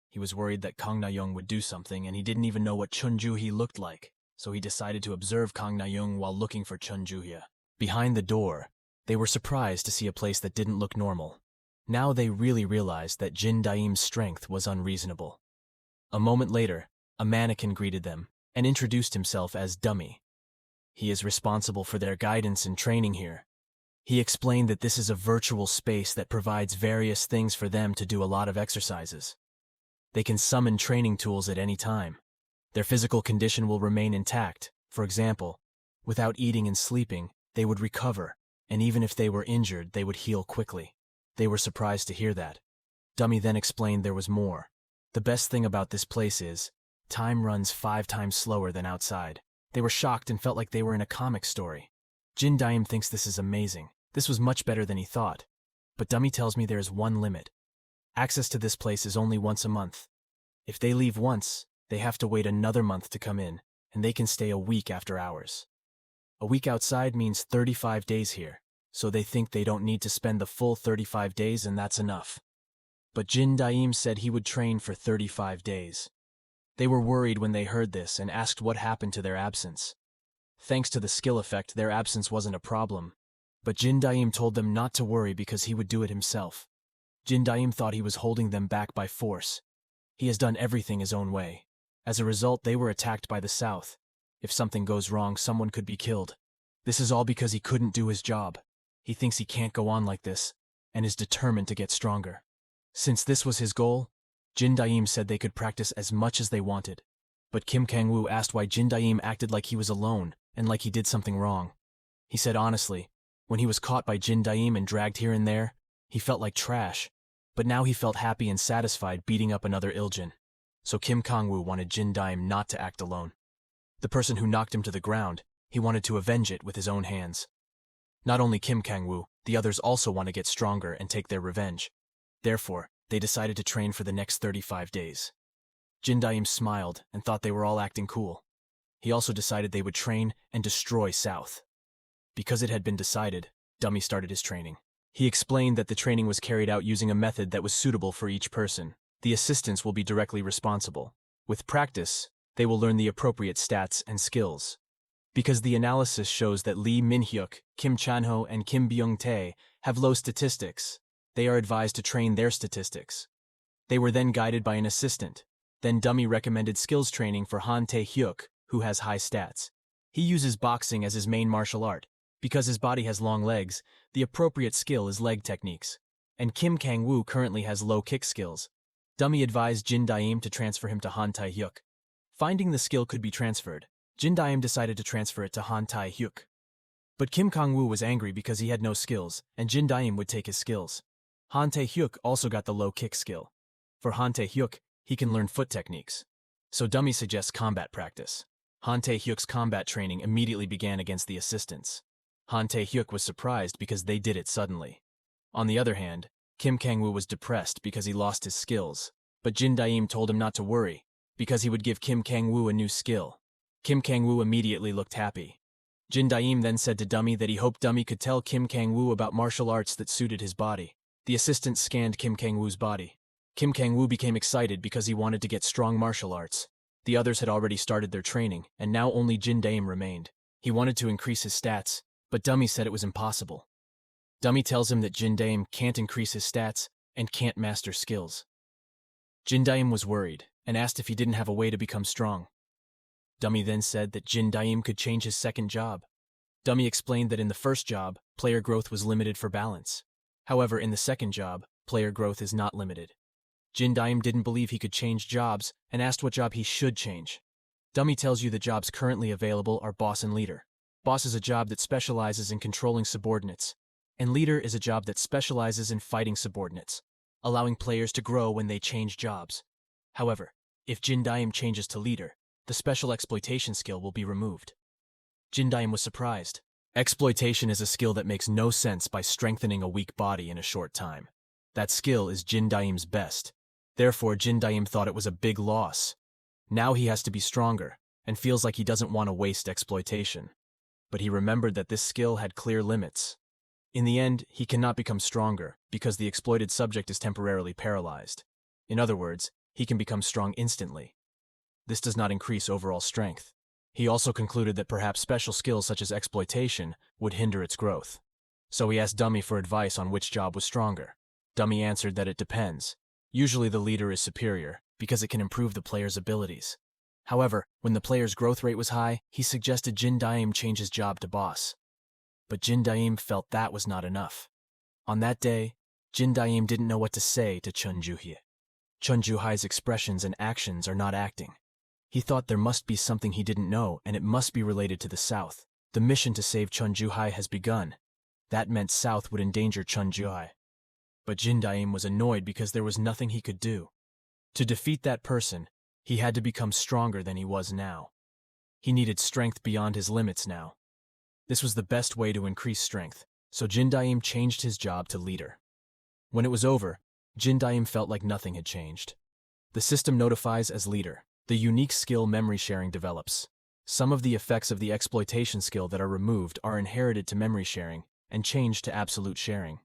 Speaker 1: He was worried that Kang Na-young would do something, and he didn't even know what Chun Joo-hye looked like, so he decided to observe Kang Na-young while looking for Chun Joo-hye. Behind the door, they were surprised to see a place that didn't look normal. Now they really realized that Jin Da-im's strength was unreasonable. A moment later, a mannequin greeted them and introduced himself as Dummy. He is responsible for their guidance and training here. He explained that this is a virtual space that provides various things for them to do a lot of exercises. They can summon training tools at any time. Their physical condition will remain intact. For example, without eating and sleeping, they would recover, and even if they were injured, they would heal quickly. They were surprised to hear that. Dummy then explained there was more. The best thing about this place is, time runs 5 times slower than outside. They were shocked and felt like they were in a comic story. Jin Da-im thinks this is amazing. This was much better than he thought. But Dummy tells me there is one limit. Access to this place is only once a month. If they leave once, they have to wait another month to come in, and they can stay a week after hours. A week outside means 35 days here, so they think they don't need to spend the full 35 days and that's enough. But Jin Da-im said he would train for 35 days. They were worried when they heard this and asked what happened to their absence. Thanks to the skill effect, their absence wasn't a problem. But Jin Da-im told them not to worry because he would do it himself. Jin Da-im thought he was holding them back by force. He has done everything his own way. As a result, they were attacked by the South. If something goes wrong, someone could be killed. This is all because he couldn't do his job. He thinks he can't go on like this, and is determined to get stronger. Since this was his goal, Jin Da-im said they could practice as much as they wanted. But Kim Kang-woo asked why Jin Da-im acted like he was alone and like he did something wrong. He said honestly, when he was caught by Jin Da-im and dragged here and there, he felt like trash. But now he felt happy and satisfied beating up another Iljin. So Kim Kang-woo wanted Jin Da-im not to act alone. The person who knocked him to the ground, he wanted to avenge it with his own hands. Not only Kim Kang-woo, The others also want to get stronger and take their revenge. Therefore, they decided to train for the next 35 days. Jin Daim smiled and thought they were all acting cool. He also decided they would train and destroy South. Because it had been decided, Dummy started his training. He explained that the training was carried out using a method that was suitable for each person. The assistants will be directly responsible. With practice, they will learn the appropriate stats and skills. Because the analysis shows that Lee Min-hyuk, Kim Chan-ho, and Kim Byung-tae have low statistics, they are advised to train their statistics. They were then guided by an assistant. Then Dummy recommended skills training for Han Tae-hyuk, who has high stats. He uses boxing as his main martial art. Because his body has long legs, the appropriate skill is leg techniques. And Kim Kang-woo currently has low kick skills. Dummy advised Jin Daim to transfer him to Han Tae-hyuk. Finding the skill could be transferred, Jin Daim decided to transfer it to Han Tae-hyuk. But Kim Kang-woo was angry because he had no skills, and Jin Daim would take his skills. Han Tae-hyuk also got the low kick skill. For Han Tae-hyuk, he can learn foot techniques. So Dummy suggests combat practice. Han Tae-hyuk's combat training immediately began against the assistants. Han Tae-hyuk was surprised because they did it suddenly. On the other hand, Kim Kang-woo was depressed because he lost his skills, but Jin Daim told him not to worry, because he would give Kim Kang-woo a new skill. Kim Kang-woo immediately looked happy. Jin Daim then said to Dummy that he hoped Dummy could tell Kim Kang-woo about martial arts that suited his body. The assistant scanned Kim Kang-woo's body. Kim Kang-woo became excited because he wanted to get strong martial arts. The others had already started their training, and now only Jin Daim remained. He wanted to increase his stats, but Dummy said it was impossible. Dummy tells him that Jin Daim can't increase his stats and can't master skills. Jin Daim was worried and asked if he didn't have a way to become strong. Dummy then said that Jin Daim could change his second job. Dummy explained that in the first job, player growth was limited for balance. However, in the second job, player growth is not limited. Jin Daim didn't believe he could change jobs and asked what job he should change. Dummy tells you the jobs currently available are boss and leader. Boss is a job that specializes in controlling subordinates, and leader is a job that specializes in fighting subordinates, allowing players to grow when they change jobs. However, if Jin Daim changes to leader, the special exploitation skill will be removed. Jin Daim was surprised. Exploitation is a skill that makes no sense by strengthening a weak body in a short time. That skill is Jin Daim's best. Therefore, Jin Daim thought it was a big loss. Now he has to be stronger, and feels like he doesn't want to waste exploitation. But he remembered that this skill had clear limits. In the end, he cannot become stronger because the exploited subject is temporarily paralyzed. In other words, he can become strong instantly. This does not increase overall strength. He also concluded that perhaps special skills such as exploitation would hinder its growth. So he asked Dummy for advice on which job was stronger. Dummy answered that it depends. Usually the leader is superior because it can improve the player's abilities. However, when the player's growth rate was high, he suggested Jin Daim change his job to boss. But Jin Daim felt that was not enough. On that day, Jin Daim didn't know what to say to Chun Ju-hye. Chun Ju-hye's expressions and actions are not acting. He thought there must be something he didn't know, and it must be related to the South. The mission to save Chun Ju-hye has begun. That meant South would endanger Chun Ju-hye. But Jin Daim was annoyed because there was nothing he could do. To defeat that person, he had to become stronger than he was now. He needed strength beyond his limits now. This was the best way to increase strength, so Jin Daim changed his job to leader. When it was over, Jin Daim felt like nothing had changed. The system notifies as leader. The unique skill memory sharing develops. Some of the effects of the exploitation skill that are removed are inherited to memory sharing and changed to absolute sharing.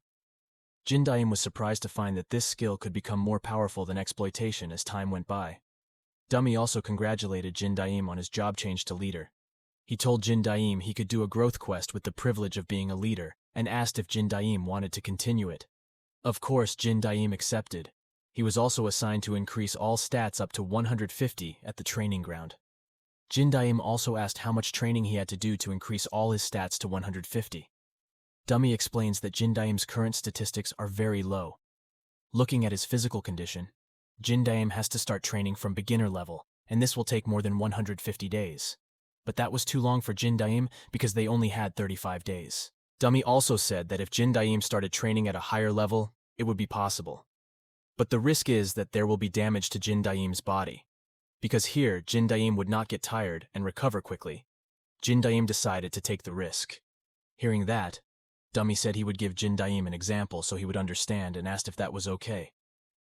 Speaker 1: Jin Daim was surprised to find that this skill could become more powerful than exploitation as time went by. Dummy also congratulated Jin Daim on his job change to leader. He told Jin Daim he could do a growth quest with the privilege of being a leader and asked if Jin Daim wanted to continue it. Of course, Jin Daim accepted. He was also assigned to increase all stats up to 150 at the training ground. Jin Daim also asked how much training he had to do to increase all his stats to 150. Dummy explains that Jin Daim's current statistics are very low. Looking at his physical condition, Jin Daim has to start training from beginner level, and this will take more than 150 days. But that was too long for Jin Daim because they only had 35 days. Dummy also said that if Jin Daim started training at a higher level, it would be possible. But the risk is that there will be damage to Jin Daim's body. Because here, Jin Daim would not get tired and recover quickly. Jin Daim decided to take the risk. Hearing that, Dummy said he would give Jin Daim an example so he would understand and asked if that was okay.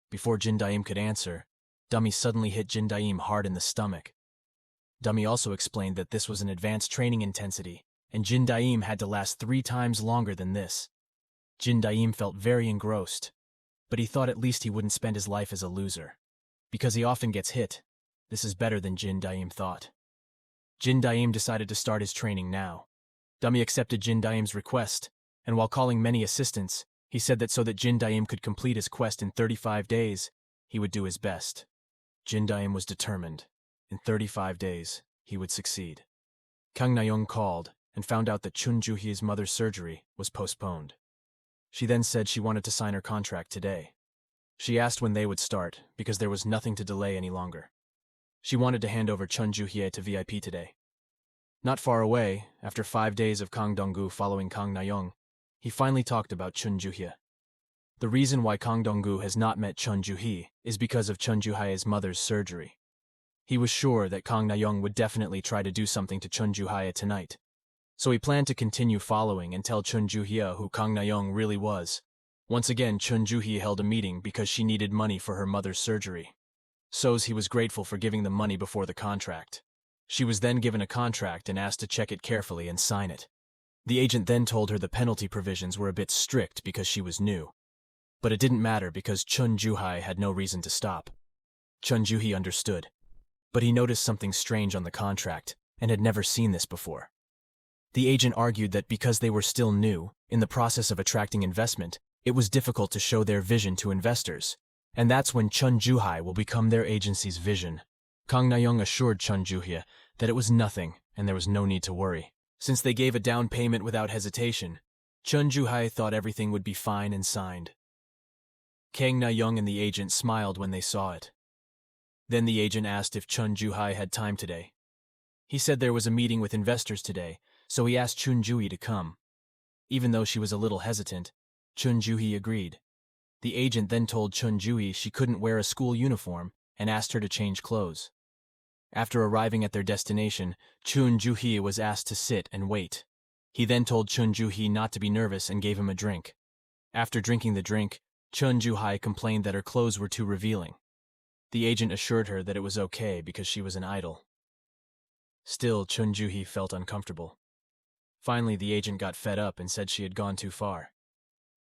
Speaker 1: Before Jin Daim could answer, Dummy suddenly hit Jin Daim hard in the stomach. Dummy also explained that this was an advanced training intensity, and Jin Daim had to last 3 times longer than this. Jin Daim felt very engrossed, but he thought at least he wouldn't spend his life as a loser. Because he often gets hit, this is better than Jin Daim thought. Jin Daim decided to start his training now. Dummy accepted Jin Daim's request, and while calling many assistants, he said that so that Jin Daim could complete his quest in 35 days, he would do his best. Jin Daim was determined. In 35 days, he would succeed. Kang Na-young called and found out that Chun Ju-hye's mother's surgery was postponed. She then said she wanted to sign her contract today. She asked when they would start because there was nothing to delay any longer. She wanted to hand over Chun Ju-hye to VIP today. Not far away, after 5 days of Kang Dong-gu following Kang Na-young, he finally talked about Chun Ju-hye. The reason why Kang Dong-gu has not met Chun Ju-hye is because of Chun Ju-hye's mother's surgery. He was sure that Kang Na-young would definitely try to do something to Chun Ju-hye tonight. So he planned to continue following and tell Chun Ju-hye who Kang Na-young really was. Once again, Chun Ju-hye held a meeting because she needed money for her mother's surgery. So's he was grateful for giving the money before the contract. She was then given a contract and asked to check it carefully and sign it. The agent then told her the penalty provisions were a bit strict because she was new. But it didn't matter because Chun Ju-hye had no reason to stop. Chun Ju-hye understood. But he noticed something strange on the contract and had never seen this before. The agent argued that because they were still new, in the process of attracting investment, it was difficult to show their vision to investors, and that's when Chun Ju-hye will become their agency's vision. Kang Na-young assured Chun Ju-hye that it was nothing and there was no need to worry. Since they gave a down payment without hesitation, Chun Ju-hye thought everything would be fine and signed. Kang Na-young and the agent smiled when they saw it. Then the agent asked if Chun Ju-hye had time today. He said there was a meeting with investors today, so he asked Chun Ju-hye to come. Even though she was a little hesitant, Chun Ju-hye agreed. The agent then told Chun Ju-hye she couldn't wear a school uniform and asked her to change clothes. After arriving at their destination, Chun Ju-hye was asked to sit and wait. He then told Chun Ju-hye not to be nervous and gave him a drink. After drinking the drink, Chun Ju-hye complained that her clothes were too revealing. The agent assured her that it was okay because she was an idol. Still, Chun Ju-hye felt uncomfortable. Finally, the agent got fed up and said she had gone too far.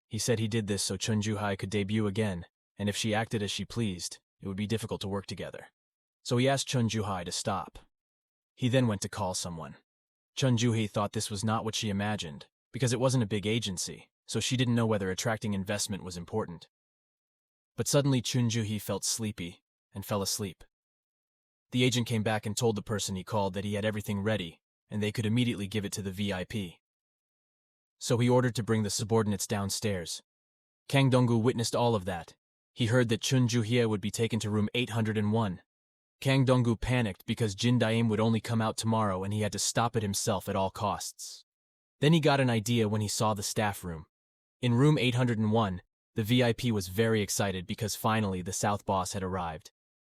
Speaker 1: He said he did this so Chun Ju-hye could debut again, and if she acted as she pleased, it would be difficult to work together. So he asked Chun Ju-hye to stop. He then went to call someone. Chun Ju-hye thought this was not what she imagined, because it wasn't a big agency, so she didn't know whether attracting investment was important. But suddenly Chun Ju-hye felt sleepy and fell asleep. The agent came back and told the person he called that he had everything ready, and they could immediately give it to the VIP. So he ordered to bring the subordinates downstairs. Kang Dong-gu witnessed all of that. He heard that Chun Ju-hye would be taken to room 801. Kang Dong-gu panicked because Jin Daim would only come out tomorrow and he had to stop it himself at all costs. Then he got an idea when he saw the staff room. In room 801, the VIP was very excited because finally the South boss had arrived.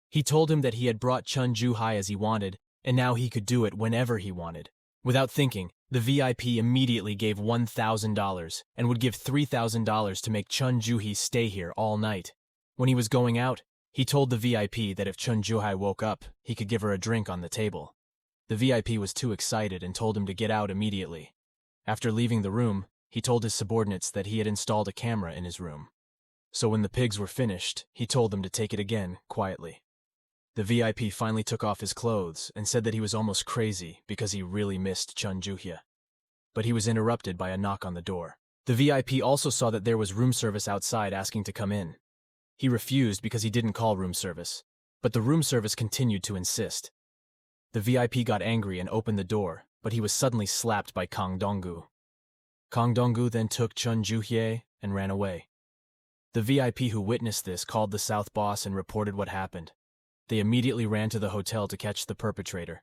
Speaker 1: He told him that he had brought Chun Ju-hye as he wanted, and now he could do it whenever he wanted. Without thinking, the VIP immediately gave $1,000 and would give $3,000 to make Chun Ju-hye stay here all night. When he was going out, he told the VIP that if Chun Ju-hye woke up, he could give her a drink on the table. The VIP was too excited and told him to get out immediately. After leaving the room, he told his subordinates that he had installed a camera in his room. So when the pigs were finished, he told them to take it again, quietly. The VIP finally took off his clothes and said that he was almost crazy because he really missed Chun Ju-hye. But he was interrupted by a knock on the door. The VIP also saw that there was room service outside asking to come in. He refused because he didn't call room service, but the room service continued to insist. The VIP got angry and opened the door, but he was suddenly slapped by Kang Dong-gu. Kang Dong-gu then took Chun Ju-hye and ran away. The VIP who witnessed this called the South boss and reported what happened. They immediately ran to the hotel to catch the perpetrator.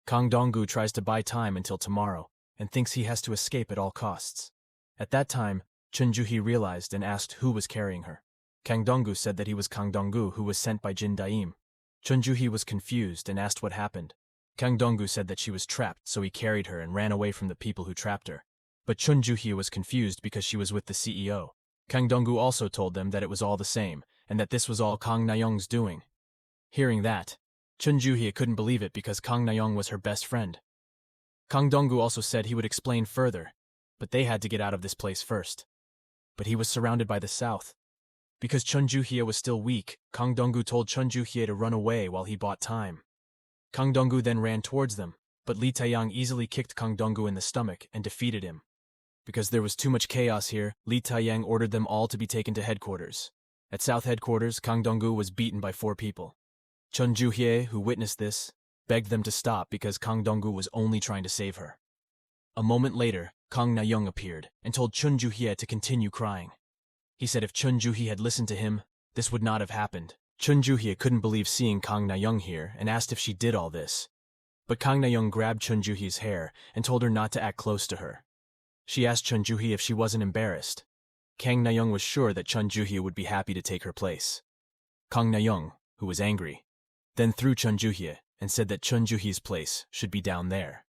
Speaker 1: Kang Dong-gu tries to buy time until tomorrow and thinks he has to escape at all costs. At that time, Chun Ju-hye realized and asked who was carrying her. Kang Dong-gu said that he was Kang Dong-gu who was sent by Jin Daim. Chun Ju-hye was confused and asked what happened. Kang Dong-gu said that she was trapped, so he carried her and ran away from the people who trapped her. But Chun Ju-hye was confused because she was with the CEO. Kang Dong-gu also told them that it was all the same, and that this was all Kang Na-young's doing. Hearing that, Chun Ju-hye couldn't believe it because Kang Na-young was her best friend. Kang Dong-gu also said he would explain further, but they had to get out of this place first. But he was surrounded by the south. Because Chun Ju-hye was still weak, Kang Dong-gu told Chun Ju-hye to run away while he bought time. Kang Dong-gu then ran towards them, but Lee Taeyang easily kicked Kang Dong-gu in the stomach and defeated him. Because there was too much chaos here, Lee Taeyang ordered them all to be taken to headquarters. At South Headquarters, Kang Dong-gu was beaten by 4 people. Chun Ju-hye, who witnessed this, begged them to stop because Kang Dong-gu was only trying to save her. A moment later, Kang Na-young appeared and told Chun Ju-hye to continue crying. He said if Chun Ju-hye had listened to him, this would not have happened. Chun Ju-hye couldn't believe seeing Kang Na-young here and asked if she did all this. But Kang Na-young grabbed Chun Ju-hye's hair and told her not to act close to her. She asked Chun Ju-hye if she wasn't embarrassed. Kang Na-young was sure that Chun Ju-hye would be happy to take her place. Kang Na-young, who was angry, then threw Chun Ju-hye and said that Chun Ju-hye's place should be down there.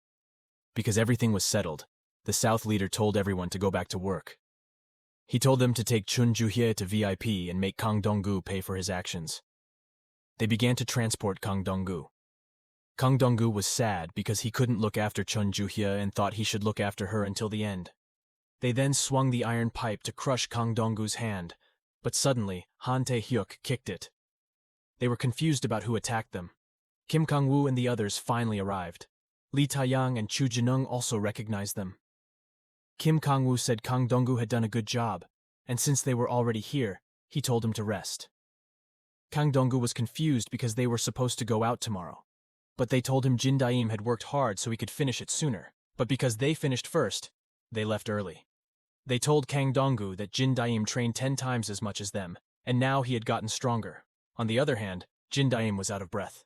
Speaker 1: Because everything was settled, the South leader told everyone to go back to work. He told them to take Chun Ju-hye to VIP and make Kang Dong-gu pay for his actions. They began to transport Kang Dong-gu. Kang Dong-gu was sad because he couldn't look after Chun Ju-hye and thought he should look after her until the end. They then swung the iron pipe to crush Kang Dong-gu's hand, but suddenly Han Tae-hyuk kicked it. They were confused about who attacked them. Kim Kang-woo and the others finally arrived. Lee Taeyang and Chu Jin-ung also recognized them. Kim Kang-woo said Kang Dong-gu had done a good job, and since they were already here, he told him to rest. Kang Dong-gu was confused because they were supposed to go out tomorrow. But they told him Jin Daim had worked hard so he could finish it sooner. But because they finished first, they left early. They told Kang Dong-gu that Jin Daim trained 10 times as much as them, and now he had gotten stronger. On the other hand, Jin Daim was out of breath.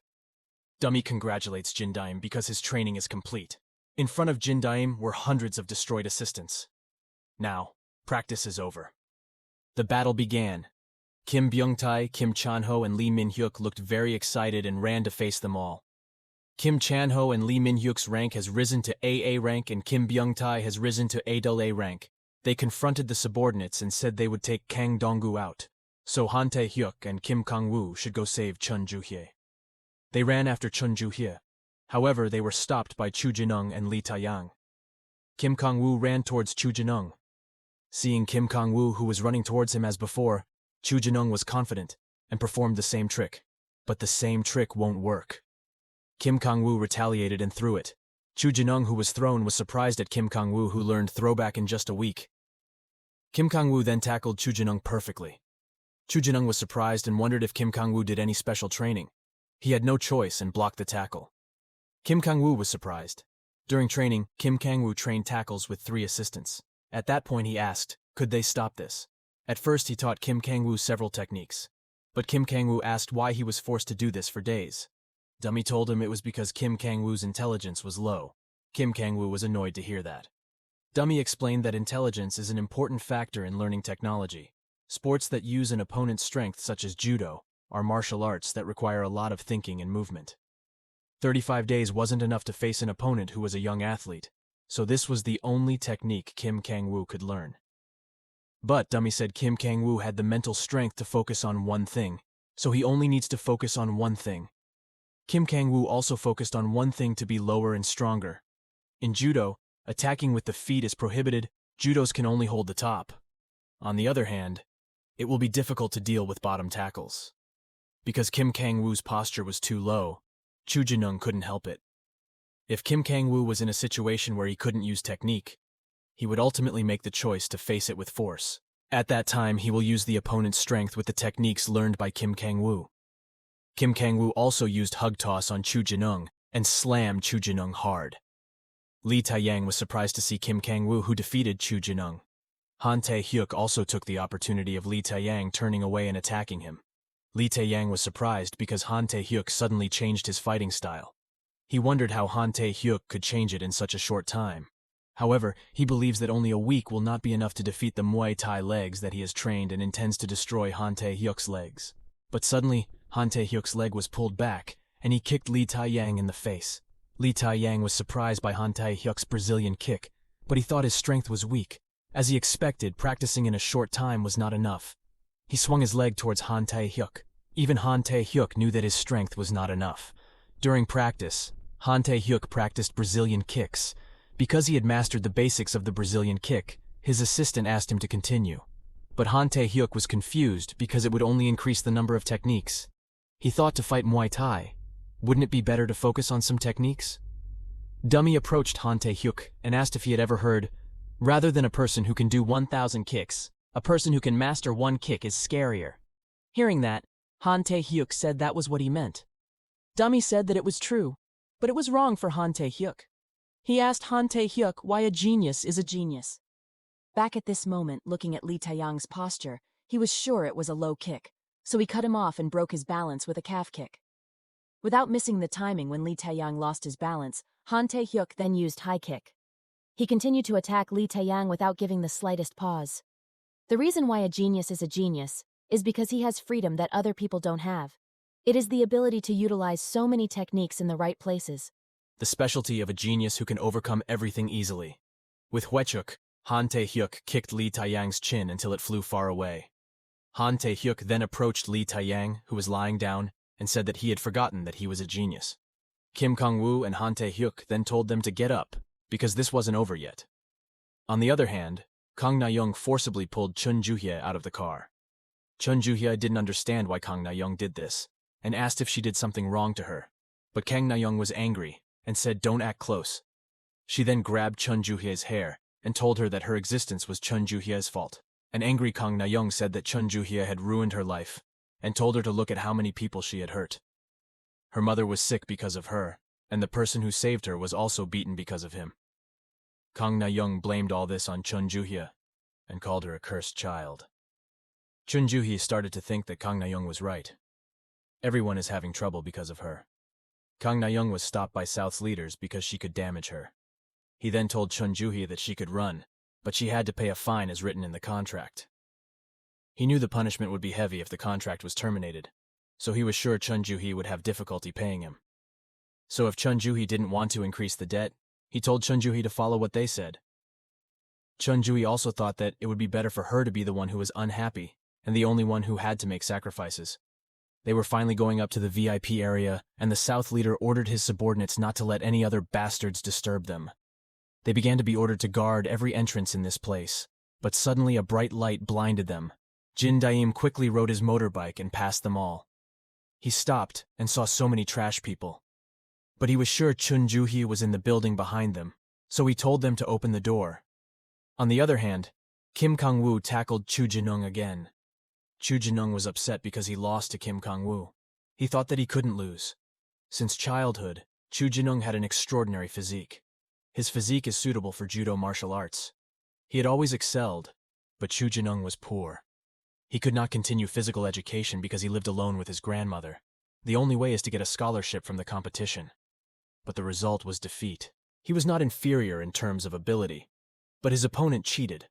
Speaker 1: Dummy congratulates Jin Daim because his training is complete. In front of Jin Daim were hundreds of destroyed assistants. Now, practice is over. The battle began. Kim Byung-tae, Kim Chan-ho, and Lee Min-hyuk looked very excited and ran to face them all. Kim Chan-ho and Lee Min-hyuk's rank has risen to AA rank and Kim Byung-tae has risen to AA rank. They confronted the subordinates and said they would take Kang Dong-gu out. So Han Tae-hyuk and Kim Kang-woo should go save Chun Ju-hye. They ran after Chun Ju-hye. However, they were stopped by Chu Jin-ung and Lee Taeyang. Kim Kang-woo ran towards Chu Jin-ung. Seeing Kim Kang-woo, who was running towards him as before, Chu Jin-ung was confident and performed the same trick. But the same trick won't work. Kim Kang-woo retaliated and threw it. Chu Jin-ung, who was thrown, was surprised at Kim Kang-woo, who learned throwback in just a week. Kim Kang-woo then tackled Chu Jin-ung perfectly. Chu Jin-ung was surprised and wondered if Kim Kang-woo did any special training. He had no choice and blocked the tackle. Kim Kang-woo was surprised. During training, Kim Kang-woo trained tackles with 3 assistants. At that point he asked, could they stop this? At first he taught Kim Kang-woo several techniques. But Kim Kang-woo asked why he was forced to do this for days. Dummy told him it was because Kim Kang-woo's intelligence was low. Kim Kang-woo was annoyed to hear that. Dummy explained that intelligence is an important factor in learning technology. Sports that use an opponent's strength, such as judo, are martial arts that require a lot of thinking and movement. 35 days wasn't enough to face an opponent who was a young athlete, so this was the only technique Kim Kang-woo could learn. But Dummy said Kim Kang-woo had the mental strength to focus on one thing, so he only needs to focus on one thing. Kim Kang-woo also focused on one thing to be lower and stronger. In judo, attacking with the feet is prohibited. Judos can only hold the top. On the other hand, it will be difficult to deal with bottom tackles. Because Kim Kang-woo's posture was too low, Chu Jin-ung couldn't help it. If Kim Kang-woo was in a situation where he couldn't use technique, he would ultimately make the choice to face it with force. At that time, he will use the opponent's strength with the techniques learned by Kim Kang-woo. Kim Kang-woo also used hug toss on Chu Jin-ung and slammed Chu Jin-ung hard. Lee Taeyang was surprised to see Kim Kang-woo, who defeated Chu Jin-ung. Han Tae-hyuk also took the opportunity of Lee Taeyang turning away and attacking him. Lee Taeyang was surprised because Han Tae-hyuk suddenly changed his fighting style. He wondered how Han Tae-hyuk could change it in such a short time. However, he believes that only a week will not be enough to defeat the Muay Thai legs that he has trained and intends to destroy Han Tae-hyuk's legs. But suddenly, Han Tae-hyuk's leg was pulled back, and he kicked Lee Taeyang in the face. Lee Taeyang was surprised by Han Tae-hyuk's Brazilian kick, but he thought his strength was weak. As he expected, practicing in a short time was not enough. He swung his leg towards Han Tae-hyuk. Even Han Tae-hyuk knew that his strength was not enough. During practice, Han Tae-hyuk practiced Brazilian kicks. Because he had mastered the basics of the Brazilian kick, his assistant asked him to continue. But Han Tae-hyuk was confused because it would only increase the number of techniques. He thought to fight Muay Thai. Wouldn't it be better to focus on some techniques? Dummy approached Han Tae-hyuk and asked if he had ever heard, rather than a person who can do 1,000 kicks, a person who can master one kick is scarier. Hearing that, Han Tae-hyuk said that was what he meant. Dummy said that it was true, but it was wrong for Han Tae-hyuk. He asked Han Tae-hyuk why a genius is a genius. Back at this moment, looking at Lee Tae-young's posture, he was sure it was a low kick, so he cut him off and broke his balance with a calf kick. Without missing the timing when Lee Tae-young lost his balance, Han Tae-hyuk then used high kick. He continued to attack Lee Tae-young without giving the slightest pause. The reason why a genius is because he has freedom that other people don't have. It is the ability to utilize so many techniques in the right places. The specialty of a genius who can overcome everything easily. With Hwechuk, Han Tae-hyuk kicked Lee Tae-yang's chin until it flew far away. Han Tae-hyuk then approached Lee Tae-yang, who was lying down, and said that he had forgotten that he was a genius. Kim Kang-woo and Han Tae-hyuk then told them to get up, because this wasn't over yet. On the other hand, Kang Na-young forcibly pulled Chun Joo-hye out of the car. Chun Joo-hye didn't understand why Kang Na-young did this, and asked if she did something wrong to her. But Kang Na-young was angry, and said don't act close. She then grabbed Chun Joo-hye's hair, and told her that her existence was Chun Joo-hye's fault. An angry Kang Na-young said that Chun Joo-hye had ruined her life, and told her to look at how many people she had hurt. Her mother was sick because of her, and the person who saved her was also beaten because of him. Kang Na-young blamed all this on Chun Joo-hye, and called her a cursed child. Chun Joo-hye started to think that Kang Na-young was right. Everyone is having trouble because of her. Kang Na-young was stopped by South's leaders because she could damage her. He then told Chun Joo-hye that she could run, but she had to pay a fine as written in the contract. He knew the punishment would be heavy if the contract was terminated, so he was sure Chun Joo-hye would have difficulty paying him. So if Chun Joo-hye didn't want to increase the debt, he told Chun Joo-hye to follow what they said. Chun Joo-hye also thought that it would be better for her to be the one who was unhappy and the only one who had to make sacrifices. They were finally going up to the VIP area, and the South leader ordered his subordinates not to let any other bastards disturb them. They began to be ordered to guard every entrance in this place, but suddenly a bright light blinded them. Jin Daim quickly rode his motorbike and passed them all. He stopped and saw so many trash people. But he was sure Chun Joo-hye was in the building behind them, so he told them to open the door. On the other hand, Kim Kang-woo tackled Chu Jin-ung again. Chu Jin-ung was upset because he lost to Kim Kang-woo. He thought that he couldn't lose. Since childhood, Chu Jin-ung had an extraordinary physique. His physique is suitable for judo martial arts. He had always excelled, but Chu Jin-ung was poor. He could not continue physical education because he lived alone with his grandmother. The only way is to get a scholarship from the competition. But the result was defeat. He was not inferior in terms of ability, but his opponent cheated.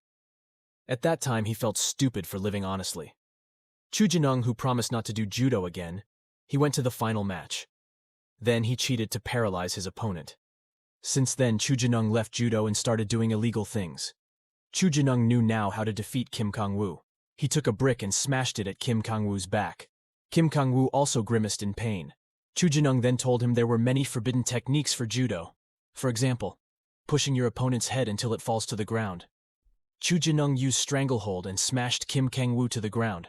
Speaker 1: At that time, he felt stupid for living honestly. Chu Jin-ung, who promised not to do judo again, he went to the final match. Then he cheated to paralyze his opponent. Since then, Chu Jin-ung left judo and started doing illegal things. Chu Jin-ung knew now how to defeat Kim Kang-woo. He took a brick and smashed it at Kim Kang-woo's back. Kim Kang-woo also grimaced in pain. Chu Jin-ung then told him there were many forbidden techniques for judo. For example, pushing your opponent's head until it falls to the ground. Chu Jin-ung used stranglehold and smashed Kim Kang-woo to the ground.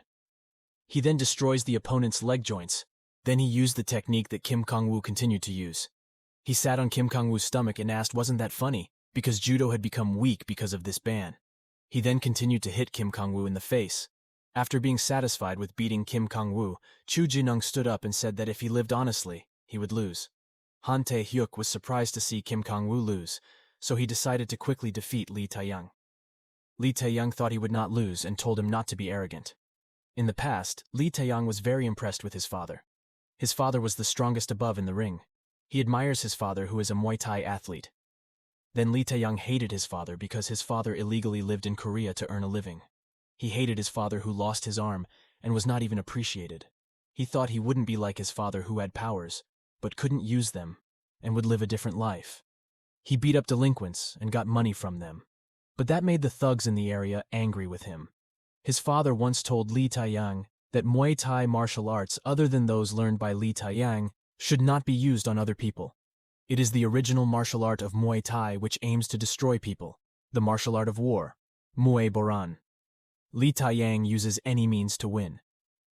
Speaker 1: He then destroys the opponent's leg joints. Then he used the technique that Kim Kang-woo continued to use. He sat on Kim Kang-woo's stomach and asked, wasn't that funny, because judo had become weak because of this ban. He then continued to hit Kim Kang-woo in the face. After being satisfied with beating Kim Kang-woo, Chu Jin-ung stood up and said that if he lived honestly, he would lose. Han Tae-hyuk was surprised to see Kim Kang-woo lose, so he decided to quickly defeat Lee Tae-young. Lee Tae-young thought he would not lose and told him not to be arrogant. In the past, Lee Tae-young was very impressed with his father. His father was the strongest above in the ring. He admires his father, who is a Muay Thai athlete. Then Lee Tae-young hated his father because his father illegally lived in Korea to earn a living. He hated his father, who lost his arm and was not even appreciated. He thought he wouldn't be like his father, who had powers, but couldn't use them, and would live a different life. He beat up delinquents and got money from them. But that made the thugs in the area angry with him. His father once told Lee Taeyang that Muay Thai martial arts other than those learned by Lee Taeyang should not be used on other people. It is the original martial art of Muay Thai which aims to destroy people, the martial art of war, Muay Boran. Lee Taeyang uses any means to win.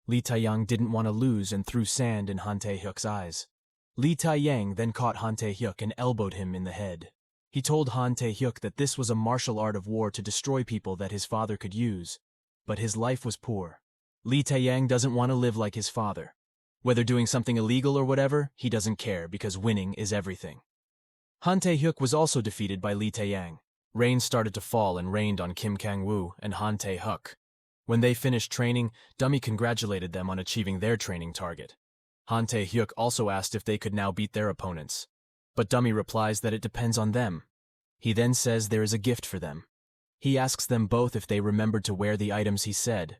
Speaker 1: Lee Taeyang didn't want to lose and threw sand in Han Tae-hyuk's eyes. Lee Taeyang then caught Han Tae-hyuk and elbowed him in the head. He told Han Tae-hyuk that this was a martial art of war to destroy people that his father could use, but his life was poor. Lee Taeyang doesn't want to live like his father. Whether doing something illegal or whatever, he doesn't care because winning is everything. Han Tae-hyuk was also defeated by Lee Taeyang. Rain started to fall and rained on Kim Kang-woo and Han Tae-hyuk. When they finished training, Dummy congratulated them on achieving their training target. Han Tae-hyuk also asked if they could now beat their opponents. But Dummy replies that it depends on them. He then says there is a gift for them. He asks them both if they remembered to wear the items he said.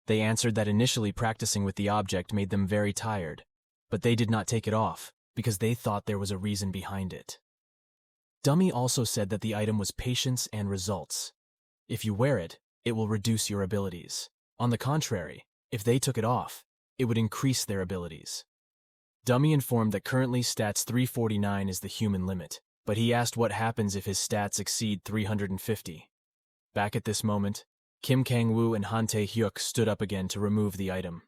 Speaker 1: They answered that initially practicing with the object made them very tired, but they did not take it off because they thought there was a reason behind it. Dummy also said that the item was patience and results. If you wear it, it will reduce your abilities. On the contrary, if they took it off, it would increase their abilities. Dummy informed that currently stats 349 is the human limit, but he asked what happens if his stats exceed 350. Back at this moment, Kim Kang-woo and Han Tae-hyuk stood up again to remove the item.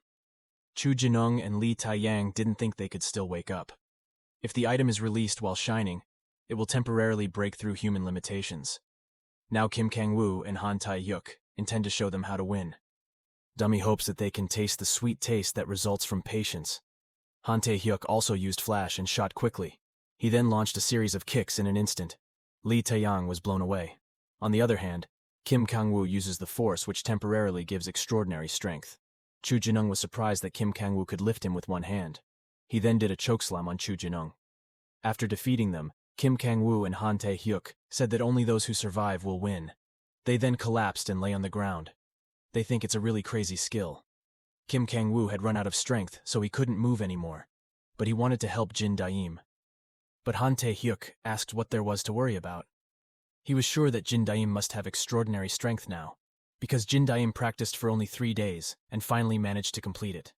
Speaker 1: Chu Jinung and Lee Taeyang didn't think they could still wake up. If the item is released while shining, it will temporarily break through human limitations. Now Kim Kang-woo and Han Tae-hyuk intend to show them how to win. Dummy hopes that they can taste the sweet taste that results from patience. Han Tae-hyuk also used flash and shot quickly. He then launched a series of kicks in an instant. Lee Taeyang was blown away. On the other hand, Kim Kang-woo uses the force which temporarily gives extraordinary strength. Chu Jinung was surprised that Kim Kang-woo could lift him with one hand. He then did a chokeslam on Chu Jinung. After defeating them, Kim Kang-woo and Han Tae-hyuk said that only those who survive will win. They then collapsed and lay on the ground. They think it's a really crazy skill. Kim Kang-woo had run out of strength, so he couldn't move anymore, but he wanted to help Jin Daim. But Han Tae-hyuk asked what there was to worry about. He was sure that Jin Daim must have extraordinary strength now, because Jin Daim practiced for only 3 days and finally managed to complete it.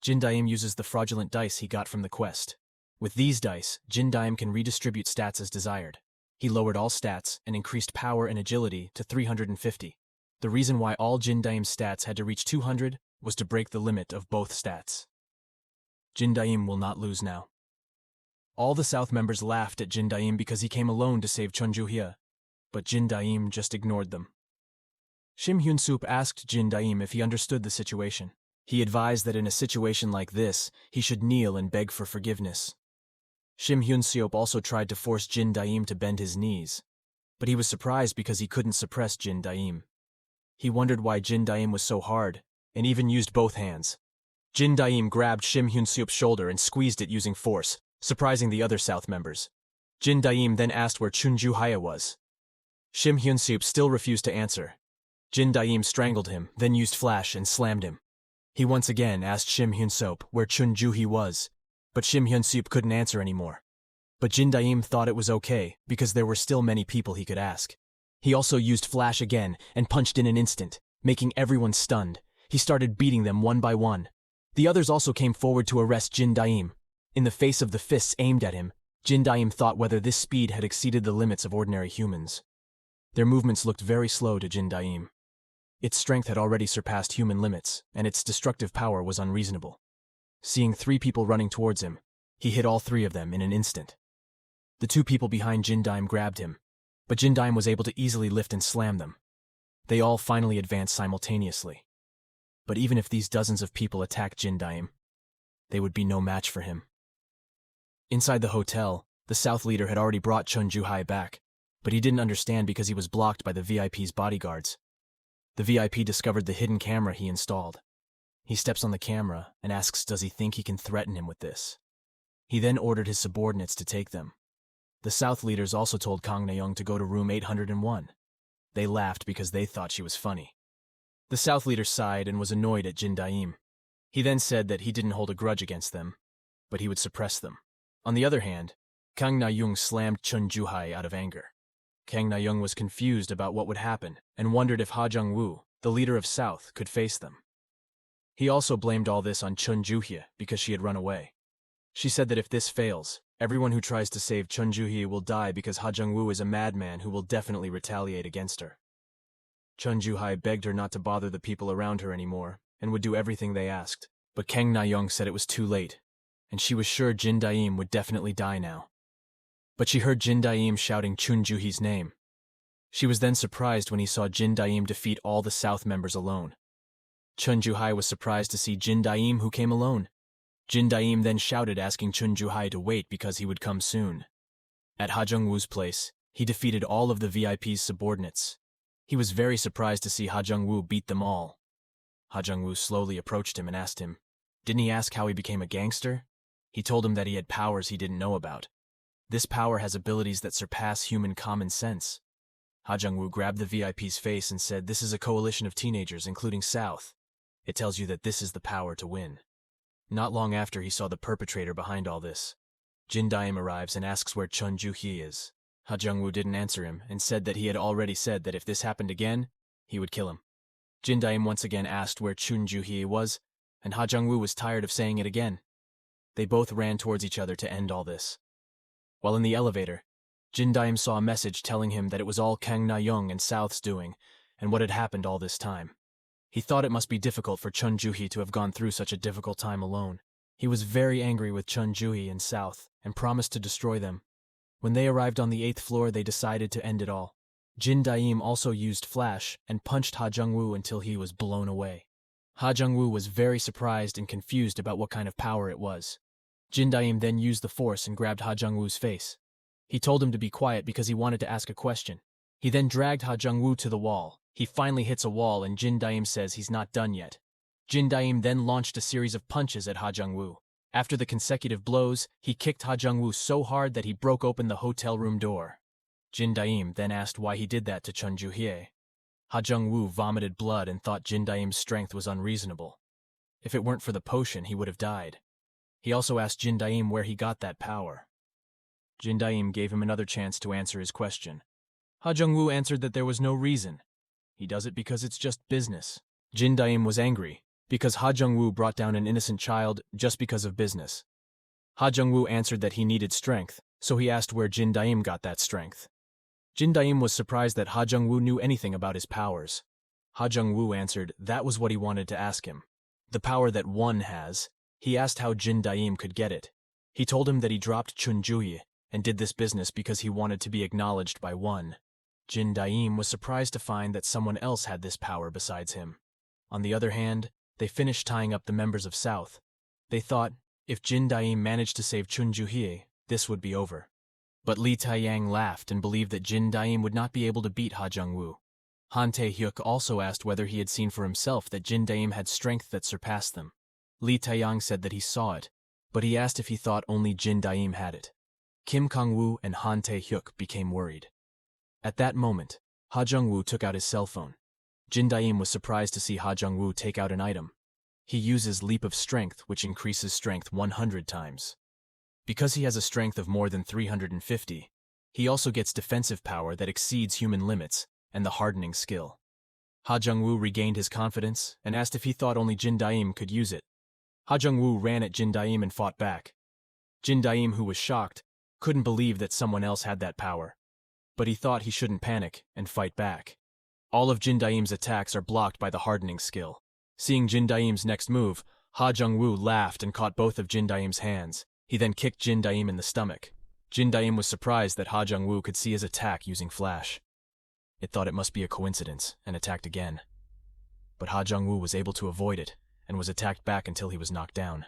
Speaker 1: Jin Daim uses the fraudulent dice he got from the quest. With these dice, Jin Daim can redistribute stats as desired. He lowered all stats and increased power and agility to 350. The reason why all Jin Daim's stats had to reach 200 was to break the limit of both stats. Jin Daim will not lose now. All the South members laughed at Jin Daim because he came alone to save Chun Joo-hye, but Jin Daim just ignored them. Shim Hyun-sup asked Jin Daim if he understood the situation. He advised that in a situation like this, he should kneel and beg for forgiveness. Shim Hyun-sup also tried to force Jin Daim to bend his knees, but he was surprised because he couldn't suppress Jin Daim. He wondered why Jin Daim was so hard, and even used both hands. Jin Daim grabbed Shim Hyun-sup's shoulder and squeezed it using force, surprising the other South members. Jin Daim then asked where Chun Joo-hye was. Shim Hyun-sup still refused to answer. Jin Daim strangled him, then used flash and slammed him. He once again asked Shim Hyun-sup where Chun Joo-hye was, but Shim Hyun-sup couldn't answer anymore. But Jin Daim thought it was okay, because there were still many people he could ask. He also used flash again and punched in an instant, making everyone stunned. He started beating them one by one. The others also came forward to arrest Jin Daim. In the face of the fists aimed at him, Jin Daim thought whether this speed had exceeded the limits of ordinary humans. Their movements looked very slow to Jin Daim. Its strength had already surpassed human limits, and its destructive power was unreasonable. Seeing 3 people running towards him, he hit all 3 of them in an instant. The 2 people behind Jin Daim grabbed him, but Jin Daim was able to easily lift and slam them. They all finally advanced simultaneously. But even if these dozens of people attacked Jin Daim, they would be no match for him. Inside the hotel, the South leader had already brought Chun Joo-hye back, but he didn't understand because he was blocked by the VIP's bodyguards. The VIP discovered the hidden camera he installed. He steps on the camera and asks does he think he can threaten him with this. He then ordered his subordinates to take them. The South leaders also told Kang Na-young to go to room 801. They laughed because they thought she was funny. The South leader sighed and was annoyed at Jin Daim. He then said that he didn't hold a grudge against them, but he would suppress them. On the other hand, Kang Na-young slammed Chun Ju-hai out of anger. Kang Na-young was confused about what would happen and wondered if Ha Jung-woo, the leader of South, could face them. He also blamed all this on Chun Ju-hye because she had run away. She said that if this fails, everyone who tries to save Chun Ju-hye will die because Ha Jung-woo is a madman who will definitely retaliate against her. Chun Ju-hai begged her not to bother the people around her anymore and would do everything they asked, but Kang Na-young said it was too late, and she was sure Jin Daim would definitely die now. But she heard Jin Daim shouting Chun Ju-hye's name. She was then surprised when he saw Jin Daim defeat all the South members alone. Chun Ju-hai was surprised to see Jin Daim, who came alone. Jin Daim then shouted asking Chun Ju-hai to wait because he would come soon. At Ha Jung-woo's place, he defeated all of the VIP's subordinates. He was very surprised to see Ha Jung-woo beat them all. Ha Jung-woo slowly approached him and asked him, didn't he ask how he became a gangster? He told him that he had powers he didn't know about. This power has abilities that surpass human common sense. Ha Jung-woo grabbed the VIP's face and said, this is a coalition of teenagers, including South. It tells you that this is the power to win. Not long after, he saw the perpetrator behind all this. Jin Daim arrives and asks where Chun Ju-hye is. Ha Jung-woo didn't answer him and said that he had already said that if this happened again, he would kill him. Jin Daim once again asked where Chun Ju-hye was, and Ha Jung-woo was tired of saying it again. They both ran towards each other to end all this. While in the elevator, Jin Daim saw a message telling him that it was all Kang Na-young and South's doing, and what had happened all this time. He thought it must be difficult for Chun Ju-hye to have gone through such a difficult time alone. He was very angry with Chun Ju-hye and South, and promised to destroy them. When they arrived on the 8th floor, they decided to end it all. Jin Daim also used flash and punched Ha Jung-woo until he was blown away. Ha Jung-woo was very surprised and confused about what kind of power it was. Jin Daim then used the force and grabbed Ha Jung-woo's face. He told him to be quiet because he wanted to ask a question. He then dragged Ha Jung-woo to the wall. He finally hits a wall and Jin Daim says he's not done yet. Jin Daim then launched a series of punches at Ha Jung-woo. After the consecutive blows, he kicked Ha Jung-woo so hard that he broke open the hotel room door. Jin Daim then asked why he did that to Chun Ju-hye. Ha Jung-woo vomited blood and thought Jin Daim's strength was unreasonable. If it weren't for the potion, he would have died. He also asked Jin Daim where he got that power. Jin Daim gave him another chance to answer his question. Ha Jung-woo answered that there was no reason. He does it because it's just business. Jin Daim was angry because Ha Jung-woo brought down an innocent child just because of business. Ha Jung-woo answered that he needed strength, so he asked where Jin Daim got that strength. Jin Daim was surprised that Ha Jung-woo knew anything about his powers. Ha Jung-woo answered that was what he wanted to ask him. The power that one has. He asked how Jin Daim could get it. He told him that he dropped Chun Ju-hye and did this business because he wanted to be acknowledged by one. Jin Daim was surprised to find that someone else had this power besides him. On the other hand, they finished tying up the members of South. They thought, if Jin Daim managed to save Chun Ju-hye, this would be over. But Lee Tae-yang laughed and believed that Jin Daim would not be able to beat Ha Jung-woo. Han Tae-hyuk also asked whether he had seen for himself that Jin Daim had strength that surpassed them. Lee Tae-yang said that he saw it, but he asked if he thought only Jin Daim had it. Kim Kang-woo and Han Tae-hyuk became worried. At that moment, Ha Jung-woo took out his cell phone. Jin Daim was surprised to see Ha Jung-woo take out an item. He uses Leap of Strength, which increases strength 100 times. Because he has a strength of more than 350, he also gets defensive power that exceeds human limits and the hardening skill. Ha Jung-woo regained his confidence and asked if he thought only Jin Daim could use it. Ha Jung-woo ran at Jin Daim and fought back. Jin Daim, who was shocked, couldn't believe that someone else had that power. But he thought he shouldn't panic and fight back. All of Jin Daim's attacks are blocked by the hardening skill. Seeing Jin Daim's next move, Ha Jung-woo laughed and caught both of Jin Daim's hands. He then kicked Jin Daim in the stomach. Jin Daim was surprised that Ha Jung-woo could see his attack using flash. It thought it must be a coincidence and attacked again. But Ha Jung-woo was able to avoid it and was attacked back until he was knocked down.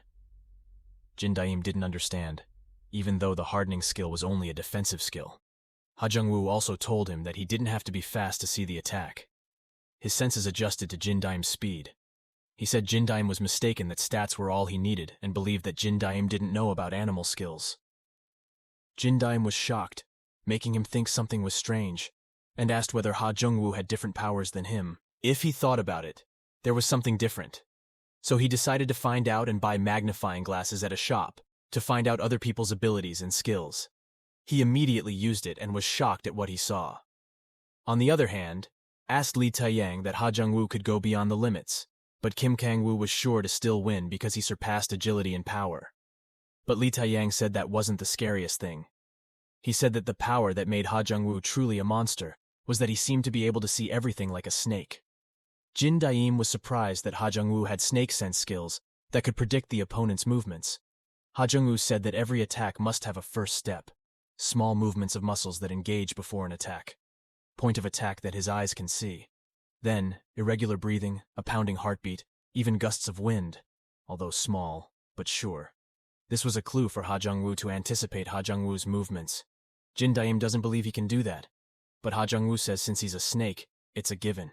Speaker 1: Jin Daim didn't understand, even though the hardening skill was only a defensive skill. Ha Jung-woo also told him that he didn't have to be fast to see the attack. His senses adjusted to Jin Daim's speed. He said Jin Daim was mistaken that stats were all he needed and believed that Jin Daim didn't know about animal skills. Jin Daim was shocked, making him think something was strange, and asked whether Ha Jung-woo had different powers than him. If he thought about it, there was something different. So he decided to find out and buy magnifying glasses at a shop to find out other people's abilities and skills. He immediately used it and was shocked at what he saw. On the other hand, asked Li Taiyang that Ha Jung-woo could go beyond the limits, but Kim Kang-woo was sure to still win because he surpassed agility and power. But Li Taiyang said that wasn't the scariest thing. He said that the power that made Ha Jung-woo truly a monster was that he seemed to be able to see everything like a snake. Jin Daim was surprised that Ha Jung-woo had snake sense skills that could predict the opponent's movements. Ha Jung-woo said that every attack must have a first step, small movements of muscles that engage before an attack, point of attack that his eyes can see. Then, irregular breathing, a pounding heartbeat, even gusts of wind, although small, but sure. This was a clue for Ha Jung-woo to anticipate Ha Jung-woo's movements. Jin Daim doesn't believe he can do that, but Ha Jung-woo says since he's a snake, it's a given.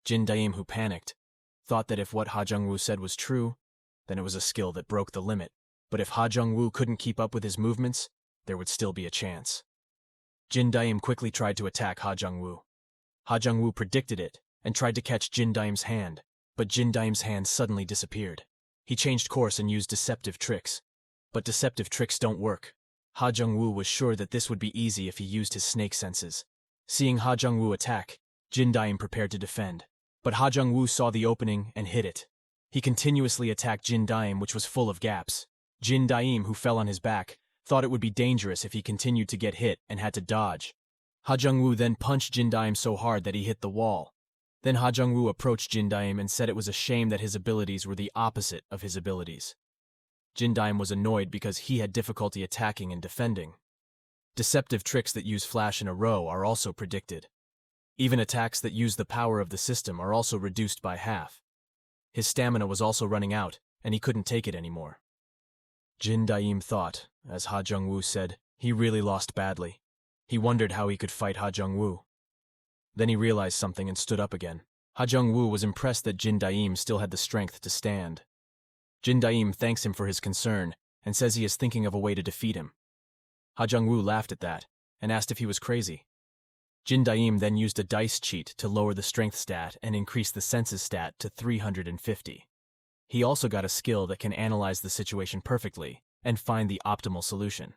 Speaker 1: Jin Daim, who panicked, thought that if what Ha Jung-woo said was true, then it was a skill that broke the limit, but if Ha Jung-woo couldn't keep up with his movements, there would still be a chance. Jin Daim quickly tried to attack Ha Jung-woo. Ha Jung-woo predicted it and tried to catch Jin Daim's hand, but Jin Daim's hand suddenly disappeared. He changed course and used deceptive tricks. But deceptive tricks don't work. Ha Jung-woo was sure that this would be easy if he used his snake senses. Seeing Ha Jung-woo attack, Jin Daim prepared to defend. But Ha Jung-woo saw the opening and hit it. He continuously attacked Jin Daim, which was full of gaps. Jin Daim, who fell on his back, thought it would be dangerous if he continued to get hit and had to dodge. Ha Jung-woo then punched Jin Daim so hard that he hit the wall. Then Ha Jung-woo approached Jin Daim and said it was a shame that his abilities were the opposite of his abilities. Jin Daim was annoyed because he had difficulty attacking and defending. Deceptive tricks that use flash in a row are also predicted. Even attacks that use the power of the system are also reduced by half. His stamina was also running out, and he couldn't take it anymore. Jin Daim thought, as Ha Jung-woo said, he really lost badly. He wondered how he could fight Ha Jung-woo. Then he realized something and stood up again. Ha Jung-woo was impressed that Jin Daim still had the strength to stand. Jin Daim thanks him for his concern and says he is thinking of a way to defeat him. Ha Jung-woo laughed at that and asked if he was crazy. Jin Daim then used a dice cheat to lower the strength stat and increase the senses stat to 350. He also got a skill that can analyze the situation perfectly and find the optimal solution.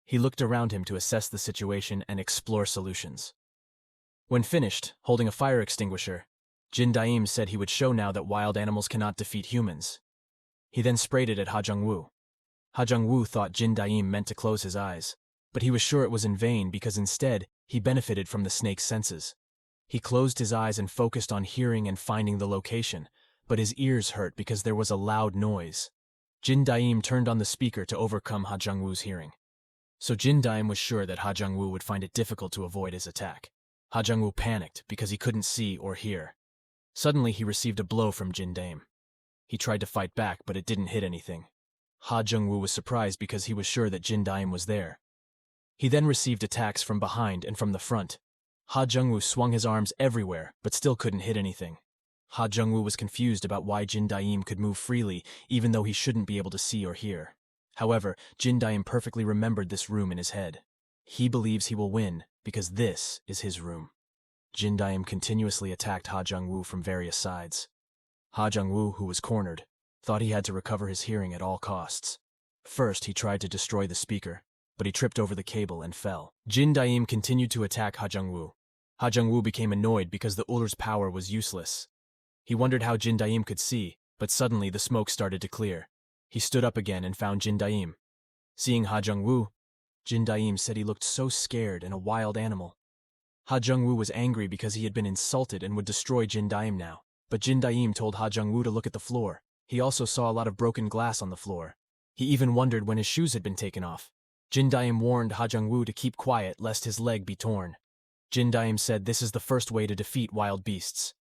Speaker 1: He looked around him to assess the situation and explore solutions. When finished, holding a fire extinguisher, Jin Daim said he would show now that wild animals cannot defeat humans. He then sprayed it at Ha Jung-woo. Ha Jung-woo thought Jin Daim meant to close his eyes, but he was sure it was in vain because instead he benefited from the snake's senses. He closed his eyes and focused on hearing and finding the location, but his ears hurt because there was a loud noise. Jin Daim turned on the speaker to overcome Ha Jung-woo's hearing. So Jin Daim was sure that Ha Jung-woo would find it difficult to avoid his attack. Ha Jung-woo panicked because he couldn't see or hear. Suddenly he received a blow from Jin Daim. He tried to fight back, but it didn't hit anything. Ha Jung-woo was surprised because he was sure that Jin Daim was there. He then received attacks from behind and from the front. Ha Jung-woo swung his arms everywhere, but still couldn't hit anything. Ha Jung-woo was confused about why Jin Daim could move freely, even though he shouldn't be able to see or hear. However, Jin Daim perfectly remembered this room in his head. He believes he will win, because this is his room. Jin Daim continuously attacked Ha Jung-woo from various sides. Ha Jung-woo, who was cornered, thought he had to recover his hearing at all costs. First, he tried to destroy the speaker, but he tripped over the cable and fell. Jin Daim continued to attack Ha Jung-woo. Ha Jung-woo became annoyed because the Uller's power was useless. He wondered how Jin Daim could see, but suddenly the smoke started to clear. He stood up again and found Jin Daim. Seeing Ha Jung-woo, Jin Daim said he looked so scared and a wild animal. Ha Jung-woo was angry because he had been insulted and would destroy Jin Daim now. But Jin Daim told Ha Jung-woo to look at the floor. He also saw a lot of broken glass on the floor. He even wondered when his shoes had been taken off. Jin Daim warned Ha Jung-woo to keep quiet lest his leg be torn. Jin Daim said this is the first way to defeat wild beasts.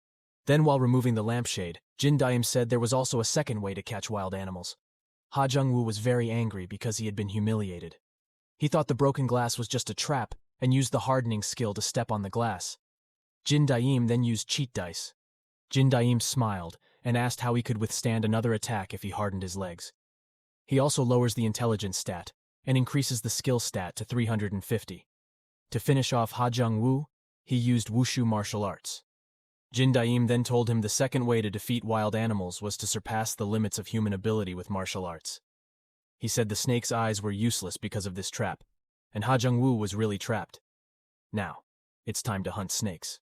Speaker 1: Then while removing the lampshade, Jin Daim said there was also a second way to catch wild animals. Ha Jung-woo was very angry because he had been humiliated. He thought the broken glass was just a trap and used the hardening skill to step on the glass. Jin Daim then used cheat dice. Jin Daim smiled and asked how he could withstand another attack if he hardened his legs. He also lowers the intelligence stat and increases the skill stat to 350. To finish off Ha Jung-woo, he used wushu martial arts. Jin Daim then told him the second way to defeat wild animals was to surpass the limits of human ability with martial arts. He said the snake's eyes were useless because of this trap, and Ha Jung-woo was really trapped. Now, it's time to hunt snakes.